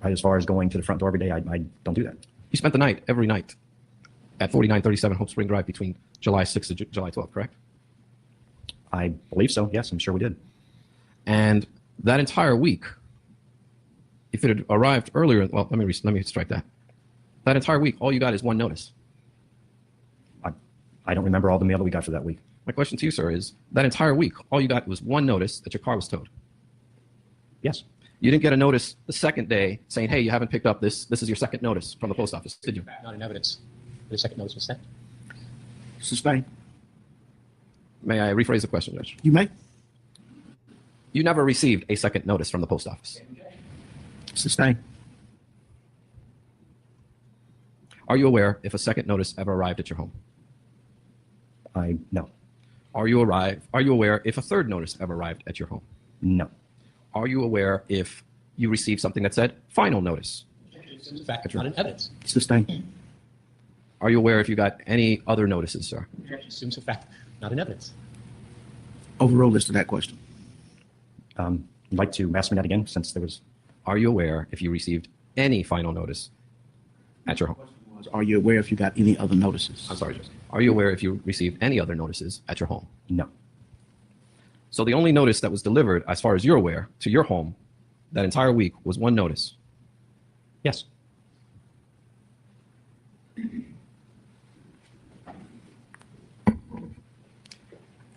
Right, as far as going to the front door every day, I don't do that. You spent the night, every night, at 4937 Hope Spring Drive between July 6th to July 12th, correct? I believe so, yes, I'm sure we did. And that entire week, if it had arrived earlier, well, let me strike that. That entire week, all you got is one notice. I don't remember all the mail that we got for that week. My question to you, sir, is that entire week, all you got was one notice that your car was towed. Yes. You didn't get a notice the second day saying, hey, you haven't picked up this. This is your second notice from the post office, did you? Not in evidence. The second notice was sent. Sustained. May I rephrase the question, Judge? You may. You never received a second notice from the post office. Sustained. Are you aware if a second notice ever arrived at your home? No. Are you aware if a third notice ever arrived at your home? No. Are you aware if you received something that said final notice? In fact, not in evidence. Sustained. Are you aware if you got any other notices, sir? Assumes a fact, not in evidence. Overrule this to that question. I'd like to ask me that again, since there was... Are you aware if you received any final notice at your home? Are you aware if you got any other notices? I'm sorry, Judge. Are you aware if you received any other notices at your home? No. So the only notice that was delivered, as far as you're aware, to your home that entire week was one notice? Yes.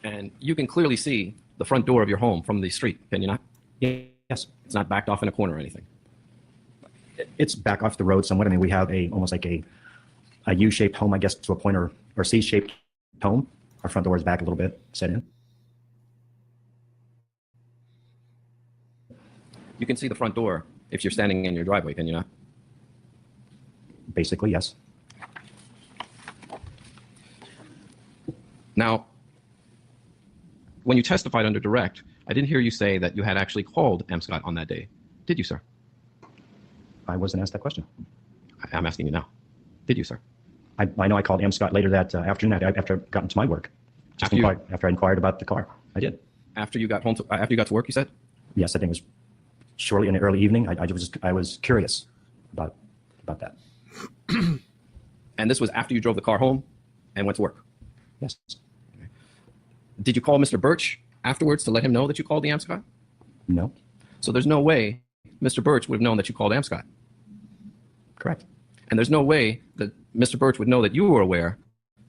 And you can clearly see the front door of your home from the street, can you not? Yes. It's not backed off in a corner or anything. It's back off the road somewhat. I mean, we have almost like a U-shaped home, I guess, to a point, or C-shaped home. Our front door is back a little bit, set in. You can see the front door if you're standing in your driveway, can you not? Basically, yes. Now, when you testified under direct, I didn't hear you say that you had actually called M. Scott on that day. Did you, sir? I wasn't asked that question. I'm asking you now. Did you, sir? I know I called M. Scott later that afternoon after I got into my work. After I inquired about the car. I did. After you got home, after you got to work, you said? Yes, I think it was shortly in the early evening. I was curious about that. And this was after you drove the car home and went to work? Yes. Okay. Did you call Mr. Birch afterwards to let him know that you called the M. Scott? No. So there's no way Mr. Birch would have known that you called M. Scott? Correct. And there's no way that Mr. Birch would know that you were aware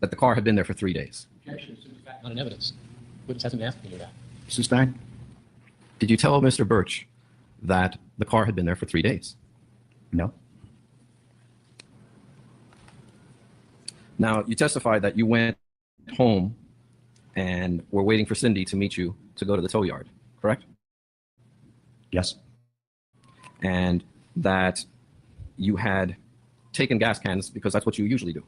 that the car had been there for 3 days? Objection. Not in evidence. Witness hasn't been asking you that. Mr. Stein? Did you tell Mr. Birch that the car had been there for 3 days? No. Now, you testified that you went home and were waiting for Cindy to meet you to go to the tow yard, correct? Yes. And that you had taken gas cans because that's what you usually do.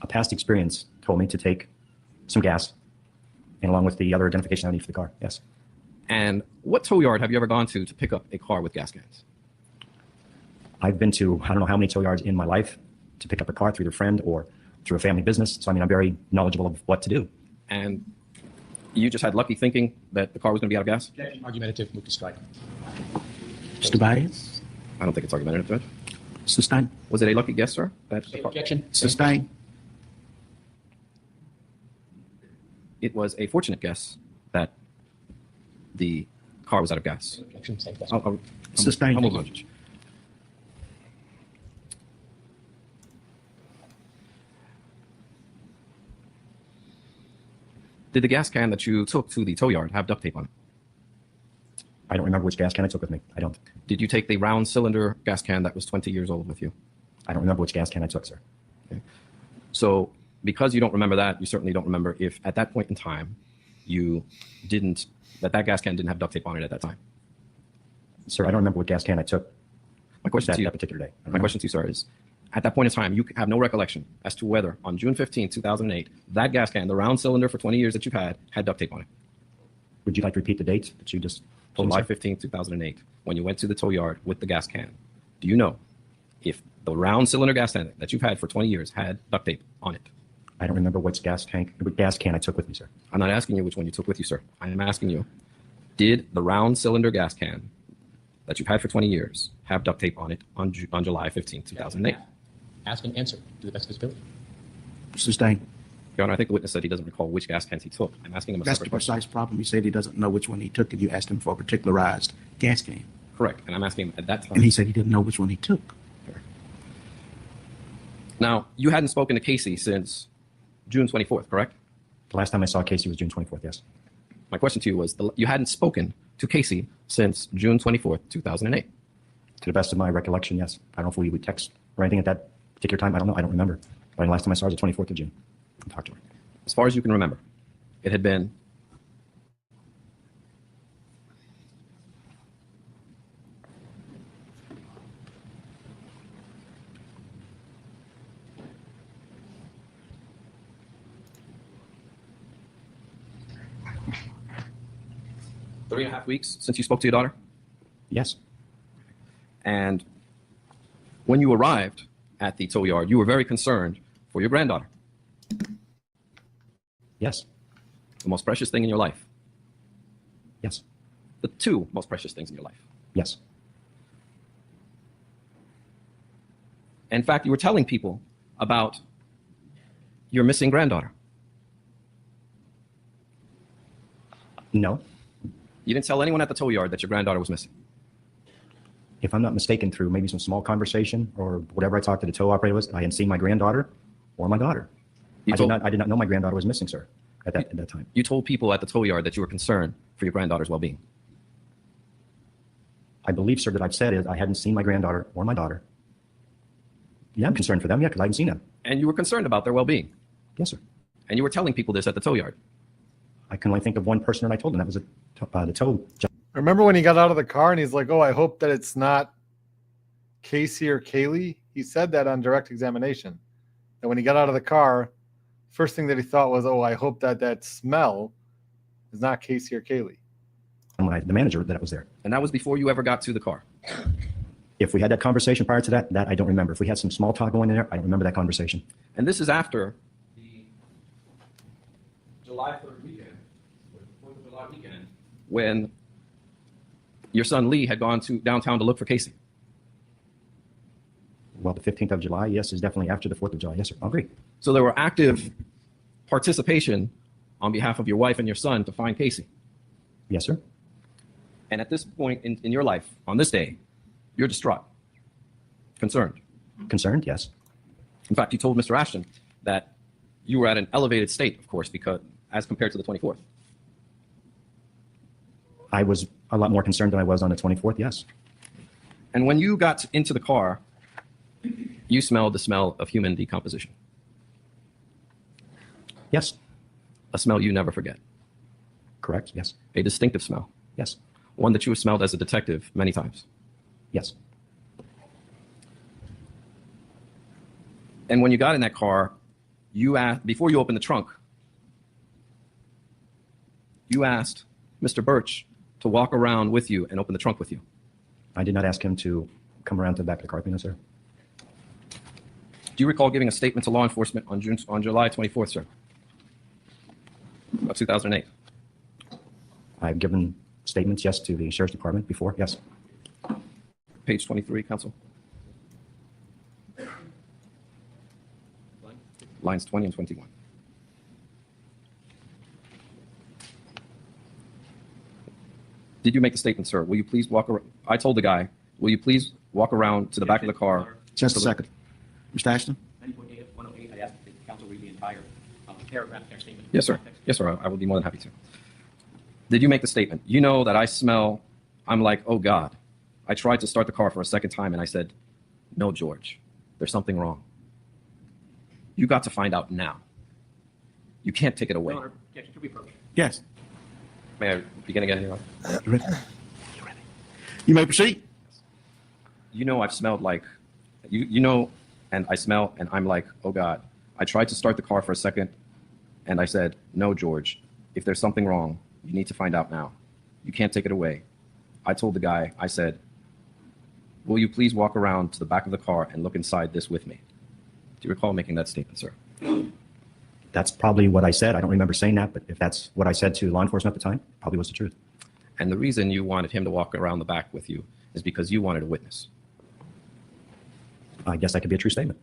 A past experience told me to take some gas, and along with the other identification I need for the car. Yes. And what tow yard have you ever gone to pick up a car with gas cans? I've been to I don't know how many tow yards in my life to pick up a car through a friend or through a family business. So I mean, I'm very knowledgeable of what to do. And you just had lucky thinking that the car was going to be out of gas? Argumentative. Move to strike. Mr. Baez? I don't think it's argumentative, Judge. Mr. Stein? Was it a lucky guess, sir? Objection. Mr. Stein? It was a fortunate guess that the car was out of gas. Objection. Same question. Mr. Stein? I'll move on, Judge. Did the gas can that you took to the tow yard have duct tape on it? I don't remember which gas can I took with me. I don't. Did you take the round cylinder gas can that was 20 years old with you? I don't remember which gas can I took, sir. Okay. So because you don't remember that, you certainly don't remember if at that point in time you didn't, that gas can didn't have duct tape on it at that time. Sir, I don't remember what gas can I took My question to you, that particular day. my question to you, sir, is at that point in time, you have no recollection as to whether on June 15, 2008, that gas can, the round cylinder for 20 years that you've had duct tape on it. Would you like to repeat the date that you just told me, July sir? 15, 2008, when you went to the tow yard with the gas can. Do you know if the round cylinder gas can that you've had for 20 years had duct tape on it? I don't remember what gas can I took with me, sir. I'm not asking you which one you took with you, sir. I am asking you, did the round cylinder gas can that you've had for 20 years have duct tape on it on July 15, 2008? Ask and answer to the best of his ability. Mr. Stein? Your Honor, I think the witness said he doesn't recall which gas cans he took. I'm asking him a That's the separate question. precise problem. He said he doesn't know which one he took, and you asked him for a particularized gas can. Correct. And I'm asking him at that time. And he said he didn't know which one he took. Now, you hadn't spoken to Casey since June 24th, correct? The last time I saw Casey was June 24th, yes. My question to you was, you hadn't spoken to Casey since June 24th, 2008. To the best of my recollection, yes. I don't know if we would text or anything at that particular time. I don't know. I don't remember. But the last time I saw her was the 24th of June. I talked to her. As far as you can remember, it had been three and a half weeks since you spoke to your daughter? Yes. And when you arrived at the tow yard, you were very concerned for your granddaughter. Yes. The most precious thing in your life. Yes. The two most precious things in your life. Yes. In fact, you were telling people about your missing granddaughter. No. You didn't tell anyone at the tow yard that your granddaughter was missing. If I'm not mistaken, through maybe some small conversation or whatever I talked to the tow operator was, I hadn't seen my granddaughter or my daughter. I did not know my granddaughter was missing, sir, at that time. You told people at the tow yard that you were concerned for your granddaughter's well-being. I believe, sir, that I've said is I hadn't seen my granddaughter or my daughter. Yeah, I'm concerned for them, yeah, because I haven't seen them. And you were concerned about their well-being. Yes, sir. And you were telling people this at the tow yard. I can only think of one person that I told, and that was the tow. Remember when he got out of the car and he's like, "Oh, I hope that it's not Casey or Kaylee." He said that on direct examination. And when he got out of the car, first thing that he thought was, "Oh, I hope that smell is not Casey or Kaylee." The manager that was there. And that was before you ever got to the car. If we had that conversation prior to that I don't remember. If we had some small talk going in there, I don't remember that conversation. And this is after the July 3rd weekend, or the 4th of July weekend, when your son Lee had gone to downtown to look for Casey. Well, the 15th of July, yes, is definitely after the 4th of July. Yes, sir. I'll agree. So there were active participation on behalf of your wife and your son to find Casey. Yes, sir. And at this point in your life, on this day, you're distraught, concerned. Concerned, yes. In fact, you told Mr. Ashton that you were at an elevated state, of course, because as compared to the 24th. I was a lot more concerned than I was on the 24th, yes. And when you got into the car, you smelled the smell of human decomposition. Yes. A smell you never forget. Correct, yes. A distinctive smell. Yes. One that you have smelled as a detective many times. Yes. And when you got in that car, you asked, before you opened the trunk, you asked Mr. Birch to walk around with you and open the trunk with you. I did not ask him to come around to the back of the car, no, sir. Do you recall giving a statement to law enforcement on July 24th, sir, of 2008? I've given statements, yes, to the Sheriff's Department before, yes. Page 23, Counsel. Lines 20 and 21. Did you make a statement, sir? Will you please walk around? I told the guy, will you please walk around to the back of the car? Just a second. Mr. Ashton? 90.8 of 108, I asked the counsel read the entire paragraph of their statement. Yes, sir. Yes, sir. I will be more than happy to. Did you make the statement? You know that I smell, I'm like, oh God. I tried to start the car for a second time and I said, no, George, there's something wrong. You got to find out now. You can't take it away. Your Honor, objection to reproach. Yes. May I begin again, Your Honor? You ready? You may proceed. You know I've smelled like, you know, and I smell and I'm like, oh God. I tried to start the car for a second and I said, no, George, if there's something wrong, you need to find out now. You can't take it away. I told the guy, I said, will you please walk around to the back of the car and look inside this with me? Do you recall making that statement, sir? That's probably what I said. I don't remember saying that, but if that's what I said to law enforcement at the time, probably was the truth. And the reason you wanted him to walk around the back with you is because you wanted a witness. I guess that could be a true statement.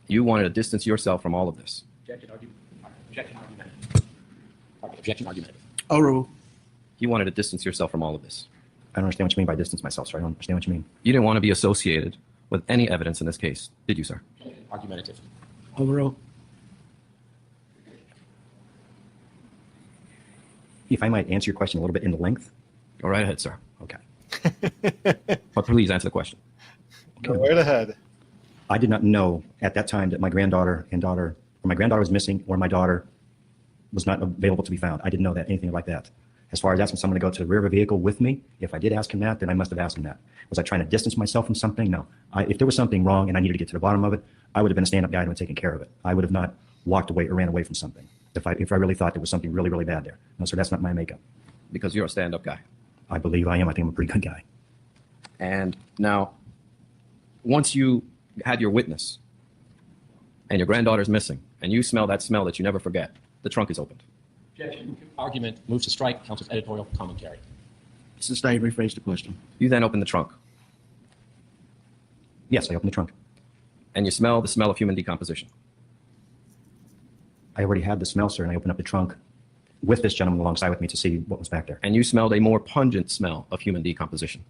You wanted to distance yourself from all of this. Objection, argument. Objection, argument. Objection, argument. Overruled. You wanted to distance yourself from all of this. I don't understand what you mean by distance myself, sir. I don't understand what you mean. You didn't want to be associated with any evidence in this case, did you, sir? Argumentative. Overruled. If I might answer your question a little bit in length. Go right ahead, sir. Okay. But please answer the question. Go right ahead. I did not know at that time that my granddaughter or my granddaughter was missing, or my daughter was not available to be found. I didn't know that, anything like that. As far as asking someone to go to the rear of a vehicle with me, if I did ask him that, then I must have asked him that. Was I trying to distance myself from something? No. If there was something wrong and I needed to get to the bottom of it, I would have been a stand-up guy and would have taken care of it. I would have not walked away or ran away from something if I really thought there was something really, really bad there. No, sir, that's not my makeup. Because you're a stand-up guy. I believe I am. I think I'm a pretty good guy. And now, once you had your witness and your granddaughter's missing and you smell that smell that you never forget, the trunk is opened. Objection. Argument moves to strike. Counsel's editorial commentary. Mr. State, rephrase the question. You then open the trunk Yes, I opened the trunk. and you smell the smell of human decomposition. I already had the smell, sir, and I opened up the trunk with this gentleman alongside with me to see what was back there. And you smelled a more pungent smell of human decomposition.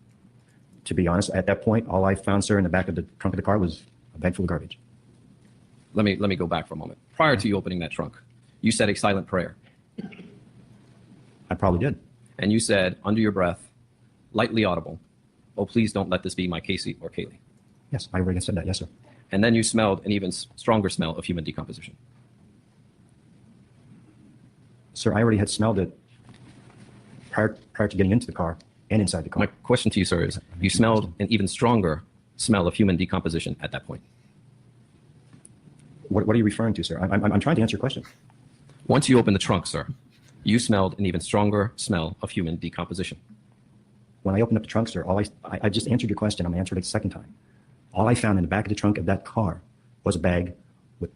To be honest, at that point, all I found, sir, in the back of the trunk of the car was a bag full of garbage. Let me go back for a moment. Prior to you opening that trunk, you said a silent prayer. I probably did. And you said, under your breath, lightly audible, oh, please don't let this be my Casey or Kaylee. Yes, I already said that. Yes, sir. And then you smelled an even stronger smell of human decomposition. Sir, I already had smelled it prior to getting into the car and inside the car. My question to you, sir, is you smelled an even stronger smell of human decomposition at that point. What are you referring to, sir? I'm trying to answer your question. Once you opened the trunk, sir, you smelled an even stronger smell of human decomposition. When I opened up the trunk, sir, I just answered your question. I'm going to answer it a second time. All I found in the back of the trunk of that car was a bag with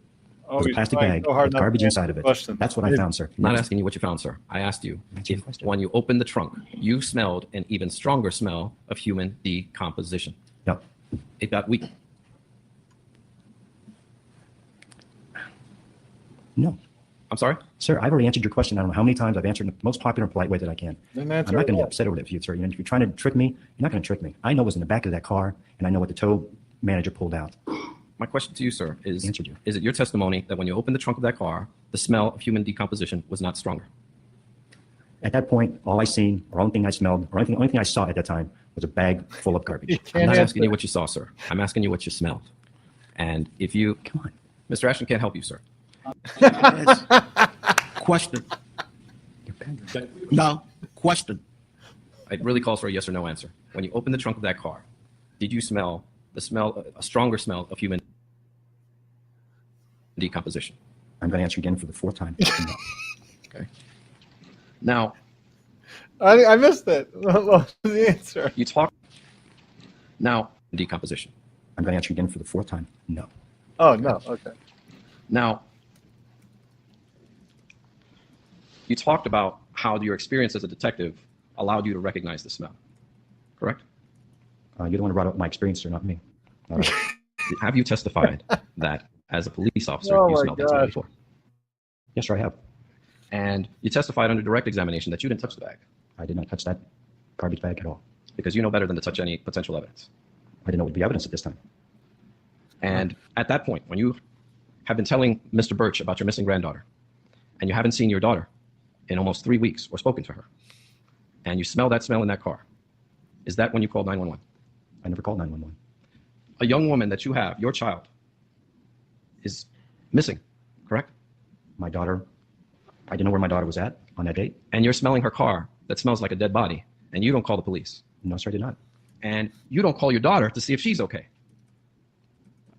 was a plastic bag with garbage inside of it. That's what I found, sir. I'm not asking you what you found, sir. I asked you if when you opened the trunk, you smelled an even stronger smell of human decomposition. No. It got weak. No. I'm sorry? Sir, I've already answered your question. I don't know how many times I've answered in the most popular and polite way that I can. I'm not going to get upset over that with you, sir. If you're trying to trick me, you're not going to trick me. I know what's in the back of that car, and I know what the tow manager pulled out. My question to you, sir, is Answered you. Is it your testimony that when you opened the trunk of that car, the smell of human decomposition was not stronger? At that point, all I seen, or only thing I smelled, or only thing I saw at that time was a bag full of garbage. I'm not asking you what you saw, sir. I'm asking you what you smelled. And if you... Come on. Mr. Ashton can't help you, sir. Question. No. Question. It really calls for a yes or no answer. When you opened the trunk of that car, did you smell a stronger smell of human decomposition? I'm going to answer again for the fourth time. Okay. Now, I missed it. What was the answer? you talk now decomposition. I'm going to answer again for the fourth time. No. Oh, no. Okay. Now, you talked about how your experience as a detective allowed you to recognize the smell, correct? You're the one who brought up my experience, sir, not me. Have you testified that as a police officer, Oh you my smelled that smell gosh. before? Yes, sir, I have. And you testified under direct examination that you didn't touch the bag I did not touch that garbage bag at all. because you know better than to touch any potential evidence. I didn't know it would be evidence at this time. And at that point, when you have been telling Mr. Birch about your missing granddaughter, and you haven't seen your daughter in almost 3 weeks or spoken to her, and you smell that smell in that car, is that when you called 911? I never called 911. A young woman that you have, your child, is missing, correct? My daughter, I didn't know where my daughter was at on that date. And you're smelling her car that smells like a dead body, and you don't call the police. No, sir, I did not. And you don't call your daughter to see if she's okay.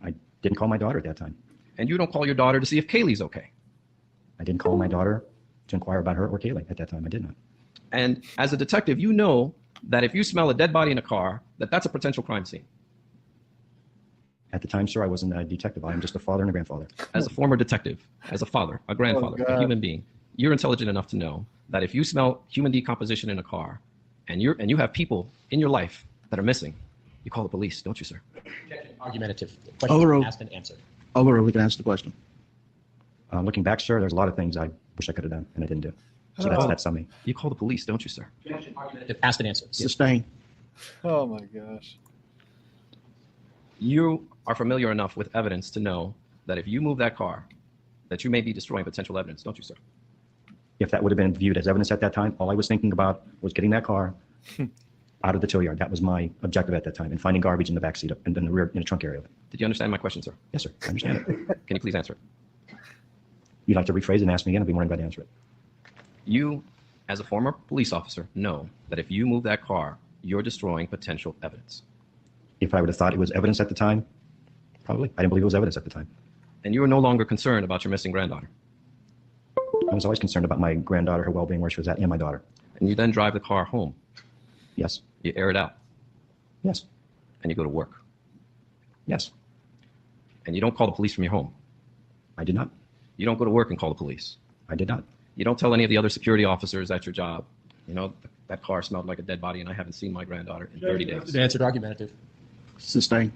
I didn't call my daughter at that time. And you don't call your daughter to see if Kaylee's okay. I didn't call my daughter to inquire about her or Kaylee at that time. I did not. And as a detective, you know that if you smell a dead body in a car, that's a potential crime scene. At the time, sir, I wasn't a detective. I am just a father and a grandfather. As a former detective, as a father, a grandfather, a human being, you're intelligent enough to know that if you smell human decomposition in a car and you have people in your life that are missing, you call the police, don't you, sir? Argumentative. Overruled. Question asked and answered. Overruled. We can answer the question. Looking back, sir, there's a lot of things I wish I could have done and I didn't do. So that's on me. You call the police, don't you, sir? Argumentative. Asked and answered. Sustained. Oh, my gosh. You are familiar enough with evidence to know that if you move that car, that you may be destroying potential evidence, don't you, sir? If that would have been viewed as evidence at that time, all I was thinking about was getting that car out of the tow yard. That was my objective at that time, and finding garbage in the back seat and in the rear, in the trunk area of it. Did you understand my question, sir? Yes, sir. I understand it. Can you please answer it? You'd like to rephrase it and ask me again? I'd be more than glad to answer it. You, as a former police officer, know that if you move that car, you're destroying potential evidence. If I would have thought it was evidence at the time, probably. I didn't believe it was evidence at the time. And you are no longer concerned about your missing granddaughter. I was always concerned about my granddaughter, her well-being, where she was at, and my daughter. And you then drive the car home. Yes. You air it out. Yes. And you go to work. Yes. And you don't call the police from your home. I did not. You don't go to work and call the police. I did not. You don't tell any of the other security officers at your job, you know, that car smelled like a dead body and I haven't seen my granddaughter in 30 days. Answered. Argumentative. Sustained.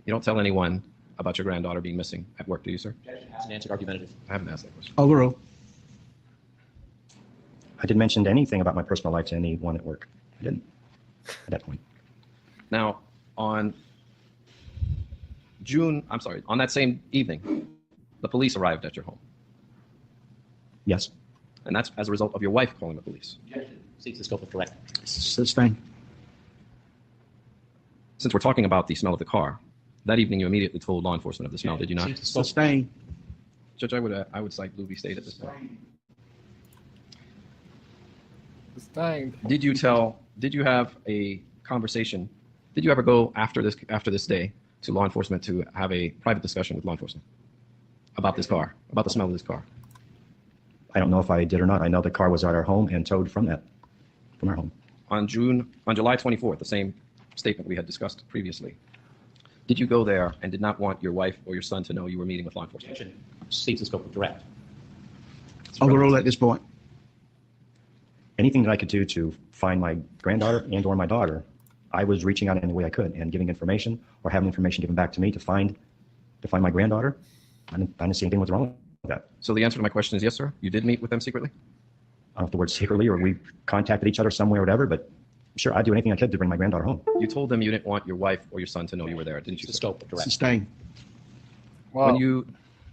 You don't tell anyone about your granddaughter being missing at work, do you, sir? Asked and answered. Argumentative. I haven't asked that question. Overruled. I didn't mention anything about my personal life to anyone at work. I didn't at that point. Now, on that same evening, the police arrived at your home. Yes. And that's as a result of your wife calling the police. Seeks the scope of correct. Sustained. Since we're talking about the smell of the car, that evening you immediately told law enforcement of the smell, did you not? Sustained. Judge, I would cite Blue v. State at this point. Sustained. Did you have a conversation? Did you ever go after this day to law enforcement to have a private discussion with law enforcement about this car, about the smell of this car? I don't know if I did or not. I know the car was at our home and towed from our home. On July 24th, the same statement we had discussed previously. Did you go there and did not want your wife or your son to know you were meeting with law enforcement? Seeks the scope of direct. Overrule at this point. Anything that I could do to find my granddaughter and or my daughter, I was reaching out in any way I could and giving information or having information given back to me to find my granddaughter. I didn't see anything was wrong with that. So the answer to my question is yes, sir. You did meet with them secretly? I don't know if the word secretly or we contacted each other some way or whatever, but sure, I'd do anything I could to bring my granddaughter home. You told them you didn't want your wife or your son to know you were there, didn't you? The scope of direct. Sustained. Well,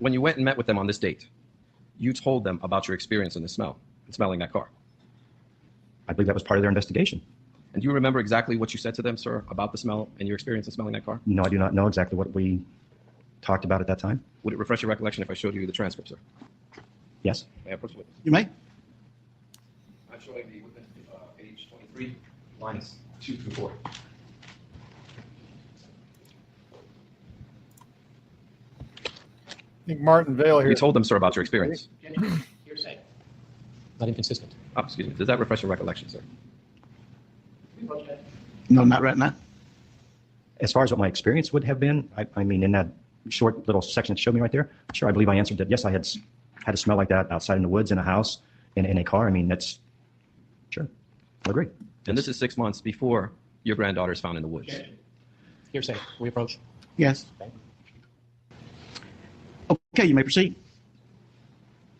When you went and met with them on this date, you told them about your experience in the smell and smelling that car. I believe that was part of their investigation. And do you remember exactly what you said to them, sir, about the smell and your experience in smelling that car? No, I do not know exactly what we talked about at that time. Would it refresh your recollection if I showed you the transcript, sir? Yes. May I approach the witness? You may. I'm showing the witness, page 23, lines 2 through 4. I think Martin Vale here. You told them, sir, about your experience. Hearsay. Not inconsistent. Oh, excuse me. Does that refresh your recollection, sir? No, not right now. As far as what my experience would have been, I mean, in that short little section that showed me right there, sure, I believe I answered that. Yes, I had a smell like that outside in the woods, in a house, in a car. I mean, that's, sure, I agree. And this is 6 months before your granddaughter is found in the woods. Hearsay. We approach. Yes. Okay, you may proceed.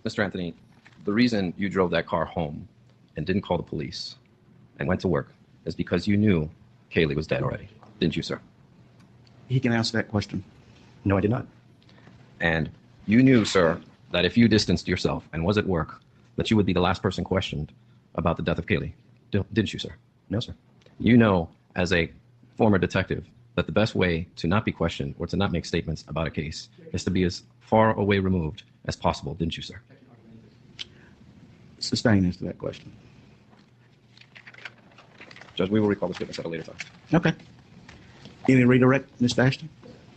Mr. Anthony, the reason you drove that car home and didn't call the police and went to work is because you knew Kaylee was dead already, didn't you, sir? He can answer that question. No, I did not. And you knew, sir, that if you distanced yourself and was at work, that you would be the last person questioned about the death of Kaylee, didn't you, sir? No, sir. You know, as a former detective, that the best way to not be questioned or to not make statements about a case is to be as far away removed as possible, didn't you, sir? Sustained answer to that question. Judge, we will recall this witness at a later time. Okay. Any redirect, Mr. Ashton?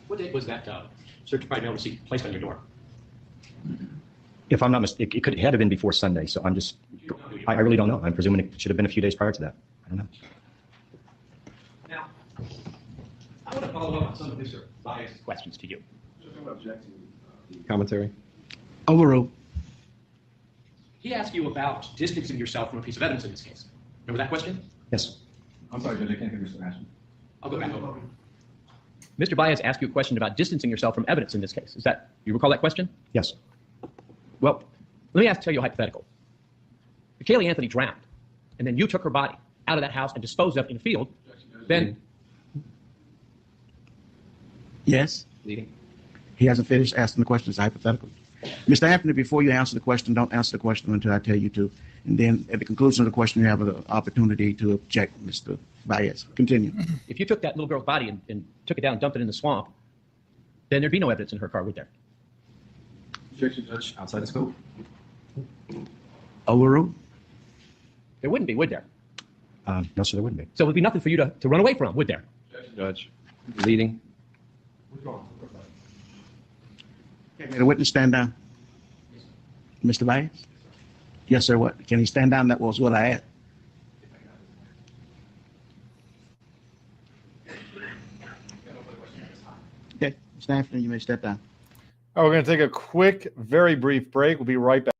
What date was that certified mail receipt placed on your door? If I'm not mistaken, it had to have been before Sunday, so I really don't know. I'm presuming it should have been a few days prior to that. I don't know. Now, I want to follow up on some of Mr. Bias' questions to you. Commentary? Overruled. He asked you about distancing yourself from a piece of evidence in this case. Remember that question? Yes. I'm sorry, Judge, I can't hear Mr. Ashton. I'll go back over. Mr. Bias asked you a question about distancing yourself from evidence in this case. You recall that question? Yes. Well, let me tell you a hypothetical. If Kaylee Anthony drowned, and then you took her body out of that house and disposed of in a field, then... Yes. Leading. He hasn't finished asking the question. It's hypothetical. Mr. Anthony, before you answer the question, don't answer the question until I tell you to. And then at the conclusion of the question, you have an opportunity to object, Mr. Bias. Continue. If you took that little girl's body and took it down and dumped it in the swamp, then there'd be no evidence in her car, would there? Objection, Judge, outside the scope. Overruled. There wouldn't be, would there? No, sir, there wouldn't be. So it would be nothing for you to run away from, would there? Judge, leading. Okay, may the witness stand down? Mr. Bias? Yes, sir. What? Can he stand down? That was what I asked. Okay, Mr. Anthony, you may step down. Oh, we're going to take a quick, very brief break. We'll be right back.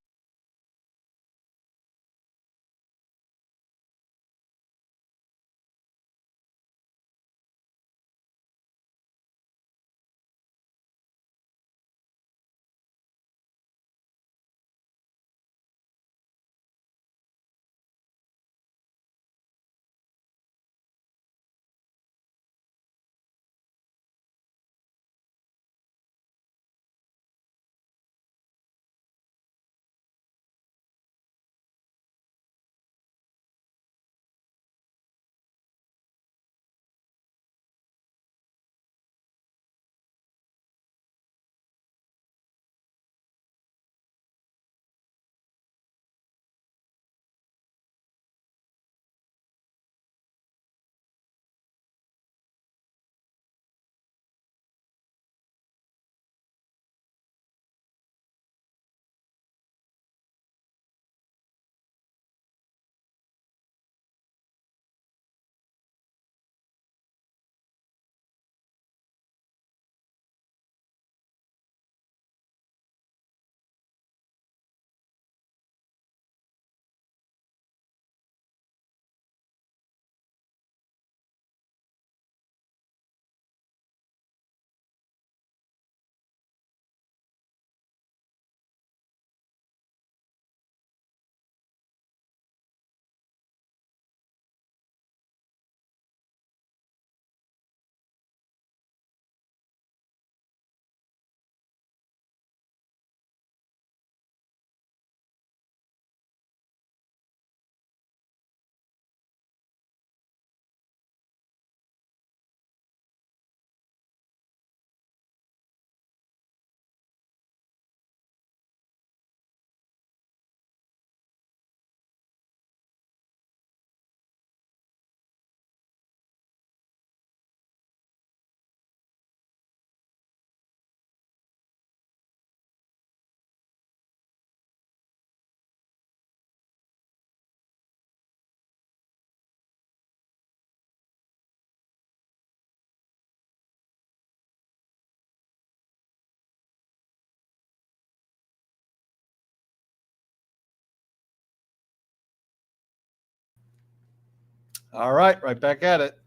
All right back at it.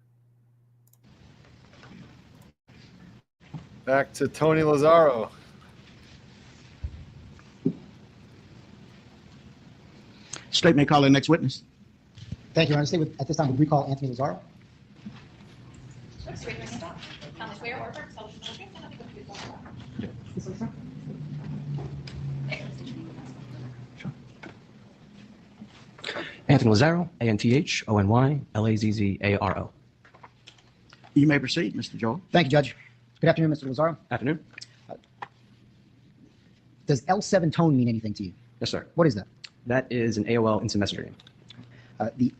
Back to Tony Lazzaro. State may call the next witness. Thank you, Your Honor. Stay with, at this time, would recall Anthony Lazzaro. Anthony Lazzaro, ANTHONY LAZZARO. You may proceed, Mr. Joel. Thank you, Judge. Good afternoon, Mr. Lazzaro. Afternoon. Does L7 tone mean anything to you? Yes, sir. What is that? That is an AOL instant messaging. The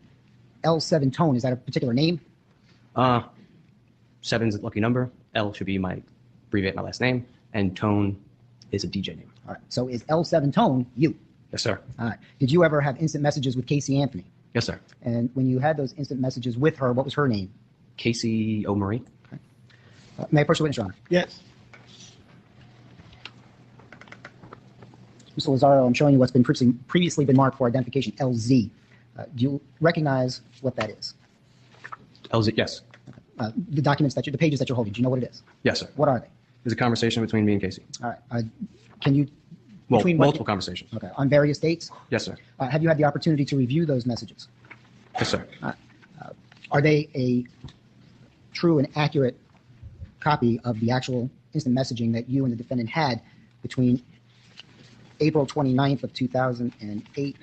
L7 tone, is that a particular name? 7's a lucky number. L should be my abbreviate my last name, and tone is a DJ name. All right. So is L7 tone you? Yes, sir. All right. Did you ever have instant messages with Casey Anthony? Yes, sir. And when you had those instant messages with her, what was her name? Casey O'Marie. May I approach the witness, Your Honor? Yes. Mr. Lazzaro, I'm showing you what's been previously been marked for identification, LZ. Do you recognize what that is? LZ, yes. The documents the pages that you're holding, do you know what it is? Yes, sir. What are they? There's a conversation between me and Casey. All right. Can you? Well, between multiple conversations. Okay. On various dates? Yes, sir. Have you had the opportunity to review those messages? Yes, sir. Are they a true and accurate copy of the actual instant messaging that you and the defendant had between April 29th of 2008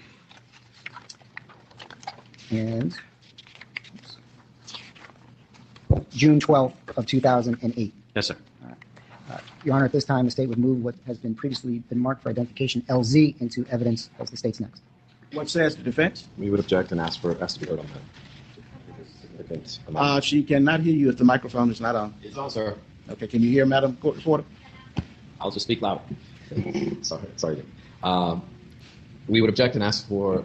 and June 12th of 2008? Yes, sir. Your Honor, at this time, the state would move what has been previously been marked for identification, LZ, into evidence as the state's next. What says the defense? We would object and ask to be heard on that. Significant amount. She cannot hear you if the microphone is not on. It's on, sir. Okay, can you hear, Madam Court Reporter? I'll just speak loud. Sorry. We would object and ask for.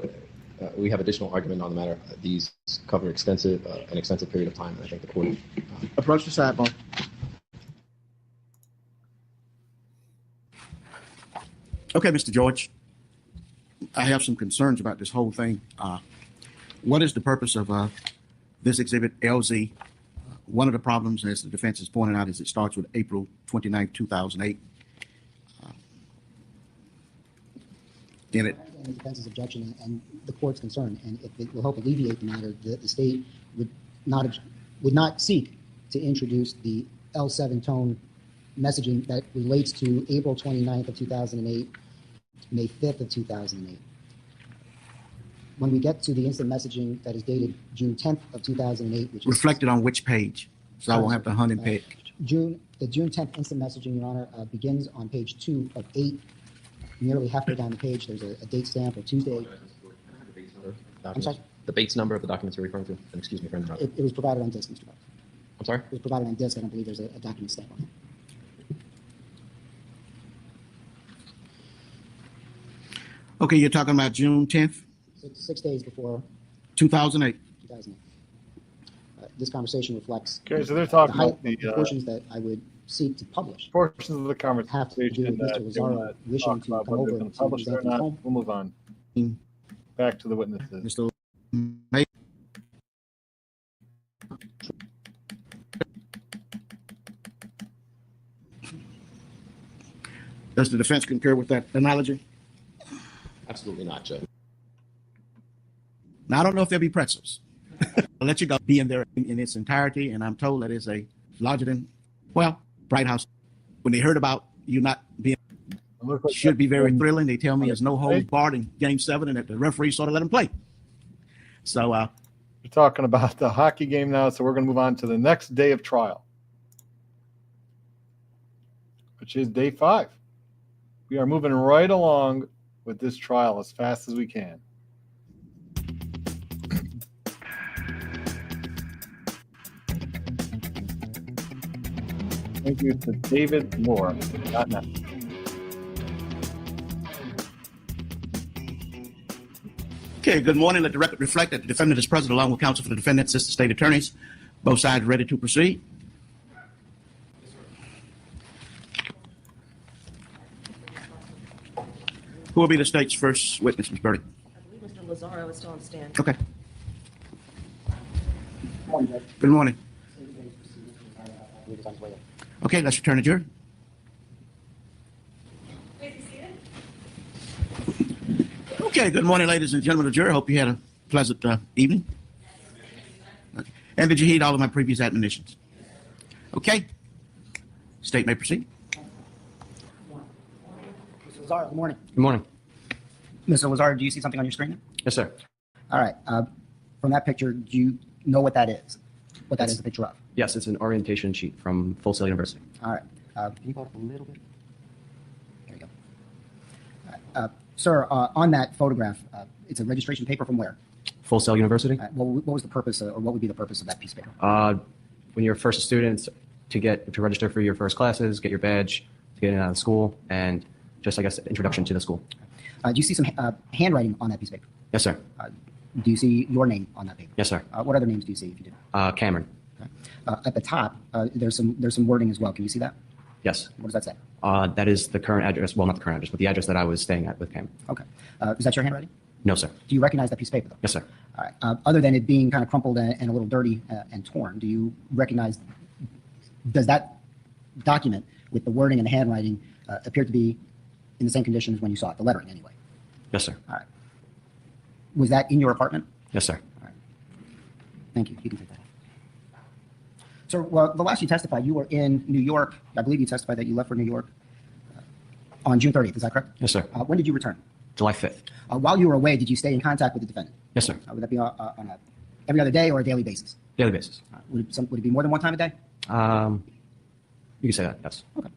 We have additional argument on the matter. These cover an extensive period of time, and I think the court. Approach the sidebar. Okay, Mr. George, I have some concerns about this whole thing. What is the purpose of this exhibit, LZ? One of the problems, as the defense has pointed out, is it starts with April 29, 2008. In it. And the defense's objection and the court's concern, and if it will help alleviate the matter, the state would not seek to introduce the L7 tone messaging that relates to April 29th of 2008, May 5th of 2008. When we get to the instant messaging that is dated June 10th of 2008, which is Reflected on which page? So I won't have to hunt and pick. the June 10th instant messaging, Your Honor, begins on page 2 of 8. Nearly halfway down the page, there's a date stamp for Tuesday. I'm sorry? The Bates number of the documents you're referring to. And excuse me for interrupting. It was provided on disk, Mr. Buck. I'm sorry? It was provided on disk. I don't believe there's a document stamp on it. Okay, you're talking about June 10th, 6 days before 2008. 2008. This conversation reflects Okay, so they're talking about the portions that I would seek to publish. Portions of the Have to do conversation with Mr. Lazzaro wishing to come over whether and it's published see or Anthony's not. home. We'll move on. Back to the witnesses. Mr. May. Does the defense concur with that analogy? Absolutely not, Judge. Now, I don't know if there'll be pretzels. I'll let you go. Be in there in its entirety, and I'm told that is a larger than, well, Bright House. When they heard about you not being, should be very thrilling. They tell me there's no holds barred in Game 7, and that the referee sort of let him play. So, we're talking about the hockey game now, so we're going to move on to the next day of trial, which is day 5. We are moving right along with this trial as fast as we can. Thank you to David Moore. okay, good morning. Let the record reflect that the defendant is present along with counsel for the defendant, assistant state attorneys. Both sides ready to proceed. Who will be the state's first witness, Ms. Birdie? I believe Mr. Lazzaro is still on stand. Okay. Good morning. Okay, let's return to jury. Okay, good morning, ladies and gentlemen of the jury. Hope you had a pleasant evening. And did you heed all of my previous admonitions? Okay. State may proceed. Mr. Lazaro, good morning. Good morning. Mr. Lazaro, do you see something on your screen? Yes, sir. All right. From that picture, do you know what that is? What that is a picture of? Yes, it's an orientation sheet from Full Sail University. All right. Can you go up a little bit? There you go. All right. Sir, on that photograph, it's a registration paper from where? Full Sail University. What was the purpose, or what would be the purpose of that piece of paper? When you're first a student, to register for your first classes, get your badge, to get in and out of school, and just, I guess, introduction to the school. Do you see some handwriting on that piece of paper? Yes, sir. Do you see your name on that paper? Yes, sir. What other names do you see if you do? Cameron. Okay. At the top, there's some wording as well. Can you see that? Yes. What does that say? That is the current address. Well, not the current address, but the address that I was staying at with Cameron. Okay. Is that your handwriting? No, sir. Do you recognize that piece of paper, though? Yes, sir. All right. Other than it being kind of crumpled and a little dirty and torn, do you recognize, does that document with the wording and the handwriting appear to be in the same condition as when you saw it, the lettering anyway? Yes, sir. All right. Was that in your apartment? Yes, sir. All right. Thank you. You can take that. So, well, the last you testified, you were in New York. I believe you testified that you left for New York on June 30th. Is that correct? Yes, sir. When did you return? July 5th. While you were away, did you stay in contact with the defendant? Yes, sir. Would that be on a every other day or a daily basis? Daily basis. Would it be more than one time a day? You can say that, yes. Okay.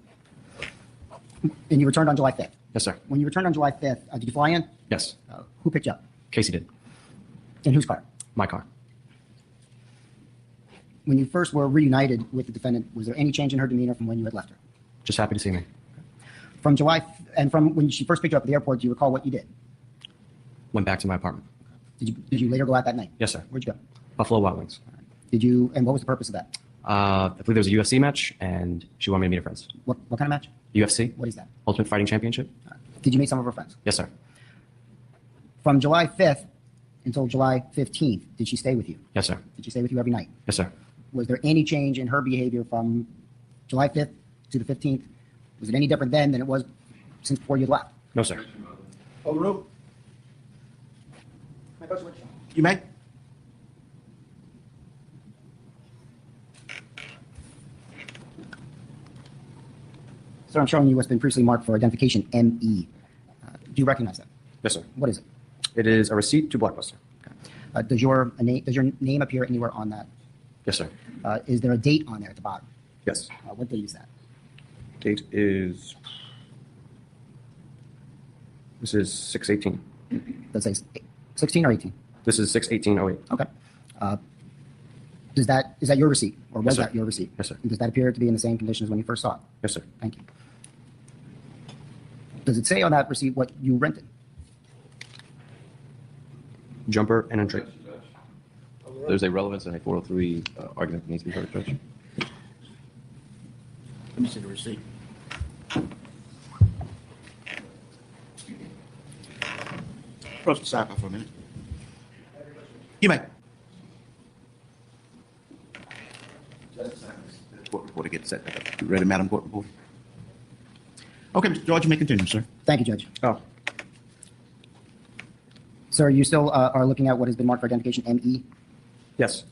And you returned on July 5th? Yes, sir. When you returned on July 5th, did you fly in? Yes. Who picked you up? Casey did. In whose car? My car. When you first were reunited with the defendant, was there any change in her demeanor from when you had left her? Just happy to see me. From from when she first picked you up at the airport, do you recall what you did? Went back to my apartment. Did you later go out that night? Yes, sir. Where'd you go? Buffalo Wild Wings. And what was the purpose of that? I believe there was a UFC match, and she wanted me to meet her friends. What kind of match? UFC. What is that? Ultimate Fighting Championship. Did you meet some of her friends? Yes, sir. From July 5th until July 15th, did she stay with you? Yes, sir. Did she stay with you every night? Yes, sir. Was there any change in her behavior from July 5th to the 15th? Was it any different then than it was since before you left? No, sir. Overruled. You may. Sir, I'm showing you what's been previously marked for identification ME. Do you recognize that? Yes, sir. What is it? It is a receipt to Blockbuster. Does your name appear anywhere on that? Yes, sir. Is there a date on there at the bottom? Yes. What date is that? Date is. This is 6/18. Does it say 16 or 18? This is 6/18/08. Okay. Is that your receipt, or was Yes, that your receipt? Yes, sir. Does that appear to be in the same condition as when you first saw it? Yes, sir. Thank you. Does it say on that receipt what you rented? Jumper and a drink. There's a relevance and a 403 argument that needs to be heard, Judge. Let me see the receipt. Approach the sidebar for a minute. You may. Court reporter get set back up. You ready, Madam Court Reporter? Okay, Mr. George, you may continue, sir. Thank you, Judge. Oh. Sir, you still are looking at what has been marked for identification ME? Yes.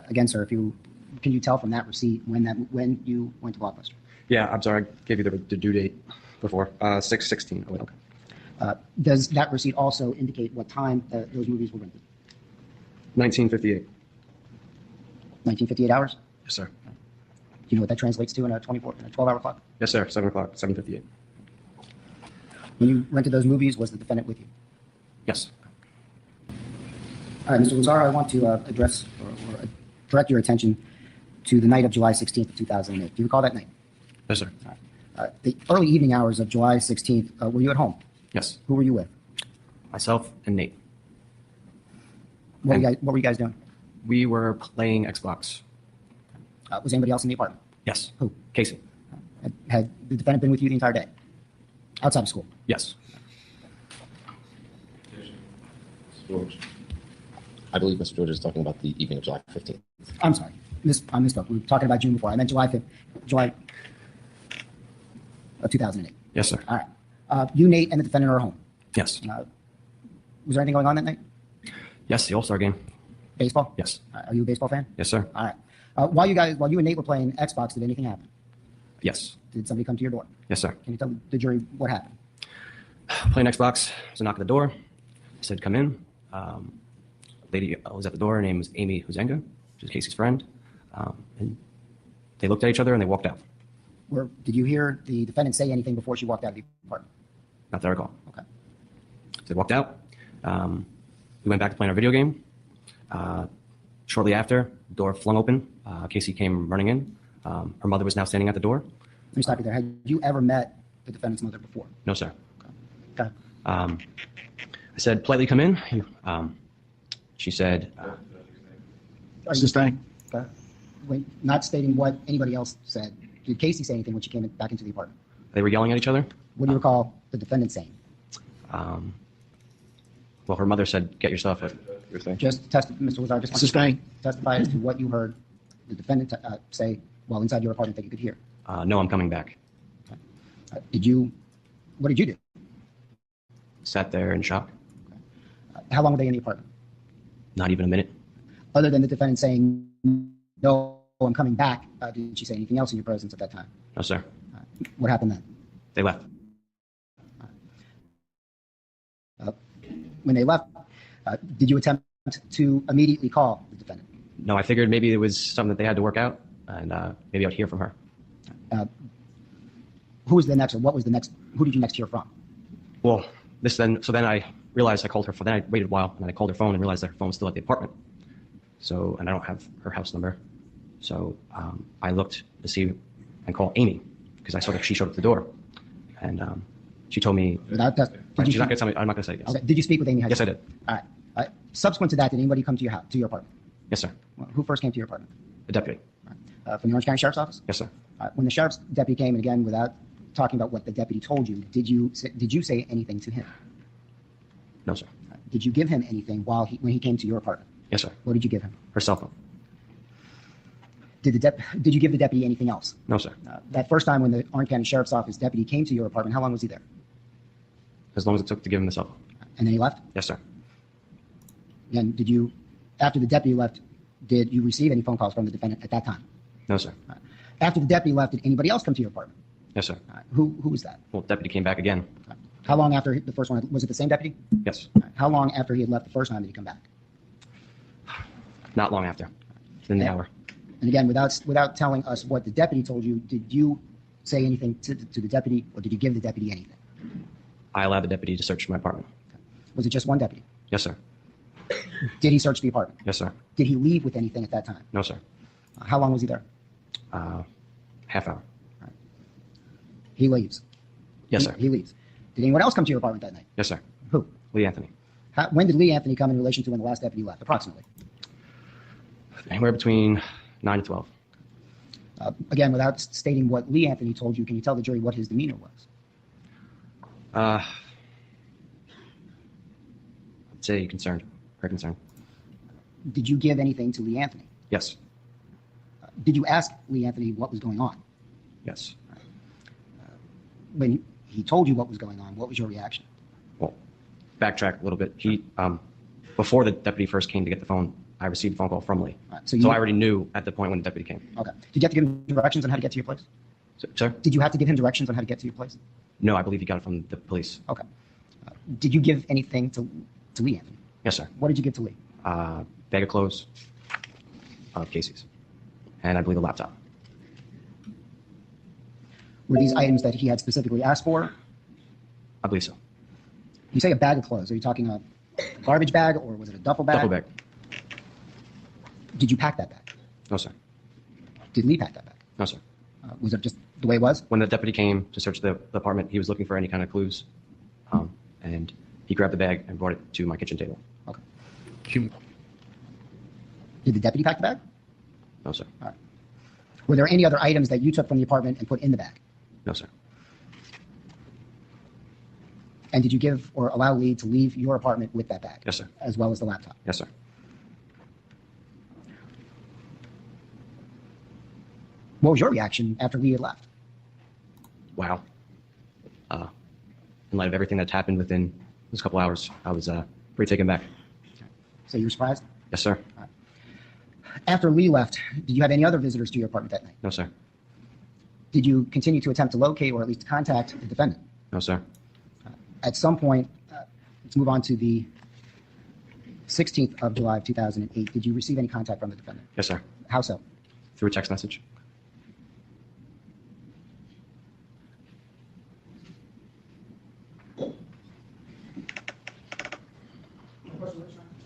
Again, sir, can you tell from that receipt when you went to Blockbuster? Yeah, I'm sorry. I gave you the due date before. 6/16/08. Okay. Does that receipt also indicate what time those movies were rented? 1958. 1958 hours? Yes, sir. Do you know what that translates to in a 12-hour clock? Yes, sir. 7 o'clock. 7:58. When you rented those movies, was the defendant with you? Yes. All right, Mr. Lazaro, I want to address or direct your attention to the night of July 16th of 2008. Do you recall that night? Yes, sir. The early evening hours of July 16th, were you at home? Yes. Who were you with? Myself and Nate. What were you guys doing? We were playing Xbox. Was anybody else in the apartment? Yes. Who? Casey. Had the defendant been with you the entire day? Outside of school? Yes. I believe Mr. George is talking about the evening of July 15th. I'm sorry. I misspoke. We were talking about June before. I meant July of 2008. Yes, sir. All right. You, Nate, and the defendant are home. Yes. Was there anything going on that night? Yes, the All-Star game. Baseball? Yes. Are you a baseball fan? Yes, sir. All right. While you and Nate were playing Xbox, did anything happen? Yes. Did somebody come to your door? Yes, sir. Can you tell the jury what happened? Playing Xbox, there's a knock at the door. I said, come in. Lady was at the door. Her name was Amy Huzenga, which is Casey's friend. And they looked at each other and they walked out. Did you hear the defendant say anything before she walked out of the apartment? Not that I recall. Okay. So they walked out. We went back to playing our video game. Shortly after, the door flung open. Casey came running in. Her mother was now standing at the door. Let me stop you there. Had you ever met the defendant's mother before? No, sir. Okay. I said, politely come in. She said, Staying. Okay. Not stating what anybody else said. Did Casey say anything when she came back into the apartment? they were yelling at each other. What do you recall the defendant saying? Well, her mother said, get your stuff. You're saying? Just Mr. Lazar, just testify as to what you heard the defendant say while inside your apartment that you could hear. No, I'm coming back. What did you do? Sat there in shock. How long were they in the apartment? Not even a minute. Other than the defendant saying, no, I'm coming back, did she say anything else in your presence at that time? No, sir. What happened then? They left. When they left, did you attempt to immediately call the defendant? No, I figured maybe it was something that they had to work out, and maybe I'd hear from her. Who was the next, or what was the next? Who did you next hear from? Well, then I realized I called her phone. Then I waited a while, and then I called her phone and realized that her phone was still at the apartment. So, and I don't have her house number. So I looked to see and call Amy because I saw that she showed up at the door, and she told me. She's not going to tell me. I'm not going to say yes. Okay. Did you speak with Amy? Yes, I did. All right. Subsequent to that, did anybody come to your house, to your apartment? Yes, sir. Well, who first came to your apartment? The deputy. From the Orange County Sheriff's Office? Yes, sir. When the sheriff's deputy came, and again, without talking about what the deputy told you, did you say anything to him? No, sir. Did you give him anything when he came to your apartment? Yes, sir. What did you give him? Her cell phone. Did you give the deputy anything else? No, sir. That first time when the Orange County Sheriff's Office deputy came to your apartment, how long was he there? As long as it took to give him the cell phone. And then he left? Yes, sir. And after the deputy left, did you receive any phone calls from the defendant at that time? No, sir. After the deputy left, did anybody else come to your apartment? Yes, sir. Who was that? Well, the deputy came back again. How long after the first one? Was it the same deputy? Yes. How long after he had left the first time did he come back? Not long after. Within the hour. And again, without telling us what the deputy told you, did you say anything to the deputy, or did you give the deputy anything? I allowed the deputy to search my apartment. Was it just one deputy? Yes, sir. Did he search the apartment? Yes, sir. Did he leave with anything at that time? No, sir. How long was he there? Half hour. Right. He leaves. Yes, sir. He leaves. Did anyone else come to your apartment that night? Yes, sir. Who? Lee Anthony. When did Lee Anthony come in relation to when the last deputy left, approximately? Anywhere between 9 to 12. Again, without stating what Lee Anthony told you, can you tell the jury what his demeanor was? I'd say concerned. Very concerned. Did you give anything to Lee Anthony? Yes. Did you ask Lee Anthony what was going on? Yes. When he told you what was going on, what was your reaction? Well, backtrack a little bit. He, before the deputy first came to get the phone, I received a phone call from Lee. Right, so I already knew at the point when the deputy came. Okay. Did you have to give him directions on how to get to your place? Sir? Did you have to give him directions on how to get to your place? No, I believe he got it from the police. Okay. Did you give anything to Lee Anthony? Yes, sir. What did you give to Lee? Bag of clothes, Casey's, and I believe a laptop. Were these items that he had specifically asked for? I believe so. You say a bag of clothes. Are you talking a garbage bag, or was it a duffel bag? Duffel bag. Did you pack that bag? No, sir. Did Lee pack that bag? No, sir. Was it just the way it was? When the deputy came to search the apartment, he was looking for any kind of clues, and he grabbed the bag and brought it to my kitchen table. Okay. Did the deputy pack the bag? No, sir. All right. Were there any other items that you took from the apartment and put in the bag? No, sir. And did you give or allow Lee to leave your apartment with that bag? Yes, sir. As well as the laptop? Yes, sir. What was your reaction after Lee had left? Wow. In light of everything that's happened within those couple hours, I was pretty taken back. So you were surprised? Yes, sir. After Lee left, did you have any other visitors to your apartment that night? No, sir. Did you continue to attempt to locate or at least contact the defendant? No, sir. At some point, let's move on to the 16th of July of 2008. Did you receive any contact from the defendant? Yes, sir. How so? Through a text message.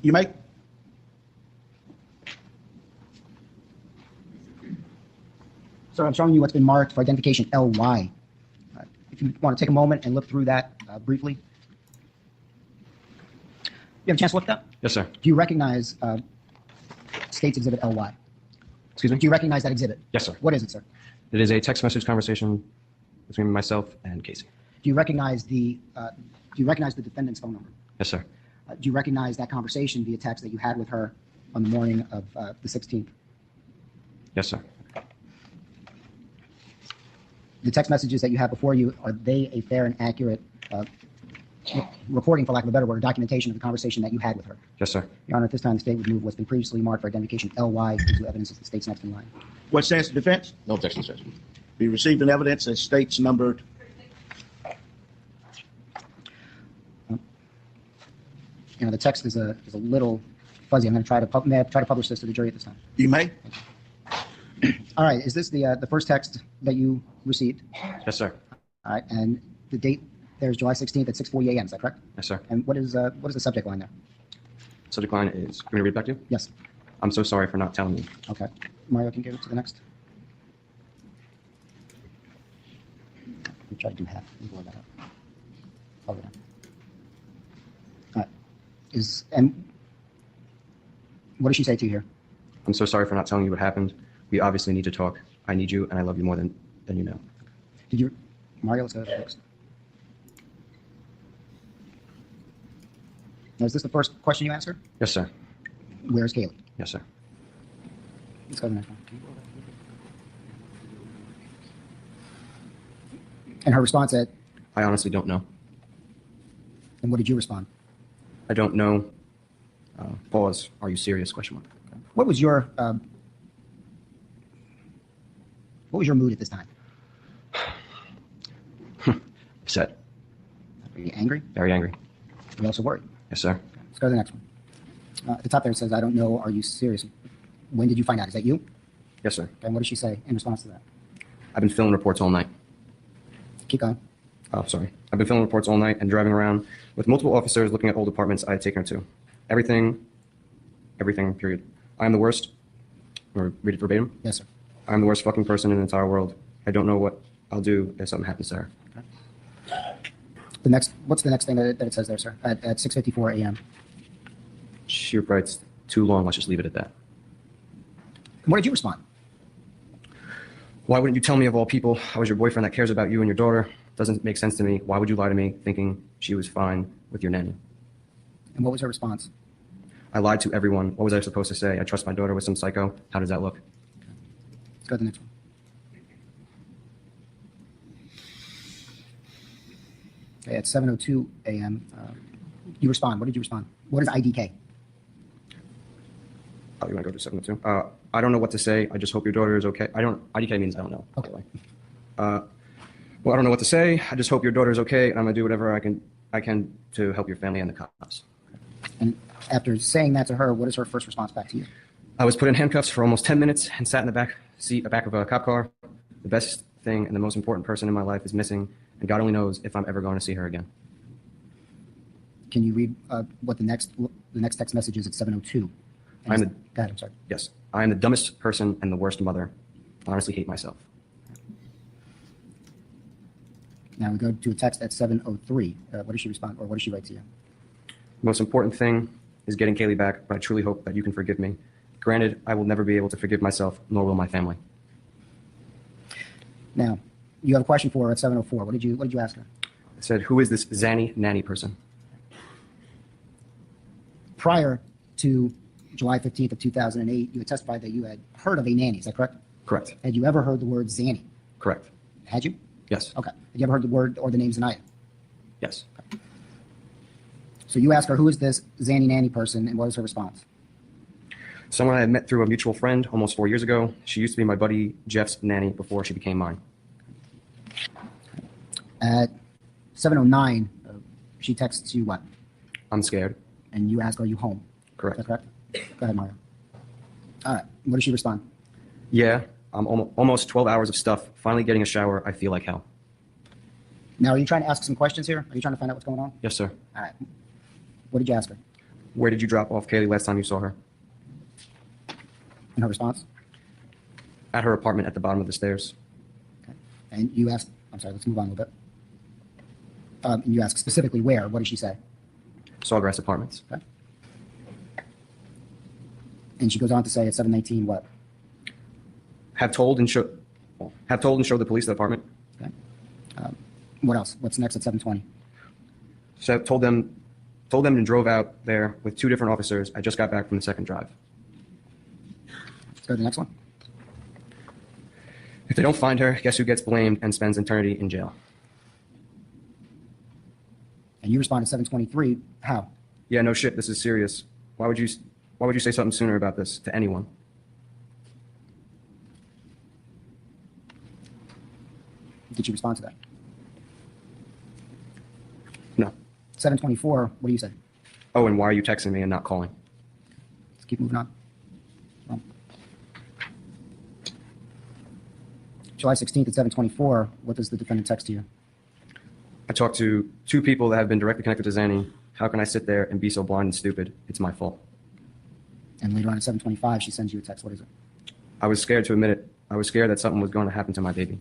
You may. So I'm showing you what's been marked for identification LY. If you want to take a moment and look through that briefly. You have a chance to look at that? Yes, sir. Do you recognize State's Exhibit LY? Excuse me? Do you recognize that exhibit? Yes, sir. What is it, sir? It is a text message conversation between myself and Casey. Do you recognize the defendant's phone number? Yes, sir. Do you recognize that conversation via text that you had with her on the morning of the 16th? Yes, sir. The text messages that you have before you, are they a fair and accurate recording, for lack of a better word, or documentation of the conversation that you had with her? Yes, sir. Your Honor, at this time, the State would move what's been previously marked for identification LY into evidence as the State's next in line. What stands to defense? No objection, Judge. Be received in evidence as states numbered. You know, the text is a little fuzzy. I'm going to try to publish this to the jury at this time. You may. All right. Is this the first text that you received? Yes, sir. All right. And the date there is July 16th at 6:40 a.m. Is that correct? Yes, sir. And what is the subject line there? Subject line is, can we read it back to you? Yes. I'm so sorry for not telling you. Okay. Mario can give it to the next. Let me try to do half. Let me blow that up. Hold it down. All right. And what does she say to you here? I'm so sorry for not telling you what happened. We obviously need to talk. I need you, and I love you more than you know. Did you, Mario? Let's go to the next. Now, is this the first question you answered? Yes, sir. Where's Kaylee? Yes, sir. Let's go to the next one. And her response at, I honestly don't know. and what did you respond? I don't know. Pause. Are you serious? Question mark. What was your mood at this time? Upset. Are you angry? Very angry. Are you also worried? Yes, sir. Let's go to the next one. At the top there it says, I don't know, are you serious? When did you find out? Is that you? Yes, sir. Okay, and what did she say in response to that? I've been filming reports all night. Keep going. Oh, sorry. I've been filming reports all night and driving around with multiple officers looking at old apartments I had taken her to. Everything, period. I am the worst. Or read it verbatim? Yes, sir. I'm the worst fucking person in the entire world. I don't know what I'll do if something happens to her. What's the next thing that it says there, sir? At 6:54 a.m. She writes, too long, let's just leave it at that. What did you respond? Why wouldn't you tell me of all people I was your boyfriend that cares about you and your daughter? Doesn't make sense to me. Why would you lie to me thinking she was fine with your nanny? And what was her response? I lied to everyone. What was I supposed to say? I trust my daughter with some psycho. How does that look? Let's go to the next one. Okay, at 7:02 a.m., you respond. What did you respond? What is IDK? Oh, you want to go to 702? I don't know what to say. I just hope your daughter is okay. IDK means I don't know. Okay. Well, I don't know what to say. I just hope your daughter is okay, and I'm going to do whatever I can to help your family and the cops. And after saying that to her, what is her first response back to you? I was put in handcuffs for almost 10 minutes and sat in the back of a cop car. The best thing and the most important person in my life is missing, and God only knows if I'm ever going to see her again. Can you read what the next text message is at 7:02? Go ahead, I'm sorry. Yes. I am the dumbest person and the worst mother. I honestly hate myself. Now we go to a text at 7:03. What does she respond, or what does she write to you? The most important thing is getting Kaylee back, but I truly hope that you can forgive me. Granted, I will never be able to forgive myself, nor will my family. Now, you have a question for her at 7:04. What did you ask her? I said, who is this Zanny nanny person? Prior to July 15th of 2008, you had testified that you had heard of a nanny. Is that correct? Correct. Had you ever heard the word Zanny? Correct. Had you? Yes. Okay. Had you ever heard the word or the name Zanaya? Yes. So you ask her, who is this Zanny Nanny person, and what is her response? Someone I had met through a mutual friend almost 4 years ago. She used to be my buddy Jeff's nanny before she became mine. At 7:09, she texts you what? I'm scared. And you ask, are you home? Correct. Is that correct? Go ahead, Mario. All right. What does she respond? Yeah, I'm almost 12 hours of stuff. Finally getting a shower. I feel like hell. Now, are you trying to ask some questions here? Are you trying to find out what's going on? Yes, sir. All right. What did you ask her? Where did you drop off Kaylee last time you saw her? And her response? At her apartment at the bottom of the stairs. Okay. And you asked, I'm sorry, let's move on a little bit. And you ask specifically where. What did she say? Sawgrass Apartments. Okay. And she goes on to say at 7:19 what? Have told and showed the police the apartment. Okay. What else? What's next at 7:20? So told them and drove out there with 2 different officers. I just got back from the second drive. Let's go to the next one. If they don't find her, guess who gets blamed and spends eternity in jail? And you respond at 7:23. How? Yeah, no shit. This is serious. Why would you say something sooner about this to anyone? Did you respond to that? No. 7:24. What do you say? Oh, and why are you texting me and not calling? Let's keep moving on. July 16th at 7:24. What does the defendant text to you? I talked to 2 people that have been directly connected to Zanny. How can I sit there and be so blind and stupid? It's my fault. And later on at 7:25, she sends you a text. What is it? I was scared to admit it. I was scared that something was going to happen to my baby.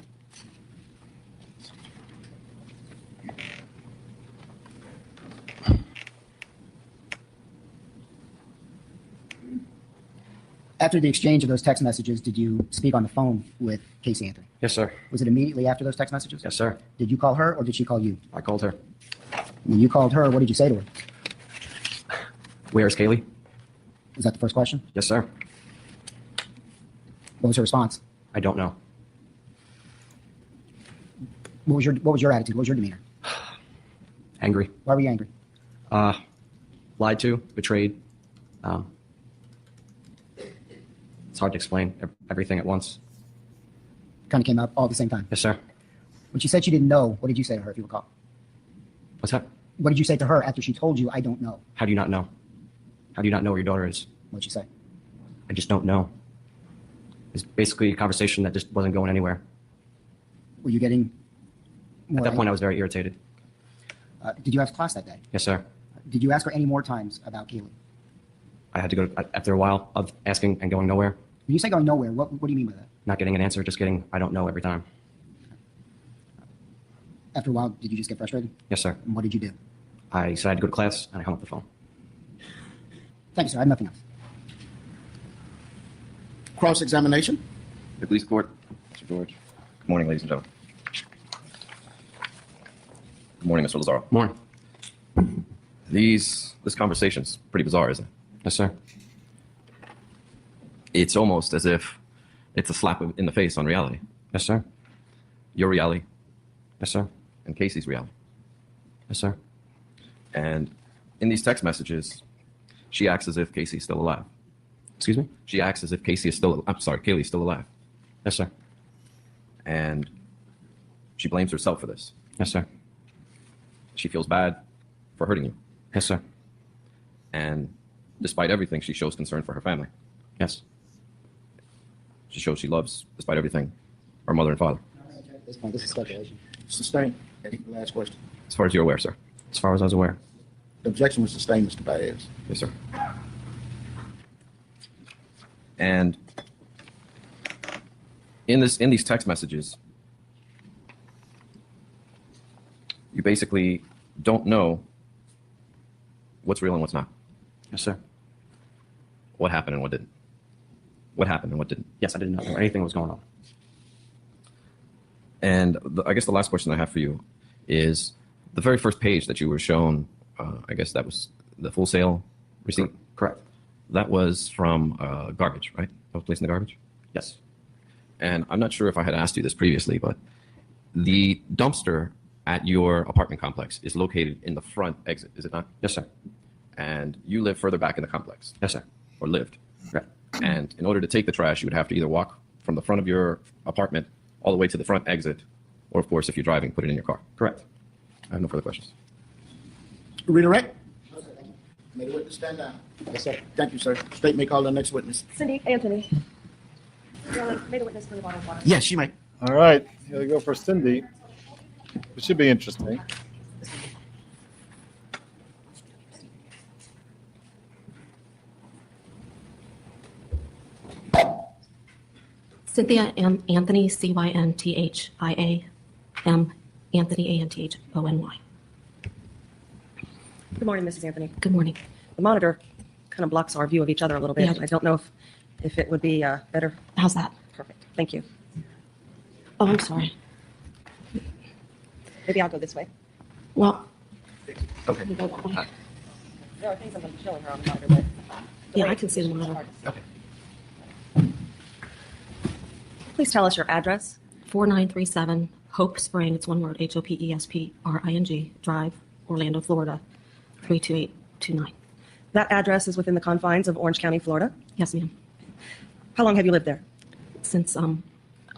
After the exchange of those text messages, did you speak on the phone with Casey Anthony? Yes, sir. Was it immediately after those text messages? Yes, sir. Did you call her or did she call you? I called her. When you called her, what did you say to her? Where's Kaylee? Was that the first question? Yes, sir. What was her response? I don't know. What was your attitude? What was your demeanor? Angry. Why were you angry? Lied to, betrayed. It's hard to explain everything at once. Kind of came out all at the same time. Yes, sir. When she said she didn't know, what did you say to her, if you recall? What's that? What did you say to her after she told you, I don't know? How do you not know? How do you not know where your daughter is? What'd she say? I just don't know. It's basically a conversation that just wasn't going anywhere. Were you getting more At that point, angry? I was very irritated. Did you have class that day? Yes, sir. Did you ask her any more times about Kaylee? I had to go, after a while of asking and going nowhere, When you say going nowhere, what do you mean by that? not getting an answer, just getting, I don't know every time. After a while, did you just get frustrated? Yes, sir. And what did you do? I said I had to go to class, and I hung up the phone. Thank you, sir. I have nothing else. Cross-examination. The police court, Mr. George. Good morning, ladies and gentlemen. Good morning, Mr. Lazaro. Morning. This conversation's pretty bizarre, isn't it? Yes, sir. It's almost as if it's a slap in the face on reality. Yes, sir. Your reality Yes, sir. and Casey's reality. Yes, sir. And in these text messages, she acts as if Casey's still alive. Excuse me? She acts as if Kaylee's still alive. Yes, sir. And she blames herself for this. Yes, sir. She feels bad for hurting you. Yes, sir. And despite everything, she shows concern for her family. Yes. She shows she loves, despite everything, her mother and father. At this point, this is speculation. Sustained. Any last question? As far as you're aware, sir. As far as I was aware. The objection was sustained, Mr. Baez. Yes, sir. And in these text messages, you basically don't know what's real and what's not. Yes, sir. What happened and what didn't. What happened and what didn't. Yes, I did not know anything was going on. And I guess the last question I have for you is the very first page that you were shown, I guess that was the full sale receipt? Correct. That was from garbage, right? That was placed in the garbage? Yes. and I'm not sure if I had asked you this previously, but the dumpster at your apartment complex is located in the front exit, is it not? Yes, sir. And you live further back in the complex, Yes, sir. or lived. Right. And in order to take the trash, you would have to either walk from the front of your apartment all the way to the front exit, or of course, if you're driving, put it in your car. Correct. I have no further questions. Redirect. May the witness stand down. Yes, sir. Thank you, sir. State may call the next witness. Cindy, Anthony. May the witness bring the bottle of water. Yes, she might. All right, here we go for Cindy. It should be interesting. Cynthia Anthony, Cynthia Anthony, Anthony. Good morning, Mrs. Anthony. Good morning. The monitor kind of blocks our view of each other a little bit. Yeah. I don't know if it would be better. How's that? Perfect. Thank you. Oh, I'm sorry. Maybe I'll go this way. Well, Okay. you go that way. There are things I'm going to be showing her on the monitor, but Yeah, I can see the monitor. Okay. please tell us your address. 4937 Hope Spring, it's one word, HOPESPRING Drive, Orlando, Florida, 32829. That address is within the confines of Orange County, Florida. Yes, ma'am. How long have you lived there? Since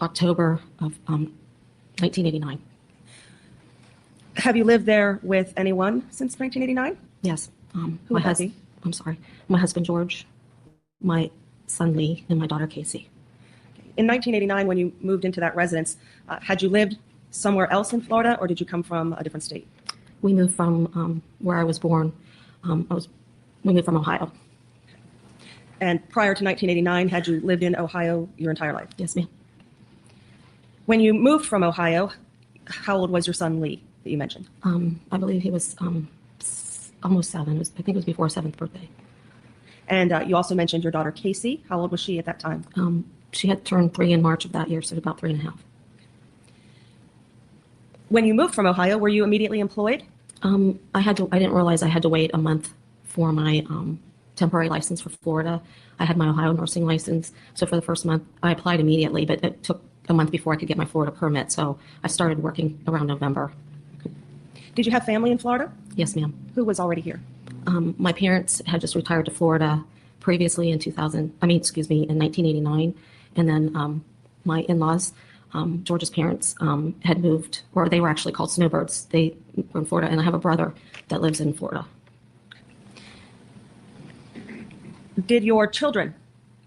October of 1989. Have you lived there with anyone since 1989? Yes. Who my has husband. I'm sorry. My husband George, my son Lee, and my daughter Casey. In 1989, when you moved into that residence, had you lived somewhere else in Florida, or did you come from a different state? We moved from where I was born. We moved from Ohio. And prior to 1989, had you lived in Ohio your entire life? Yes, ma'am. When you moved from Ohio, how old was your son Lee that you mentioned? I believe he was almost 7. I think it was before 7th birthday. And you also mentioned your daughter Casey. How old was she at that time? She had turned 3 in March of that year, so about 3.5. When you moved from Ohio, were you immediately employed? I didn't realize I had to wait a month for my temporary license for Florida. I had my Ohio nursing license, so for the first month, I applied immediately, but it took a month before I could get my Florida permit, so I started working around November. Did you have family in Florida? Yes, ma'am. Who was already here? My parents had just retired to Florida previously in 1989, and then my in-laws, George's parents, had moved, or they were actually called snowbirds. They were in Florida, and I have a brother that lives in Florida. Did your children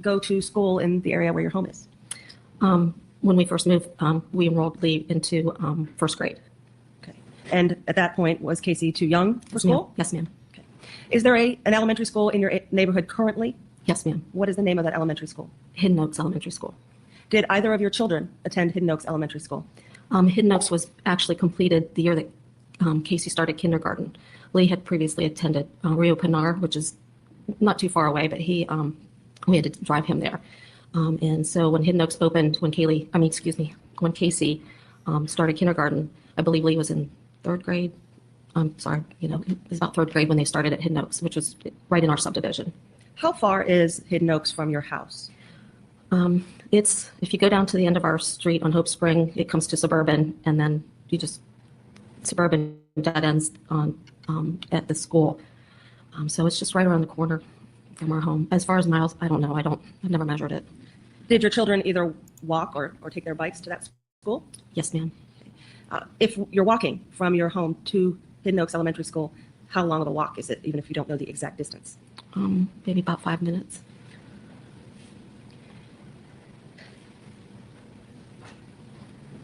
go to school in the area where your home is? When we first moved, we enrolled Lee into first grade. Okay. And at that point, was Casey too young for Yes, ma'am. school? Yes, ma'am. Okay. Is there an elementary school in your neighborhood currently? Yes, ma'am. What is the name of that elementary school? Hidden Oaks Elementary School. Did either of your children attend Hidden Oaks Elementary School? Hidden Oaks was actually completed the year that Casey started kindergarten. Lee had previously attended Rio Pinar, which is not too far away, but we had to drive him there. And so when Hidden Oaks opened, when Casey started kindergarten, I believe Lee was in 3rd grade. I'm sorry, it was about 3rd grade when they started at Hidden Oaks, which was right in our subdivision. How far is Hidden Oaks from your house? It's, if you go down to the end of our street on Hope Spring, it comes to Suburban, and then Suburban dead ends on at the school. So it's just right around the corner from our home. As far as miles, I don't know. I've never measured it. Did your children either walk or take their bikes to that school? Yes, ma'am. If you're walking from your home to Hidden Oaks Elementary School, how long of a walk is it, even if you don't know the exact distance? Maybe about 5 minutes.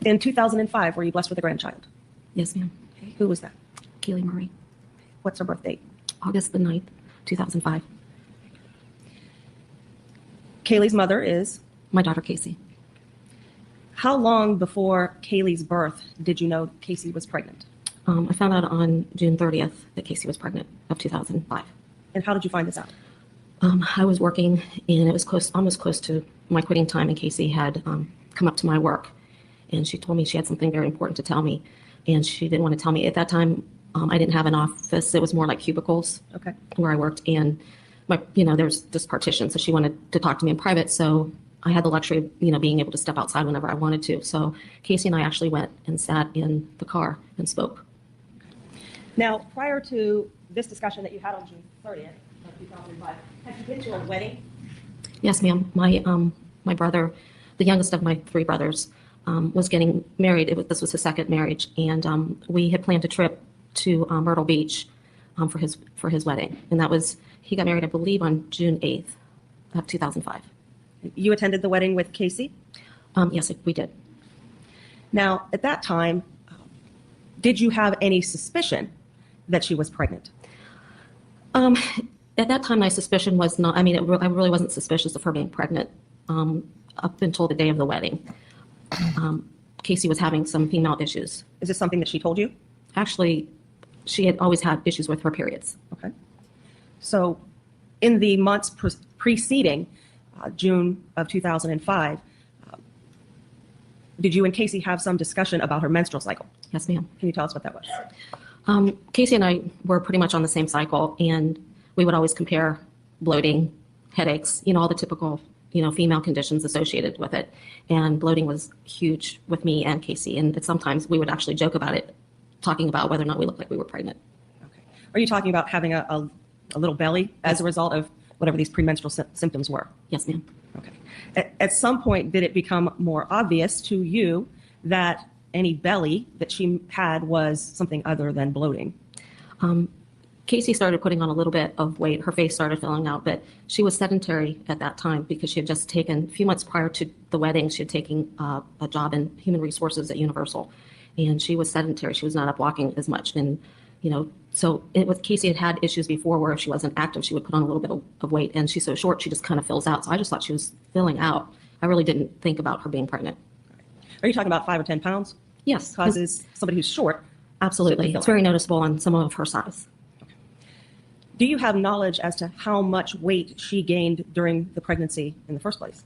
In 2005, were you blessed with a grandchild? Yes, ma'am. Okay. Who was that? Keely Murray. What's her birth date? August the 9th, 2005. Kaylee's mother is? My daughter, Casey. How long before Kaylee's birth did you know Casey was pregnant? I found out on June 30th that Casey was pregnant of 2005. And how did you find this out? I was working, and it was almost close to my quitting time, and Casey had come up to my work, and she told me she had something very important to tell me, and she didn't want to tell me. At that time, I didn't have an office. It was more like cubicles where I worked, and there was this partition, so she wanted to talk to me in private, so I had the luxury of, being able to step outside whenever I wanted to. So Casey and I actually went and sat in the car and spoke. Now, prior to this discussion that you had on June 30th of 2005, had you been to a wedding? Yes, ma'am. My brother, the youngest of my three brothers, was getting married. This was his second marriage, and we had planned a trip to Myrtle Beach for his wedding, and he got married, I believe, on June 8th of 2005. You attended the wedding with Casey? Yes, we did. Now, at that time, did you have any suspicion that she was pregnant? At that time, my suspicion was not, I really wasn't suspicious of her being pregnant up until the day of the wedding. Casey was having some female issues. Is this something that she told you? Actually, she had always had issues with her periods. Okay. So in the months preceding June of 2005, did you and Casey have some discussion about her menstrual cycle? Yes, ma'am. Can you tell us what that was? Casey and I were pretty much on the same cycle, and we would always compare bloating, headaches, all the typical, female conditions associated with it. And bloating was huge with me and Casey, and sometimes we would actually joke about it, talking about whether or not we looked like we were pregnant. Okay. Are you talking about having a little belly as a result of whatever these premenstrual symptoms were? Yes, ma'am. Okay. At some point, did it become more obvious to you that any belly that she had was something other than bloating? Casey started putting on a little bit of weight. Her face started filling out, but she was sedentary at that time because she had just taken, a few months prior to the wedding, she had taken a job in human resources at Universal, and she was sedentary. She was not up walking as much. And, so Casey had issues before where if she wasn't active, she would put on a little bit of weight, and she's so short, she just kind of fills out. So I just thought she was filling out. I really didn't think about her being pregnant. Are you talking about 5 or 10 pounds? Yes. Causes somebody who's short? Absolutely. It's very noticeable on someone of her size. Do you have knowledge as to how much weight she gained during the pregnancy in the first place?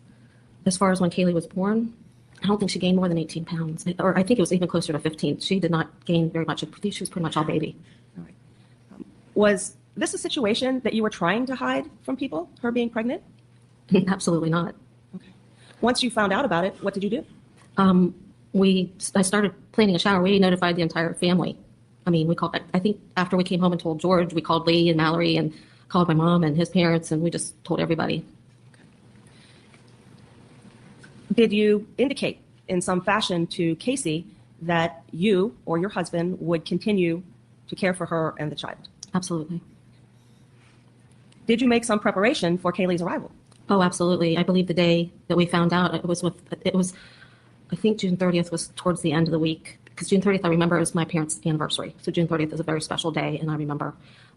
As far as when Kaylee was born, I don't think she gained more than 18 pounds, or I think it was even closer to 15. She did not gain very much. She was pretty much all baby. All right. Was this a situation that you were trying to hide from people, her being pregnant? Absolutely not. Okay. Once you found out about it, what did you do? I started planning a shower. We notified the entire family. We called, I think after we came home and told George, we called Lee and Mallory and called my mom and his parents, and we just told everybody. Did you indicate in some fashion to Casey that you or your husband would continue to care for her and the child? Absolutely. Did you make some preparation for Kaylee's arrival? Oh, absolutely. I believe the day that we found out, I think June 30th was towards the end of the week, because June 30th, I remember, it was my parents' anniversary. So June 30th is a very special day, and I remember,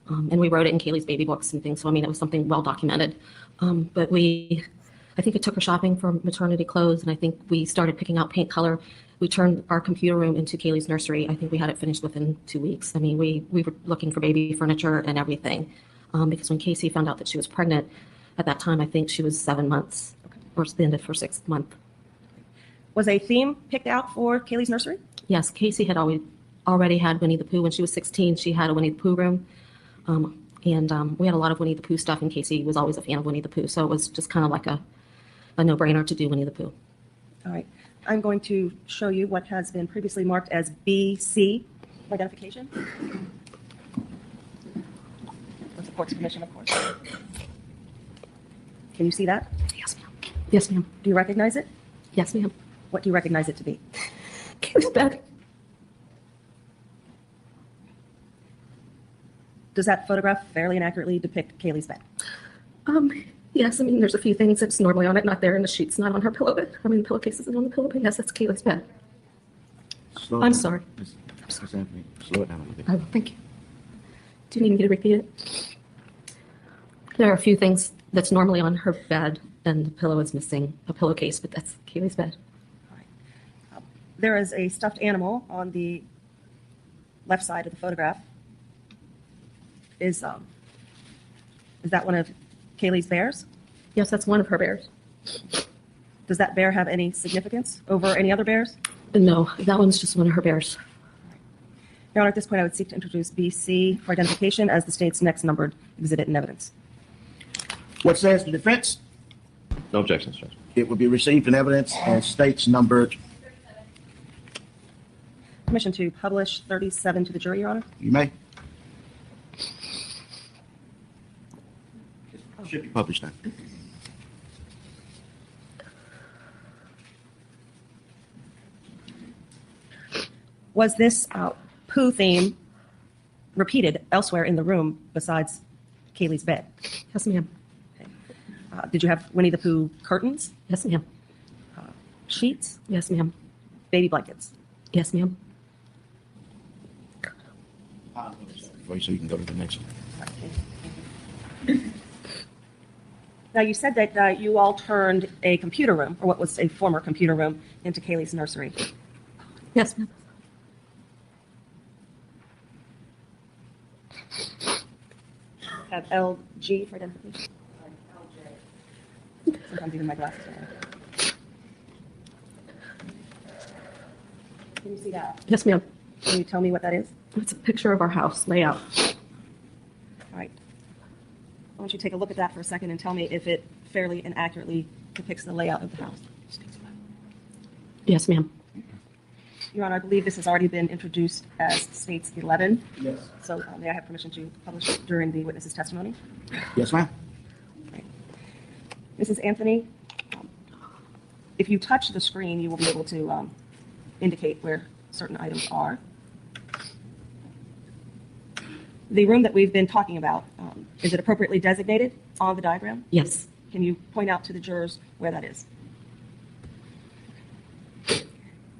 and we wrote it in Kaylee's baby books and things. So, it was something well documented. But I think it took her shopping for maternity clothes, and I think we started picking out paint color. We turned our computer room into Kaylee's nursery. I think we had it finished within 2 weeks. We were looking for baby furniture and everything, because when Casey found out that she was pregnant, at that time, I think she was 7 months, or the end of her 6th month. Was a theme picked out for Kaylee's nursery? Yes, Casey had already had Winnie the Pooh. When she was 16, she had a Winnie the Pooh room. We had a lot of Winnie the Pooh stuff, and Casey was always a fan of Winnie the Pooh. So it was just kind of like a no-brainer to do Winnie the Pooh. All right. I'm going to show you what has been previously marked as BC identification. With the court's permission, of course. Can you see that? Yes, ma'am. Yes, ma'am. Do you recognize it? Yes, ma'am. What do you recognize it to be? Kaylee's bed. Does that photograph fairly and accurately depict Kaylee's bed? Yes, there's a few things that's normally on it, not there, and the sheet's not on her pillow, but the pillowcase isn't on the pillow, but yes, that's Kaylee's bed. I'm sorry. Slow it down a little bit. Oh, thank you. Do you need me to repeat it? There are a few things that's normally on her bed, and the pillow is missing a pillowcase, but that's Kaylee's bed. All right. There is a stuffed animal on the left side of the photograph. Is that one of Kaylee's bears? Yes, that's one of her bears. Does that bear have any significance over any other bears? No, that one's just one of her bears. Your Honor, at this point, I would seek to introduce BC for identification as the state's next numbered exhibit in evidence. What says the defense? No objections, Judge. It will be received in evidence and states numbered. Permission to publish 37 to the jury, Your Honor? You may. Should be published now. Was this poo theme repeated elsewhere in the room besides Kaylee's bed? Yes, ma'am. Did you have Winnie the Pooh curtains, Yes, ma'am. sheets, Yes, ma'am. baby blankets? Yes, ma'am. So you can go to the next one. Now, you said that you all turned a computer room, or what was a former computer room, into Kaylee's nursery. Yes, ma'am. Have LG for identification? Sometimes even my glasses are on. Can you see that? Yes, ma'am. Can you tell me what that is? It's a picture of our house layout. All right. Why don't you take a look at that for a second and tell me if it fairly and accurately depicts the layout of the house? Yes, ma'am. Your Honor, I believe this has already been introduced as States 11. Yes. So may I have permission to publish it during the witness's testimony? Yes, ma'am. Mrs. Anthony, if you touch the screen, you will be able to indicate where certain items are. The room that we've been talking about, is it appropriately designated on the diagram? Yes. Can you point out to the jurors where that is?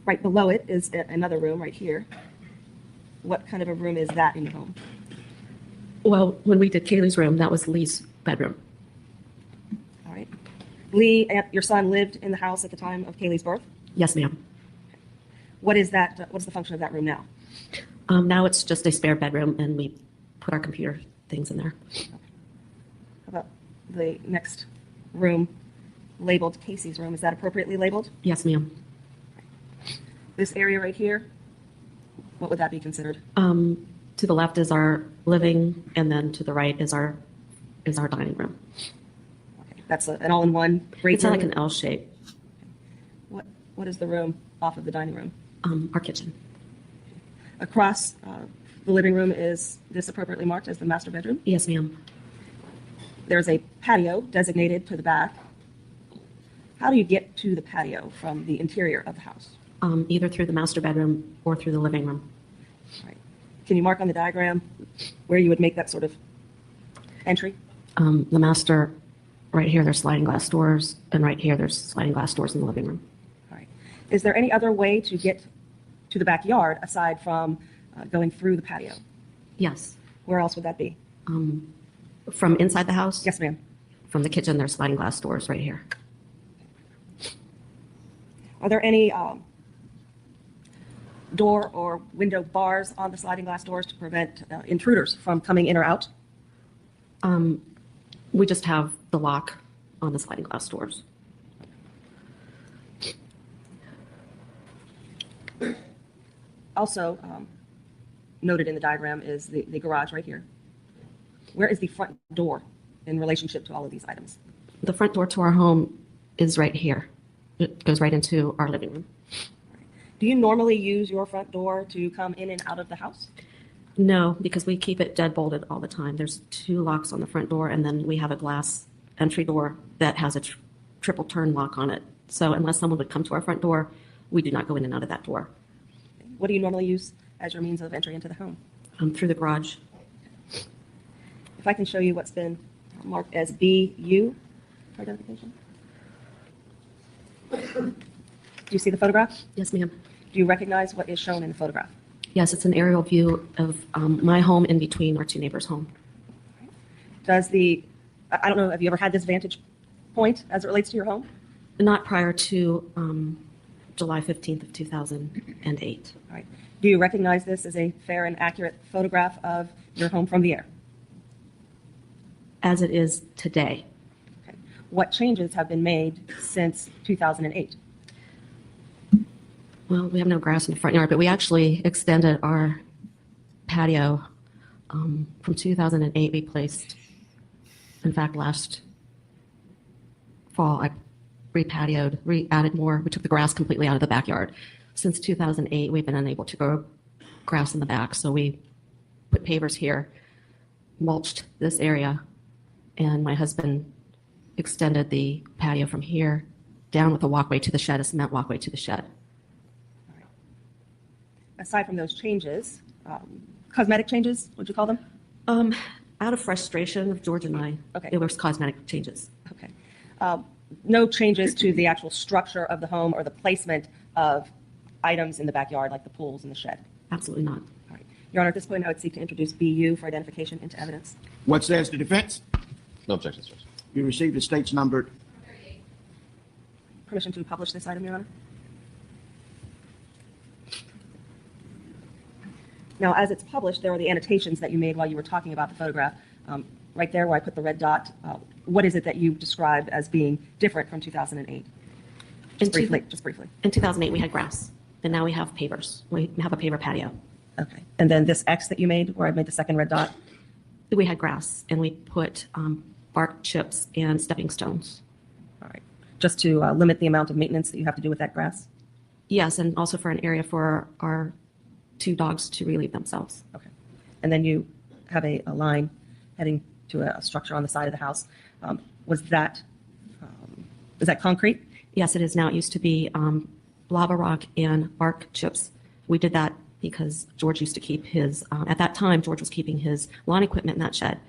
Right below it is another room right here. What kind of a room is that in your home? Well, when we did Kaylee's room, that was Lee's bedroom. All right. Lee, your son lived in the house at the time of Kaylee's birth? Yes, ma'am. What is that? What's the function of that room now? Now it's just a spare bedroom, and we put our computer things in there. How about the next room labeled Casey's room? Is that appropriately labeled? Yes, ma'am. This area right here, what would that be considered? To the left is our living, and then to the right is our dining room. Okay. That's an all-in-one great It's room? like an L shape. What is the room off of the dining room? Our kitchen. Across the living room, is this appropriately marked as the master bedroom? Yes, ma'am. There's a patio designated to the back. How do you get to the patio from the interior of the house? Either through the master bedroom or through the living room. Right. Can you mark on the diagram where you would make that sort of entry? The master, right here, there's sliding glass doors, and right here, there's sliding glass doors in the living room. All right. Is there any other way to get to the backyard aside from going through the patio? Yes. Where else would that be? From inside the house? Yes, ma'am. From the kitchen, there's sliding glass doors right here. Are there any door or window bars on the sliding glass doors to prevent intruders from coming in or out? We just have the lock on the sliding glass doors. Also noted in the diagram is the garage right here. Where is the front door in relationship to all of these items? The front door to our home is right here. It goes right into our living room. Do you normally use your front door to come in and out of the house? No, because we keep it dead bolted all the time. There's 2 locks on the front door, and then we have a glass entry door that has a triple turn lock on it. So unless someone would come to our front door, we do not go in and out of that door. What do you normally use as your means of entry into the home? Through the garage. If I can show you what's been marked as BU for identification. Do you see the photograph? Yes, ma'am. Do you recognize what is shown in the photograph? Yes, it's an aerial view of my home in between our 2 neighbors' home. Does I don't know, have you ever had this vantage point as it relates to your home? Not prior to July 15th of 2008. All right. Do you recognize this as a fair and accurate photograph of your home from the air? As it is today. Okay. What changes have been made since 2008? Well, we have no grass in the front yard, but we actually extended our patio from 2008. We placed, in fact, last fall, re-patioed, re-added more. We took the grass completely out of the backyard. Since 2008, we've been unable to grow grass in the back, so we put pavers here, mulched this area, and my husband extended the patio from here down with a walkway to the shed, a cement walkway to the shed. Aside from those changes, cosmetic changes, would you call them? Out of frustration of George and I, Okay. it was cosmetic changes. Okay. No changes to the actual structure of the home or the placement of items in the backyard, like the pools and the shed? Absolutely not. All right. Your Honor, at this point, I would seek to introduce BU for identification into evidence. What says the defense? No objections, Judge. You received the state's numbered. Permission to publish this item, Your Honor? Now, as it's published, there are the annotations that you made while you were talking about the photograph. Right there where I put the red dot, what is it that you described as being different from 2008? Just briefly. In 2008, we had grass, and now we have pavers. We have a paver patio. Okay. And then this X that you made, where I made the second red dot? We had grass, and we put bark chips and stepping stones. All right. Just to limit the amount of maintenance that you have to do with that grass? Yes, and also for an area for our 2 dogs to relieve themselves. Okay. And then you have a line heading to a structure on the side of the house. Was that concrete? Yes, it is now. It used to be lava rock and bark chips. We did that because George used to keep his, at that time, George was keeping his lawn equipment in that shed,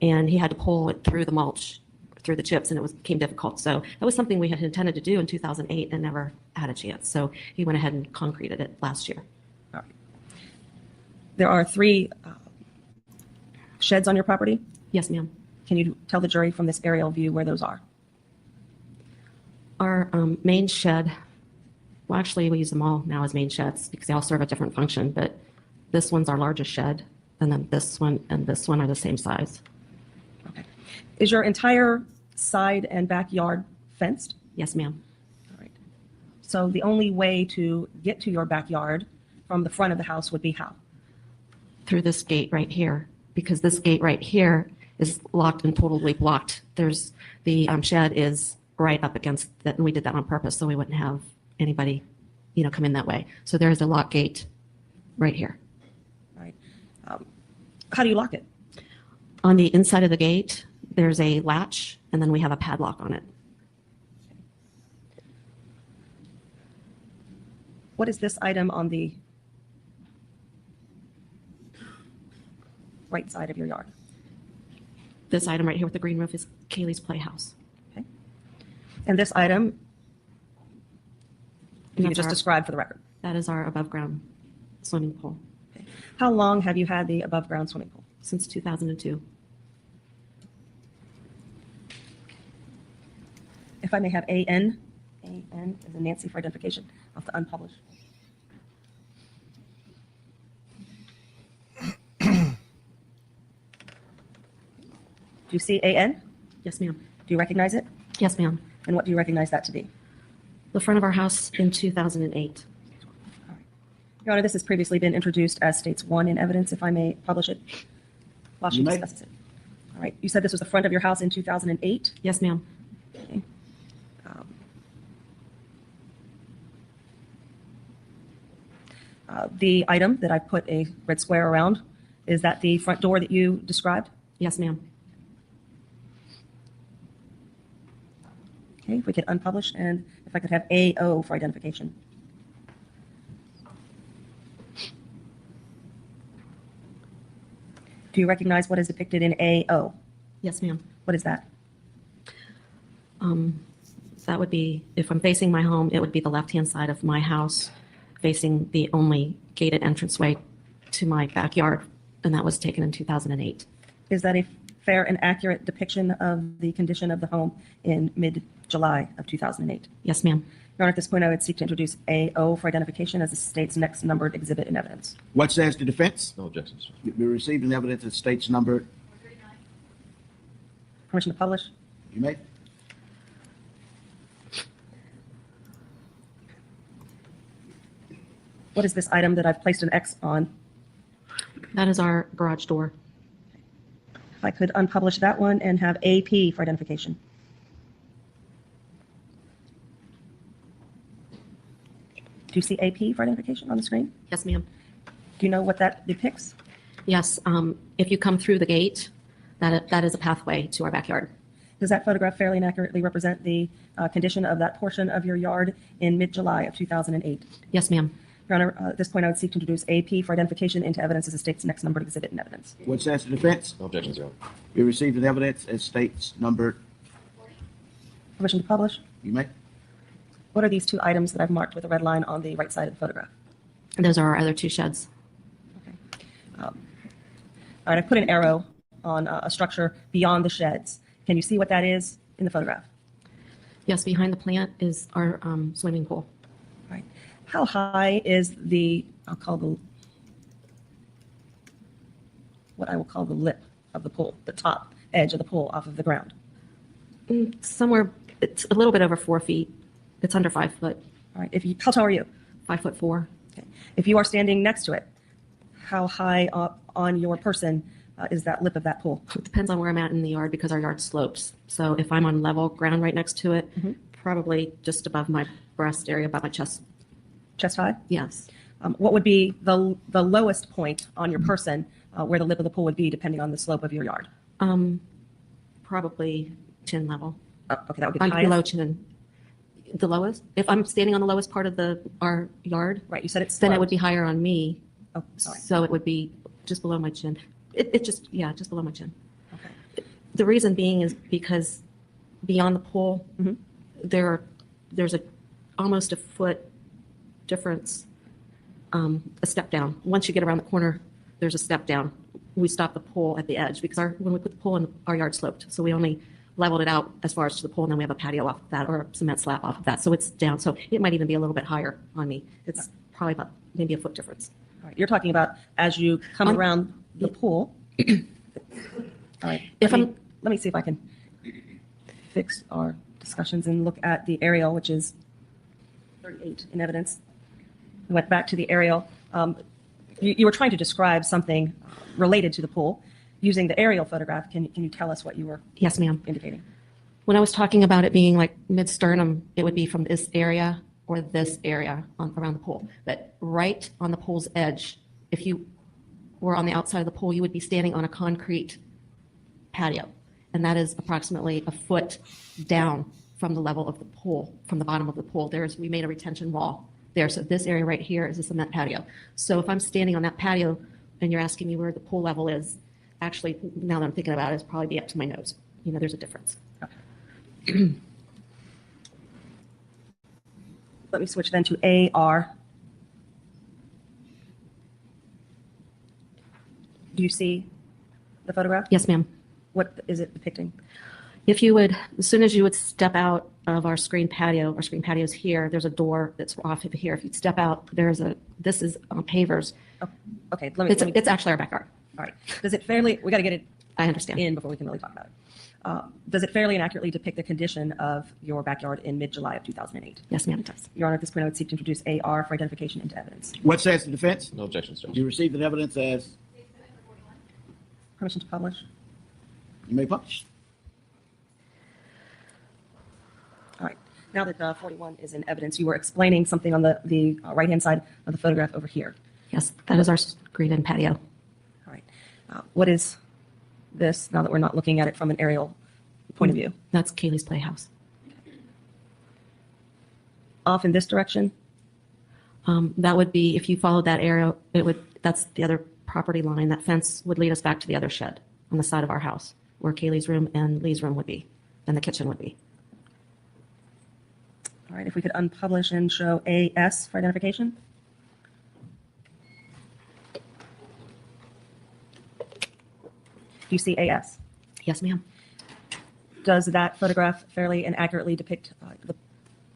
and he had to pull it through the mulch, through the chips, and it became difficult. So that was something we had intended to do in 2008 and never had a chance. So he went ahead and concreted it last year. All right. There are 3 sheds on your property? Yes, ma'am. Can you tell the jury from this aerial view where those are? Our main shed, well, actually, we use them all now as main sheds because they all serve a different function, but this one's our largest shed, and then this one and this one are the same size. Okay. Is your entire side and backyard fenced? Yes, ma'am. All right. So the only way to get to your backyard from the front of the house would be how? Through this gate right here, because this gate right here is locked and totally blocked. There's the shed is right up against that, and we did that on purpose so we wouldn't have anybody, come in that way. So there is a lock gate right here. All right. How do you lock it? On the inside of the gate, there's a latch, and then we have a padlock on it. What is this item on the right side of your yard? This item right here with the green roof is Kaylee's Playhouse. Okay. And this item, And you that's just our- described for the record. That is our above ground swimming pool. Okay. How long have you had the above ground swimming pool? Since 2002. If I may have AN. AN is a Nancy for identification. I'll have to unpublish. Do you see AN? Yes, ma'am. Do you recognize it? Yes, ma'am. And what do you recognize that to be? The front of our house in 2008. Your Honor, this has previously been introduced as States 1 in evidence, if I may publish it while she You may. discusses it. All right. You said this was the front of your house in 2008? Yes, ma'am. Okay. The item that I put a red square around, is that the front door that you described? Yes, ma'am. Okay, if we could unpublish, and if I could have AO for identification. Do you recognize what is depicted in AO? Yes, ma'am. What is that? That would be, if I'm facing my home, it would be the left-hand side of my house, facing the only gated entranceway to my backyard, and that was taken in 2008. Is that a fair and accurate depiction of the condition of the home in mid-July of 2008? Yes, ma'am. Your Honor, at this point, I would seek to introduce AO for identification as the state's next numbered exhibit in evidence. What says the defense? No objections, Judge. You received an evidence that states numbered. Permission to publish? You may. What is this item that I've placed an X on? That is our garage door. If I could unpublish that one and have AP for identification. Do you see AP for identification on the screen? Yes, ma'am. Do you know what that depicts? Yes, if you come through the gate, that is a pathway to our backyard. Does that photograph fairly and accurately represent the condition of that portion of your yard in mid-July of 2008? Yes, ma'am. Your Honor, at this point, I would seek to introduce AP for identification into evidence as the state's next numbered exhibit in evidence. What says the defense? No objections, Your Honor. You received an evidence as states numbered. Permission to publish? You may. What are these two items that I've marked with a red line on the right side of the photograph? Those are our other two sheds. All right, I've put an arrow on a structure beyond the sheds. Can you see what that is in the photograph? Yes, behind the plant is our swimming pool. All right. How high is what I will call the lip of the pool, the top edge of the pool off of the ground? Somewhere, it's a little bit over 4 feet. It's under 5 foot. All right. How tall are you? 5'4". Okay. If you are standing next to it, how high up on your person is that lip of that pool? It depends on where I'm at in the yard because our yard slopes. So if I'm on level ground right next to it, probably just above my breast area, about my chest. Chest high? Yes. What would be the lowest point on your person where the lip of the pool would be depending on the slope of your yard? Probably chin level. Okay, that would be the I'm highest? below chin. The lowest? If I'm standing on the lowest part of our yard, right? You said it's then it sloped. would be higher on me. Oh, sorry. So it would be just below my chin. Just below my chin. Okay. The reason being is because beyond the pool, there's almost a foot difference, a step down. Once you get around the corner, there's a step down. We stop the pool at the edge because when we put the pool in, our yard sloped. So we only leveled it out as far as to the pool, and then we have a patio off of that or a cement slab off of that. So it's down. So it might even be a little bit higher on me. It's probably about maybe a foot difference. All right. You're talking about as you come around the pool. All right. Let me see if I can fix our discussions and look at the aerial, which is 38 in evidence. We went back to the aerial. You were trying to describe something related to the pool using the aerial photograph. Can you tell us what you were Yes, ma'am. indicating? When I was talking about it being like mid-sternum, it would be from this area or this area around the pool. But right on the pool's edge, if you were on the outside of the pool, you would be standing on a concrete patio. And that is approximately a foot down from the level of the pool, from the bottom of the pool. We made a retention wall there. So this area right here is a cement patio. So if I'm standing on that patio and you're asking me where the pool level is, actually, now that I'm thinking about it, it's probably be up to my nose. There's a difference. Let me switch then to AR. Do you see the photograph? Yes, ma'am. What is it depicting? If you would, as soon as you would step out of our screen patio is here, there's a door that's off of here. If you'd step out, this is pavers. Oh, okay, It's actually our backyard. All right. Does it fairly, we got to get it I understand. in before we can really talk about it. Does it fairly and accurately depict the condition of your backyard in mid-July of 2008? Yes, ma'am, it does. Your Honor, at this point, I would seek to introduce AR for identification into evidence. What says the defense? No objections, Judge. You received an evidence as. Permission to publish? You may publish. All right. Now that 41 is in evidence, you were explaining something on the right-hand side of the photograph over here. Yes, that is our screen and patio. All right. What is this, now that we're not looking at it from an aerial point of view? That's Kaylee's Playhouse. Off in this direction? That would be, if you followed that arrow, that's the other property line. That fence would lead us back to the other shed on the side of our house, where Kaylee's room and Lee's room would be, and the kitchen would be. All right, if we could unpublish and show AS for identification. Do you see AS? Yes, ma'am. Does that photograph fairly and accurately depict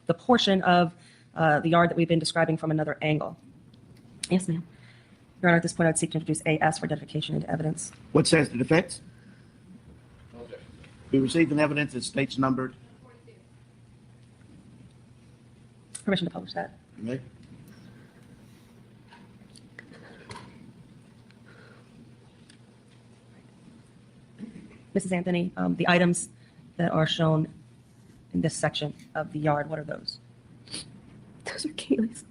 the portion of the yard that we've been describing from another angle? Yes, ma'am. Your Honor, at this point, I'd seek to introduce AS for identification into evidence. What says the defense? We received an evidence that states numbered. Permission to publish that. You may. Mrs. Anthony, the items that are shown in this section of the yard, what are those? Those are Kaylee's.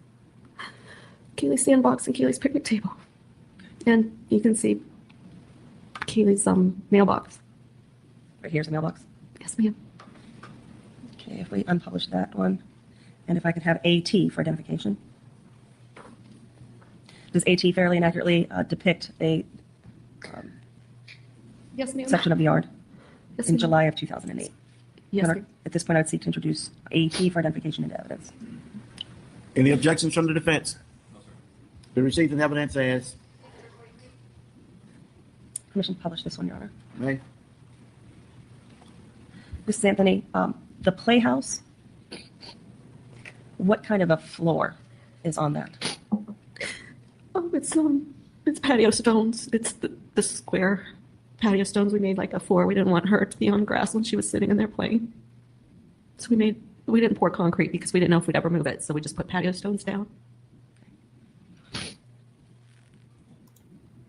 Keely's sandbox and Keely's picnic table. And you can see Keely's mailbox. Right here's the mailbox. Yes, ma'am. Okay, if we unpublish that one, and if I could have AT for identification. Does AT fairly and accurately depict a Yes, ma'am. section of the yard Yes, in ma'am. July of 2008? Yes, At ma'am. this point, I'd seek to introduce AT for identification into evidence. Any objections from the defense? Be received in evidence as Permission to publish this one, Your Honor. may. Mrs. Anthony, the playhouse, what kind of a floor is on that? Oh, it's patio stones. It's the square patio stones. We made like a floor. We didn't want her to be on grass when she was sitting in there playing. So we didn't pour concrete because we didn't know if we'd ever move it. So we just put patio stones down.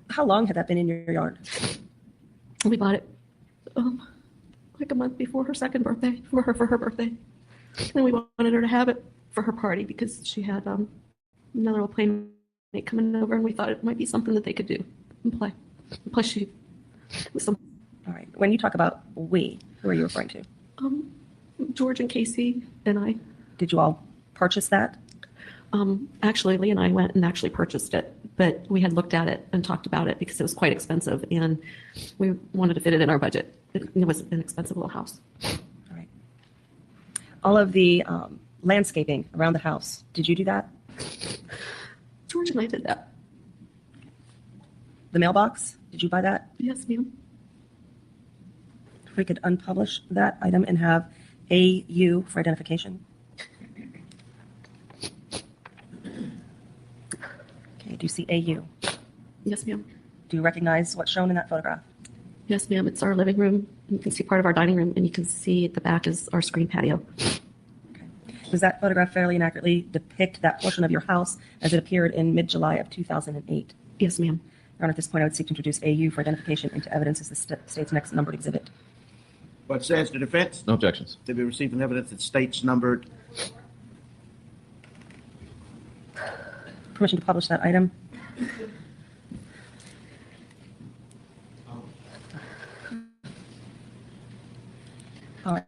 How long had that been in your yard? We bought it like a month before her second birthday, for her birthday. And we wanted her to have it for her party because she had another little playmate coming over, and we thought it might be something that they could do and play. Plus, she was some. All right. When you talk about we, who are you referring to? George and Casey and I. Did you all purchase that? Actually, Lee and I went and actually purchased it, but we had looked at it and talked about it because it was quite expensive, and we wanted to fit it in our budget. It was an expensive little house. All right. All of the landscaping around the house, did you do that? George and I did that. The mailbox, did you buy that? Yes, ma'am. If we could unpublish that item and have AU for identification. Okay, do you see AU? Yes, ma'am. Do you recognize what's shown in that photograph? Yes, ma'am. It's our living room. You can see part of our dining room, and you can see at the back is our screen patio. Does that photograph fairly and accurately depict that portion of your house as it appeared in mid-July of 2008? Yes, ma'am. Your Honor, at this point, I would seek to introduce AU for identification into evidence as the state's next numbered exhibit. What says the defense? No objections. To be received in evidence that states numbered. Permission to publish that item. All right.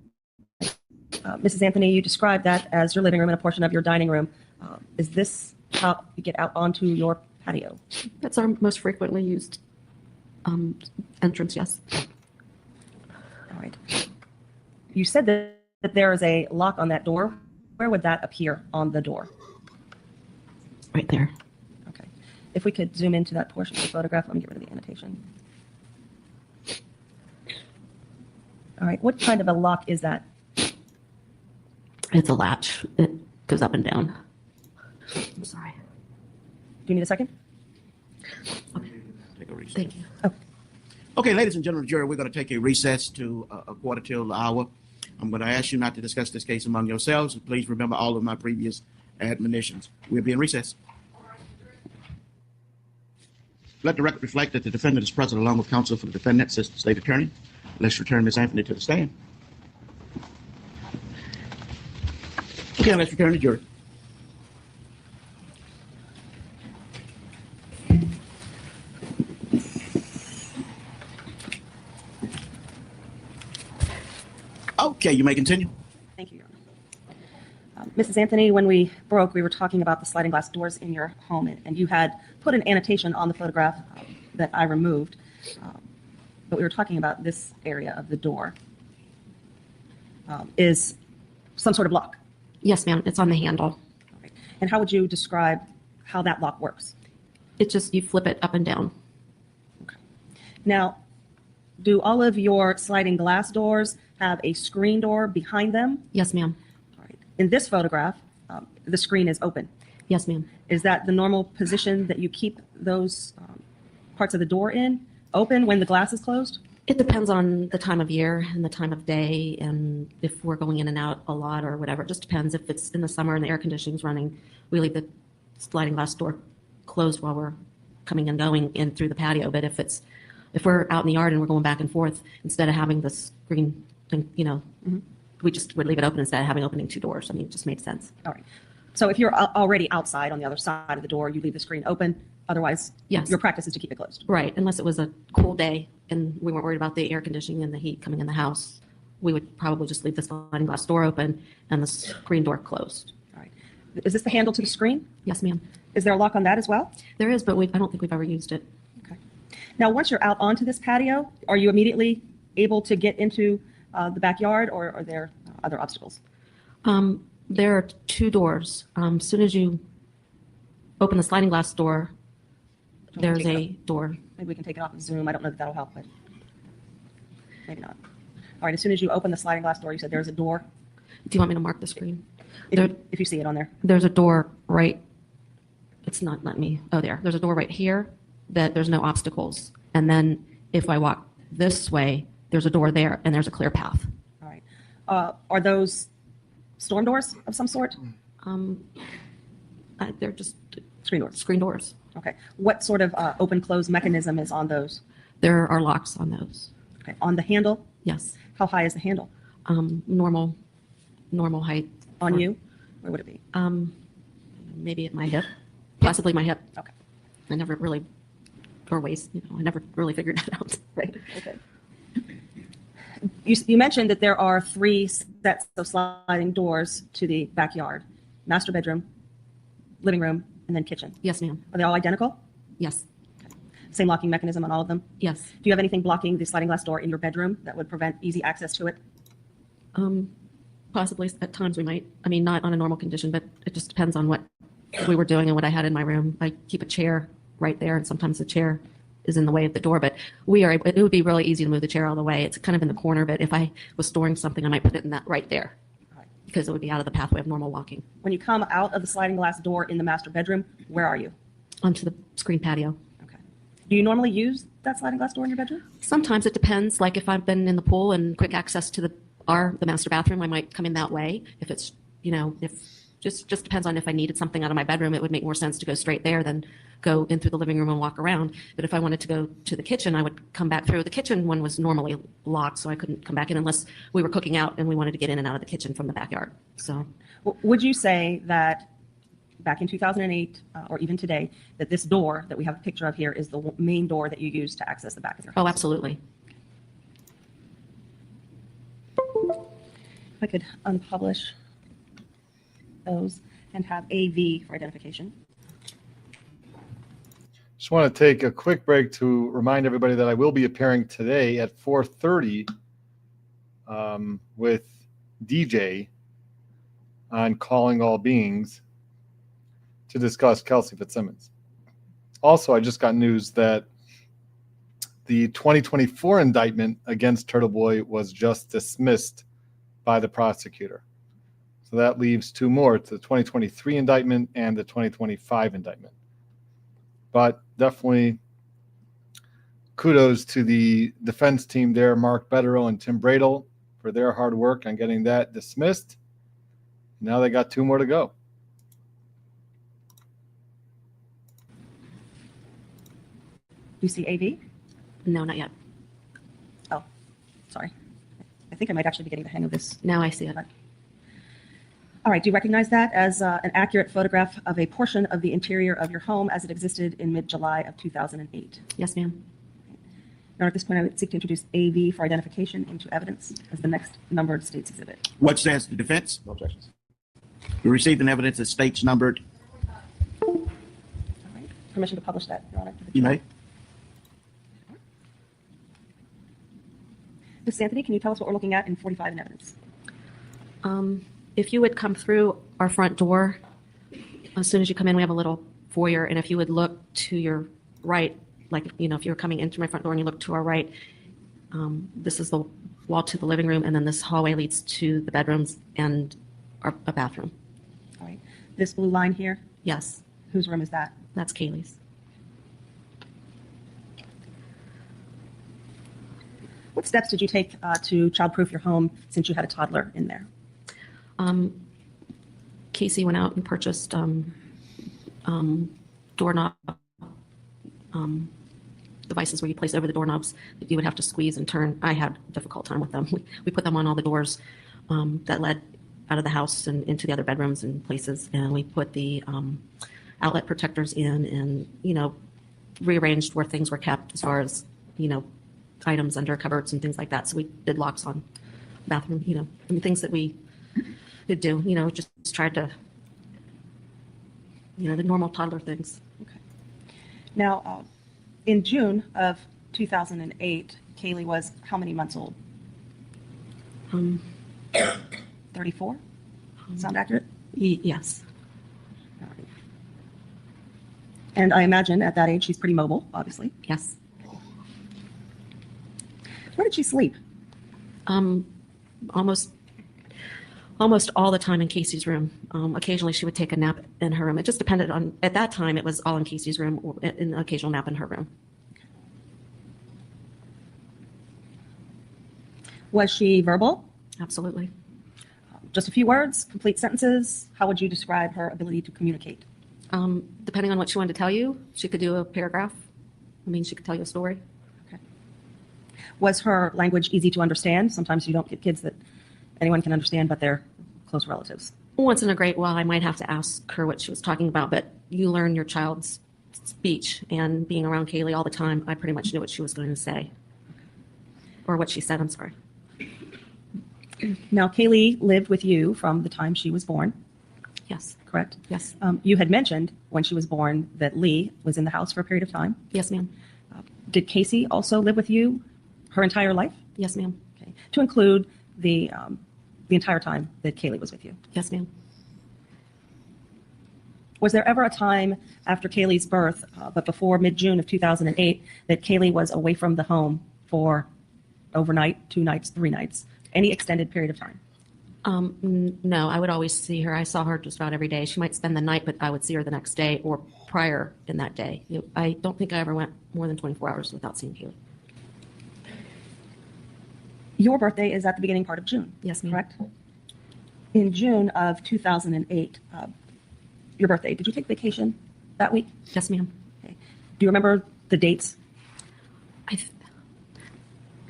Mrs. Anthony, you described that as your living room and a portion of your dining room. Is this how you get out onto your patio? That's our most frequently used entrance, yes. All right. You said that there is a lock on that door. Where would that appear on the door? Right there. Okay. If we could zoom into that portion of the photograph, let me get rid of the annotation. All right. What kind of a lock is that? It's a latch. It goes up and down. I'm sorry. Do you need a second? Take a recess. Thank you. Oh. Okay, ladies and gentlemen of the jury, we're going to take a recess to a quarter till the hour. I'm going to ask you not to discuss this case among yourselves. Please remember all of my previous admonitions. We'll be in recess. Let the record reflect that the defendant is present along with counsel for the defendant, Assistant State Attorney. Let's return Ms. Anthony to the stand. Okay, let's return the jury. Okay, you may continue. Thank you, Your Honor. Mrs. Anthony, when we broke, we were talking about the sliding glass doors in your home, and you had put an annotation on the photograph that I removed, but we were talking about this area of the door is some sort of lock. Yes, ma'am. It's on the handle. Okay. And how would you describe how that lock works? It's just you flip it up and down. Okay. Now, do all of your sliding glass doors have a screen door behind them? Yes, ma'am. All right. In this photograph, the screen is open. Yes, ma'am. Is that the normal position that you keep those parts of the door in, open when the glass is closed? It depends on the time of year and the time of day, and if we're going in and out a lot or whatever. It just depends. If it's in the summer and the air conditioning's running, we leave the sliding glass door closed while we're coming and going in through the patio. But if we're out in the yard and we're going back and forth, instead of having the screen thing, we just would leave it open instead of having opening two doors. I mean, it just made sense. All right. So if you're already outside on the other side of the door, you leave the screen open. Otherwise, Yes. your practice is to keep it closed. Right, unless it was a cool day and we weren't worried about the air conditioning and the heat coming in the house, we would probably just leave the sliding glass door open and the screen door closed. All right. Is this the handle to the screen? Yes, ma'am. Is there a lock on that as well? There is, but I don't think we've ever used it. Okay. Now, once you're out onto this patio, are you immediately able to get into the backyard, or are there other obstacles? There are two doors. As soon as you open the sliding glass door, there's a door. Maybe we can take it off of Zoom. I don't know that that'll help, but maybe not. All right, as soon as you open the sliding glass door, you said there's a door. Do you want me to mark the screen? If you see it on there. There's a door right. It's not letting me. Oh, there. There's a door right here that there's no obstacles. And then if I walk this way, there's a door there and there's a clear path. All right. Are those storm doors of some sort? They're just screen doors. Screen doors. Okay. What sort of open-close mechanism is on those? There are locks on those. Okay. On the handle? Yes. How high is the handle? Normal height. On you? Where would it be? Maybe at my hip, possibly my hip. Okay. I never really, or waist. I never really figured that out. Right. Okay. You mentioned that there are 3 sets of sliding doors to the backyard: master bedroom, living room, and then kitchen. Yes, ma'am. Are they all identical? Yes. Okay. Same locking mechanism on all of them? Yes. Do you have anything blocking the sliding glass door in your bedroom that would prevent easy access to it? Possibly at times we might. I mean, not on a normal condition, but it just depends on what we were doing and what I had in my room. I keep a chair right there, and sometimes the chair is in the way of the door, but it would be really easy to move the chair all the way. It's kind of in the corner, but if I was storing something, I might put it in that right there because it would be out of the pathway of normal walking. When you come out of the sliding glass door in the master bedroom, where are you? Onto the screen patio. Okay. Do you normally use that sliding glass door in your bedroom? Sometimes it depends. Like if I've been in the pool and quick access to the master bathroom, I might come in that way. If it's, if just depends on if I needed something out of my bedroom, it would make more sense to go straight there than go in through the living room and walk around. But if I wanted to go to the kitchen, I would come back through. The kitchen one was normally locked, so I couldn't come back in unless we were cooking out and we wanted to get in and out of the kitchen from the backyard. So, would you say that back in 2008 or even today, that this door that we have a picture of here is the main door that you use to access the back of your house? Oh, absolutely. If I could unpublish those and have AV for identification. Just want to take a quick break to remind everybody that I will be appearing today at 4:30 with DJ on Calling All Beings to discuss Kelsey Fitzsimmons. Also, I just got news that the 2024 indictment against Turtle Boy was just dismissed by the prosecutor. So that leaves 2 more, to the 2023 indictment and the 2025 indictment. But definitely kudos to the defense team there, Mark Betterow and Tim Bradle, for their hard work on getting that dismissed. Now they got 2 more to go. Do you see AV? No, not yet. Oh, sorry. I think I might actually be getting the hang of this. Now I see it. All right. Do you recognize that as an accurate photograph of a portion of the interior of your home as it existed in mid-July of 2008? Yes, ma'am. Your Honor, at this point, I would seek to introduce AV for identification into evidence as the next numbered state's exhibit. What says the defense? No objections. We received an evidence that states numbered. All right. Permission to publish that, Your Honor. You may. Ms. Anthony, can you tell us what we're looking at in 45 in evidence? If you would come through our front door, as soon as you come in, we have a little foyer, and if you would look to your right, like, if you were coming into my front door and you look to our right, this is the wall to the living room, and then this hallway leads to the bedrooms and a bathroom. All right. This blue line here? Yes. Whose room is that? That's Kaylee's. What steps did you take to childproof your home since you had a toddler in there? Casey went out and purchased doorknob devices where you place over the doorknobs that you would have to squeeze and turn. I had a difficult time with them. We put them on all the doors that led out of the house and into the other bedrooms and places. And we put the outlet protectors in and, rearranged where things were kept as far as, items under cupboards and things like that. So we did locks on bathroom, things that we could do, just tried to, the normal toddler things. Okay. Now, in June of 2008, Kaylee was how many months old? 34? Sound accurate? Yes. All right. And I imagine at that age she's pretty mobile, obviously. Yes. Where did she sleep? Almost all the time in Casey's room. Occasionally she would take a nap in her room. It just depended on, at that time it was all in Casey's room or an occasional nap in her room. Was she verbal? Absolutely. Just a few words, complete sentences? How would you describe her ability to communicate? Depending on what she wanted to tell you, she could do a paragraph. She could tell you a story. Okay. Was her language easy to understand? Sometimes you don't get kids that anyone can understand, but they're close relatives. Once in a great while, I might have to ask her what she was talking about, but you learn your child's speech, and being around Kaylee all the time, I pretty much knew what she was going to say. Or what she said, I'm sorry. Now, Kaylee lived with you from the time she was born. Yes. Correct? Yes. You had mentioned when she was born that Lee was in the house for a period of time. Yes, ma'am. Did Casey also live with you her entire life? Yes, ma'am. Okay. To include the entire time that Kaylee was with you? Yes, ma'am. Was there ever a time after Kaylee's birth, but before mid-June of 2008, that Kaylee was away from the home for overnight, 2 nights, 3 nights, any extended period of time? No, I would always see her. I saw her just about every day. She might spend the night, but I would see her the next day or prior in that day. I don't think I ever went more than 24 hours without seeing Kaylee. Your birthday is at the beginning part of June. Yes, ma'am. Correct? In June of 2008, your birthday, did you take vacation that week? Yes, ma'am. Okay. Do you remember the dates?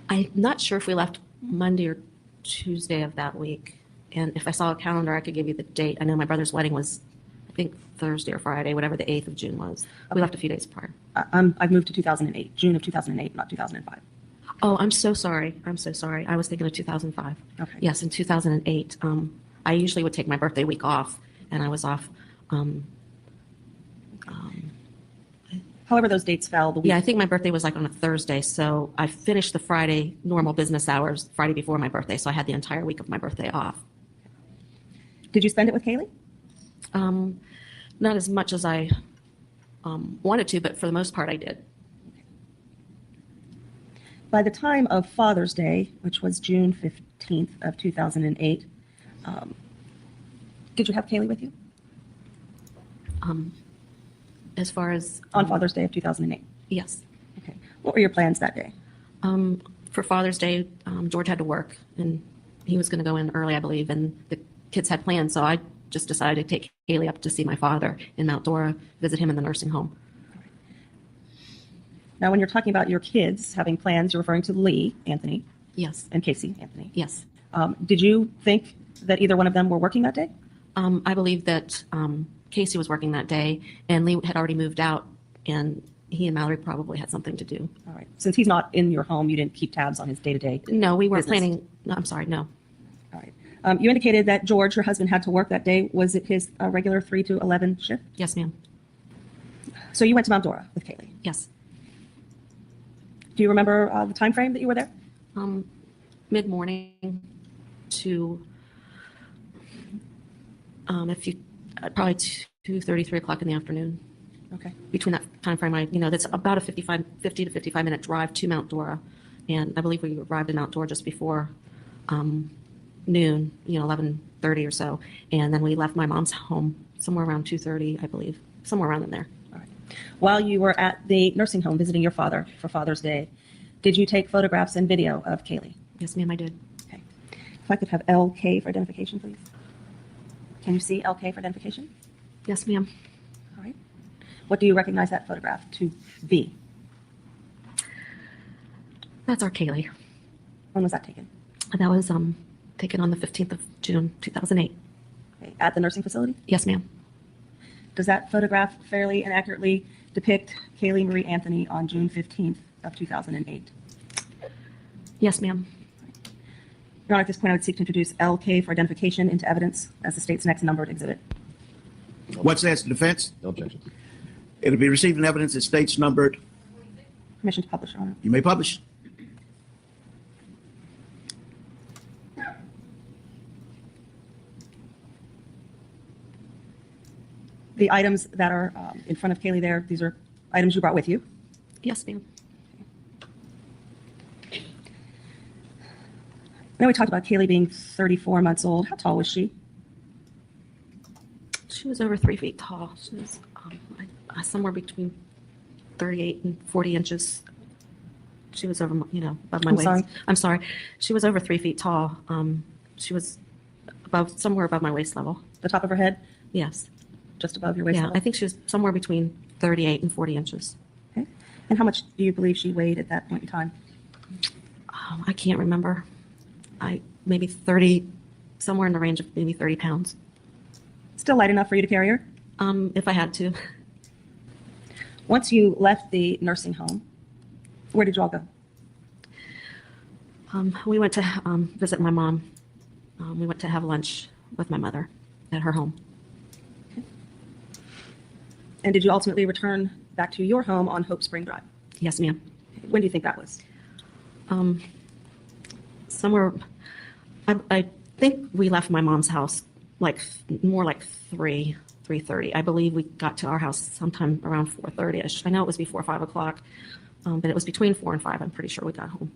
I'm not sure if we left Monday or Tuesday of that week. And if I saw a calendar, I could give you the date. I know my brother's wedding was, I think, Thursday or Friday, whatever the 8th of June was. Okay. We left a few days prior. I've moved to 2008, June of 2008, not 2005. Oh, I'm so sorry. I'm so sorry. I was thinking of 2005. Okay. Yes, in 2008. I usually would take my birthday week off, and I was off. However those dates fell. The week. Yeah, I think my birthday was like on a Thursday, so I finished the Friday normal business hours Friday before my birthday, so I had the entire week of my birthday off. Did you spend it with Kaylee? Not as much as I wanted to, but for the most part, I did. By the time of Father's Day, which was June 15th of 2008, did you have Kaylee with you? As far as on Father's Day of 2008? Yes. Okay. What were your plans that day? For Father's Day, George had to work, and he was going to go in early, I believe, and the kids had plans, so I just decided to take Kaylee up to see my father in Mount Dora, visit him in the nursing home. Now, when you're talking about your kids having plans, you're referring to Lee, Anthony. Yes. And Casey, Anthony. Yes. Did you think that either one of them were working that day? I believe that Casey was working that day, and Lee had already moved out, and he and Mallory probably had something to do. All right. Since he's not in your home, you didn't keep tabs on his day-to-day. No, we weren't business. planning. No, I'm sorry, no. All right. You indicated that George, your husband, had to work that day. Was it his regular 3 to 11 shift? Yes, ma'am. So you went to Mount Dora with Kaylee? Yes. Do you remember the time frame that you were there? Mid-morning to probably 2:30, 3 o'clock in the afternoon. Okay. Between that time frame, that's about a 50 to 55 minute drive to Mount Dora, and I believe we arrived in Mount Dora just before noon, 11:30 or so, and then we left my mom's home somewhere around 2:30, I believe, somewhere around in there. All right. While you were at the nursing home visiting your father for Father's Day, did you take photographs and video of Kaylee? Yes, ma'am, I did. Okay. If I could have LK for identification, please. Can you see LK for identification? Yes, ma'am. All right. What do you recognize that photograph to be? That's our Kaylee. When was that taken? That was Taken on the 15th of June, 2008. Okay. At the nursing facility? Yes, ma'am. Does that photograph fairly and accurately depict Kaylee Marie Anthony on June 15th of 2008? Yes, ma'am. Your Honor, at this point, I would seek to introduce LK for identification into evidence as the state's next numbered exhibit. What says the defense? No objection. It'll be received in evidence as states numbered. Permission to publish, Your Honor. You may publish. The items that are in front of Kaylee there, these are items you brought with you. Yes, ma'am. I know we talked about Kaylee being 34 months old. How tall was she? She was over 3 feet tall. She was somewhere between 38 and 40 inches. She was over, above my waist. Sorry? I'm sorry. She was over 3 feet tall. She was somewhere above my waist level. The top of her head? Yes. Just above your waist Yeah, level? I think she was somewhere between 38 and 40 inches. Okay. And how much do you believe she weighed at that point in time? I can't remember. Maybe 30, somewhere in the range of maybe 30 pounds. Still light enough for you to carry her? If I had to. Once you left the nursing home, where did you all go? We went to visit my mom. We went to have lunch with my mother at her home. Okay. And did you ultimately return back to your home on Hope Spring Drive? Yes, ma'am. When do you think that was? Somewhere, I think we left my mom's house more like 3:30. I believe we got to our house sometime around 4:30ish. I know it was before 5 o'clock, but it was between 4 and 5. I'm pretty sure we got home.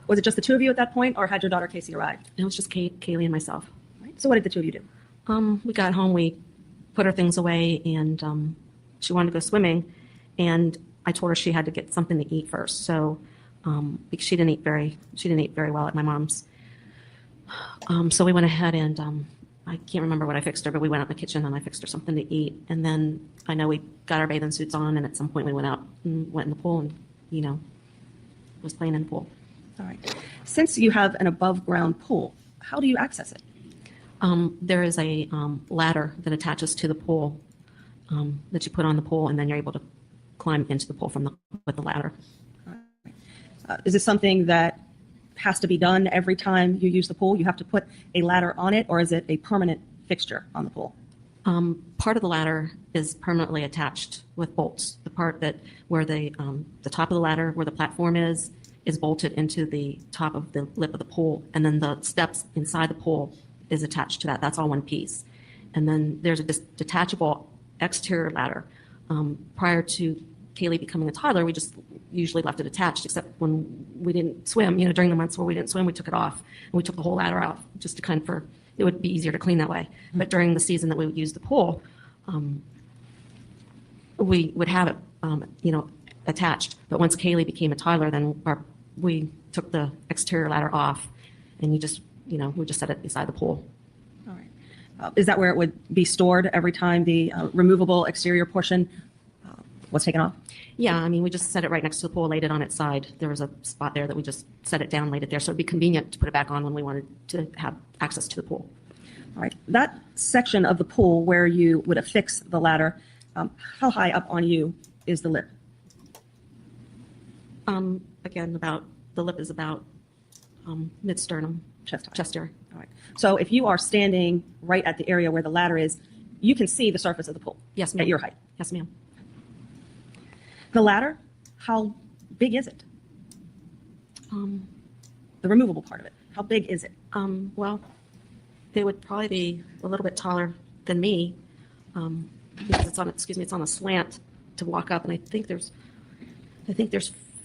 Was it just the two of you at that point, or had your daughter Casey arrived? It was just Kaylee and myself. Right. So what did the two of you do? We got home, we put her things away, and she wanted to go swimming, and I told her she had to get something to eat first. So because she didn't eat very well at my mom's. So we went ahead and I can't remember what I fixed her, but we went out in the kitchen and I fixed her something to eat. And then I know we got our bathing suits on, and at some point we went out and went in the pool and, was playing in the pool. All right. Since you have an above ground pool, how do you access it? There is a ladder that attaches to the pool that you put on the pool, and then you're able to climb into the pool with the ladder. Is this something that has to be done every time you use the pool? You have to put a ladder on it, or is it a permanent fixture on the pool? Part of the ladder is permanently attached with bolts. The part where the top of the ladder, where the platform is bolted into the top of the lip of the pool, and then the steps inside the pool is attached to that. That's all one piece. And then there's a detachable exterior ladder. Prior to Kaylee becoming a toddler, we just usually left it attached, except when we didn't swim, during the months where we didn't swim, we took it off, and we took the whole ladder out just to it would be easier to clean that way. But during the season that we would use the pool, we would have it, attached. But once Kaylee became a toddler, then we took the exterior ladder off, and we just set it beside the pool. All right. Is that where it would be stored every time the removable exterior portion was taken off? Yeah, we just set it right next to the pool, laid it on its side. There was a spot there that we just set it down, laid it there, so it'd be convenient to put it back on when we wanted to have access to the pool. All right. That section of the pool where you would affix the ladder, how high up on you is the lip? Again, the lip is about mid-sternum, chest area. All right. So if you are standing right at the area where the ladder is, you can see the surface of the pool. Yes, ma'am. At your height. Yes, ma'am. The ladder, how big is it? The removable part of it, how big is it? Well, they would probably be a little bit taller than me, because it's on a slant to walk up, and I think there's 3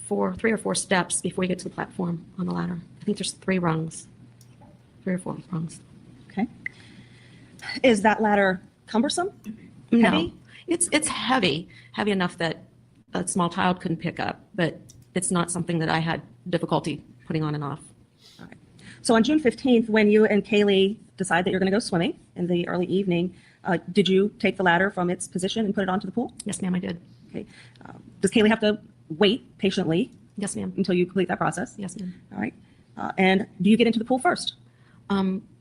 or 4 steps before you get to the platform on the ladder. I think there's 3 or 4 rungs. Okay. Is that ladder cumbersome? No, Heavy? it's heavy enough that a small child couldn't pick up, but it's not something that I had difficulty putting on and off. All right. So on June 15th, when you and Kaylee decide that you're going to go swimming in the early evening, did you take the ladder from its position and put it onto the pool? Yes, ma'am, I did. Okay. Does Kaylee have to wait patiently? Yes, ma'am. Until you complete that process? Yes, ma'am. All right. And do you get into the pool first?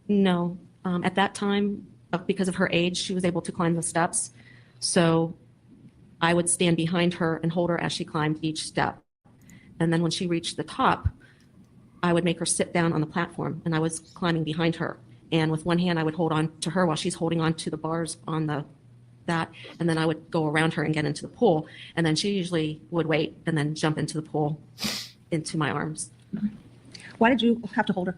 No. At that time, because of her age, she was able to climb the steps. So I would stand behind her and hold her as she climbed each step. And then when she reached the top, I would make her sit down on the platform, and I was climbing behind her. And with one hand, I would hold on to her while she's holding on to the bars on that, and then I would go around her and get into the pool. And then she usually would wait and then jump into the pool into my arms. Why did you have to hold her?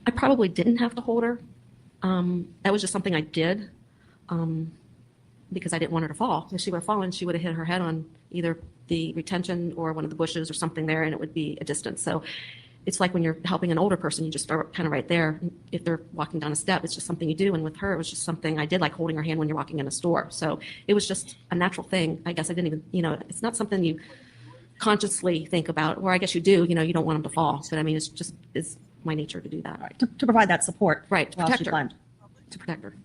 I probably didn't have to hold her. That was just something I did because I didn't want her to fall. If she would have fallen, she would have hit her head on either the retention or one of the bushes or something there, and it would be a distance. So it's like when you're helping an older person, you just start kind of right there. If they're walking down a step, it's just something you do. And with her, it was just something I did, like holding her hand when you're walking in a store. So it was just a natural thing. I guess I didn't even, it's not something you consciously think about, or I guess you do, you don't want them to fall. But I mean, it's my nature to do that. Right. To provide that support. Right. To while protect she her. climbed. To protect her.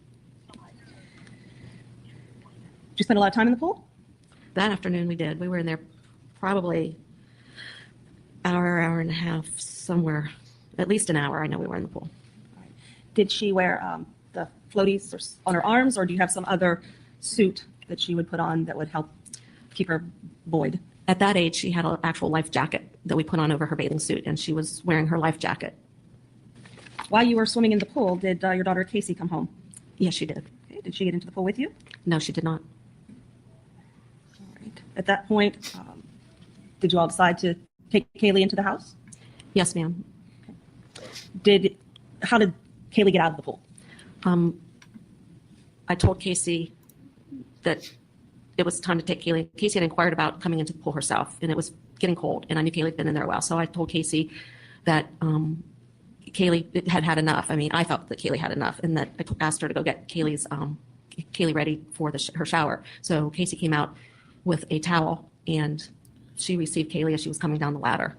Did you spend a lot of time in the pool? That afternoon we did. We were in there probably hour and a half, somewhere, at least an hour. I know we were in the pool. Did she wear the floaties on her arms, or do you have some other suit that she would put on that would help keep her buoyed? At that age, she had an actual life jacket that we put on over her bathing suit, and she was wearing her life jacket. While you were swimming in the pool, did your daughter Casey come home? Yes, she did. Okay. Did she get into the pool with you? No, she did not. All right. At that point, did you all decide to take Kaylee into the house? Yes, ma'am. How did Kaylee get out of the pool? I told Casey that it was time to take Kaylee. Casey had inquired about coming into the pool herself, and it was getting cold, and I knew Kaylee had been in there a while. So I told Casey that Kaylee had had enough. I mean, I felt that Kaylee had enough, and that I asked her to go get Kaylee ready for her shower. So Casey came out with a towel, and she received Kaylee as she was coming down the ladder.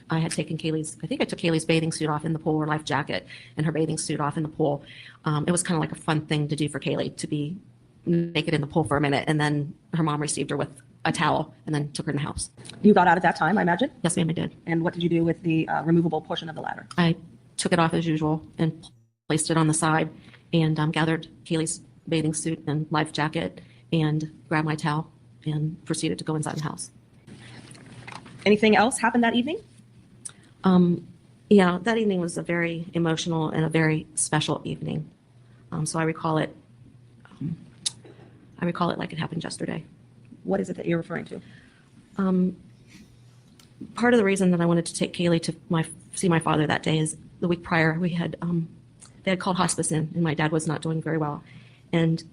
I had taken I think I took Kaylee's bathing suit off in the pool, her life jacket, and her bathing suit off in the pool. It was kind of like a fun thing to do for Kaylee, to be naked in the pool for a minute, and then her mom received her with a towel and then took her in the house. You got out at that time, I imagine? Yes, ma'am, I did. And what did you do with the removable portion of the ladder? I took it off as usual and placed it on the side, and gathered Kaylee's bathing suit and life jacket and grabbed my towel and proceeded to go inside the house. Anything else happened that evening? Yeah, that evening was a very emotional and a very special evening. So I recall it like it happened yesterday. What is it that you're referring to? Part of the reason that I wanted to take Kaylee to see my father that day is the week prior they had called hospice in, and my dad was not doing very well. And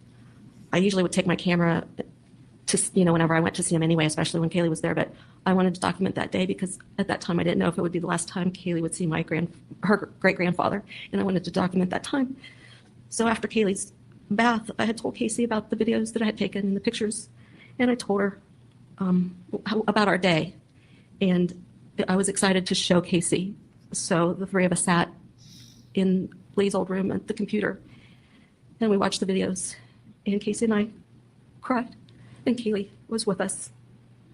I usually would take my camera to, whenever I went to see him anyway, especially when Kaylee was there. But I wanted to document that day because at that time I didn't know if it would be the last time Kaylee would see her great-grandfather, and I wanted to document that time. So after Kaylee's bath, I had told Casey about the videos that I had taken and the pictures, and I told her about our day, and I was excited to show Casey. So the three of us sat in Lee's old room at the computer, and we watched the videos, and Casey and I cried, and Kaylee was with us,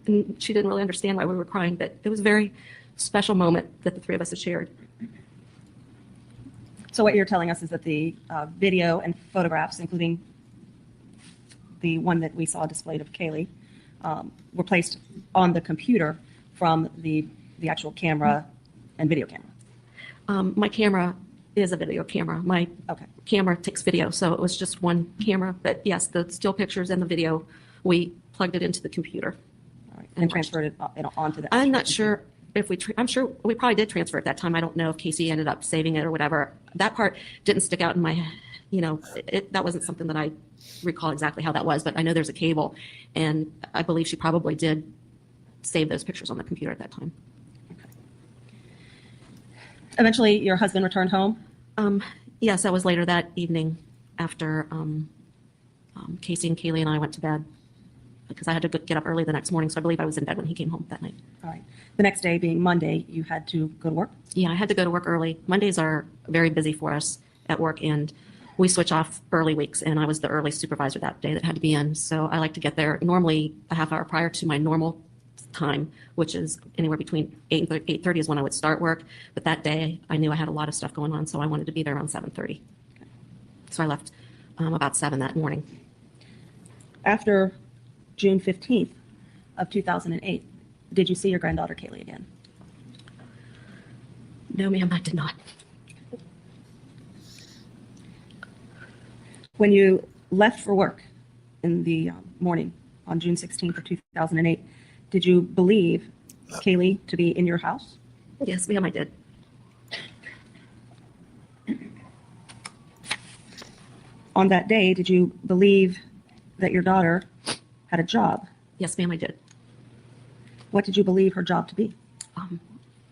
and she didn't really understand why we were crying, but it was a very special moment that the three of us had shared. So what you're telling us is that the video and photographs, including the one that we saw displayed of Kaylee, were placed on the computer from the actual camera and video camera. My camera is a video camera. My camera takes video, so it was just one camera. But yes, the still pictures and the video, we plugged it into the computer. All right. And transferred it onto the. I'm not sure if I'm sure we probably did transfer it that time. I don't know if Casey ended up saving it or whatever. That part didn't stick out in my, that wasn't something that I recall exactly how that was, but I know there's a cable, and I believe she probably did save those pictures on the computer at that time. Eventually, your husband returned home? Yes, that was later that evening after Casey and Kaylee and I went to bed, because I had to get up early the next morning, so I believe I was in bed when he came home that night. All right. The next day being Monday, you had to go to work? Yeah, I had to go to work early. Mondays are very busy for us at work, and we switch off early weeks, and I was the early supervisor that day that had to be in. So I like to get there normally a half hour prior to my normal time, which is anywhere between 8 and 8:30 is when I would start work. But that day, I knew I had a lot of stuff going on, so I wanted to be there around 7:30. So I left about 7 that morning. After June 15th of 2008, did you see your granddaughter Kaylee again? No, ma'am, I did not. When you left for work in the morning on June 16th of 2008, did you believe Kaylee to be in your house? Yes, ma'am, I did. On that day, did you believe that your daughter had a job? Yes, ma'am, I did. What did you believe her job to be?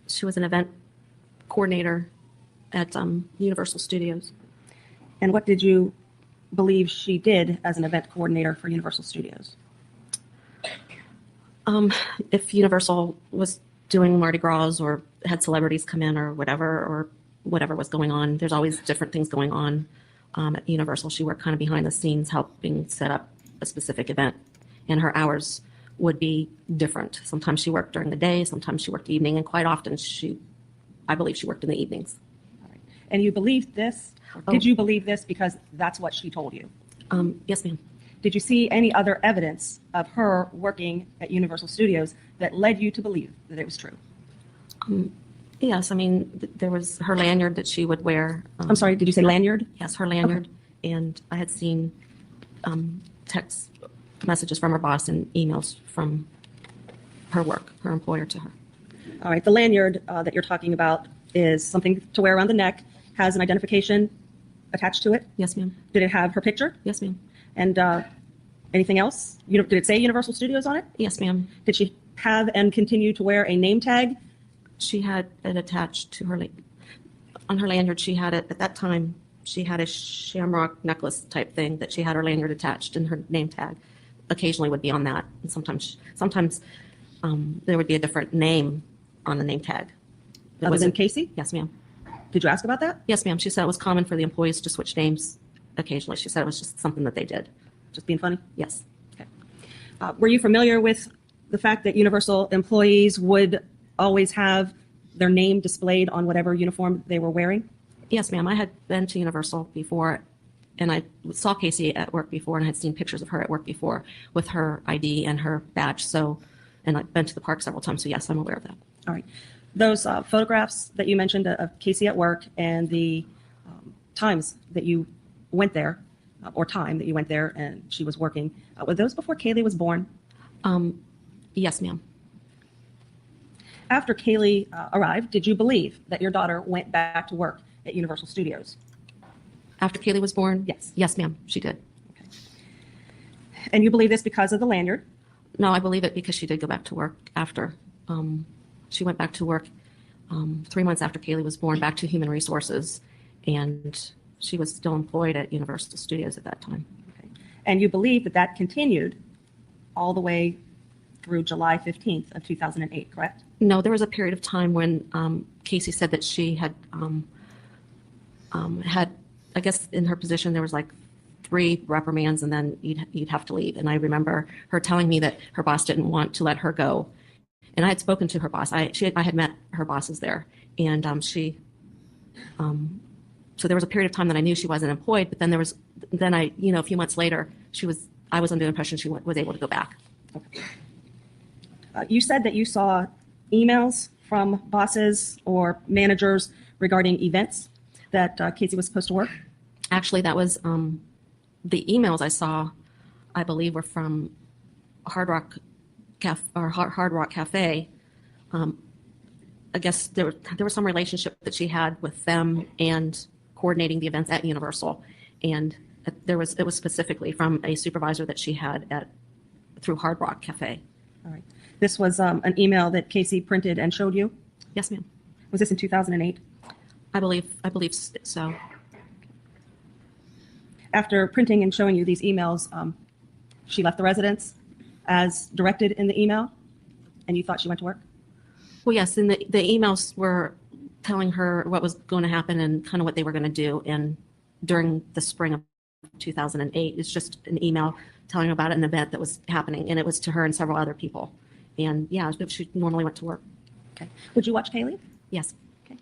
She was an event coordinator at Universal Studios. And what did you believe she did as an event coordinator for Universal Studios? If Universal was doing Mardi Gras or had celebrities come in or whatever was going on, there's always different things going on at Universal. She worked kind of behind the scenes helping set up a specific event, and her hours would be different. Sometimes she worked during the day, sometimes she worked evening, and quite often I believe she worked in the evenings. And you believed this? Did you believe this because that's what she told you? Yes, ma'am. Did you see any other evidence of her working at Universal Studios that led you to believe that it was true? Yes, I mean, there was her lanyard that she would wear. I'm sorry, did you say lanyard? Yes, her lanyard. Okay. And I had seen text messages from her boss and emails from her employer to her. All right, the lanyard that you're talking about is something to wear around the neck, has an identification attached to it? Yes, ma'am. Did it have her picture? Yes, ma'am. And anything else? Did it say Universal Studios on it? Yes, ma'am. Did she have and continue to wear a name tag? She had it attached to her, on her lanyard. She had it, at that time, she had a shamrock necklace type thing that she had her lanyard attached, and her name tag occasionally would be on that. And sometimes there would be a different name on the name tag. Other than Casey? Yes, ma'am. Did you ask about that? Yes, ma'am. She said it was common for the employees to switch names occasionally. She said it was just something that they did. Just being funny? Yes. Okay. Were you familiar with the fact that Universal employees would always have their name displayed on whatever uniform they were wearing? Yes, ma'am. I had been to Universal before, and I saw Casey at work before, and I had seen pictures of her at work before with her ID and her badge. So, and I've been to the park several times. So yes, I'm aware of that. All right. Those photographs that you mentioned of Casey at work and the times that you went there, or time that you went there and she was working, were those before Kaylee was born? Yes, ma'am. After Kaylee arrived, did you believe that your daughter went back to work at Universal Studios? After Kaylee was born? Yes. Yes, ma'am, she did. Okay. And you believe this because of the lanyard? No, I believe it because she did go back to work after. She went back to work 3 months after Kaylee was born, back to Human Resources, and she was still employed at Universal Studios at that time. Okay. And you believe that that continued all the way through July 15th of 2008, correct? No, there was a period of time when Casey said that she had I guess in her position there was like 3 reprimands, and then you'd have to leave. And I remember her telling me that her boss didn't want to let her go. And I had spoken to her boss. I had met her bosses there, and so there was a period of time that I knew she wasn't employed. But then a few months later, I was under the impression she was able to go back. Okay. You said that you saw emails from bosses or managers regarding events that Casey was supposed to work? Actually, that was the emails I saw, I believe, were from Hard Rock Cafe. I guess there was some relationship that she had with them and coordinating the events at Universal, and it was specifically from a supervisor that she had through Hard Rock Cafe. All right. This was an email that Casey printed and showed you? Yes, ma'am. Was this in 2008? I believe so. After printing and showing you these emails, she left the residence as directed in the email, and you thought she went to work? Well, yes, and the emails were telling her what was going to happen and kind of what they were going to do. And during the spring of 2008, it's just an email telling her about an event that was happening, and it was to her and several other people. And yeah, she normally went to work. Okay. Would you watch Kaylee? Yes. Okay.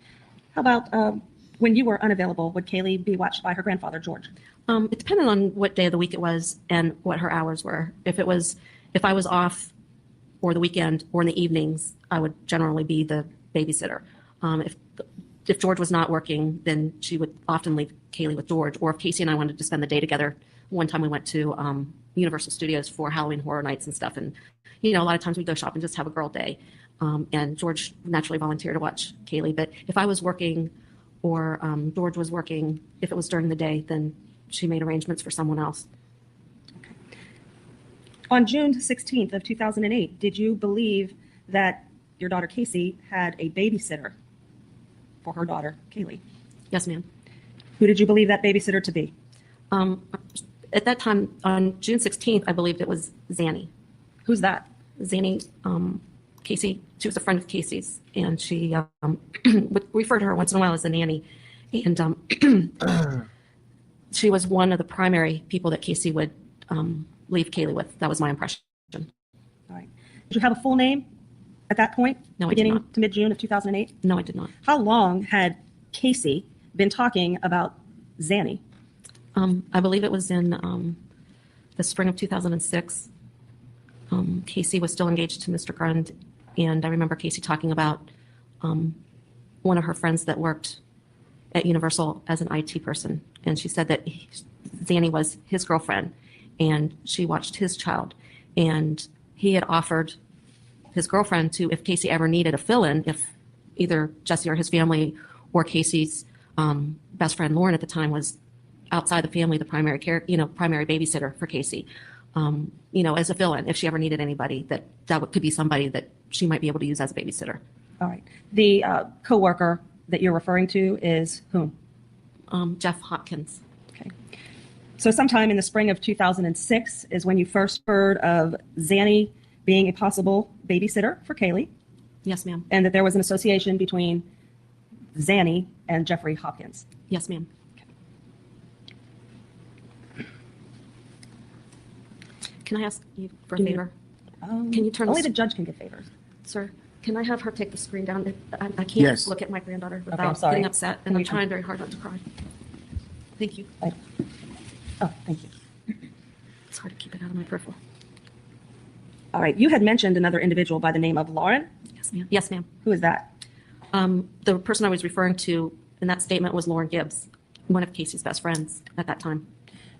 How about when you were unavailable, would Kaylee be watched by her grandfather, George? It depended on what day of the week it was and what her hours were. If I was off or the weekend or in the evenings, I would generally be the babysitter. If George was not working, then she would often leave Kaylee with George. Or if Casey and I wanted to spend the day together, one time we went to Universal Studios for Halloween Horror Nights and stuff. And, a lot of times we'd go shop and just have a girl day. And George naturally volunteered to watch Kaylee. But if I was working or George was working, if it was during the day, then she made arrangements for someone else. Okay. On June 16th of 2008, did you believe that your daughter Casey had a babysitter for her daughter, Kaylee? Yes, ma'am. Who did you believe that babysitter to be? At that time, on June 16th, I believed it was Zanny. Who's that? Zanny, Casey. She was a friend of Casey's, and she would refer to her once in a while as a nanny. And she was one of the primary people that Casey would leave Kaylee with. That was my impression. All right. Did you have a full name at that point? No, I did beginning not. to mid-June of 2008? No, I did not. How long had Casey been talking about Zanny? I believe it was in the spring of 2006. Casey was still engaged to Mr. Grund, and I remember Casey talking about one of her friends that worked at Universal as an IT person, and she said that Zanny was his girlfriend, and she watched his child, and he had offered his girlfriend to, if Casey ever needed a fill-in, if either Jesse or his family or Casey's best friend Lauren at the time was outside the family, the primary primary babysitter for Casey, as a fill-in, if she ever needed anybody, that could be somebody that she might be able to use as a babysitter. All right. The coworker that you're referring to is whom? Jeff Hopkins. Okay. So sometime in the spring of 2006 is when you first heard of Zanny being a possible babysitter for Kaylee? Yes, ma'am. And that there was an association between Zanny and Jeffrey Hopkins? Yes, ma'am. Can I ask you for a favor? Can you turn only the judge can give favors. Sir, can I have her take the screen down? I can't Yes. look at my granddaughter I'm without sorry. getting upset, and I'm trying very hard not to cry. Thank you. Oh, thank you. It's hard to keep it out of my peripheral. All right. You had mentioned another individual by the name of Lauren. Yes, ma'am. Yes, ma'am. Who is that? The person I was referring to in that statement was Lauren Gibbs, one of Casey's best friends at that time.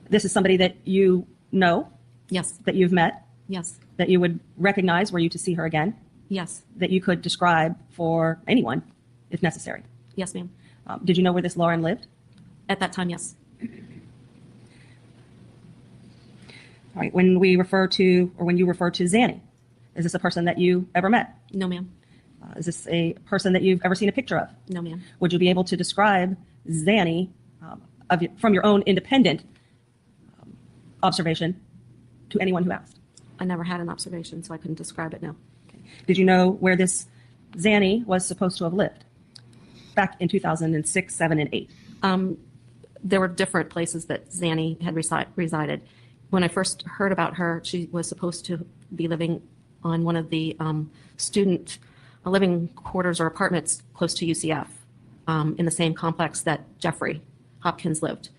This is somebody that you know? Yes. That you've met? Yes. That you would recognize were you to see her again? Yes. That you could describe for anyone if necessary? Yes, ma'am. Did you know where this Lauren lived? At that time, yes. All right. When you refer to Zanny, is this a person that you ever met? No, ma'am. Is this a person that you've ever seen a picture of? No, ma'am. Would you be able to describe Zanny from your own independent observation to anyone who asked? I never had an observation, so I couldn't describe it, no. Okay. Did you know where this Zanny was supposed to have lived back in 2006, 7, and 8? There were different places that Zanny had resided. When I first heard about her, she was supposed to be living on one of the student living quarters or apartments close to UCF, in the same complex that Jeffrey Hopkins lived.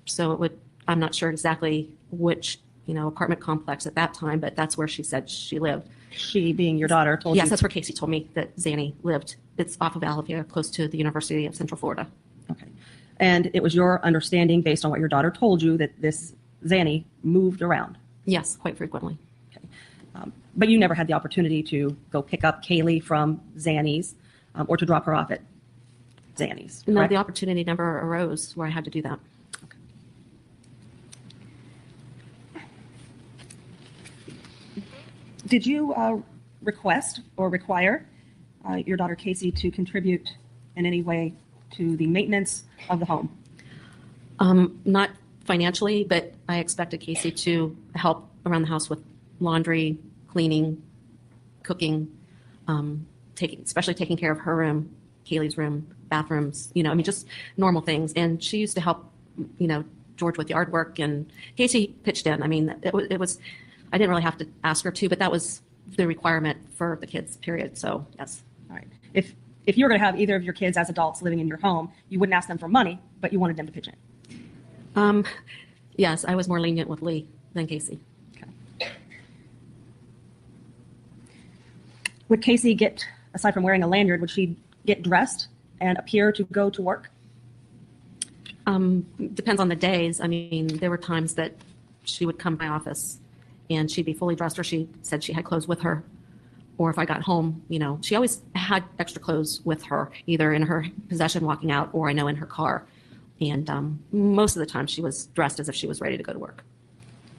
So I'm not sure exactly which apartment complex at that time, but that's where she said she lived. She being your daughter told you? Yes, that's where Casey told me that Zanny lived. It's off of Alavia, close to the University of Central Florida. Okay. And it was your understanding, based on what your daughter told you, that this Zanny moved around? Yes, quite frequently. Okay. But you never had the opportunity to go pick up Kaylee from Zanny's or to drop her off at Zanny's? No, correct? the opportunity never arose where I had to do that. Did you request or require your daughter Casey to contribute in any way to the maintenance of the home? Not financially, but I expected Casey to help around the house with laundry, cleaning, cooking, especially taking care of her room, Kaylee's room, bathrooms, just normal things. And she used to help, George with yard work, and Casey pitched in. I mean, it was, I didn't really have to ask her to, but that was the requirement for the kids, period. So yes. All right. If you were going to have either of your kids as adults living in your home, you wouldn't ask them for money, but you wanted them to pitch in. Yes, I was more lenient with Lee than Casey. Okay. Would Casey get, aside from wearing a lanyard, would she get dressed and appear to go to work? Depends on the days. I mean, there were times that she would come to my office and she'd be fully dressed, or she said she had clothes with her. Or if I got home, you know, she always had extra clothes with her, either in her possession walking out, or I know in her car. And most of the time she was dressed as if she was ready to go to work.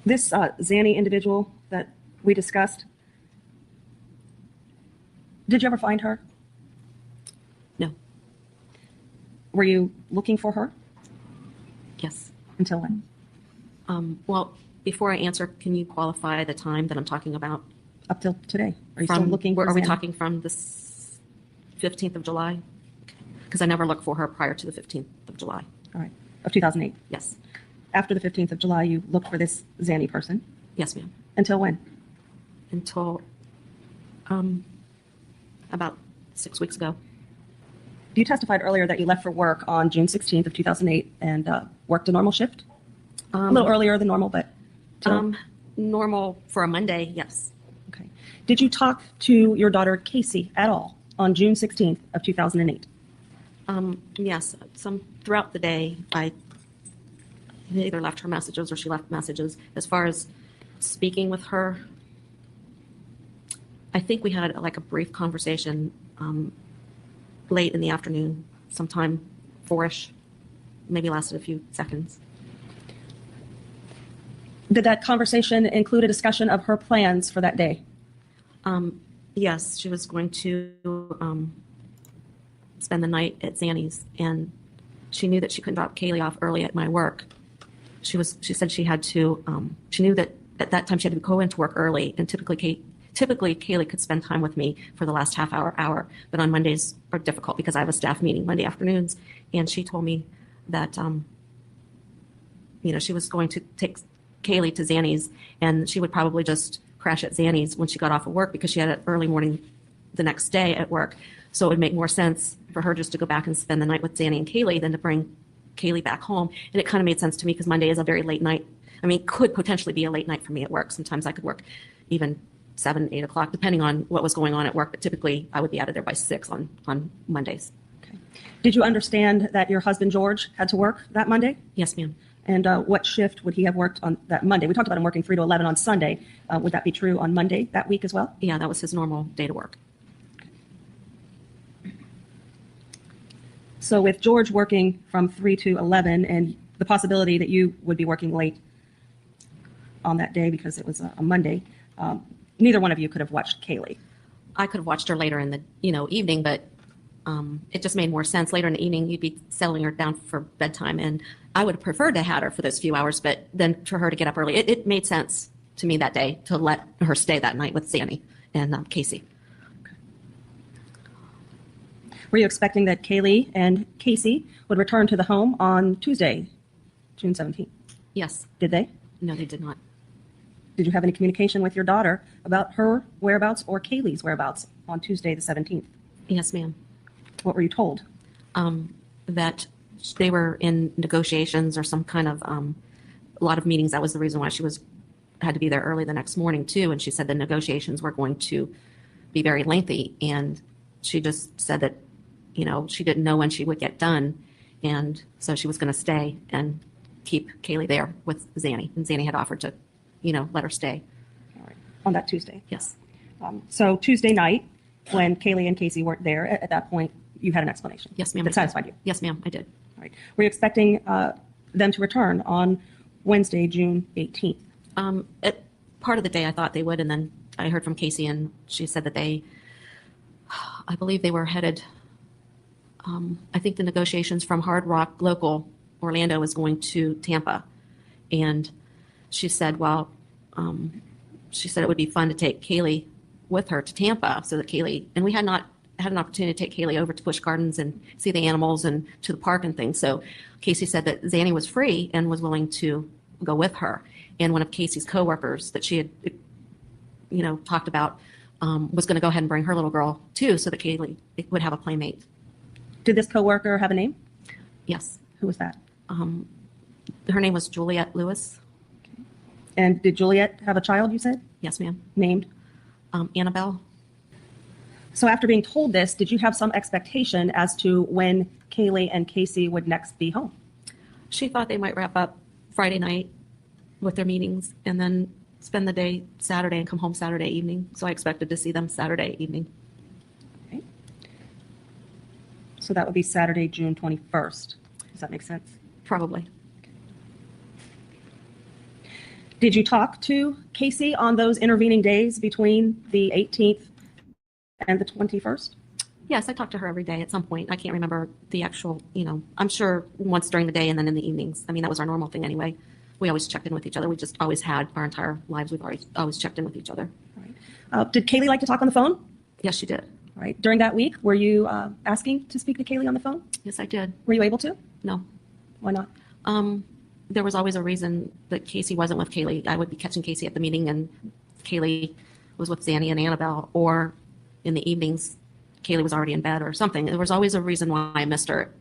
This Zanny individual that we discussed, did you ever find her? No. Were you looking for her? Yes. Until when? Well, before I answer, can you qualify the time that I'm talking about? Up till today. Are you still looking for Are we Zanny? talking from the 15th of July? Because I never looked for her prior to the 15th of July. All right. Of 2008? Yes. After the 15th of July, you looked for this Zanny person? Yes, ma'am. Until when? Until about 6 weeks ago. You testified earlier that you left for work on June 16th of 2008 and worked a normal shift? A little earlier than normal, but till... Normal for a Monday, yes. Okay. Did you talk to your daughter Casey at all on June 16th of 2008? Yes. Some throughout the day, I either left her messages or she left messages. As far as speaking with her, I think we had like a brief conversation late in the afternoon, sometime 4-ish, maybe lasted a few seconds. Did that conversation include a discussion of her plans for that day? Yes, she was going to spend the night at Zanny's, and she knew that she couldn't drop Kaylee off early at my work. She said she had to. She knew that at that time she had to go into work early, and typically Kaylee could spend time with me for the last half hour. But on Mondays are difficult because I have a staff meeting Monday afternoons, and she told me that she was going to take Kaylee to Zanny's, and she would probably just crash at Zanny's when she got off of work because she had an early morning the next day at work. So it would make more sense for her just to go back and spend the night with Zanny and Kaylee than to bring Kaylee back home. And it kind of made sense to me because Monday is a very late night. I mean, could potentially be a late night for me at work. Sometimes I could work even 7, 8 o'clock, depending on what was going on at work. But typically I would be out of there by 6 on Mondays. Okay. Did you understand that your husband, George, had to work that Monday? Yes, ma'am. And what shift would he have worked on that Monday? We talked about him working 3 to 11 on Sunday. Would that be true on Monday that week as well? Yeah, that was his normal day to work. So with George working from 3 to 11 and the possibility that you would be working late on that day because it was a Monday, neither one of you could have watched Kaylee. I could have watched her later in the evening, but it just made more sense. Later in the evening, you'd be settling her down for bedtime, and I would have preferred to have her for those few hours, but then for her to get up early, it made sense to me that day to let her stay that night with Zanny and Casey. Okay. Were you expecting that Kaylee and Casey would return to the home on Tuesday, June 17th? Yes. Did they? No, they did not. Did you have any communication with your daughter about her whereabouts or Kaylee's whereabouts on Tuesday the 17th? Yes, ma'am. What were you told? That they were in negotiations or some kind of a lot of meetings. That was the reason why she had to be there early the next morning too. And she said the negotiations were going to be very lengthy. And she just said that, she didn't know when she would get done. And so she was going to stay and keep Kaylee there with Zanny. And Zanny had offered to, let her stay. All right. On that Tuesday? Yes. So Tuesday night, when Kaylee and Casey weren't there, at that point, you had an explanation? Yes, ma'am. That satisfied you? Yes, ma'am, I did. All right. Were you expecting them to return on Wednesday, June 18th? Part of the day I thought they would, and then I heard from Casey, and she said that I believe they were headed, I think the negotiations from Hard Rock Local Orlando was going to Tampa. And she said, it would be fun to take Kaylee with her to Tampa so that Kaylee, and we had not had an opportunity to take Kaylee over to Busch Gardens and see the animals and to the park and things. So Casey said that Zanny was free and was willing to go with her. And one of Casey's coworkers that she had, talked about was going to go ahead and bring her little girl too, so that Kaylee would have a playmate. Did this coworker have a name? Yes. Who was that? Her name was Juliet Lewis. And did Juliet have a child, you said? Yes, ma'am. Named? Annabelle. So after being told this, did you have some expectation as to when Kaylee and Casey would next be home? She thought they might wrap up Friday night with their meetings and then spend the day Saturday and come home Saturday evening. So I expected to see them Saturday evening. Okay. So that would be Saturday, June 21st. Does that make sense? Probably. Did you talk to Casey on those intervening days between the 18th and the 21st? Yes, I talked to her every day at some point. I can't remember the actual, I'm sure once during the day and then in the evenings. I mean, that was our normal thing anyway. We always checked in with each other. We just always had our entire lives. We've always checked in with each other. Right. Did Kaylee like to talk on the phone? Yes, she did. All right. During that week, were you asking to speak to Kaylee on the phone? Yes, I did. Were you able to? No. Why not? There was always a reason that Casey wasn't with Kaylee. I would be catching Casey at the meeting and Kaylee was with Zanny and Annabelle, or in the evenings, Kaylee was already in bed or something. There was always a reason why I missed her.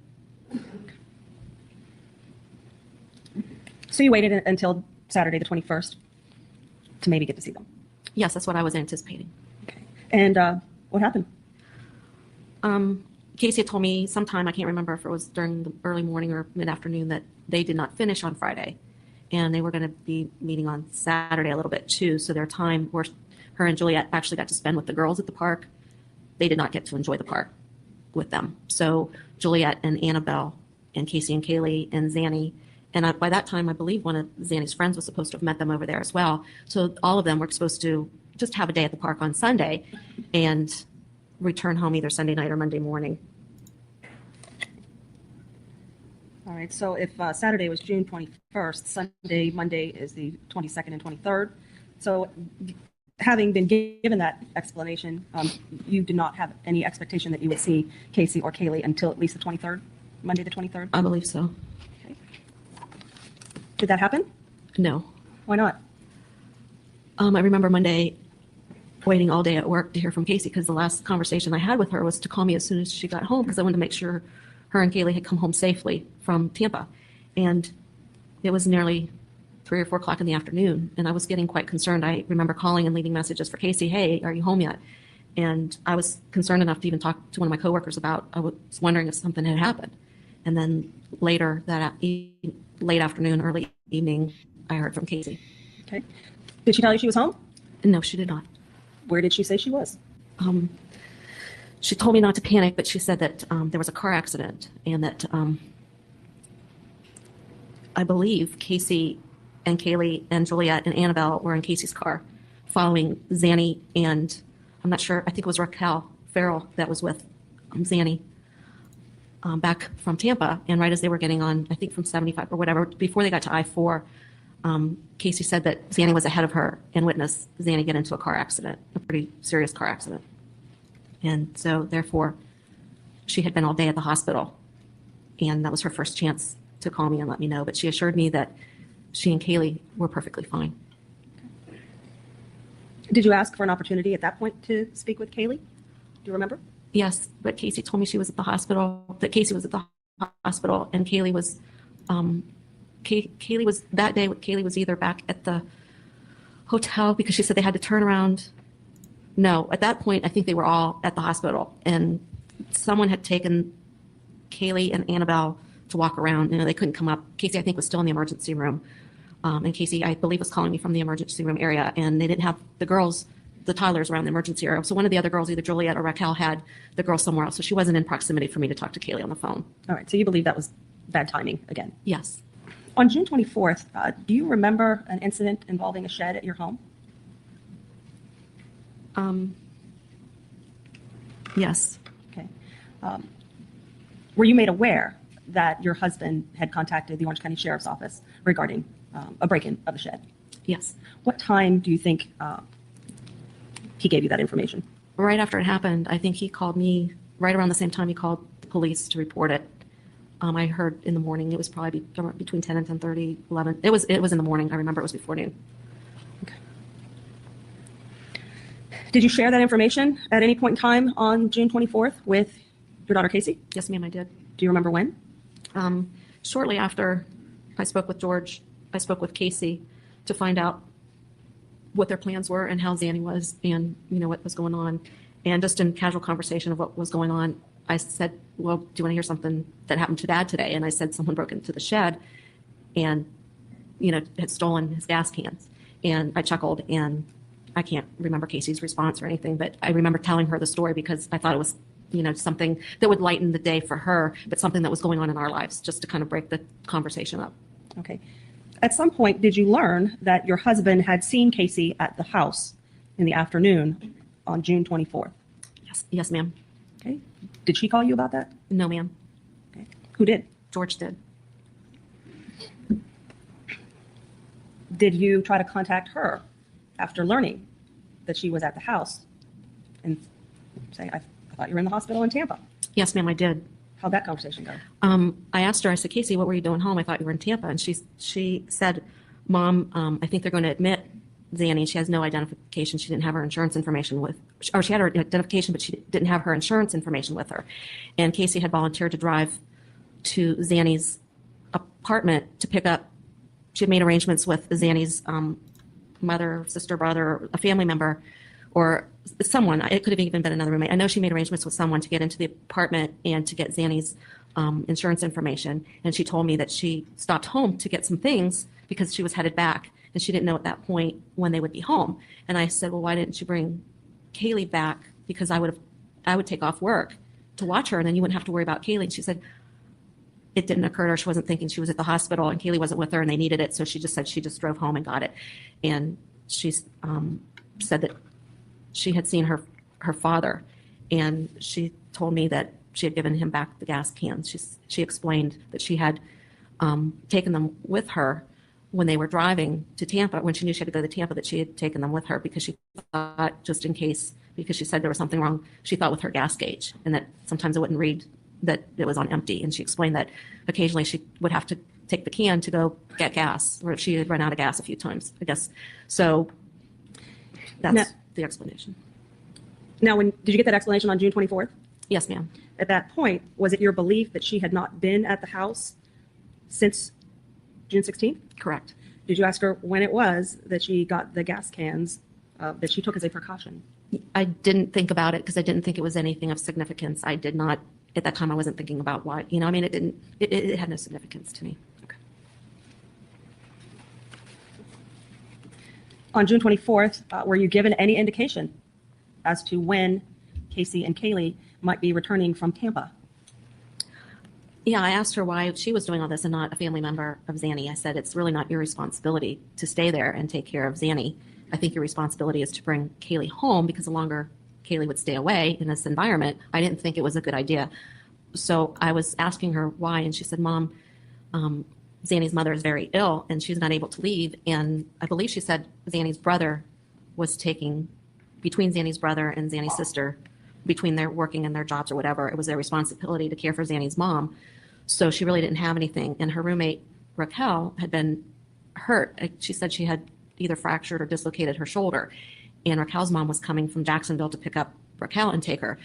So you waited until Saturday the 21st to maybe get to see them? Yes, that's what I was anticipating. Okay. And what happened? Casey had told me sometime, I can't remember if it was during the early morning or mid-afternoon, that they did not finish on Friday. And they were going to be meeting on Saturday a little bit too. So their time where her and Juliet actually got to spend with the girls at the park, they did not get to enjoy the park with them. So Juliet and Annabelle and Casey and Kaylee and Zanny, and by that time, I believe one of Zanny's friends was supposed to have met them over there as well. So all of them were supposed to just have a day at the park on Sunday and return home either Sunday night or Monday morning. All right. So if Saturday was June 21st, Monday is the 22nd and 23rd. So having been given that explanation, you did not have any expectation that you would see Casey or Kaylee until at least the 23rd, Monday the 23rd? I believe so. Okay. Did that happen? No. Why not? I remember Monday waiting all day at work to hear from Casey because the last conversation I had with her was to call me as soon as she got home because I wanted to make sure her and Kaylee had come home safely from Tampa. And it was nearly 3 or 4 o'clock in the afternoon, and I was getting quite concerned. I remember calling and leaving messages for Casey, hey, are you home yet? And I was concerned enough to even talk to one of my coworkers about, I was wondering if something had happened. And then later that late afternoon, early evening, I heard from Casey. Okay. Did she tell you she was home? No, she did not. Where did she say she was? She told me not to panic, but she said that there was a car accident and that I believe Casey and Kaylee and Juliet and Annabelle were in Casey's car following Zanny, and I'm not sure, I think it was Raquel Farrell that was with Zanny back from Tampa. And right as they were getting on, I think from 75 or whatever, before they got to I-4, Casey said that Zanny was ahead of her and witnessed Zanny get into a car accident, a pretty serious car accident. And so therefore, she had been all day at the hospital, and that was her first chance to call me and let me know. But she assured me that she and Kaylee were perfectly fine. Did you ask for an opportunity at that point to speak with Kaylee? Do you remember? Yes, but Casey told me she was at the hospital, that Casey was at the hospital, and Kaylee was, Kaylee was, that day, Kaylee was either back at the hotel because she said they had to turn around. No, at that point, I think they were all at the hospital, and someone had taken Kaylee and Annabelle to walk around. They couldn't come up. Casey, I think, was still in the emergency room. And Casey, I believe, was calling me from the emergency room area, and they didn't have the girls, the toddlers, around the emergency area. So one of the other girls, either Juliet or Raquel, had the girl somewhere else. So she wasn't in proximity for me to talk to Kaylee on the phone. All right. So you believe that was bad timing again? Yes. On June 24th, do you remember an incident involving a shed at your home? Yes. Okay. Were you made aware that your husband had contacted the Orange County Sheriff's Office regarding a break-in of a shed? Yes. What time do you think he gave you that information? Right after it happened, I think he called me right around the same time he called the police to report it. I heard in the morning. It was probably between 10 and 10:30, 11. It was in the morning. I remember it was before noon. Okay. Did you share that information at any point in time on June 24th with your daughter Casey? Yes, ma'am, I did. Do you remember when? Shortly after I spoke with George, I spoke with Casey to find out what their plans were and how Zanny was and, what was going on. And just in casual conversation of what was going on, I said, well, do you want to hear something that happened to Dad today? And I said someone broke into the shed and, had stolen his gas cans. And I chuckled, and I can't remember Casey's response or anything, but I remember telling her the story because I thought it was, something that would lighten the day for her, but something that was going on in our lives, just to kind of break the conversation up. Okay. At some point, did you learn that your husband had seen Casey at the house in the afternoon on June 24th? Yes, ma'am. Okay. Did she call you about that? No, ma'am. Okay. Who did? George did. Did you try to contact her after learning that she was at the house and say, I thought you were in the hospital in Tampa? Yes, ma'am, I did. How'd that conversation go? I asked her, I said, Casey, what were you doing home? I thought you were in Tampa. And she said, Mom, I think they're going to admit Zanny. She has no identification. She didn't have her insurance information or she had her identification, but she didn't have her insurance information with her. And Casey had volunteered to drive to Zanny's apartment to pick up. She had made arrangements with Zanny's mother, sister, brother, a family member, or someone. It could have even been another roommate. I know she made arrangements with someone to get into the apartment and to get Zanny's insurance information. And she told me that she stopped home to get some things because she was headed back. And she didn't know at that point when they would be home. And I said, well, why didn't you bring Kaylee back? Because I would take off work to watch her, and then you wouldn't have to worry about Kaylee. And she said it didn't occur to her. She wasn't thinking she was at the hospital, and Kaylee wasn't with her, and they needed it. So she just said she just drove home and got it. And she said that she had seen her father, and she told me that she had given him back the gas cans. She explained that she had taken them with her when they were driving to Tampa, when she knew she had to go to Tampa, that she had taken them with her because she thought, just in case, because she said there was something wrong, she thought with her gas gauge, and that sometimes it wouldn't read that it was on empty. And she explained that occasionally she would have to take the can to go get gas, or if she had run out of gas a few times, I guess. So that's the explanation. Now, did you get that explanation on June 24th? Yes, ma'am. At that point, was it your belief that she had not been at the house since June 16th? Correct. Did you ask her when it was that she got the gas cans that she took as a precaution? I didn't think about it because I didn't think it was anything of significance. I did not, at that time, I wasn't thinking about why, it had no significance to me. Okay. On June 24th, were you given any indication as to when Casey and Kaylee might be returning from Tampa? Yeah, I asked her why she was doing all this and not a family member of Zanny. I said, it's really not your responsibility to stay there and take care of Zanny. I think your responsibility is to bring Kaylee home, because the longer Kaylee would stay away in this environment, I didn't think it was a good idea. So I was asking her why, and she said, Mom, Zanny's mother is very ill and she's not able to leave. And I believe she said Zanny's brother was taking, between Zanny's brother and Zanny's sister, between their working and their jobs or whatever, it was their responsibility to care for Zanny's mom. So she really didn't have anything. And her roommate, Raquel, had been hurt. She said she had either fractured or dislocated her shoulder. And Raquel's mom was coming from Jacksonville to pick up Raquel and take her.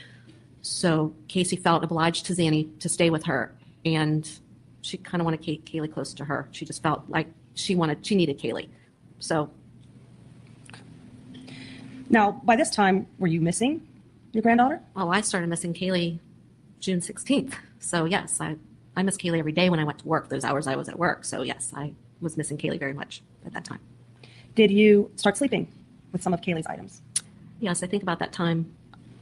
So Casey felt obliged to Zanny to stay with her. And she kind of wanted Kaylee close to her. She just felt like she needed Kaylee. So. Now, by this time, were you missing your granddaughter? Oh, I started missing Kaylee June 16th. So yes, I miss Kaylee every day when I went to work, those hours I was at work. So yes, I was missing Kaylee very much at that time. Did you start sleeping with some of Kaylee's items? Yes, I think about that time,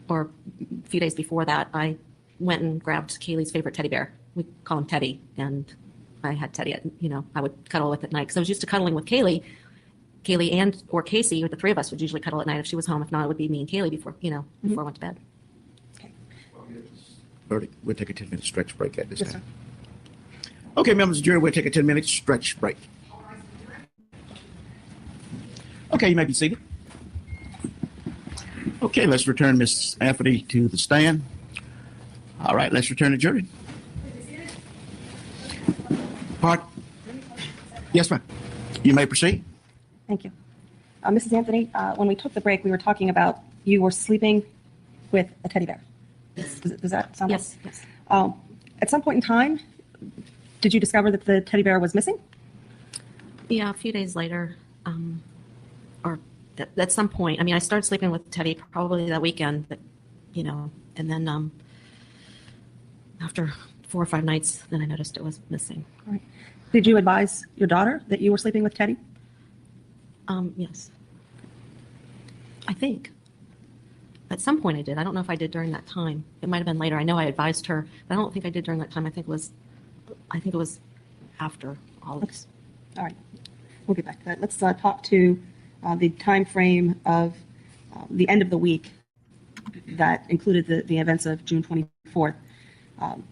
or a few days before that, I went and grabbed Kaylee's favorite teddy bear. We call him Teddy, and I had Teddy, I would cuddle with at night because I was used to cuddling with Kaylee. Kaylee and or Casey, the three of us would usually cuddle at night if she was home. If not, it would be me and Kaylee before I went to bed. Okay. We'll take a 10-minute stretch break at this time. Okay, members of the jury, we'll take a 10-minute stretch break. Okay, you may be seated. Okay, let's return Ms. Anthony to the stand. All right, let's return the jury. Part. Yes, ma'am. You may proceed. Thank you. Mrs. Anthony, when we took the break, we were talking about you were sleeping with a teddy bear. Does that sound Yes, right? yes. At some point in time, did you discover that the teddy bear was missing? Yeah, a few days later, or at some point. I mean, I started sleeping with Teddy probably that weekend, but and then after 4 or 5 nights, then I noticed it was missing. All right. Did you advise your daughter that you were sleeping with Teddy? Yes. I think. At some point I did. I don't know if I did during that time. It might have been later. I know I advised her, but I don't think I did during that time. I think it was after all of this. All right. We'll get back to that. Let's talk to the time frame of the end of the week that included the events of June 24th.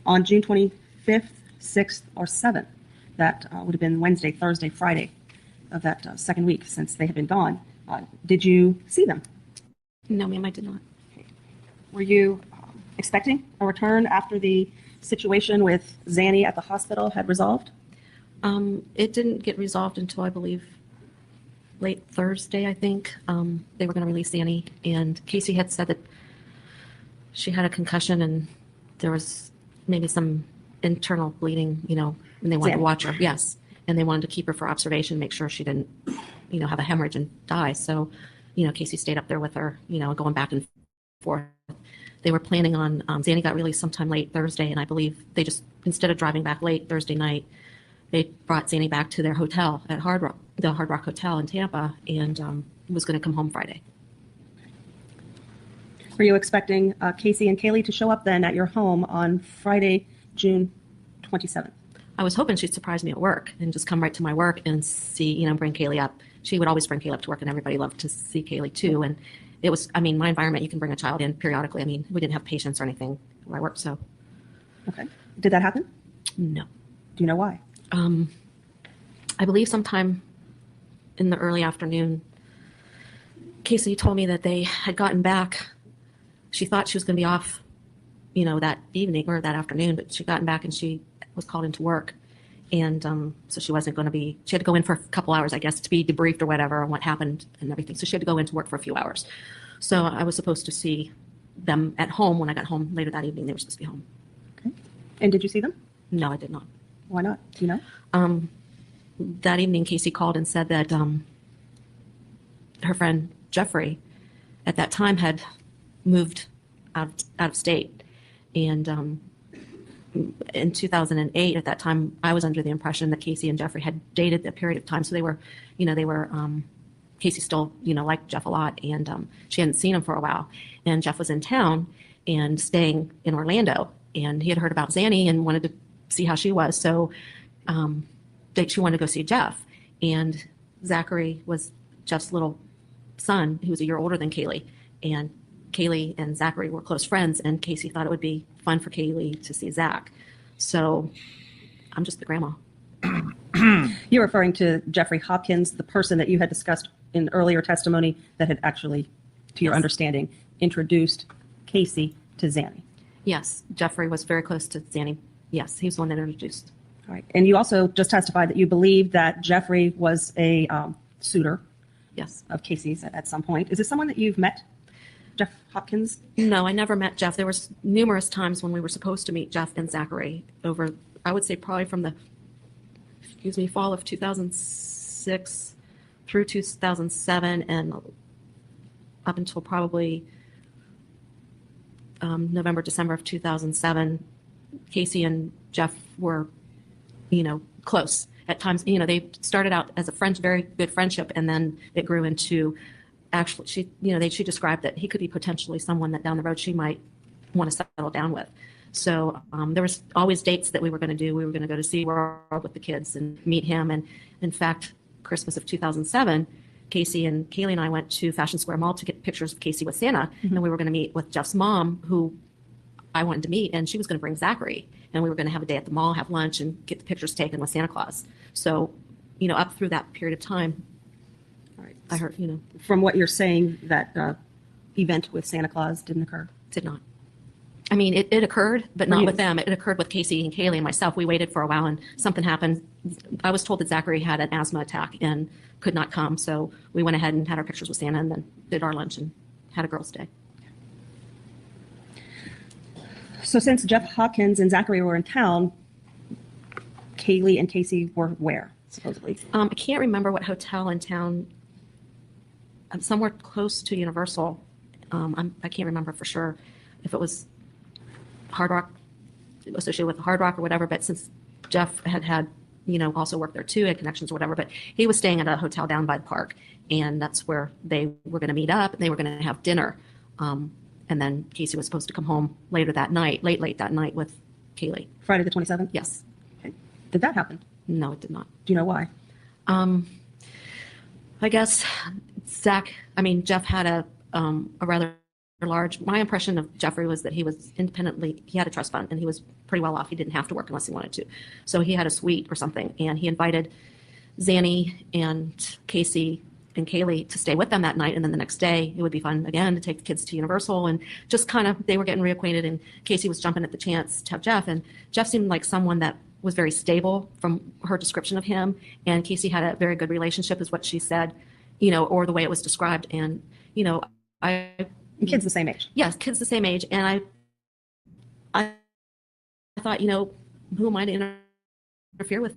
On June 25th, 6th, or 7th, that would have been Wednesday, Thursday, Friday of that second week since they had been gone. Did you see them? No, ma'am, I did not. Were you expecting a return after the situation with Zanny at the hospital had resolved? It didn't get resolved until I believe late Thursday, I think. They were going to release Zanny, and Casey had said that she had a concussion and there was maybe some internal bleeding, and they wanted to watch her. Yes. And they wanted to keep her for observation, make sure she didn't, have a hemorrhage and die. So, Casey stayed up there with her, going back and forth. They were planning on, Zanny got released sometime late Thursday, and I believe they just, instead of driving back late Thursday night, they brought Zanny back to their hotel at the Hard Rock Hotel in Tampa, and was going to come home Friday. Were you expecting Casey and Kaylee to show up then at your home on Friday, June 27th? I was hoping she'd surprise me at work and just come right to my work and see, bring Kaylee up. She would always bring Kaylee up to work, and everybody loved to see Kaylee too. And it was, my environment, you can bring a child in periodically. We didn't have patients or anything where I worked, so. Okay. Did that happen? No. Do you know why? I believe sometime in the early afternoon, Casey told me that they had gotten back. She thought she was going to be off, that evening or that afternoon, but she'd gotten back and she was called into work. And so she wasn't going to be, she had to go in for a couple hours, I guess, to be debriefed or whatever on what happened and everything. So she had to go into work for a few hours. So I was supposed to see them at home. When I got home later that evening, they were supposed to be home. Okay. And did you see them? No, I did not. Why not? Do you know? That evening, Casey called and said that her friend Jeffrey at that time had moved out of state. And in 2008, at that time, I was under the impression that Casey and Jeffrey had dated a period of time. So they were, Casey still, liked Jeff a lot, and she hadn't seen him for a while. And Jeff was in town and staying in Orlando, and he had heard about Zanny and wanted to see how she was. So she wanted to go see Jeff. And Zachary was Jeff's little son, who was a year older than Kaylee. And Kaylee and Zachary were close friends, and Casey thought it would be fun for Kaylee to see Zach. So I'm just the grandma. You're referring to Jeffrey Hopkins, the person that you had discussed in earlier testimony that had actually, to your understanding, introduced Casey to Zanny. Yes, Jeffrey was very close to Zanny. Yes, he was the one that introduced. All right. And you also just testified that you believe that Jeffrey was a suitor. Yes. Of Casey's at some point. Is this someone that you've met, Jeff Hopkins? No, I never met Jeff. There was numerous times when we were supposed to meet Jeff and Zachary over, I would say probably from the, fall of 2006 through 2007 and up until probably November, December of 2007, Casey and Jeff were, close at times. They started out as a very good friendship, and then it grew into actually, she described that he could be potentially someone that down the road she might want to settle down with. So there was always dates that we were going to do. We were going to go to SeaWorld with the kids and meet him. And in fact, Christmas of 2007, Casey and Kaylee and I went to Fashion Square Mall to get pictures of Casey with Santa. Mm-hmm. And we were going to meet with Jeff's mom, who I wanted to meet, and she was going to bring Zachary. And we were going to have a day at the mall, have lunch, and get the pictures taken with Santa Claus. So, up through that period of time, all right, I heard, From what you're saying, that event with Santa Claus didn't occur? Did not. I mean, it occurred, but not with them. It occurred with Casey and Kaylee and myself. We waited for a while, and something happened. I was told that Zachary had an asthma attack and could not come, so we went ahead and had our pictures with Santa and then did our lunch and had a girls' day. So since Jeff Hawkins and Zachary were in town, Kaylee and Casey were where, supposedly? I can't remember what hotel in town. Somewhere close to Universal. I can't remember for sure if it was Hard Rock, associated with Hard Rock or whatever. But since Jeff had also worked there too, had connections or whatever, but he was staying at a hotel down by the park, and that's where they were going to meet up and they were going to have dinner. And then Casey was supposed to come home later that night, late that night with Kaylee. Friday the 27th? Yes. Okay. Did that happen? No, it did not. Do you know why? I guess Jeff had a rather large, my impression of Jeffrey was that he was independently, he had a trust fund and he was pretty well off. He didn't have to work unless he wanted to. So he had a suite or something, and he invited Zanny and Casey and Kaylee to stay with them that night. And then the next day it would be fun again to take the kids to Universal, and just kind of, they were getting reacquainted, and Casey was jumping at the chance to have Jeff. And Jeff seemed like someone that was very stable from her description of him. And Casey had a very good relationship is what she said, or the way it was described. And, kids the same age. Yes, kids the same age. And I thought, who am I to interfere with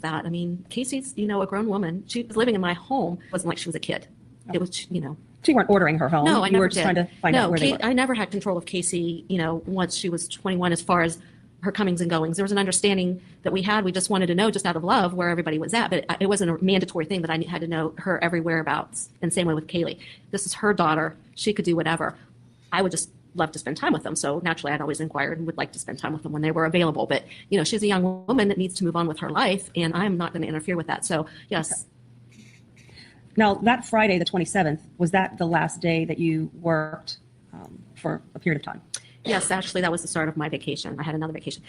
that? I mean, Casey's, a grown woman. She was living in my home. It wasn't like she was a kid. It was, So you weren't ordering her home? No, I you never were just did. trying to find out where they were. I never had control of Casey, once she was 21, as far as her comings and goings. There was an understanding that we had. We just wanted to know, just out of love, where everybody was at. But it wasn't a mandatory thing that I had to know her every whereabouts. And same way with Kaylee. This is her daughter. She could do whatever. I would just love to spend time with them. So naturally, I'd always inquired and would like to spend time with them when they were available. But, she's a young woman that needs to move on with her life, and I'm not going to interfere with that. So, yes. Okay. Now, that Friday, the 27th, was that the last day that you worked for a period of time? Yes, actually, that was the start of my vacation. I had another vacation.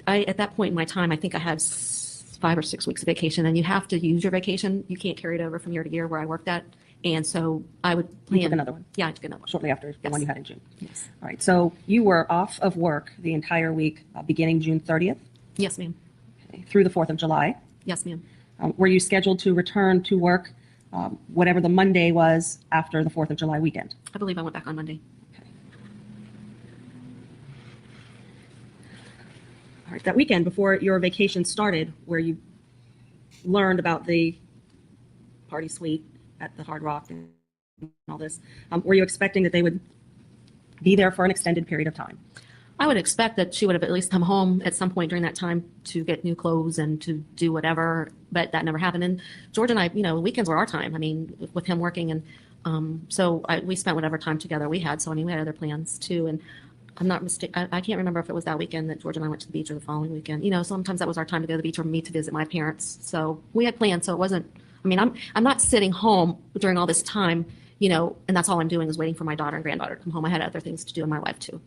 At that point in my time, I think I had 5 or 6 weeks of vacation, and you have to use your vacation. You can't carry it over from year to year where I worked at. And so I would plan. You took another one? Yeah, I took another one. Shortly after the one you had in June? Yes. All right. So you were off of work the entire week beginning June 30th? Yes, ma'am. Okay. Through the 4th of July? Yes, ma'am. Were you scheduled to return to work whatever the Monday was after the 4th of July weekend? I believe I went back on Monday. All right, that weekend before your vacation started, where you learned about the party suite at the Hard Rock and all this, were you expecting that they would be there for an extended period of time? I would expect that she would have at least come home at some point during that time to get new clothes and to do whatever, but that never happened. And George and I, weekends were our time. I mean, with him working, and so we spent whatever time together we had. So, we had other plans too. And I'm not mistaken. I can't remember if it was that weekend that George and I went to the beach or the following weekend. Sometimes that was our time to go to the beach or me to visit my parents. So we had plans. So it wasn't, I'm not sitting home during all this time, and that's all I'm doing is waiting for my daughter and granddaughter to come home. I had other things to do in my life too.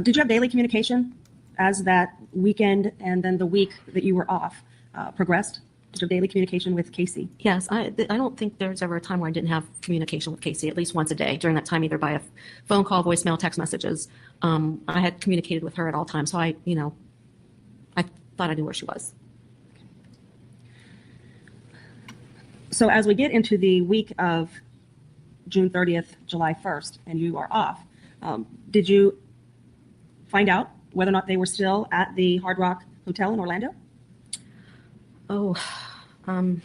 Did you have daily communication as that weekend and then the week that you were off progressed? Did you have daily communication with Casey? Yes, I don't think there's ever a time where I didn't have communication with Casey, at least once a day during that time, either by a phone call, voicemail, text messages. I had communicated with her at all times. So I thought I knew where she was. So as we get into the week of June 30th, July 1st, and you are off, did you find out whether or not they were still at the Hard Rock Hotel in Orlando? Oh, I'm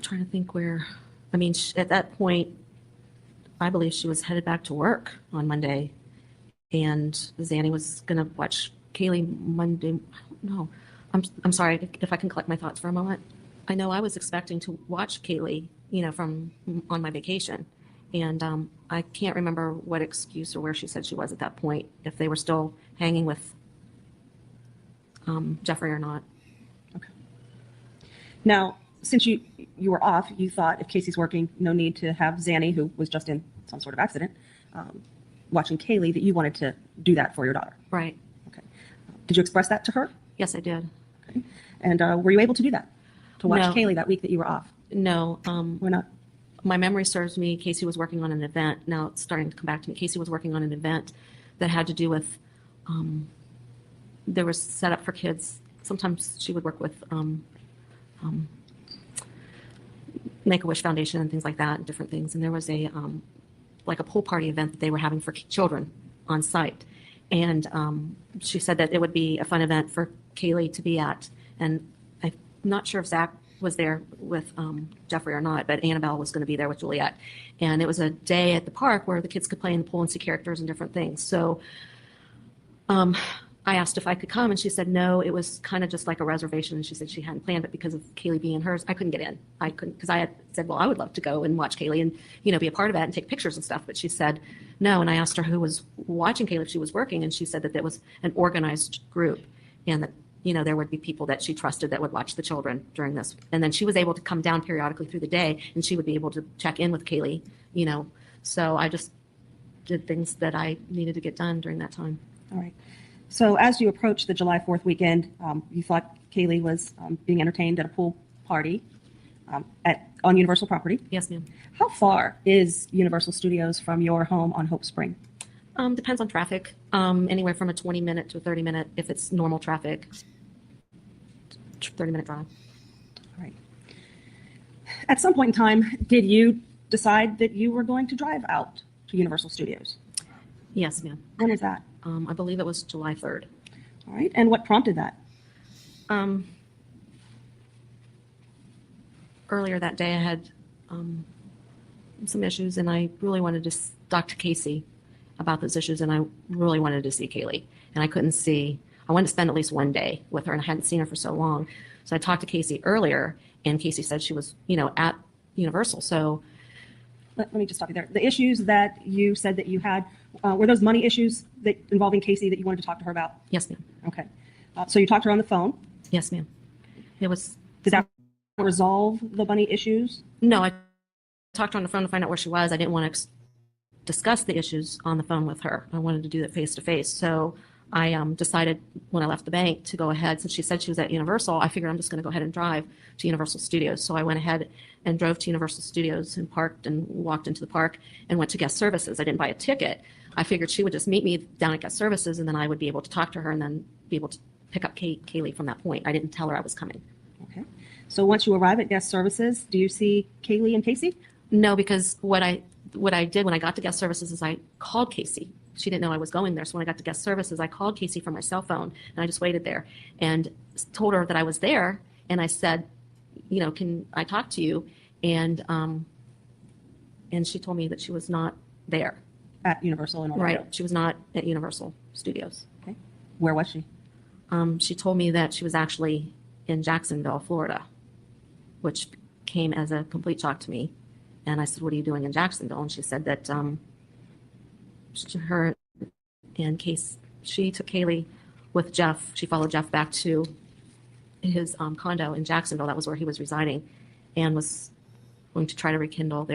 trying to think where. At that point, I believe she was headed back to work on Monday, and Zanny was going to watch Kaylee Monday. No, I'm sorry if I can collect my thoughts for a moment. I know I was expecting to watch Kaylee, from on my vacation, and I can't remember what excuse or where she said she was at that point, if they were still hanging with Jeffrey or not. Okay. Now, since you were off, you thought if Casey's working, no need to have Zanny, who was just in some sort of accident, watching Kaylee, that you wanted to do that for your daughter. Right. Okay. Did you express that to her? Yes, I did. Okay. And were you able to do that? To watch No. Kaylee that week that you were off? No. Why not? My memory serves me, Casey was working on an event. Now it's starting to come back to me. Casey was working on an event that had to do with, there was set up for kids sometimes she would work with Make-A-Wish Foundation and things like that, and different things. And there was a like a pool party event that they were having for children on site. And she said that it would be a fun event for Kaylee to be at. And I'm not sure if Zach was there with Jeffrey or not, but Annabelle was going to be there with Juliet. And it was a day at the park where the kids could play in the pool and see characters and different things. So I asked if I could come, and she said no. It was kind of just like a reservation. And she said she hadn't planned it because of Kaylee being hers. I couldn't get in. I couldn't, because I had said, well, I would love to go and watch Kaylee and, you know, be a part of that and take pictures and stuff. But she said no. And I asked her who was watching Kaylee if she was working, and she said that there was an organized group, and that, you know, there would be people that she trusted that would watch the children during this. And then she was able to come down periodically through the day, and she would be able to check in with Kaylee, you know. So I just did things that I needed to get done during that time. All right. So as you approached the July 4th weekend, you thought Kaylee was being entertained at a pool party on Universal property. Yes, ma'am. How far is Universal Studios from your home on Hope Spring? Depends on traffic. Anywhere from a 20-minute to a 30-minute, if it's normal traffic, 30-minute drive. All right. At some point in time, did you decide that you were going to drive out to Universal Studios? Yes, ma'am. When was that? I believe it was July 3rd. All right. And what prompted that? Earlier that day, I had some issues, and I really wanted to talk to Casey about those issues, and I really wanted to see Kaylee. And I couldn't see, I wanted to spend at least one day with her, and I hadn't seen her for so long. So I talked to Casey earlier, and Casey said she was, you know, at Universal. So let me just stop you there. The issues that you said that you had, were those money issues that involving Casey that you wanted to talk to her about? Yes, ma'am. Okay. So you talked to her on the phone? Yes, ma'am. It was. Did that resolve the money issues? No, I talked to her on the phone to find out where she was. I didn't want to discuss the issues on the phone with her. I wanted to do that face to face. So I decided when I left the bank to go ahead, since she said she was at Universal, I figured I'm just going to go ahead and drive to Universal Studios. So I went ahead and drove to Universal Studios and parked and walked into the park and went to guest services. I didn't buy a ticket. I figured she would just meet me down at guest services, and then I would be able to talk to her and then be able to pick up Kaylee from that point. I didn't tell her I was coming. Okay. So once you arrive at guest services, do you see Kaylee and Casey? No, because what I did when I got to guest services is I called Casey. She didn't know I was going there. So when I got to guest services, I called Casey from my cell phone, and I just waited there and told her that I was there. And I said, you know, can I talk to you? And she told me that she was not there. At Universal in Orlando? Right. She was not at Universal Studios. Okay. Where was she? She told me that she was actually in Jacksonville, Florida, which came as a complete shock to me. And I said, what are you doing in Jacksonville? And she said that her and she took Kaylee with Jeff. She followed Jeff back to his condo in Jacksonville. That was where he was residing, and was going to try to rekindle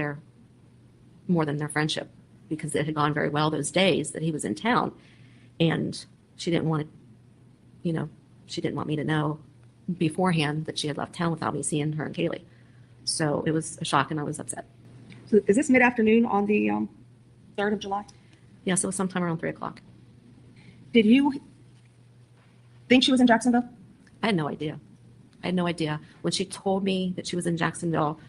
more than their friendship, because it had gone very well those days that he was in town. And she didn't want to, you know, she didn't want me to know beforehand that she had left town without me seeing her and Kaylee. So it was a shock, and I was upset. So is this mid-afternoon on the 3rd of July? Yes, it was sometime around 3 o'clock. Did you think she was in Jacksonville? I had no idea. I had no idea. When she told me that she was in Jacksonville,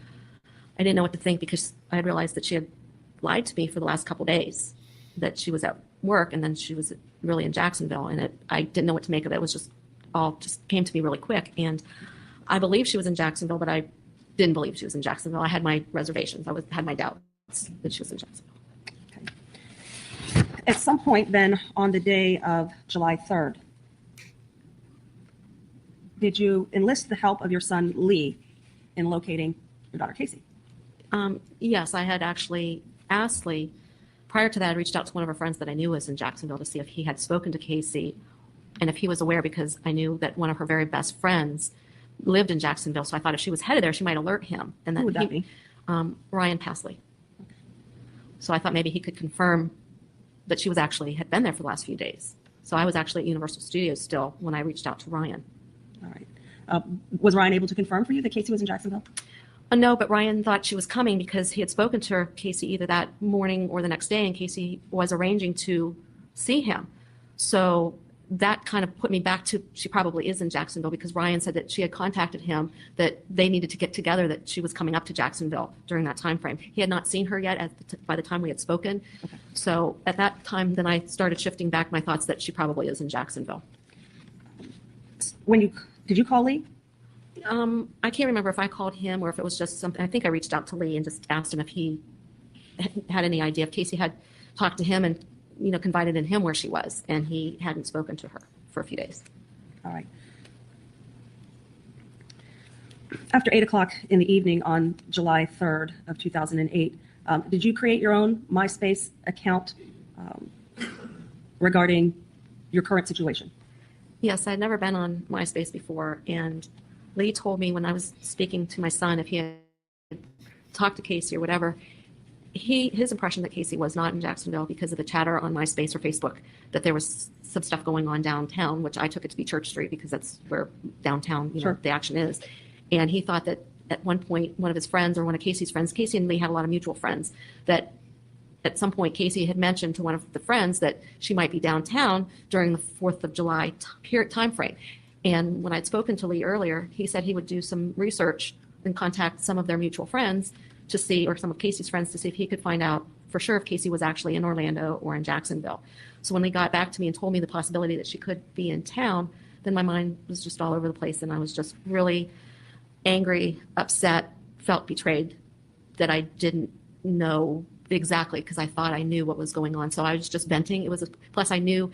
I didn't know what to think, because I had realized that she had lied to me for the last couple days, that she was at work and then she was really in Jacksonville. And I didn't know what to make of it. It was just came to me really quick. And I believed she was in Jacksonville, but I didn't believe she was in Jacksonville. I had my reservations. Had my doubts that she was in Jacksonville. Okay. At some point then on the day of July 3rd, did you enlist the help of your son Lee in locating your daughter Casey? Yes, I had actually asked Lee. Prior to that, I reached out to one of her friends that I knew was in Jacksonville to see if he had spoken to Casey and if he was aware, because I knew that one of her very best friends lived in Jacksonville. So I thought if she was headed there, she might alert him. And then Who would that be? Ryan Pasley. So I thought maybe he could confirm that she had been there for the last few days. So I was actually at Universal Studios still when I reached out to Ryan. All right. Was Ryan able to confirm for you that Casey was in Jacksonville? No, but Ryan thought she was coming because he had spoken to her, Casey, either that morning or the next day, and Casey was arranging to see him. So that kind of put me back to she probably is in Jacksonville, because Ryan said that she had contacted him, that they needed to get together, that she was coming up to Jacksonville during that time frame. He had not seen her yet by the time we had spoken. Okay. So at that time, then I started shifting back my thoughts that she probably is in Jacksonville. Did you call Lee? I can't remember if I called him or if it was just something. I think I reached out to Lee and just asked him if he had any idea, if Casey had talked to him and, confided in him where she was, and he hadn't spoken to her for a few days. All right. After 8 o'clock in the evening on July 3rd of 2008, did you create your own MySpace account regarding your current situation? Yes, I'd never been on MySpace before, and Lee told me when I was speaking to my son, if he had talked to Casey or whatever, his impression that Casey was not in Jacksonville because of the chatter on MySpace or Facebook, that there was some stuff going on downtown, which I took it to be Church Street because that's where downtown, Sure. the action is. And he thought that at one point, one of his friends or one of Casey's friends, Casey and Lee had a lot of mutual friends, that at some point Casey had mentioned to one of the friends that she might be downtown during the 4th of July time frame. And when I'd spoken to Lee earlier, he said he would do some research and contact some of their mutual friends to see, or some of Casey's friends, to see if he could find out for sure if Casey was actually in Orlando or in Jacksonville. So when he got back to me and told me the possibility that she could be in town, then my mind was just all over the place, and I was just really angry, upset, felt betrayed that I didn't know exactly, because I thought I knew what was going on. So I was just venting. Plus I knew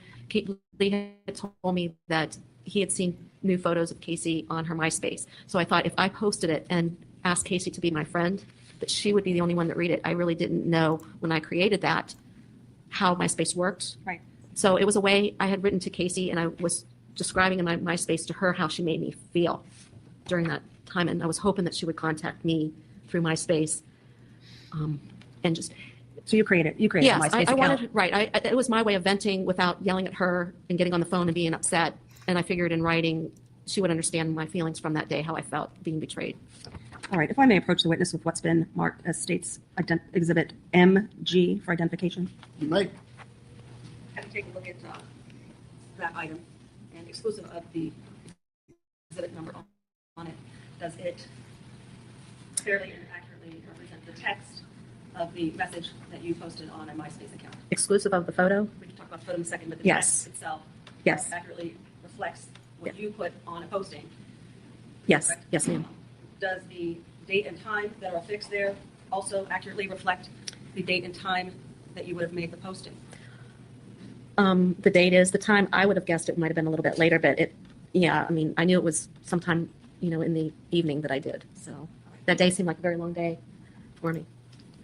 Lee had told me that he had seen new photos of Casey on her MySpace. So I thought if I posted it and asked Casey to be my friend, that she would be the only one that read it. I really didn't know when I created that how MySpace worked. Right. So it was a way I had written to Casey, and I was describing in my MySpace to her how she made me feel during that time. And I was hoping that she would contact me through MySpace. And just. So you created a Yes, MySpace I account. wanted, right. It was my way of venting without yelling at her and getting on the phone and being upset. And I figured in writing, she would understand my feelings from that day, how I felt being betrayed. All right. If I may approach the witness with what's been marked as State's Exhibit MG for identification. You may. Have you take a look at that item, and exclusive of the exhibit number on it, does it fairly and accurately represent the text of the message that you posted on a MySpace account? Exclusive of the photo? We can talk about the photo in a second, but the Yes. text itself Yes. accurately reflects what you put on a posting. Yes, Correct? yes, ma'am. Does the date and time that are affixed there also accurately reflect the date and time that you would have made the posting? The date is, the time I would have guessed it might have been a little bit later, but I knew it was sometime, in the evening that I did. So that day seemed like a very long day for me.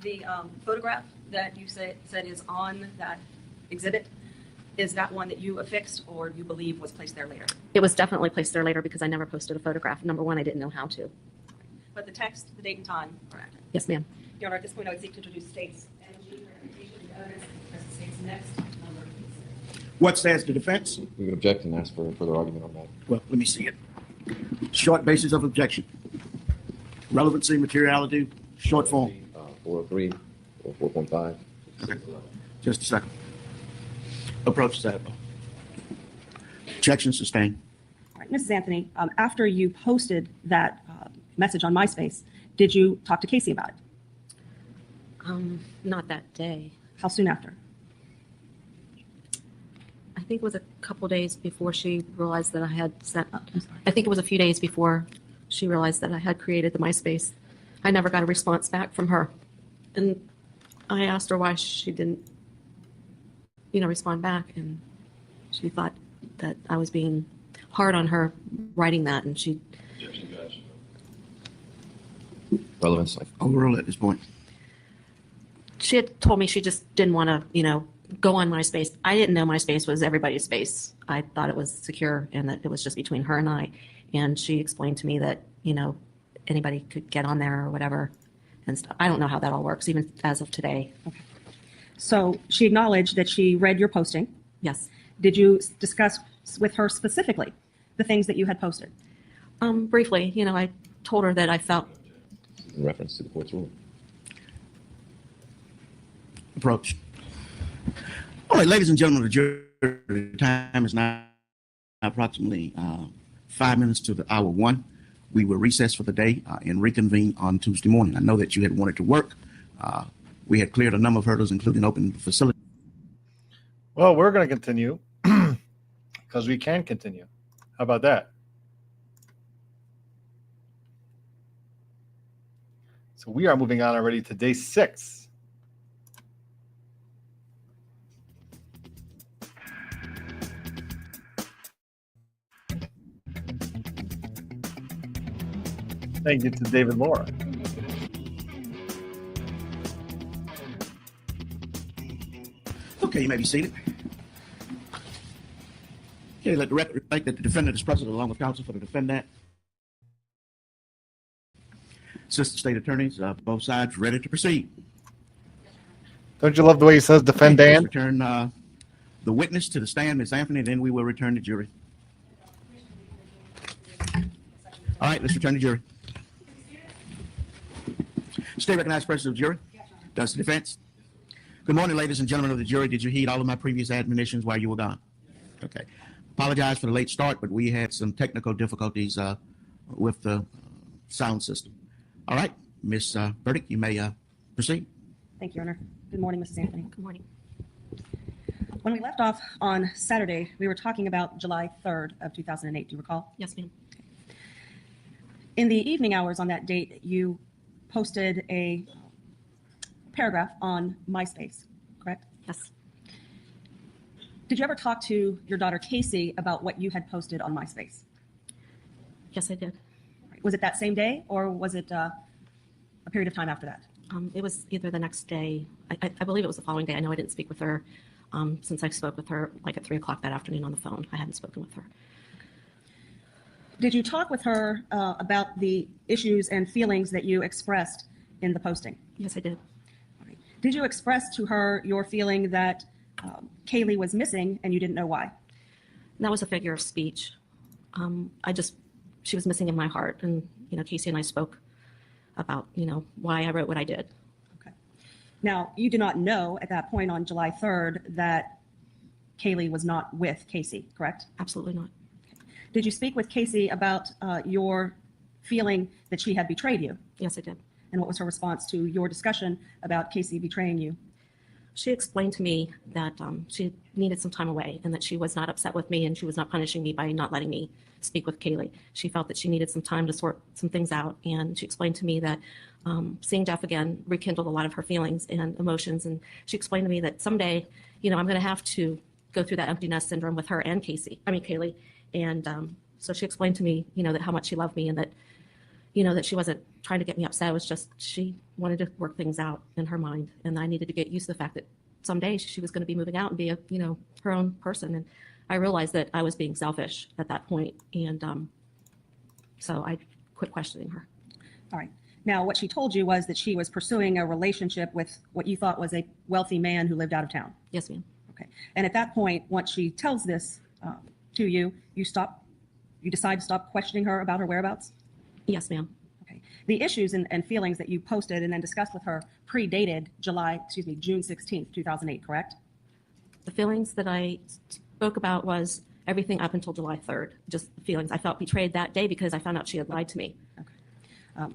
The photograph that you said is on that exhibit, is that one that you affixed or you believe was placed there later? It was definitely placed there later because I never posted a photograph. Number one, I didn't know how to. But the text, the date and time are accurate. Yes, ma'am. Your Honor, at this point, I would seek to introduce State's energy verification and evidence as the State's next number. What says the defense? We would object and ask for further argument on that. Well, let me see it. Short basis of objection. Relevancy, materiality, short form. 403 or 4.5. Okay. Just a second. Approach that. Objection sustained. All right, Mrs. Anthony, after you posted that message on MySpace, did you talk to Casey about it? Not that day. How soon after? I think it was a couple days before she realized that I had sent. I think it was a few days before she realized that I had created the MySpace. I never got a response back from her, and I asked her why she didn't, respond back, and she thought that I was being hard on her writing that, and she. Relevance. Overrule at this point. She had told me she just didn't want to, go on MySpace. I didn't know MySpace was everybody's space. I thought it was secure and that it was just between her and I. And she explained to me that, anybody could get on there or whatever and stuff. I don't know how that all works, even as of today. Okay. So she acknowledged that she read your posting. Yes. Did you discuss with her specifically the things that you had posted? Briefly, I told her that I felt. In reference to the court's ruling. Approach. All right, ladies and gentlemen of the jury, the time is now approximately 5 minutes to the hour 1. We will recess for the day and reconvene on Tuesday morning. I know that you had wanted to work. We had cleared a number of hurdles, including open the facility. Well, we're going to continue because we can continue. How about that? So we are moving on already to day 6. Thank you to David Laura. Okay, you may be seated. Okay, let the record reflect that the defendant is present along with counsel for the defendant. Assistant State Attorneys, both sides ready to proceed. Don't you love the way he says defendant? Let's return the witness to the stand, Ms. Anthony, then we will return the jury. All right, let's return the jury. State recognized president of the jury. Does the defense. Good morning, ladies and gentlemen of the jury. Did you heed all of my previous admonitions while you were gone? Okay. Apologize for the late start, but we had some technical difficulties with the sound system. All right, Ms. Burdick, you may proceed. Thank you, Your Honor. Good morning, Mrs. Anthony. Good morning. When we left off on Saturday, we were talking about July 3rd of 2008. Do you recall? Yes, ma'am. In the evening hours on that date, you posted a paragraph on MySpace, correct? Yes. Did you ever talk to your daughter Casey about what you had posted on MySpace? Yes, I did. Was it that same day, or was it a period of time after that? It was either the next day. I believe it was the following day. I know I didn't speak with her since I spoke with her like at 3 o'clock that afternoon on the phone. I hadn't spoken with her. Did you talk with her about the issues and feelings that you expressed in the posting? Yes, I did. All right. Did you express to her your feeling that Kaylee was missing and you didn't know why? That was a figure of speech. She was missing in my heart. And, Casey and I spoke about, why I wrote what I did. Okay. Now, you did not know at that point on July 3rd that Kaylee was not with Casey, correct? Absolutely not. Okay. Did you speak with Casey about your feeling that she had betrayed you? Yes, I did. And what was her response to your discussion about Casey betraying you? She explained to me that she needed some time away and that she was not upset with me and she was not punishing me by not letting me speak with Kaylee. She felt that she needed some time to sort some things out. And she explained to me that seeing Jeff again rekindled a lot of her feelings and emotions. And she explained to me that someday, I'm going to have to go through that empty nest syndrome with her and Kaylee. And so she explained to me, that how much she loved me and that, that she wasn't trying to get me upset. It was just she wanted to work things out in her mind. And I needed to get used to the fact that someday she was going to be moving out and be her own person. And I realized that I was being selfish at that point. And so I quit questioning her. All right. Now, what she told you was that she was pursuing a relationship with what you thought was a wealthy man who lived out of town. Yes, ma'am. Okay. And at that point, once she tells this to you, you decide to stop questioning her about her whereabouts? Yes, ma'am. Okay. The issues and feelings that you posted and then discussed with her predated June 16th, 2008, correct? The feelings that I spoke about was everything up until July 3rd, just the feelings. I felt betrayed that day because I found out she had lied to me. Okay.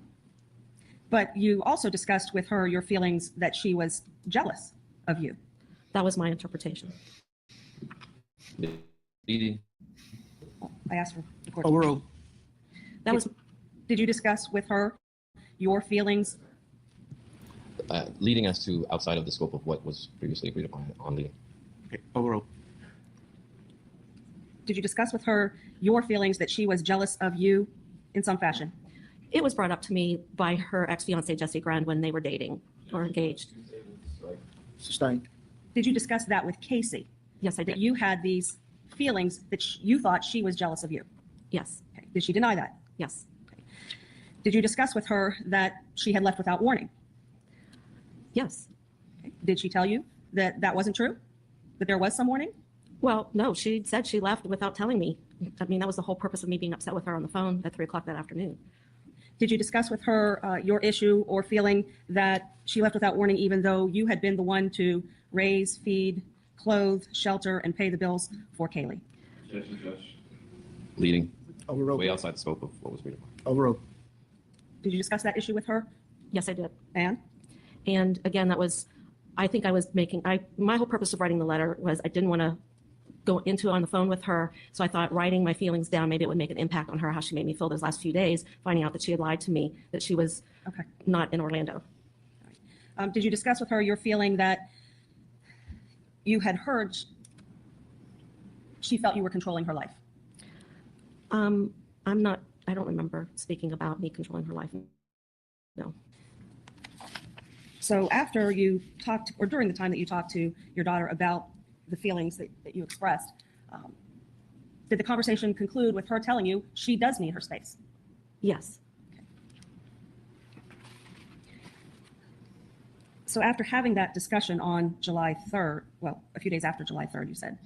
But you also discussed with her your feelings that she was jealous of you. That was my interpretation. I asked for the court. Overruled. That was. Did you discuss with her your feelings? Leading us to outside of the scope of what was previously agreed upon on the. Okay, overruled. Did you discuss with her your feelings that she was jealous of you in some fashion? It was brought up to me by her ex-fiance, Jesse Grand, when they were dating or engaged. Sustained. Did you discuss that with Casey? Yes, I did. That you had these feelings that you thought she was jealous of you? Yes. Okay. Did she deny that? Yes. Okay. Did you discuss with her that she had left without warning? Yes. Okay. Did she tell you that that wasn't true? That there was some warning? Well, no, she said she left without telling me. I mean, that was the whole purpose of me being upset with her on the phone at 3 o'clock that afternoon. Did you discuss with her your issue or feeling that she left without warning, even though you had been the one to raise, feed, clothe, shelter, and pay the bills for Kaylee? Yes, yes. leading Overruled. way outside the scope of what was agreed upon. Overruled. Did you discuss that issue with her? Yes, I did. And again, that was, I think I was making, my whole purpose of writing the letter was I didn't want to go into on the phone with her. So I thought writing my feelings down, maybe it would make an impact on her, how she made me feel those last few days, finding out that she had lied to me, that she was not in Orlando. Did you discuss with her your feeling that you had heard she felt you were controlling her life? I don't remember speaking about me controlling her life. No. So after you talked, or during the time that you talked to your daughter about the feelings that you expressed, did the conversation conclude with her telling you she does need her space? Yes. So after having that discussion on July 3rd, well, a few days after July 3rd, you said,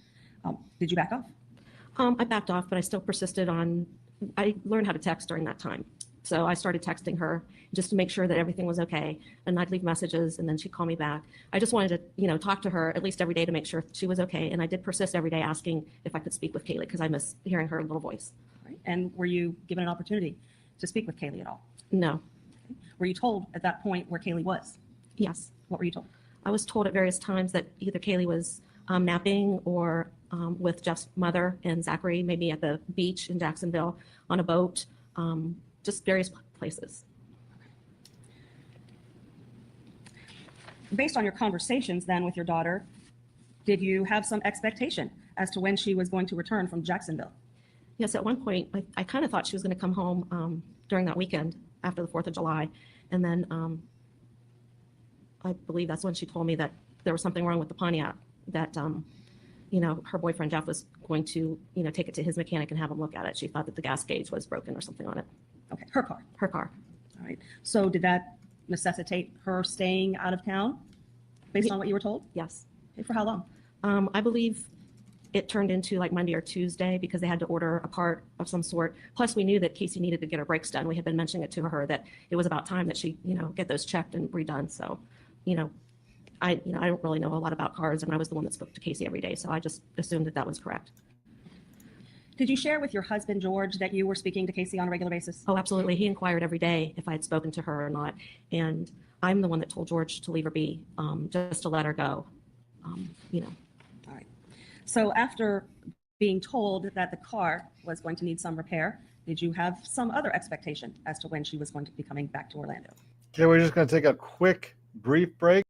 did you back off? I backed off, but I still persisted on, I learned how to text during that time. So I started texting her just to make sure that everything was okay. And I'd leave messages and then she'd call me back. I just wanted to, talk to her at least every day to make sure she was okay. And I did persist every day asking if I could speak with Kaylee because I miss hearing her little voice. Right. And were you given an opportunity to speak with Kaylee at all? No. Okay. Were you told at that point where Kaylee was? Yes. What were you told? I was told at various times that either Kaylee was napping or with Jeff's mother and Zachary, maybe at the beach in Jacksonville on a boat, just various places. Based on your conversations then with your daughter, did you have some expectation as to when she was going to return from Jacksonville? Yes, at one point, I kind of thought she was going to come home during that weekend after the 4th of July. And then I believe that's when she told me that there was something wrong with the Pontiac, that her boyfriend Jeff was going to, take it to his mechanic and have him look at it. She thought that the gas gauge was broken or something on it. Okay, her car. Her car. All right. So did that necessitate her staying out of town based on what you were told? Yes. Okay, for how long? I believe it turned into like Monday or Tuesday because they had to order a part of some sort. Plus, we knew that Casey needed to get her brakes done. We had been mentioning it to her that it was about time that she, get those checked and redone. So, I don't really know a lot about cars, and I was the one that spoke to Casey every day, so I just assumed that that was correct. Did you share with your husband, George, that you were speaking to Casey on a regular basis? Oh, absolutely. He inquired every day if I had spoken to her or not, and I'm the one that told George to leave her be, just to let her go, All right. So after being told that the car was going to need some repair, did you have some other expectation as to when she was going to be coming back to Orlando? Okay, we're just going to take a quick, brief break.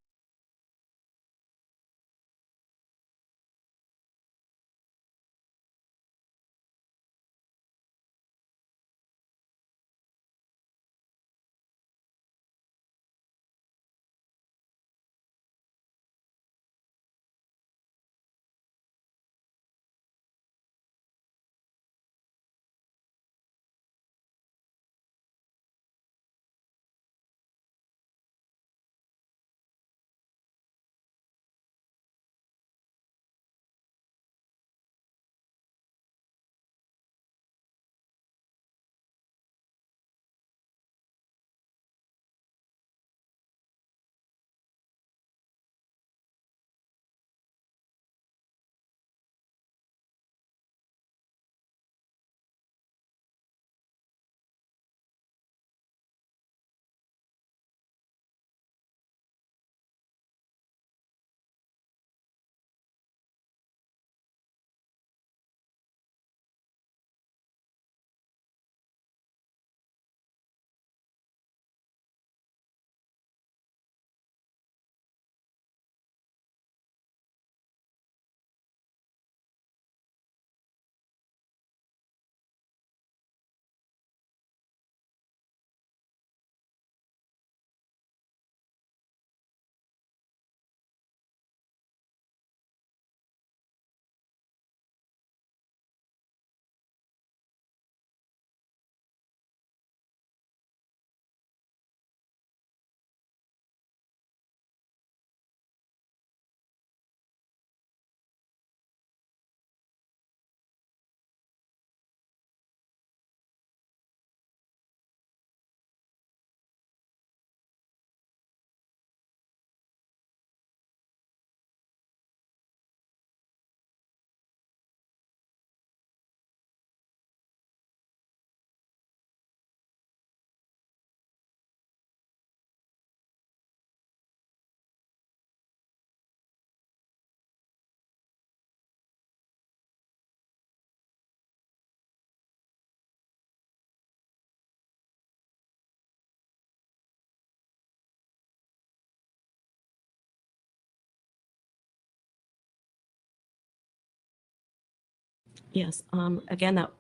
Yes. Again, that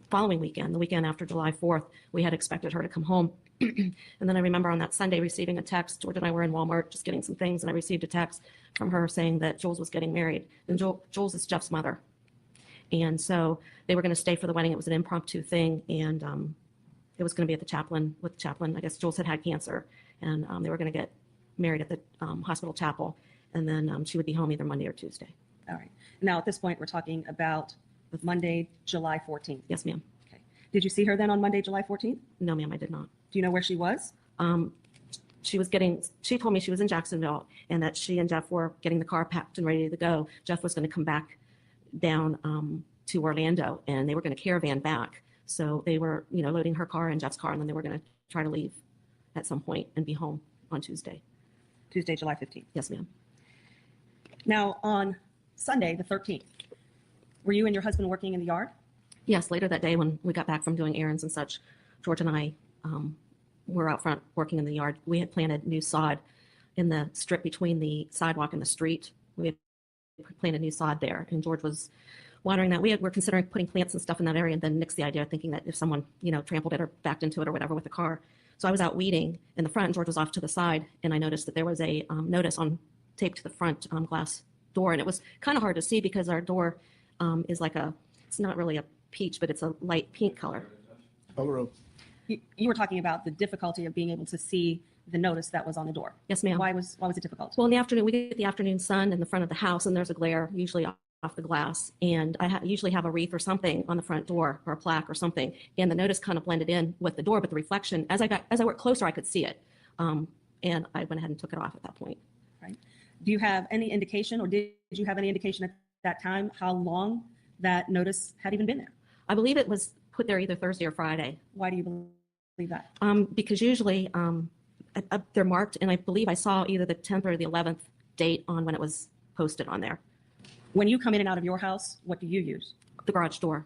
following weekend, the weekend after July 4th, we had expected her to come home. And then I remember on that Sunday receiving a text. George and I were in Walmart just getting some things, and I received a text from her saying that Jules was getting married. And Jules is Jeff's mother. And so they were going to stay for the wedding. It was an impromptu thing, and it was going to be at the chaplain with the chaplain. I guess Jules had cancer, and they were going to get married at the hospital chapel, and then she would be home either Monday or Tuesday. All right. Now, at this point, we're talking about Monday, July 14th. Yes, ma'am. Okay. Did you see her then on Monday, July 14th? No, ma'am, I did not. Do you know where she was? She told me she was in Jacksonville and that she and Jeff were getting the car packed and ready to go. Jeff was going to come back down to Orlando, and they were going to caravan back. So they were, loading her car and Jeff's car, and then they were going to try to leave at some point and be home on Tuesday. Tuesday, July 15th. Yes, ma'am. Now, on Sunday, the 13th, were you and your husband working in the yard? Yes, later that day when we got back from doing errands and such, George and I were out front working in the yard. We had planted new sod in the strip between the sidewalk and the street. We had planted new sod there, and George was watering that. We were considering putting plants and stuff in that area, and then nixed the idea, thinking that if someone, trampled it or backed into it or whatever with the car. So I was out weeding in the front, and George was off to the side, and I noticed that there was a notice taped to the front glass door, and it was kind of hard to see because our door is it's not really a peach, but it's a light pink color. You were talking about the difficulty of being able to see the notice that was on the door. Yes, ma'am. Why was it difficult? Well, in the afternoon, we get the afternoon sun in the front of the house, and there's a glare usually off the glass. And I usually have a wreath or something on the front door, or a plaque or something. And the notice kind of blended in with the door, but the reflection, as I worked closer, I could see it. And I went ahead and took it off at that point. Right. Do you have any indication, or did you have any indication at that time how long that notice had even been there? I believe it was put there either Thursday or Friday. Why do you believe that? Because usually they're marked, and I believe I saw either the 10th or the 11th date on when it was posted on there. When you come in and out of your house, what do you use? The garage door.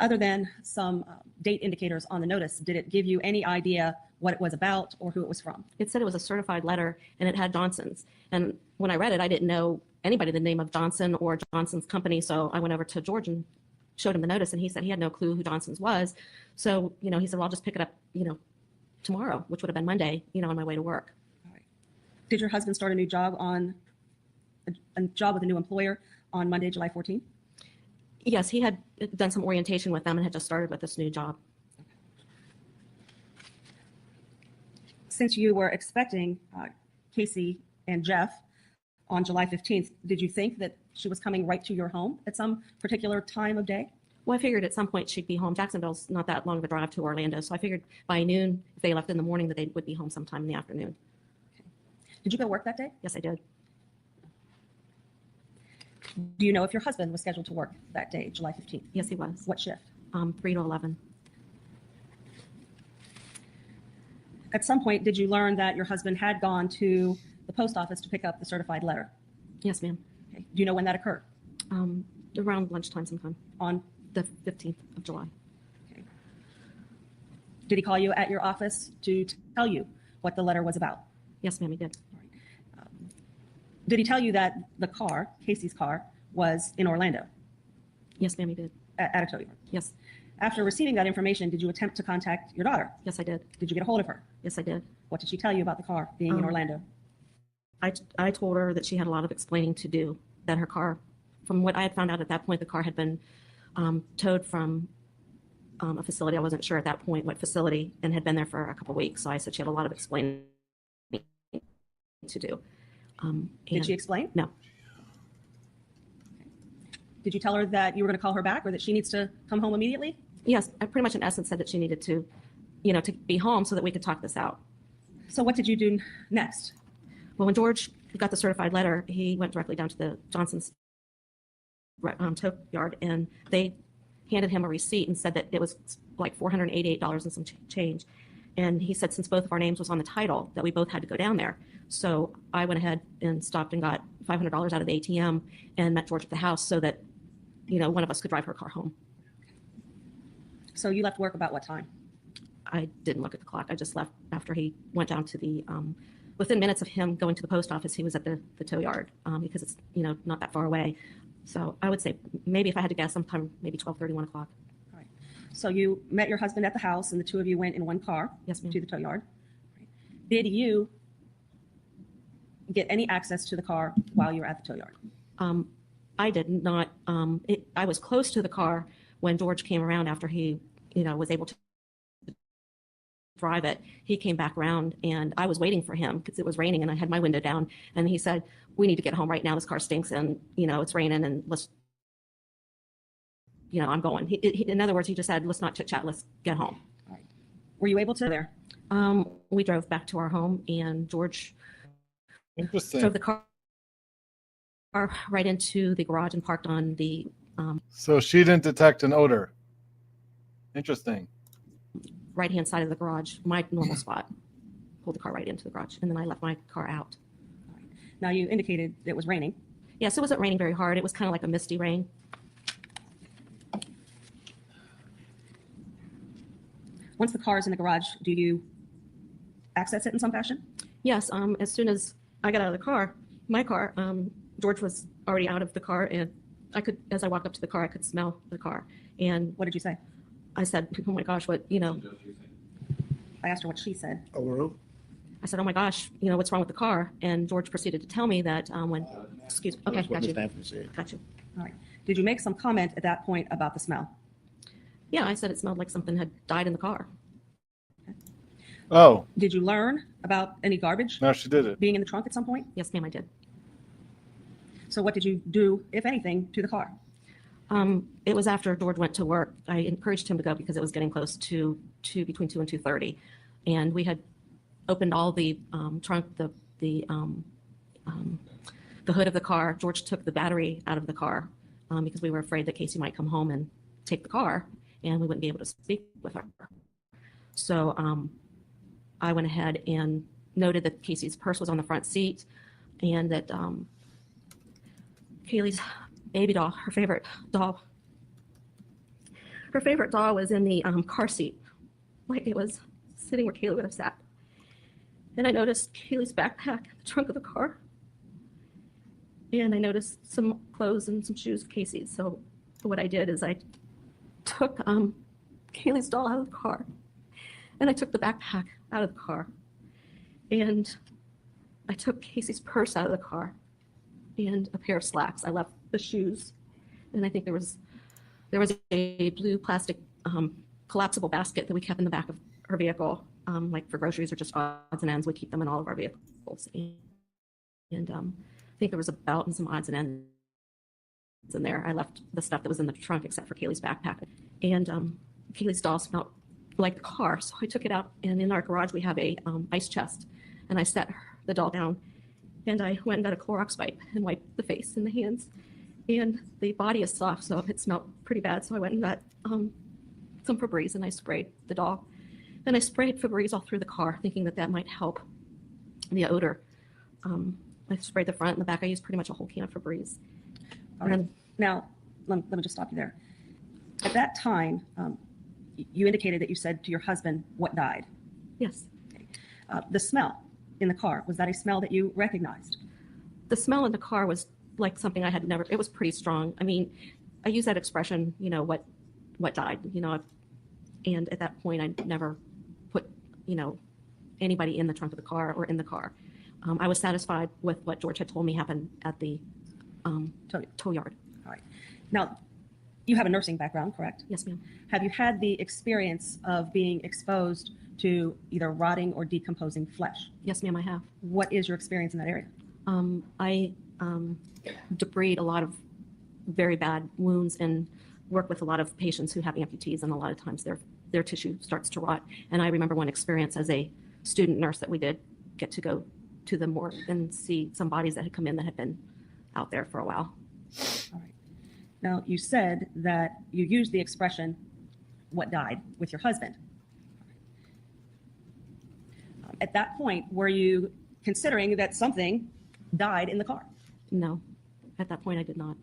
Other than some date indicators on the notice, did it give you any idea what it was about or who it was from? It said it was a certified letter, and it had Johnson's. And when I read it, I didn't know anybody the name of Johnson or Johnson's company. So I went over to George and showed him the notice, and he said he had no clue who Johnson's was. So, he said, well, I'll just pick it up, tomorrow, which would have been Monday, on my way to work. All right. Did your husband start a new job a job with a new employer on Monday, July 14th? Yes, he had done some orientation with them and had just started with this new job. Since you were expecting Casey and Jeff on July 15th, did you think that she was coming right to your home at some particular time of day? Well, I figured at some point she'd be home. Jacksonville's not that long of a drive to Orlando, so I figured by noon, if they left in the morning, that they would be home sometime in the afternoon. Okay. Did you go to work that day? Yes, I did. Do you know if your husband was scheduled to work that day, July 15th? Yes, he was. What shift? 3 to 11. At some point, did you learn that your husband had gone to the post office to pick up the certified letter? Yes, ma'am. Okay. Do you know when that occurred? Around lunchtime sometime. On the 15th of July. Okay. Did he call you at your office to tell you what the letter was about? Yes, ma'am, he did. All right. Did he tell you that the car, Casey's car, was in Orlando? Yes, ma'am, he did. At a tow yard? Yes. After receiving that information, did you attempt to contact your daughter? Yes, I did. Did you get a hold of her? Yes, I did. What did she tell you about the car being in Orlando? I told her that she had a lot of explaining to do, that her car, from what I had found out at that point, the car had been towed from a facility. I wasn't sure at that point what facility, and had been there for a couple of weeks. So I said she had a lot of explaining to do. Did she explain? No. Did you tell her that you were going to call her back, or that she needs to come home immediately? Yes, I pretty much in essence said that she needed to, to be home so that we could talk this out. So what did you do next? Well, when George got the certified letter, he went directly down to the Johnson's tow yard, and they handed him a receipt and said that it was like $488 and some change. And he said, since both of our names was on the title, that we both had to go down there. So I went ahead and stopped and got $500 out of the ATM and met George at the house so that, one of us could drive her car home. So you left work about what time? I didn't look at the clock. I just left after he went down to the within minutes of him going to the post office, he was at the tow yard because it's, not that far away. So I would say maybe if I had to guess, sometime maybe 12:30, 1 o'clock. All right. So you met your husband at the house, and the two of you went in one car. Yes, ma'am. To the tow yard. Did you get any access to the car while you were at the tow yard? I did not. I was close to the car when George came around after he, was able to drive it. He came back around, and I was waiting for him because it was raining, and I had my window down. And he said, "We need to get home right now. This car stinks, and it's raining, and let's, I'm going." He, in other words, he just said, "Let's not chit chat. Let's get home." All right. Were you able to there? We drove back to our home, and George Interesting. drove the car right into the garage and parked on the So she didn't detect an odor. Interesting. right-hand side of the garage, my normal spot. Pulled the car right into the garage, and then I left my car out. Now, you indicated it was raining. Yes, it wasn't raining very hard. It was kind of like a misty rain. Once the car is in the garage, do you access it in some fashion? Yes, as soon as I got out of the car, my car, George was already out of the car, and I could, as I walked up to the car, I could smell the car. And what did you say? I said, "Oh my gosh, what, I asked her what she said. I said, "Oh my gosh, what's wrong with the car?" And George proceeded to tell me that excuse me, okay, got you. Got you. All right. Did you make some comment at that point about the smell? Yeah, I said it smelled like something had died in the car. Oh. Did you learn about any garbage? No, she did it. Being in the trunk at some point? Yes, ma'am, I did. So what did you do, if anything, to the car? It was after George went to work. I encouraged him to go because it was getting close to between 2 and 2:30, and we had opened all the trunk, the hood of the car. George took the battery out of the car because we were afraid that Casey might come home and take the car, and we wouldn't be able to speak with her. So I went ahead and noted that Casey's purse was on the front seat, and that Kaylee's baby doll, her favorite doll was in the car seat, like it was sitting where Kaylee would have sat. And I noticed Kaylee's backpack in the trunk of the car, and I noticed some clothes and some shoes of Casey's. So what I did is I took Kaylee's doll out of the car, and I took the backpack out of the car, and I took Casey's purse out of the car, and a pair of slacks. I left the shoes, and I think there was a blue plastic collapsible basket that we kept in the back of her vehicle, like for groceries or just odds and ends. We keep them in all of our vehicles, and I think there was a belt and some odds and ends in there. I left the stuff that was in the trunk except for Kaylee's backpack, and Kaylee's doll smelled like the car, so I took it out, and in our garage we have a ice chest, and I set the doll down, and I went and got a Clorox wipe and wiped the face and the hands, and the body is soft, so it smelled pretty bad. So I went and got some Febreze, and I sprayed the doll, and I sprayed Febreze all through the car, thinking that that might help the odor. I sprayed the front and the back. I used pretty much a whole can of Febreze. All right. Now, let me just stop you there. At that time, you indicated that you said to your husband what died. Yes. The smell in the car, was that a smell that you recognized? The smell in the car was like something I had never, it was pretty strong. I mean, I use that expression, what died, and at that point I never put, anybody in the trunk of the car or in the car. I was satisfied with what George had told me happened at the tow yard. All right. Now, you have a nursing background, correct? Yes, ma'am. Have you had the experience of being exposed to either rotting or decomposing flesh? Yes, ma'am, I have. What is your experience in that area? I debride a lot of very bad wounds and work with a lot of patients who have amputees, and a lot of times their tissue starts to rot. And I remember one experience as a student nurse that we did get to go to the morgue and see some bodies that had come in that had been out there for a while. All right. Now, you said that you used the expression, what died, with your husband. At that point, were you considering that something died in the car? No, at that point I did not.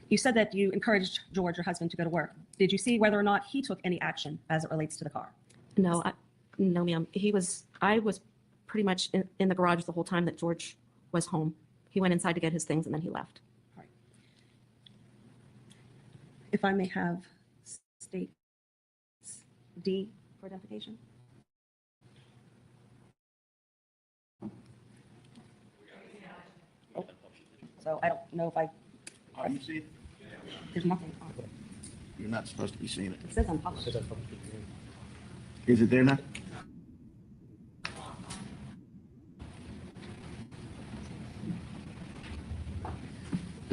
You said that you encouraged George, your husband, to go to work. Did you see whether or not he took any action as it relates to the car? No, no, ma'am. I was pretty much in the garage the whole time that George was home. He went inside to get his things and then he left. If I may have state D for identification. Oh, so I don't know if I, Are you seeing? there's nothing on it. You're not supposed to be seeing it. It says unpublished. Is it there now?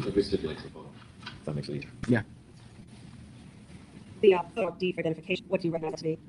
So we stipulate the photo. If that makes it easier. Yeah. The photo D for identification, what do you recognize it to be?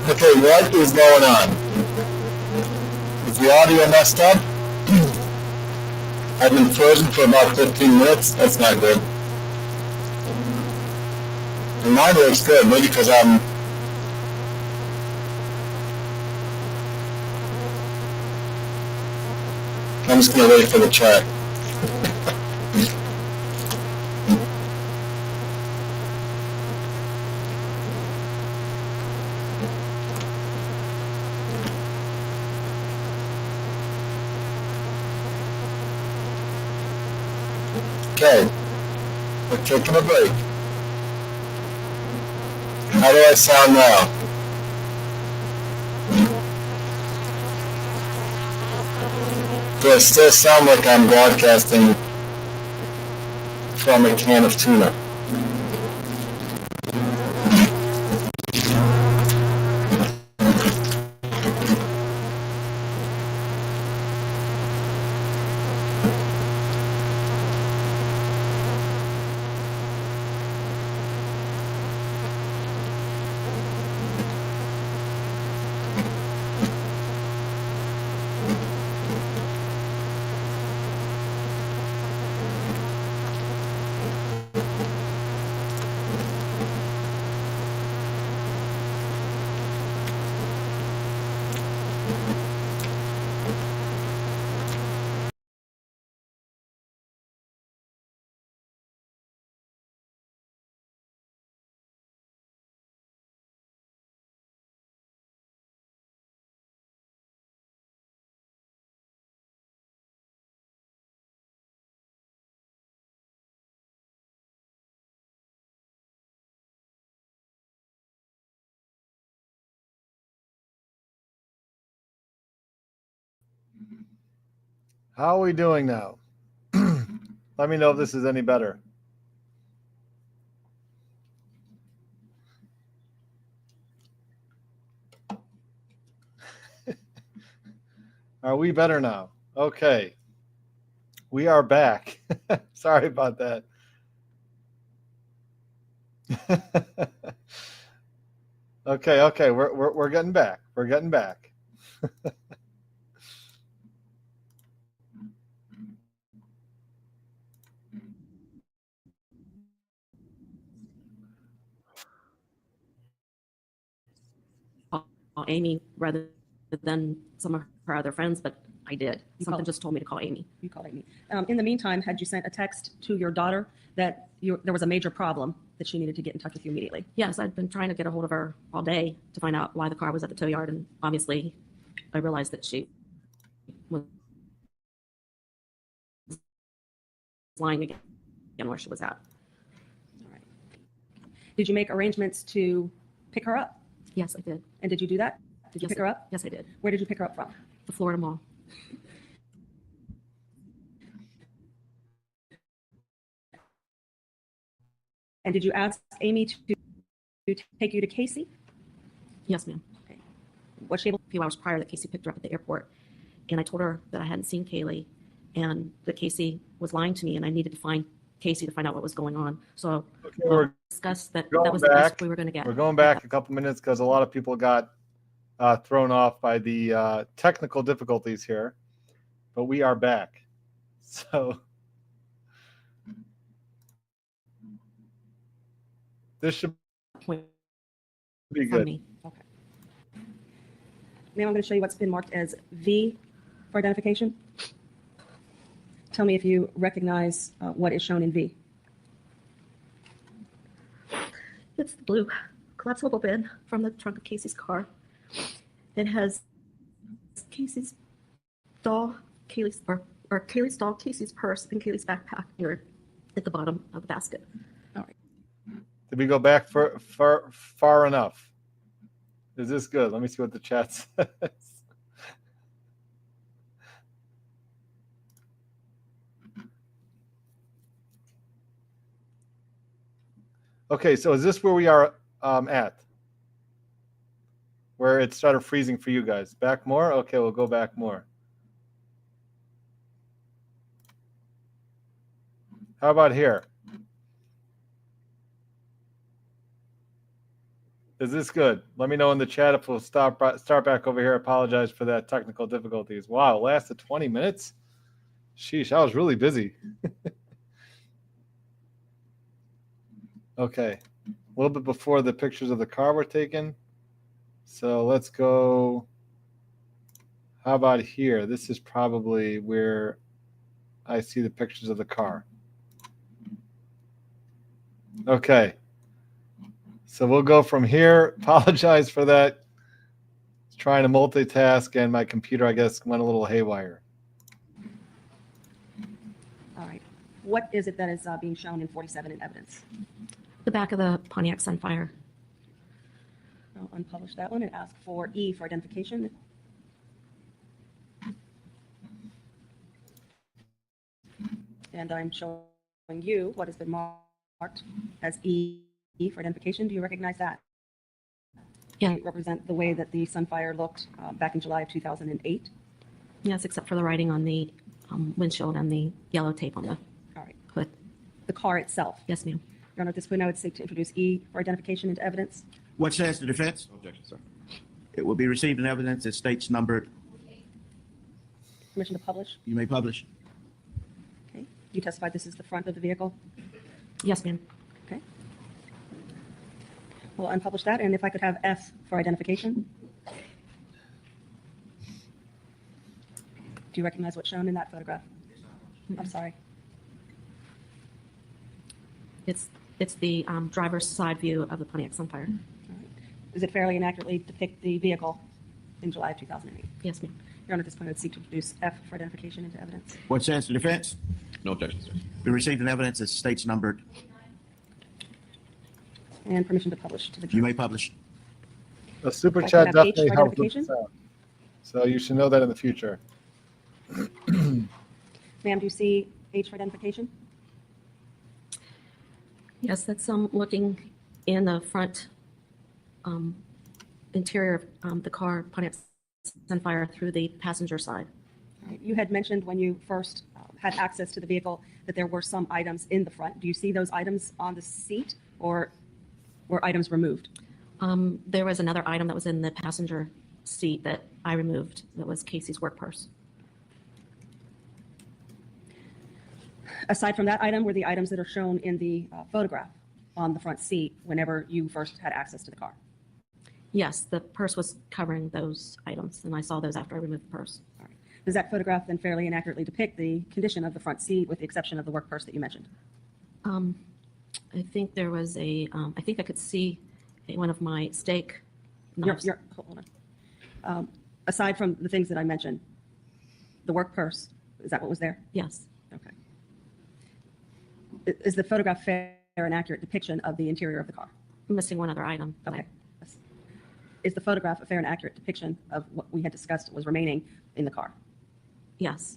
Okay, what is going on? Is the audio messed up? I've been frozen for about 15 minutes. That's not good. And mine works good, maybe because I'm just going to wait for the chat. Okay, we're taking a break. How do I sound now? Do I still sound like I'm broadcasting from a can of tuna? How are we doing now? Let me know if this is any better. Are we better now? Okay. We are back. Sorry about that. Okay, we're getting back. We're getting back. Call Amy rather than some of her other friends, but I did. Something called- just told me to call Amy. You called Amy. In the meantime, had you sent a text to your daughter that there was a major problem that she needed to get in touch with you immediately? Yes, I'd been trying to get a hold of her all day to find out why the car was at the tow yard, and obviously I realized that she was lying again where she was at. All right. Did you make arrangements to pick her up? Yes, I did. And did you do that? Did you Yes, pick her up? Yes, I did. Where did you pick her up from? The Florida Mall. And did you ask Amy to take you to Casey? Yes, ma'am. Okay. Was she able? A few hours prior that Casey picked her up at the airport, and I told her that I hadn't seen Kaylee and that Casey was lying to me and I needed to find Casey to find out what was going on. So we're discussed that going that was the back. best we were going to get. We're going back a couple minutes because a lot of people got thrown off by the technical difficulties here, but we are back. So this should Pretty from good. me. Okay. Now I'm going to show you what's been marked as V for identification. Tell me if you recognize what is shown in V. It's the blue collapsible bin from the trunk of Casey's car. It has Casey's doll, Kaylee's doll, Casey's purse, and Kaylee's backpack here at the bottom of the basket. Did we go back far enough? Is this good? Let me see what the chat says. Okay, so is this where we are at? Where it started freezing for you guys? Back more? Okay, we'll go back more. How about here? Is this good? Let me know in the chat if we'll start back over here. I apologize for that technical difficulties. Wow, lasted 20 minutes? Sheesh, I was really busy. Okay, a little bit before the pictures of the car were taken. So let's go. How about here? This is probably where I see the pictures of the car. Okay. So we'll go from here. Apologize for that. Trying to multitask, and my computer, I guess, went a little haywire. All right. What is it that is being shown in 47 in evidence? The back of the Pontiac Sunfire. I'll unpublish that one and ask for E for identification. And I'm showing you what has been marked as E for identification. Do you recognize that? Yeah. Does it represent the way that the Sunfire looked back in July of 2008? Yes, except for the writing on the windshield and the yellow tape on the hood. The car itself? Yes, ma'am. Your Honor, at this point, I would seek to introduce E for identification into evidence. What says the defense? Objection, sir. It will be received in evidence. It states numbered. Permission to publish? You may publish. Okay. You testified this is the front of the vehicle? Yes, ma'am. Okay. We'll unpublish that, and if I could have F for identification. Do you recognize what's shown in that photograph? I'm sorry. It's the driver's side view of the Pontiac Sunfire. Does it fairly and accurately depict the vehicle in July of 2008? Yes, ma'am. Your Honor, at this point, I would seek to introduce F for identification into evidence. What says the defense? No objection, sir. Be received in evidence. It states numbered. And permission to publish to the You may publish. A super If I chat can have H definitely for helps with the identification. sound. So you should know that in the future. Ma'am, do you see H for identification? Yes, that's looking in the front interior of the car, Pontiac Sunfire, through the passenger side. All right. You had mentioned when you first had access to the vehicle that there were some items in the front. Do you see those items on the seat, or were items removed? There was another item that was in the passenger seat that I removed. That was Casey's work purse. Aside from that item, were the items that are shown in the photograph on the front seat whenever you first had access to the car? Yes, the purse was covering those items, and I saw those after I removed the purse. All right. Does that photograph then fairly and accurately depict the condition of the front seat, with the exception of the work purse that you mentioned? I think there was I think I could see one of my steak knives. Hold on. Aside from the things that I mentioned, the work purse, is that what was there? Yes. Okay. Is the photograph fair and accurate depiction of the interior of the car? I'm missing one other item. Okay. Is the photograph a fair and accurate depiction of what we had discussed was remaining in the car? Yes.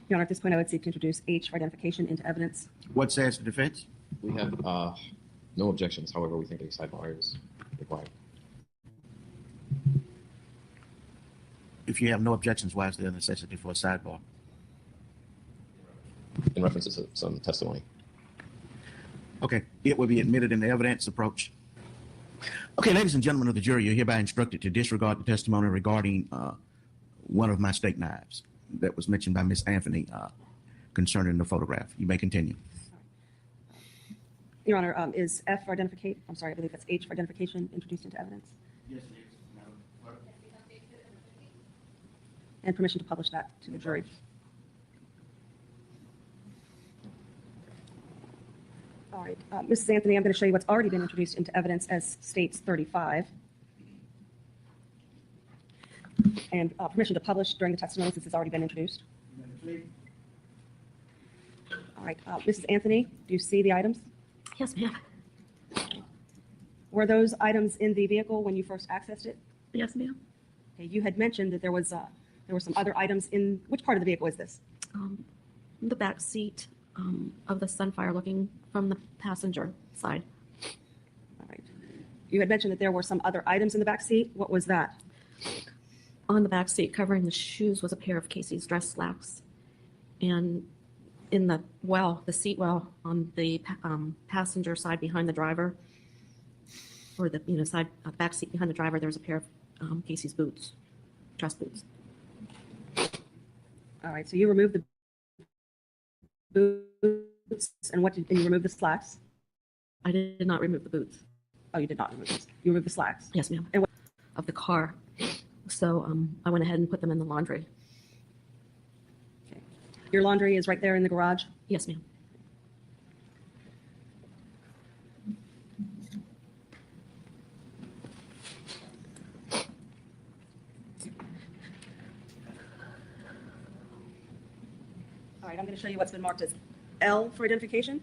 Your Honor, at this point, I would seek to introduce H for identification into evidence. What says the defense? We have no objections. However, we think a sidebar is required. If you have no objections, why is there a necessity for a sidebar? In reference to some testimony. Okay, it will be admitted in the evidence approach. Okay, ladies and gentlemen of the jury, you're hereby instructed to disregard the testimony regarding one of my steak knives that was mentioned by Miss Anthony concerning the photograph. You may continue. Your Honor, is F for identification, I'm sorry, I believe that's H for identification introduced into evidence? Yes, it is, Madam Clerk. And permission to publish that to the jury. All right, Mrs. Anthony, I'm going to show you what's already been introduced into evidence as states 35. And permission to publish during the testimony since it's already been introduced. All right, Mrs. Anthony, do you see the items? Yes, ma'am. Were those items in the vehicle when you first accessed it? Yes, ma'am. Okay, you had mentioned that there were some other items in, which part of the vehicle is this? The back seat of the Sunfire looking from the passenger side. All right. You had mentioned that there were some other items in the back seat. What was that? On the back seat, covering the shoes, was a pair of Casey's dress slacks. And in the well, the seat well on the passenger side behind the driver, or the side back seat behind the driver, there was a pair of Casey's boots, dress boots. All right. So you removed the boots, and and you removed the slacks? I did not remove the boots. Oh, you did not remove this. You removed the slacks? Yes, ma'am. And of the car. So I went ahead and put them in the laundry. Okay. Your laundry is right there in the garage? Yes, ma'am. All right, I'm going to show you what's been marked as L for identification.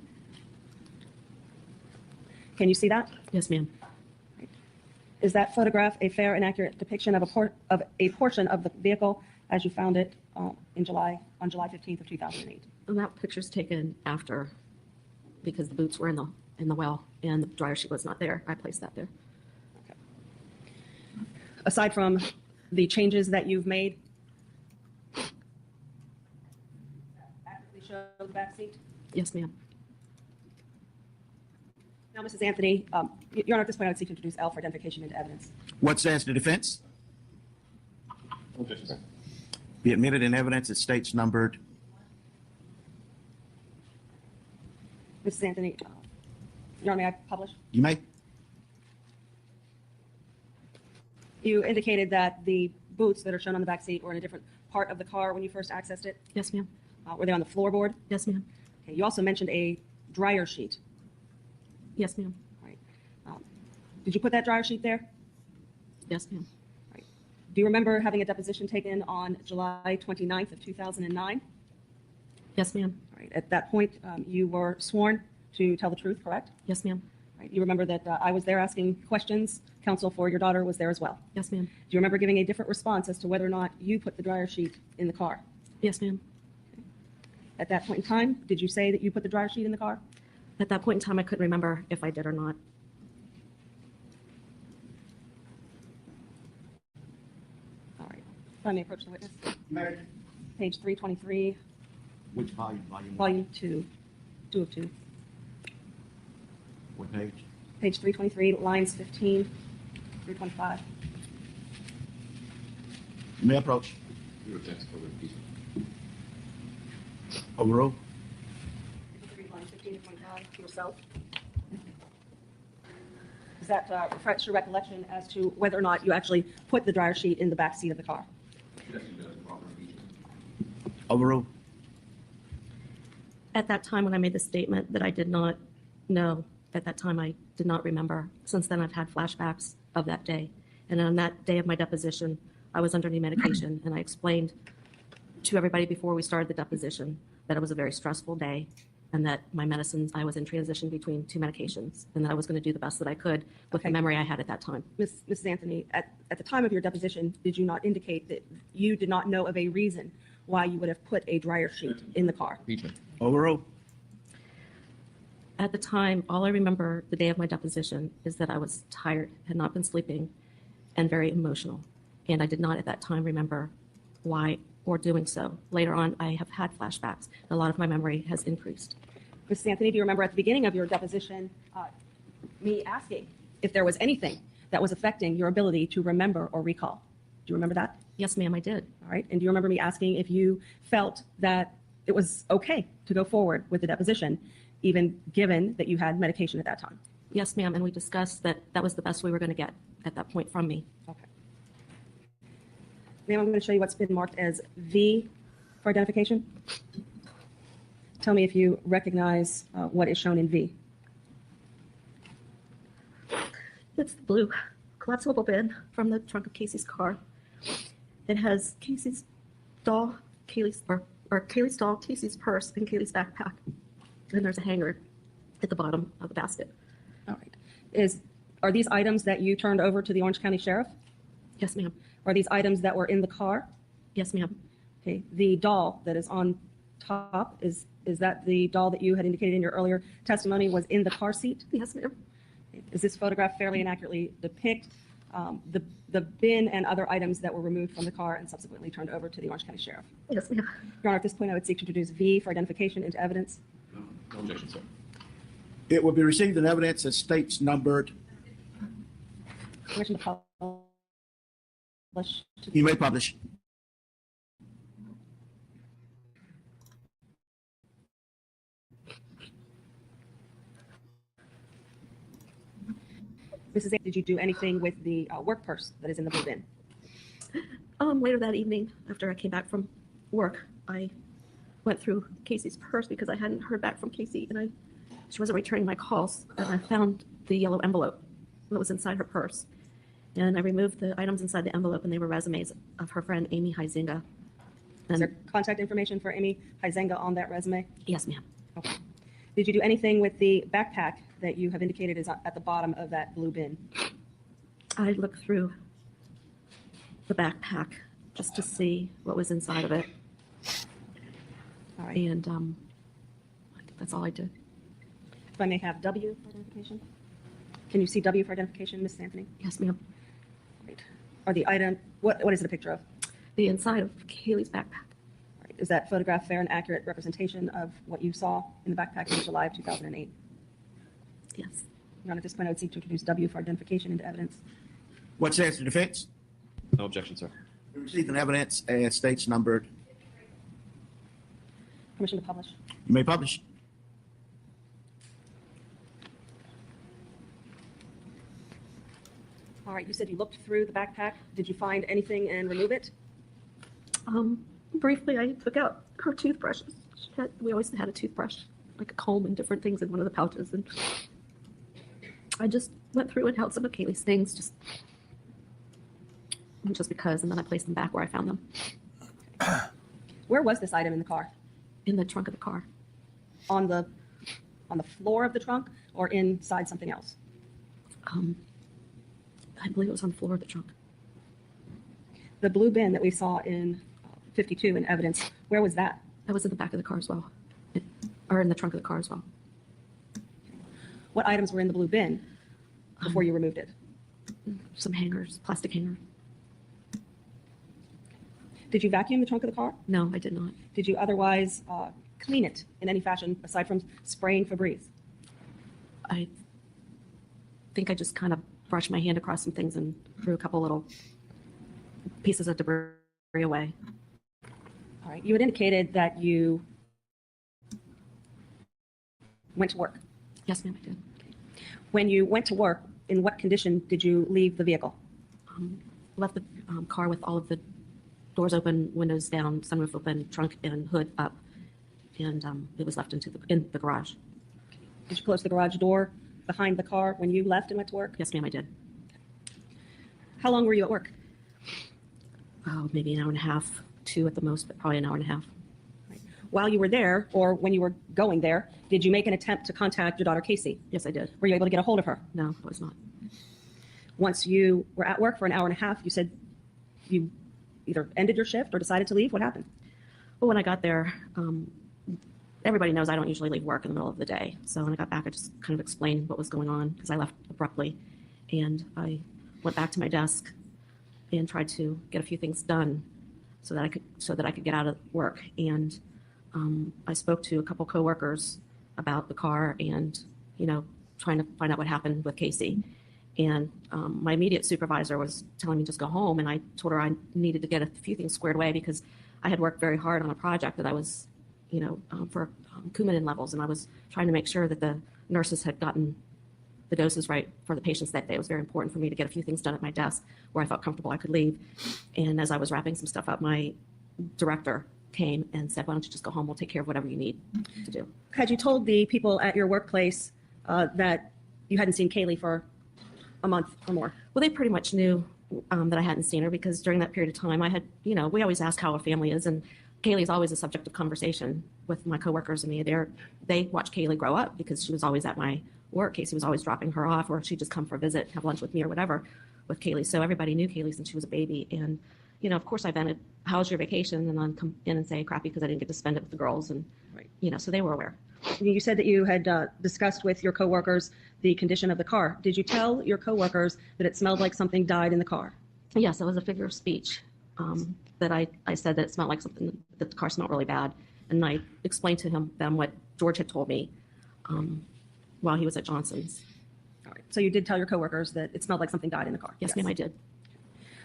Can you see that? Yes, ma'am. Is that photograph a fair and accurate depiction of a portion of the vehicle as you found it on July 15th of 2008? And that picture's taken after, because the boots were in the well and the dryer sheet was not there. I placed that there. Okay. Aside from the changes that you've made, accurately show the back seat? Yes, ma'am. Now, Mrs. Anthony, Your Honor, at this point, I would seek to introduce L for identification into evidence. What says the defense? Be admitted in evidence. It states numbered. Mrs. Anthony, Your Honor, may I publish? You may. You indicated that the boots that are shown on the back seat were in a different part of the car when you first accessed it. Yes, ma'am. Were they on the floorboard? Yes, ma'am. Okay. You also mentioned a dryer sheet. Yes, ma'am. Right. Did you put that dryer sheet there? Yes, ma'am. Right. Do you remember having a deposition taken on July 29th of 2009? Yes, ma'am. All right. At that point, you were sworn to tell the truth, correct? Yes, ma'am. Right. You remember that I was there asking questions. Counsel for your daughter was there as well. Yes, ma'am. Do you remember giving a different response as to whether or not you put the dryer sheet in the car? Yes, ma'am. Okay. At that point in time, did you say that you put the dryer sheet in the car? At that point in time, I couldn't remember if I did or not. All right. If I may approach the witness. Page 323. Which volume? Volume 2. 2 of 2. What page? Page 323, lines 15 through 25. You may approach. Overrule. Lines 15 to 25 to yourself. Does that refresh your recollection as to whether or not you actually put the dryer sheet in the back seat of the car? Overrule. At that time when I made the statement that I did not know, at that time I did not remember. Since then I've had flashbacks of that day. And on that day of my deposition, I was under new medication, and I explained to everybody before we started the deposition that it was a very stressful day, and that my medicines, I was in transition between 2 medications, and that I was going to do the best that I could with the memory I had at that time. Mrs. Anthony, at the time of your deposition, did you not indicate that you did not know of a reason why you would have put a dryer sheet in the car? Overrule. At the time, all I remember the day of my deposition is that I was tired, had not been sleeping, and very emotional. And I did not at that time remember why or doing so. Later on, I have had flashbacks. A lot of my memory has increased. Mrs. Anthony, do you remember at the beginning of your deposition me asking if there was anything that was affecting your ability to remember or recall? Do you remember that? Yes, ma'am, I did. All right. And do you remember me asking if you felt that it was okay to go forward with the deposition even given that you had medication at that time? Yes, ma'am, and we discussed that that was the best we were going to get at that point from me. Okay. Ma'am, I'm going to show you what's been marked as V for identification. Tell me if you recognize what is shown in V. It's the blue collapsible bin from the trunk of Casey's car. It has Casey's doll, Kaylee's doll, Casey's purse, and Kaylee's backpack. And there's a hanger at the bottom of the basket. All right. Are these items that you turned over to the Orange County Sheriff? Yes, ma'am. Are these items that were in the car? Yes, ma'am. Okay. The doll that is on top, is that the doll that you had indicated in your earlier testimony was in the car seat? Yes, ma'am. Is this photograph fairly and accurately depict the bin and other items that were removed from the car and subsequently turned over to the Orange County Sheriff? Yes, ma'am. Your Honor, at this point, I would seek to introduce V for identification into evidence. No objection, sir. It will be received in evidence as states numbered. Permission to publish. You may publish. Mrs. A, did you do anything with the work purse that is in the blue bin? Later that evening, after I came back from work, I went through Casey's purse because I hadn't heard back from Casey, and she wasn't returning my calls. And I found the yellow envelope that was inside her purse, and I removed the items inside the envelope, and they were resumes of her friend Amy Huizinga. Is there contact information for Amy Huizinga on that resume? Yes, ma'am. Okay. Did you do anything with the backpack that you have indicated is at the bottom of that blue bin? I looked through the backpack just to see what was inside of it. All right. And I think that's all I did. If I may have W for identification? Can you see W for identification, Ms. Anthony? Yes, ma'am. Great. Are the item, what is it a picture of? The inside of Kaylee's backpack. All right. Is that photograph fair and accurate representation of what you saw in the backpack in July of 2008? Yes. Your Honor, at this point, I would seek to introduce W for identification into evidence. What says the defense? No objection, sir. Received in evidence as states numbered. Permission to publish. You may publish. All right, you said you looked through the backpack. Did you find anything and remove it? Briefly, I took out her toothbrushes. We always had a toothbrush, like a comb and different things in one of the pouches. And I just went through and held some of Kaylee's things just because, and then I placed them back where I found them. Where was this item in the car? In the trunk of the car. On the floor of the trunk or inside something else? I believe it was on the floor of the trunk. The blue bin that we saw in 52 in evidence, where was that? That was in the back of the car as well, or in the trunk of the car as well. What items were in the blue bin before you removed it? Some hangers, plastic hanger. Did you vacuum the trunk of the car? No, I did not. Did you otherwise clean it in any fashion aside from spraying Febreze? I think I just kind of brushed my hand across some things and threw a couple little pieces of debris away. All right. You had indicated that you went to work. Yes, ma'am, I did. When you went to work, in what condition did you leave the vehicle? Left the car with all of the doors open, windows down, sunroof open, trunk and hood up, and it was left in the garage. Did you close the garage door behind the car when you left and went to work? Yes, ma'am, I did. How long were you at work? Oh, maybe an hour and a half, 2 at the most, but probably an hour and a half. Right. While you were there, or when you were going there, did you make an attempt to contact your daughter, Casey? Yes, I did. Were you able to get a hold of her? No, I was not. Once you were at work for an hour and a half, you said you either ended your shift or decided to leave. What happened? Well, when I got there, everybody knows I don't usually leave work in the middle of the day. So when I got back, I just kind of explained what was going on because I left abruptly. And I went back to my desk and tried to get a few things done so that I could get out of work. And I spoke to a couple coworkers about the car and, trying to find out what happened with Casey. And my immediate supervisor was telling me just go home. And I told her I needed to get a few things squared away because I had worked very hard on a project that I was for Coumadin levels, and I was trying to make sure that the nurses had gotten the doses right for the patients that day. It was very important for me to get a few things done at my desk where I felt comfortable I could leave. And as I was wrapping some stuff up, my director came and said, "Why don't you just go home? We'll take care of whatever you need to do." Had you told the people at your workplace that you hadn't seen Kaylee for a month or more? Well, they pretty much knew that I hadn't seen her, because during that period of time I had, we always ask how a family is, and Kaylee is always a subject of conversation with my coworkers and me. They watched Kaylee grow up because she was always at my work. Casey was always dropping her off, or she'd just come for a visit, have lunch with me or whatever with Kaylee. So everybody knew Kaylee since she was a baby. And, of course I vented, "How's your vacation?" And then come in and say crappy because I didn't get to spend it with the girls. And, so they were aware. You said that you had discussed with your coworkers the condition of the car. Did you tell your coworkers that it smelled like something died in the car? Yes, it was a figure of speech that I said that it smelled like something, that the car smelled really bad. And I explained to them what George had told me while he was at Johnson's. All right. So you did tell your coworkers that it smelled like something died in the car? Yes, ma'am, I did.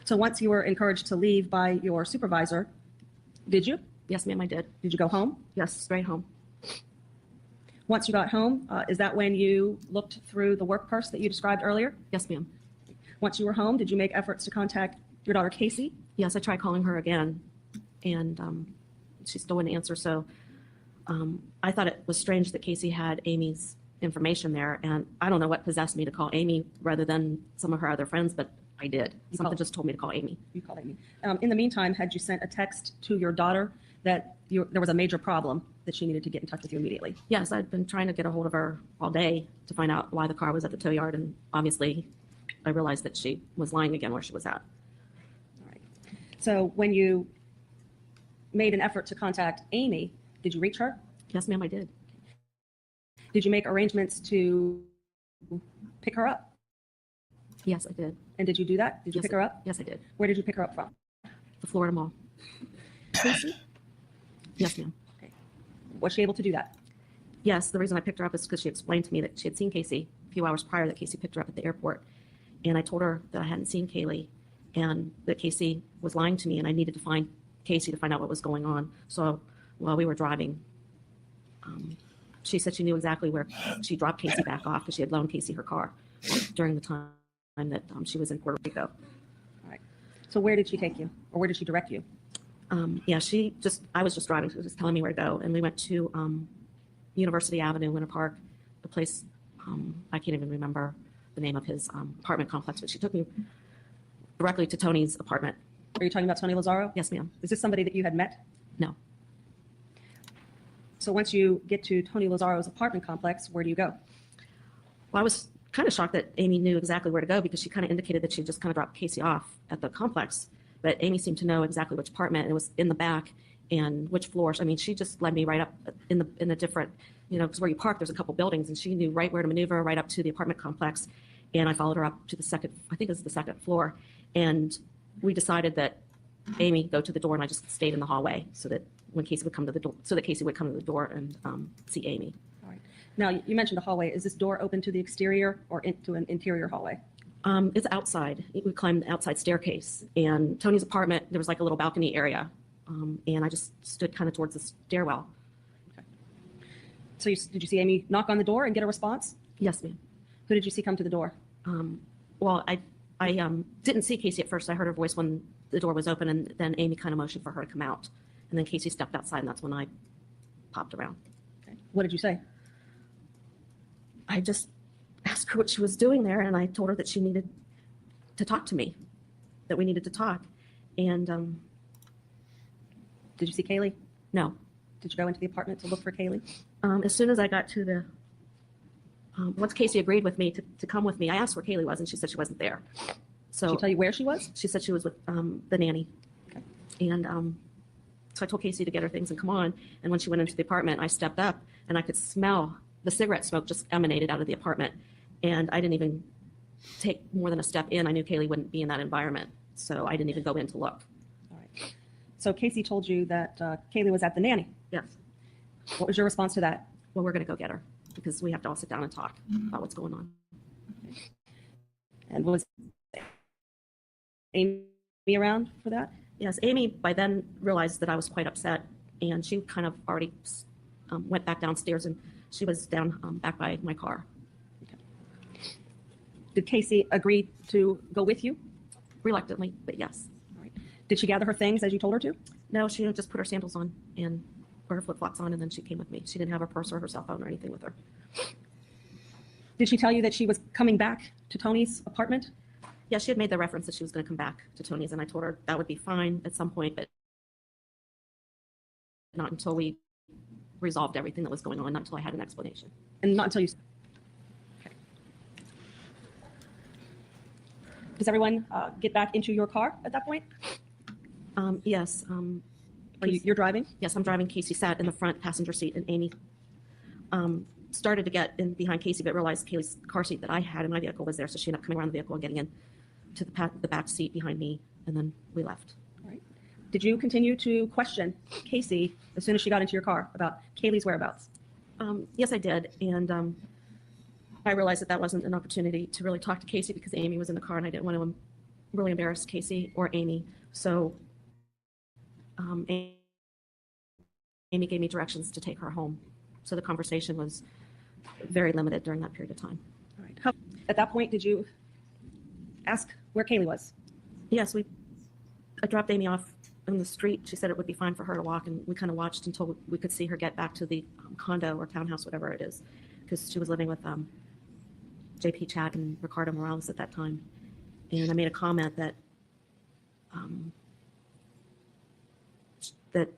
So once you were encouraged to leave by your supervisor, did you? Yes, ma'am, I did. Did you go home? Yes, straight home. Once you got home, is that when you looked through the work purse that you described earlier? Yes, ma'am. Once you were home, did you make efforts to contact your daughter, Casey? Yes, I tried calling her again, and she still wouldn't answer. So I thought it was strange that Casey had Amy's information there, and I don't know what possessed me to call Amy rather than some of her other friends, but I did. Something just told me to call Amy. You called Amy. In the meantime, had you sent a text to your daughter that there was a major problem that she needed to get in touch with you immediately? Yes, I'd been trying to get a hold of her all day to find out why the car was at the tow yard, and obviously I realized that she was lying again where she was at. All right. So when you made an effort to contact Amy, did you reach her? Yes, ma'am, I did. Did you make arrangements to pick her up? Yes, I did. And did you do that? Did you Yes, pick her up? Yes, I did. Where did you pick her up from? The Florida Mall. Casey? Yes, ma'am. Okay. Was she able to do that? Yes, the reason I picked her up is because she explained to me that she had seen Casey a few hours prior, that Casey picked her up at the airport. And I told her that I hadn't seen Kaylee and that Casey was lying to me, and I needed to find Casey to find out what was going on. So while we were driving, she said she knew exactly where she dropped Casey back off, because she had loaned Casey her car during the time that she was in Puerto Rico. All right. So where did she take you, or where did she direct you? Yeah, I was just driving. She was just telling me where to go. And we went to University Avenue, Winter Park, a place, I can't even remember the name of his apartment complex, but she took me directly to Tony's apartment. Are you talking about Tony Lazaro? Yes, ma'am. Is this somebody that you had met? No. So once you get to Tony Lazaro's apartment complex, where do you go? Well, I was kind of shocked that Amy knew exactly where to go, because she kind of indicated that she just kind of dropped Casey off at the complex. But Amy seemed to know exactly which apartment, and it was in the back and which floors. I mean, she just led me right up in the different, because where you park, there's a couple buildings, and she knew right where to maneuver right up to the apartment complex. And I followed her up to the second, I think it was the second floor. And we decided that Amy go to the door, and I just stayed in the hallway so that when Casey would come to the door, Casey would come to the door and see Amy. All right. Now, you mentioned the hallway. Is this door open to the exterior or into an interior hallway? It's outside. We climbed the outside staircase, and Tony's apartment, there was like a little balcony area, and I just stood kind of towards the stairwell. Okay. So did you see Amy knock on the door and get a response? Yes, ma'am. Who did you see come to the door? Well, I didn't see Casey at first. I heard her voice when the door was open, and then Amy kind of motioned for her to come out. And then Casey stepped outside, and that's when I popped around. Okay. What did you say? I just asked her what she was doing there, and I told her that she needed to talk to me, that we needed to talk. And did you see Kaylee? No. Did you go into the apartment to look for Kaylee? As soon as I got to the, once Casey agreed with me to come with me, I asked where Kaylee was, and she said she wasn't there. So did she tell you where she was? She said she was with the nanny. Okay. And so I told Casey to get her things and come on. And when she went into the apartment, I stepped up, and I could smell the cigarette smoke just emanated out of the apartment. And I didn't even take more than a step in. I knew Kaylee wouldn't be in that environment, so I didn't even go in to look. All right. So Casey told you that Kaylee was at the nanny. Yes. What was your response to that? Well, we're going to go get her, because we have to all sit down and talk about what's going on. Okay. And was Amy around for that? Yes, Amy by then realized that I was quite upset and she kind of already went back downstairs, and she was down back by my car. Did Casey agree to go with you? Reluctantly, but yes. All right. Did she gather her things as you told her to? No, she just put her sandals on and put her flip-flops on, and then she came with me. She didn't have her purse or her cell phone or anything with her. Did she tell you that she was coming back to Tony's apartment? Yeah, she had made the reference that she was going to come back to Tony's, and I told her that would be fine at some point, but not until we resolved everything that was going on, not until I had an explanation. And not until you... Okay. Does everyone get back into your car at that point? Yes. You're driving? Yes, I'm driving. Casey sat in the front passenger seat, and Amy started to get in behind Casey, but realized Kaylee's car seat that I had in my vehicle was there, so she ended up coming around the vehicle and getting in to the back seat behind me, and then we left. All right. Did you continue to question Casey as soon as she got into your car about Kaylee's whereabouts? Yes, I did, and I realized that that wasn't an opportunity to really talk to Casey because Amy was in the car, and I didn't want to really embarrass Casey or Amy, so Amy gave me directions to take her home. So the conversation was very limited during that period of time. All right. At that point, did you ask where Kaylee was? Yes, I dropped Amy off in the street. She said it would be fine for her to walk, and we kind of watched until we could see her get back to the condo or townhouse, whatever it is, because she was living with JP Chad and Ricardo Morales at that time. And I made a comment that that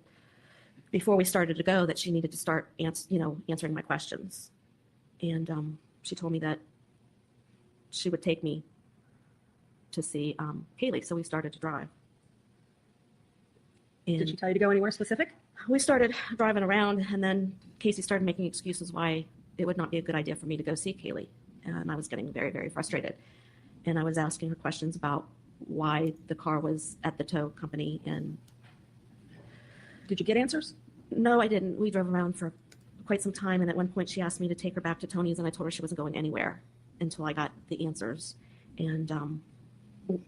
before we started to go, that she needed to start answering my questions. And she told me that she would take me to see Kaylee. So we started to drive. And did she tell you to go anywhere specific? We started driving around, and then Casey started making excuses why it would not be a good idea for me to go see Kaylee. And I was getting very, very frustrated. And I was asking her questions about why the car was at the tow company. And did you get answers? No, I didn't. We drove around for quite some time, and at one point she asked me to take her back to Tony's, and I told her she wasn't going anywhere until I got the answers. And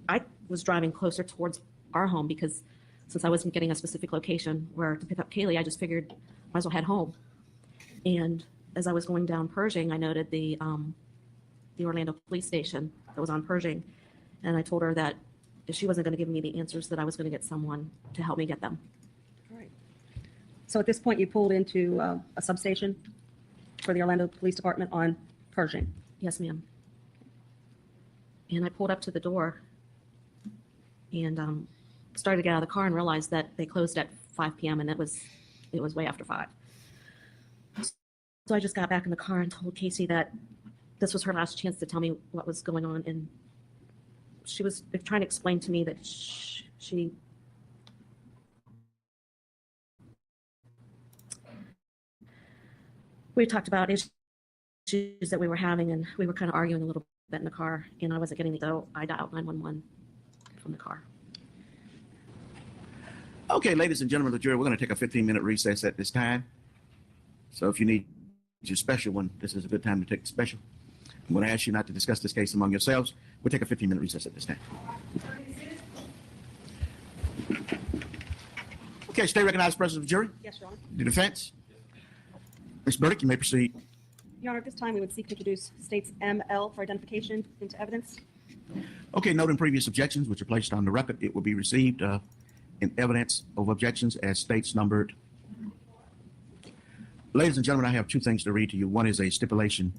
I was driving closer towards our home because since I wasn't getting a specific location where to pick up Kaylee, I just figured might as well head home. And as I was going down Pershing, I noted the Orlando police station that was on Pershing, and I told her that if she wasn't going to give me the answers, that I was going to get someone to help me get them. So at this point, you pulled into a substation for the Orlando Police Department on Pershing? Yes, ma'am. And I pulled up to the door and started to get out of the car and realized that they closed at 5 p.m. and it was way after 5. So I just got back in the car and told Casey that this was her last chance to tell me what was going on. And she was trying to explain to me that she we talked about issues that we were having, and we were kind of arguing a little bit in the car, and I wasn't getting it, so I dialed 911 from the car. Okay, ladies and gentlemen of the jury, we're going to take a 15-minute recess at this time. So if you need your special one, this is a good time to take the special. I'm going to ask you not to discuss this case among yourselves. We'll take a 15-minute recess at this time. Okay, stay recognized, President of the jury. Yes, Your Honor. The defense. Ms. Burdick, you may proceed. Your Honor, at this time, we would seek to introduce State's ML for identification into evidence. Okay, noting previous objections which are placed on the record, it will be received in evidence of objections as states numbered. Ladies and gentlemen, I have two things to read to you. One is a stipulation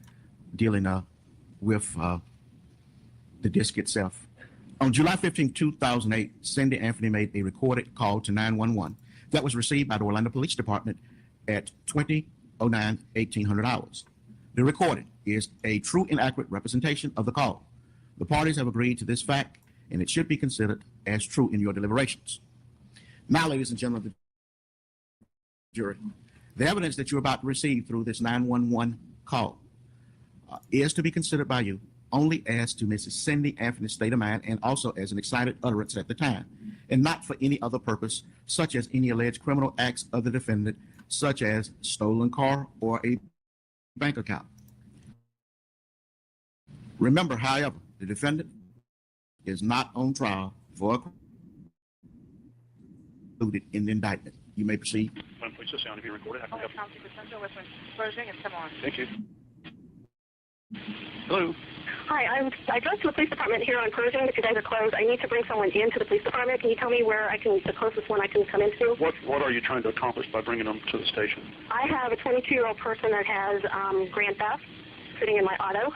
dealing with the disc itself. On July 15, 2008, Cindy Anthony made a recorded call to 911 that was received by the Orlando Police Department at 20:09, 1800 hours. The recording is a true and accurate representation of the call. The parties have agreed to this fact, and it should be considered as true in your deliberations. Now, ladies and gentlemen of the jury, the evidence that you're about to receive through this 911 call is to be considered by you only as to Mrs. Cindy Anthony's state of mind and also as an excited utterance at the time, and not for any other purpose, such as any alleged criminal acts of the defendant, such as stolen car or a bank account. Remember, however, the defendant is not on trial for included in the indictment. You may proceed. It's a sound being recorded. How can I help you? County Central with Pershing, and come on. Thank you. Hello. Hi, I drove to the police department here on Pershing, but you guys are closed. I need to bring someone into the police department. Can you tell me where the closest one I can come into? What are you trying to accomplish by bringing them to the station? I have a 22-year-old person that has grand theft sitting in my auto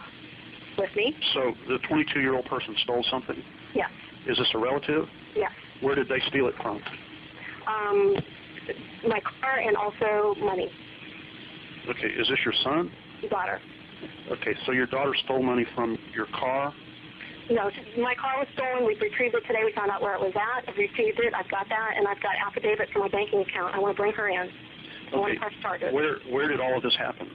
with me. So the 22-year-old person stole something? Yes. Is this a relative? Yes. Where did they steal it from? My car and also money. Okay, is this your son? Daughter. Okay, so your daughter stole money from your car? No, my car was stolen. We retrieved it today. We found out where it was at. I've retrieved it. I've got that, and I've got affidavit for my banking account. I want to bring her in. I want to press charges. Where did all of this happen?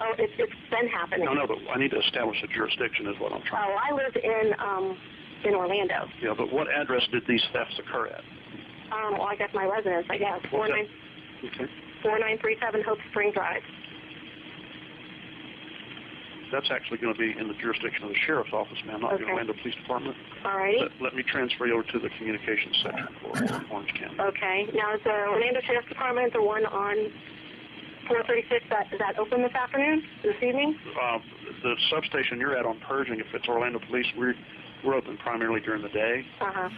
Oh, it's been happening. No, but I need to establish a jurisdiction is what I'm trying. Oh, I live in Orlando. Yeah, but what address did these thefts occur at? Well, I guess my residence, I guess. Okay. 4937 Hope Spring Drive. That's actually going to be in the jurisdiction of the sheriff's office, ma'am, not the Orlando Police Department. All righty. Let me transfer you over to the communications section for Orange County. Okay. Now, is the Orlando Sheriff's Department the one on 436 is that open this afternoon, this evening? The substation you're at on Pershing, if it's Orlando Police, we're open primarily during the day. Uh-huh.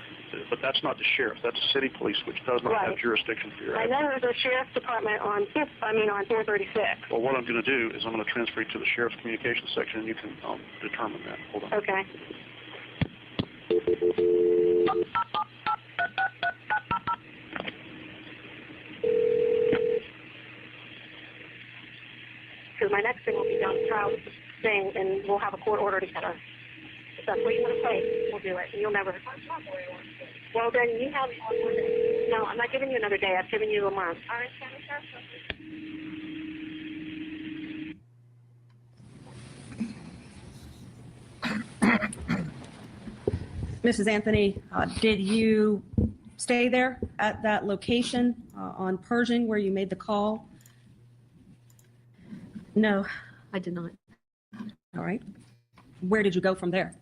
But that's not the sheriff. That's the city police, which does not have jurisdiction for your I address. know there's a sheriff's department on 436. Well, what I'm going to do is I'm going to transfer you to the sheriff's communications section, and you can determine that. Hold on. Okay. Because my next thing will be down the trial thing, and we'll have a court order together. If that's what you want to say, we'll do it. And you'll never. Well, then you have. No, I'm not giving you another day. I've given you a month. All right, Mrs. Anthony, did you stay there at that location on Pershing where you made the call? No, I did not. All right. Where did you go from there?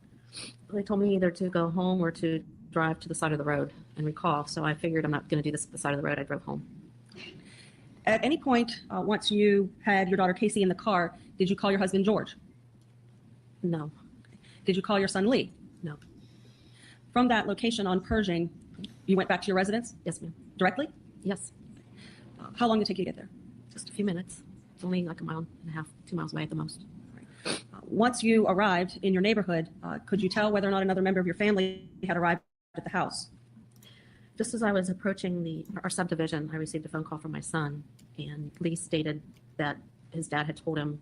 They told me either to go home or to drive to the side of the road and recall. So I figured I'm not going to do this at the side of the road. I drove home. At any point, once you had your daughter Casey in the car, did you call your husband George? No. Did you call your son Lee? No. From that location on Pershing, you went back to your residence? Yes, ma'am. Directly? Yes. How long did it take you to get there? Just a few minutes. It's only like 1.5 miles, 2 miles away at the most. Once you arrived in your neighborhood, could you tell whether or not another member of your family had arrived at the house? Just as I was approaching our subdivision, I received a phone call from my son, and Lee stated that his dad had told him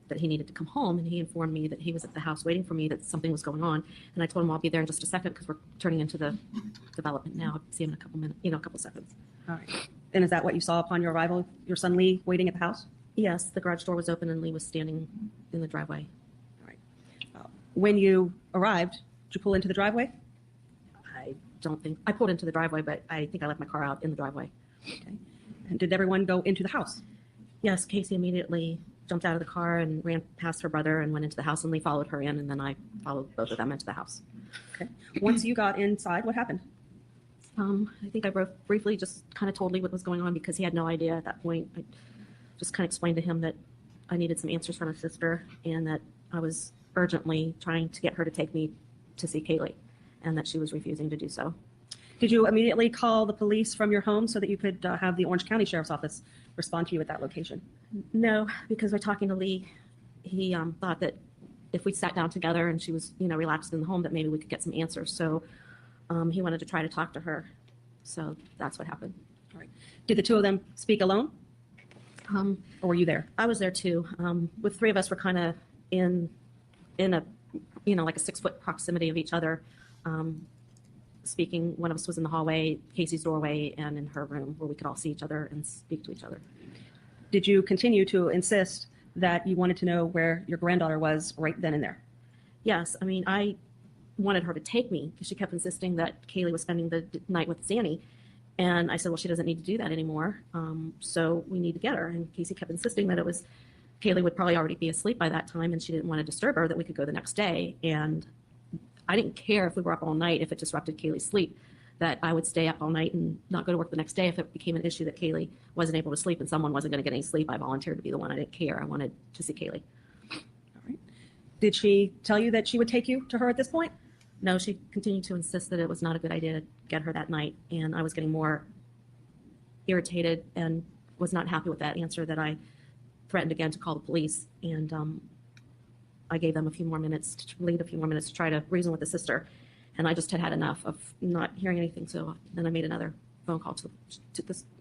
that he needed to come home, and he informed me that he was at the house waiting for me, that something was going on. And I told him I'll be there in just a second because we're turning into the development now. I'll see him in a couple minutes, a couple seconds. All right. And is that what you saw upon your arrival, your son Lee waiting at the house? Yes, the garage door was open and Lee was standing in the driveway. All right. When you arrived, did you pull into the driveway? I don't think, I pulled into the driveway, but I think I left my car out in the driveway. Okay. And did everyone go into the house? Yes, Casey immediately jumped out of the car and ran past her brother and went into the house, and Lee followed her in, and then I followed both of them into the house. Okay. Once you got inside, what happened? I think I briefly just kind of told Lee what was going on because he had no idea at that point. I just kind of explained to him that I needed some answers from his sister and that I was urgently trying to get her to take me to see Kaylee and that she was refusing to do so. Did you immediately call the police from your home so that you could have the Orange County Sheriff's Office respond to you at that location? No, because by talking to Lee, he thought that if we sat down together and she was, relaxed in the home, that maybe we could get some answers. So he wanted to try to talk to her. So that's what happened. All right. Did the two of them speak alone? Or were you there? I was there too. With three of us, we're kind of in a, like a 6-foot proximity of each other. Speaking, one of us was in the hallway, Casey's doorway, and in her room where we could all see each other and speak to each other. Did you continue to insist that you wanted to know where your granddaughter was right then and there? Yes. I mean, I wanted her to take me because she kept insisting that Kaylee was spending the night with Zanny. And I said, well, she doesn't need to do that anymore. So we need to get her. And Casey kept insisting that Kaylee would probably already be asleep by that time and she didn't want to disturb her, that we could go the next day. And I didn't care if we were up all night, if it disrupted Kaylee's sleep. that I would stay up all night and not go to work the next day if it became an issue that Kaylee wasn't able to sleep and someone wasn't going to get any sleep. I volunteered to be the one. I didn't care. I wanted to see Kaylee. Did she tell you that she would take you to her at this point? No, she continued to insist that it was not a good idea to get her that night, and I was getting more irritated and was not happy with that answer, that I threatened again to call the police, and I gave them a few more minutes to try to reason with the sister, and I just had enough of not hearing anything, so then I made another phone call to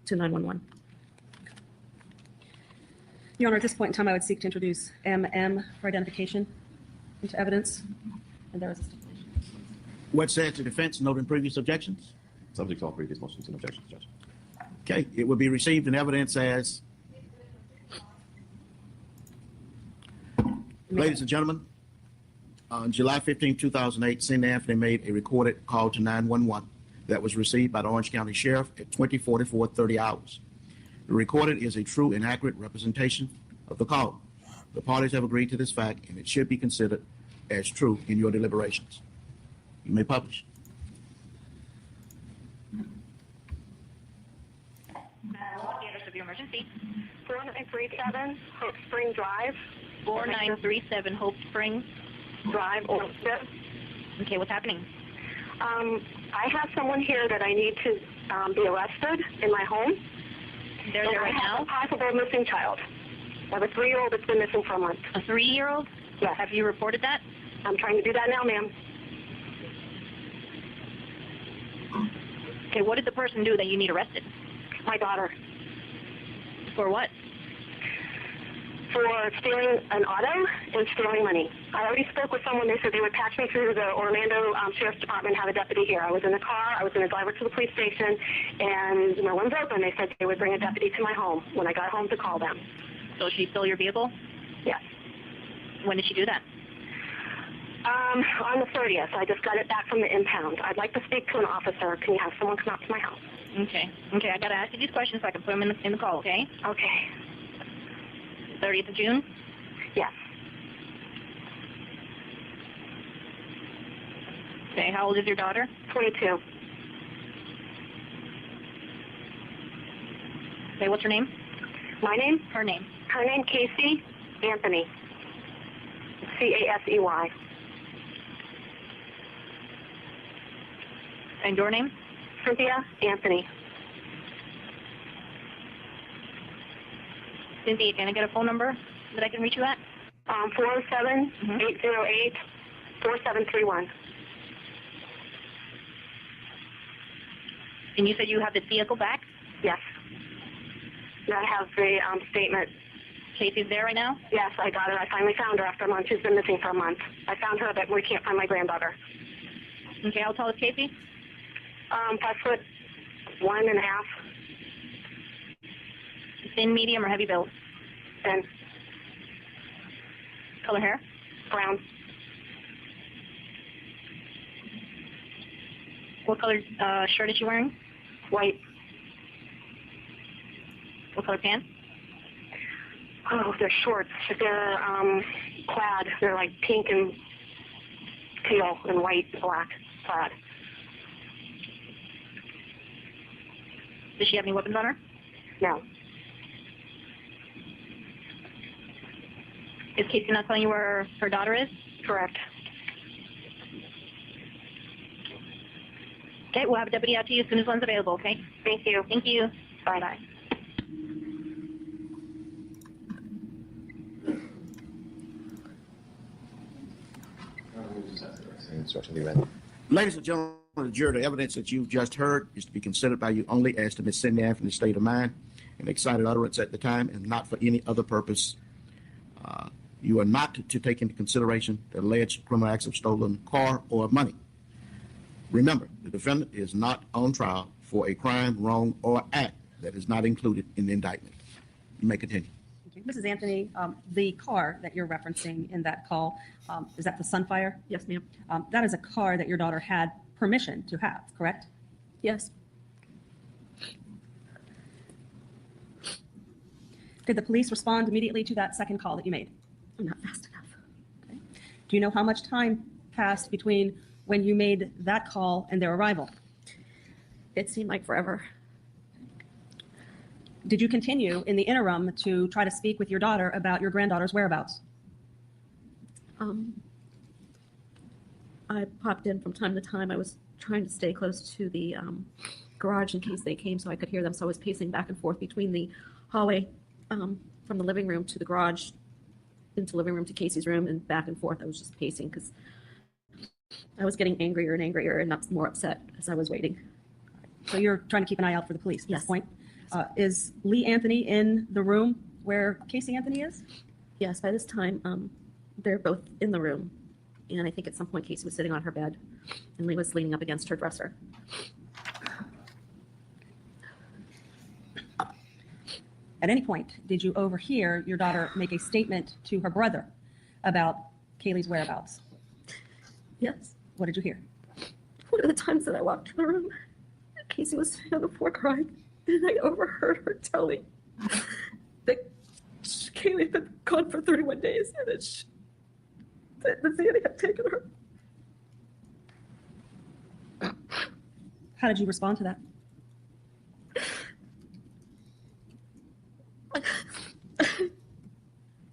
911. Your Honor, at this point in time, I would seek to introduce MM for identification into evidence, and there is a stipulation. What said to defense, noting previous objections? Subject to all previous motions and objections, Judge. Okay, it will be received in evidence as. Ladies and gentlemen, on July 15, 2008, St. Anthony made a recorded call to 911 that was received by the Orange County Sheriff at 20:44, 30 hours. The recorded is a true and accurate representation of the call. The parties have agreed to this fact, and it should be considered as true in your deliberations. You may publish. What's the address of your emergency? 4937 Hope Spring Drive. 4937 Hope Springs Drive, Oldham. Okay, what's happening? I have someone here that I need to be arrested in my home. They're there right now? I have a possible missing child. I have a 3-year-old that's been missing for a month. A 3-year-old? Yes. Have you reported that? I'm trying to do that now, ma'am. Okay, what did the person do that you need arrested? My daughter. For what? For stealing an auto and stealing money. I already spoke with someone. They said they would patch me through the Orlando Sheriff's Department and have a deputy here. I was in the car. I was going to drive her to the police station, and no one's open. They said they would bring a deputy to my home when I got home to call them. So she stole your vehicle? Yes. When did she do that? On the 30th. I just got it back from the impound. I'd like to speak to an officer. Can you have someone come out to my house? Okay. Okay, I got to ask you these questions so I can put them in the call, okay? Okay. 30th of June? Yes. Okay, how old is your daughter? 22. Okay, what's her name? My name? Her name. Her name, Casey Anthony. Casey. And your name? Cynthia Anthony. Cynthia, can I get a phone number that I can reach you at? 407-808-4731. And you said you have the vehicle back? Yes. I have the statement. Casey's there right now? Yes, I got it. I finally found her after a month. She's been missing for a month. I found her, but we can't find my granddaughter. Okay, how tall is Casey? 5'1.5". Thin, medium, or heavy build? Thin. Color hair? Brown. What color shirt is she wearing? White. What color pants? Oh, they're shorts. They're plaid. They're like pink and teal and white and black plaid. Does she have any weapons on her? No. Is Casey not telling you where her daughter is? Correct. Okay, we'll have a deputy out to you as soon as one's available, okay? Thank you. Thank you. Bye-bye. Instruction be read. Ladies and gentlemen of the jury, the evidence that you've just heard is to be considered by you only as to Ms. Cindy Anthony's state of mind and excited utterance at the time and not for any other purpose. You are not to take into consideration the alleged criminal acts of stolen car or money. Remember, the defendant is not on trial for a crime, wrong, or act that is not included in the indictment. You may continue. Mrs. Anthony, the car that you're referencing in that call, is that the Sunfire? Yes, ma'am. That is a car that your daughter had permission to have, correct? Yes. Did the police respond immediately to that second call that you made? I'm not fast enough. Okay. Do you know how much time passed between when you made that call and their arrival? It seemed like forever. Did you continue in the interim to try to speak with your daughter about your granddaughter's whereabouts? I popped in from time to time. I was trying to stay close to the garage in case they came so I could hear them. So I was pacing back and forth between the hallway from the living room to the garage, into living room to Casey's room, and back and forth. I was just pacing because I was getting angrier and angrier and more upset as I was waiting. So you're trying to keep an eye out for the police at this point. Is Lee Anthony in the room where Casey Anthony is? Yes, by this time, they're both in the room. And I think at some point Casey was sitting on her bed and Lee was leaning up against her dresser. At any point, did you overhear your daughter make a statement to her brother about Kaylee's whereabouts? Yes. What did you hear? One of the times that I walked in the room, Casey was sitting on the floor crying, and I overheard her telling that Kaylee had been gone for 31 days and that the Zanny had taken her. How did you respond to that?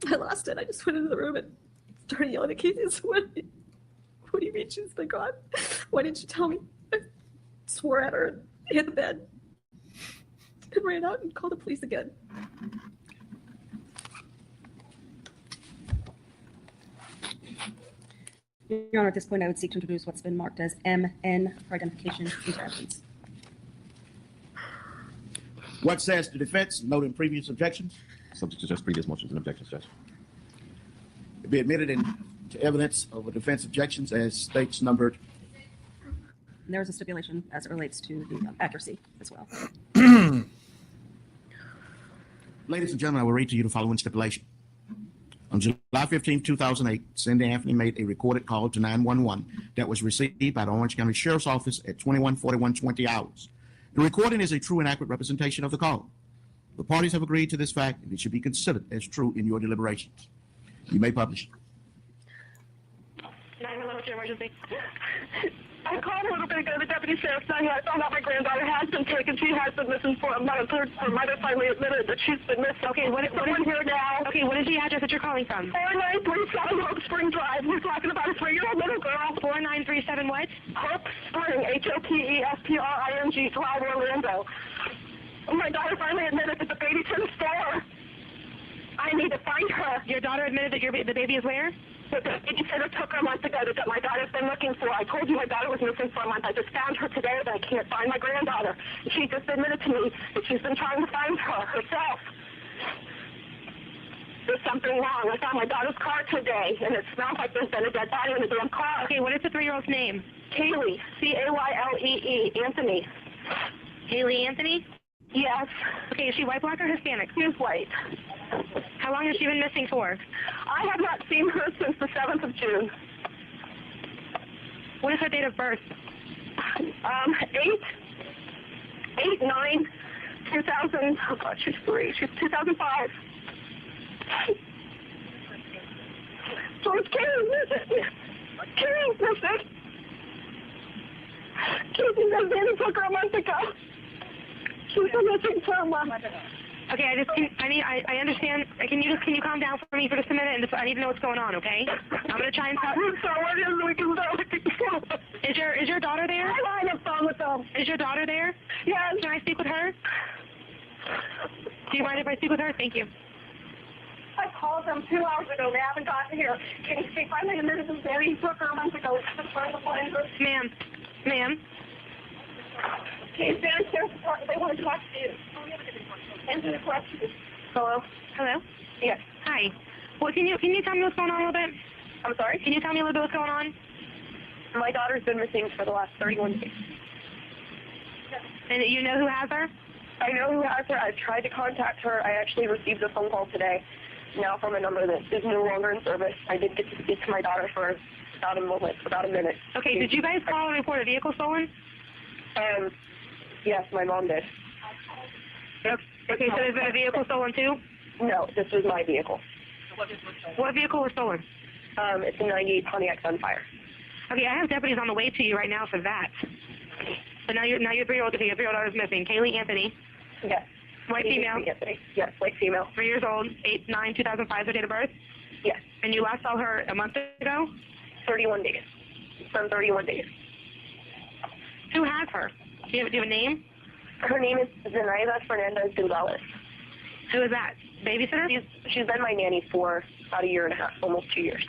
I lost it. I just went into the room and started yelling at Casey. What do you mean she's been gone? Why didn't you tell me? I swore at her and hit the bed and ran out and called the police again. Your Honor, at this point, I would seek to introduce what's been marked as MN for identification into evidence. What says the defense? Noting previous objections. Subject to just previous motions and objections, Judge. Be admitted into evidence of a defense objections as states numbered. And there is a stipulation as it relates to the accuracy as well. Ladies and gentlemen, I will read to you the following stipulation. On July 15, 2008, Cindy Anthony made a recorded call to 911 that was received by the Orange County Sheriff's Office at 21:41:20 hours. The recording is a true and accurate representation of the call. The parties have agreed to this fact, and it should be considered as true in your deliberations. You may publish. 911, what's your emergency? I called a little bit ago. The deputy sheriff said I found out my granddaughter has been taken. She has been missing for a month. Her mother finally admitted that she's been missing. Okay, what is here now? Okay, what is the address that you're calling from? 4937 Hope Spring Drive. We're talking about a 3-year-old little girl. 4937 what? Hope Spring, HOPESPRING Drive, Orlando. My daughter finally admitted that the baby's in the store. I need to find her. Your daughter admitted that the baby is where? The babysitter took her a month ago that my daughter's been looking for. I told you my daughter was missing for a month. I just found her today, but I can't find my granddaughter. She just admitted to me that she's been trying to find her herself. There's something wrong. I found my daughter's car today, and it smells like there's been a dead body in the damn car. Okay, what is the 3-year-old's name? Kaylee, Caylee, Anthony. Kaylee Anthony? Yes. Okay, is she white, black, or Hispanic? She's white. How long has she been missing for? I have not seen her since the 7th of June. What is her date of birth? 8/9/2000. Oh God, she's 3. She's 2005. So it's Kaylee. Kaylee's missing. Casey said Danny took her a month ago. She's been missing for a month. Okay, I understand. Can you calm down for me for just a minute? And I need to know what's going on, okay? I'm gonna try and talk. Is your daughter there? I'm on the phone with them. Is your daughter there? Yes. Can I speak with her? Do you mind if I speak with her? Thank you. I called them 2 hours ago. They haven't gotten here. Can you finally admitted them there? He took her a month ago. Ma'am. Okay, downstairs. They want to talk to you. Answer the question. Hello? Hello? Yes. Hi. Well, can you tell me what's going on a little bit? I'm sorry? Can you tell me a little bit what's going on? My daughter's been missing for the last 31 days. And you know who has her? I know who has her. I've tried to contact her. I actually received a phone call today, now from a number that is no longer in service. I did get to speak to my daughter for about a minute. Okay, did you guys call and report a vehicle stolen? Yes, my mom did. Okay, so there's been a vehicle stolen too? No, this was my vehicle. What vehicle was stolen? It's a 98 Pontiac Sunfire. Okay, I have deputies on the way to you right now for that. So now your 3-year-old, okay, your 3-year-old daughter is missing. Kaylee Anthony. Yes. White female. Anthony. Yes, white female. 3 years old. 8/9/2005 is her date of birth. Yes. And you last saw her a month ago. 31 days. From 31 days. Who has her? Do you have a name? Her name is Zenaida Fernandez Gonzalez. Who is that? Babysitter? She's been my nanny for about 1.5 years, almost 2 years.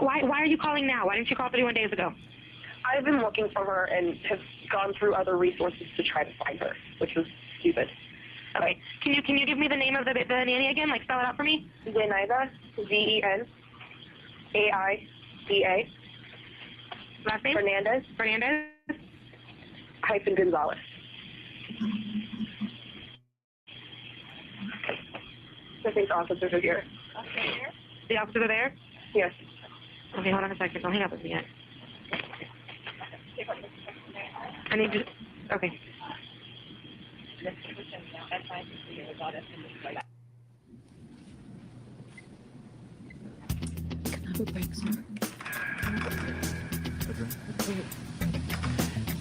Why are you calling now? Why didn't you call 31 days ago? I've been looking for her and have gone through other resources to try to find her, which was stupid. Okay. Can you give me the name of the nanny again? Like spell it out for me? Zenaida, Zenaida. Last name? Fernandez. Hyphen Gonzalez. I think the officers are here. The officers are there? Yes. Okay, hold on a second. Don't hang up with me yet. I need to. Okay.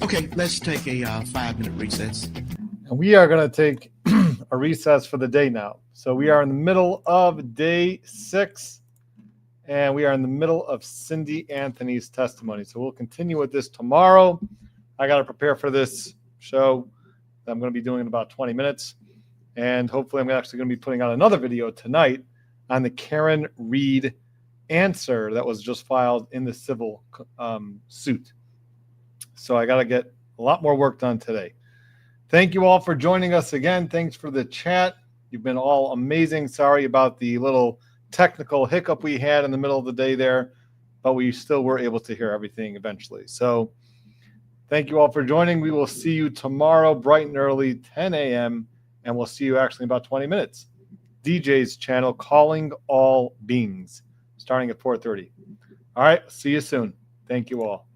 Okay, let's take a 5-minute recess. And we are going to take a recess for the day now. So we are in the middle of day 6, and we are in the middle of Cindy Anthony's testimony. So we'll continue with this tomorrow. I got to prepare for this show that I'm going to be doing in about 20 minutes. And hopefully I'm actually going to be putting out another video tonight on the Karen Reed answer that was just filed in the civil suit. So I got to get a lot more work done today. Thank you all for joining us again. Thanks for the chat. You've been all amazing. Sorry about the little technical hiccup we had in the middle of the day there, but we still were able to hear everything eventually. So thank you all for joining. We will see you tomorrow bright and early, 10 a.m., and we'll see you actually in about 20 minutes. DJ's channel, Calling All Beings, starting at 4:30. All right, see you soon. Thank you all.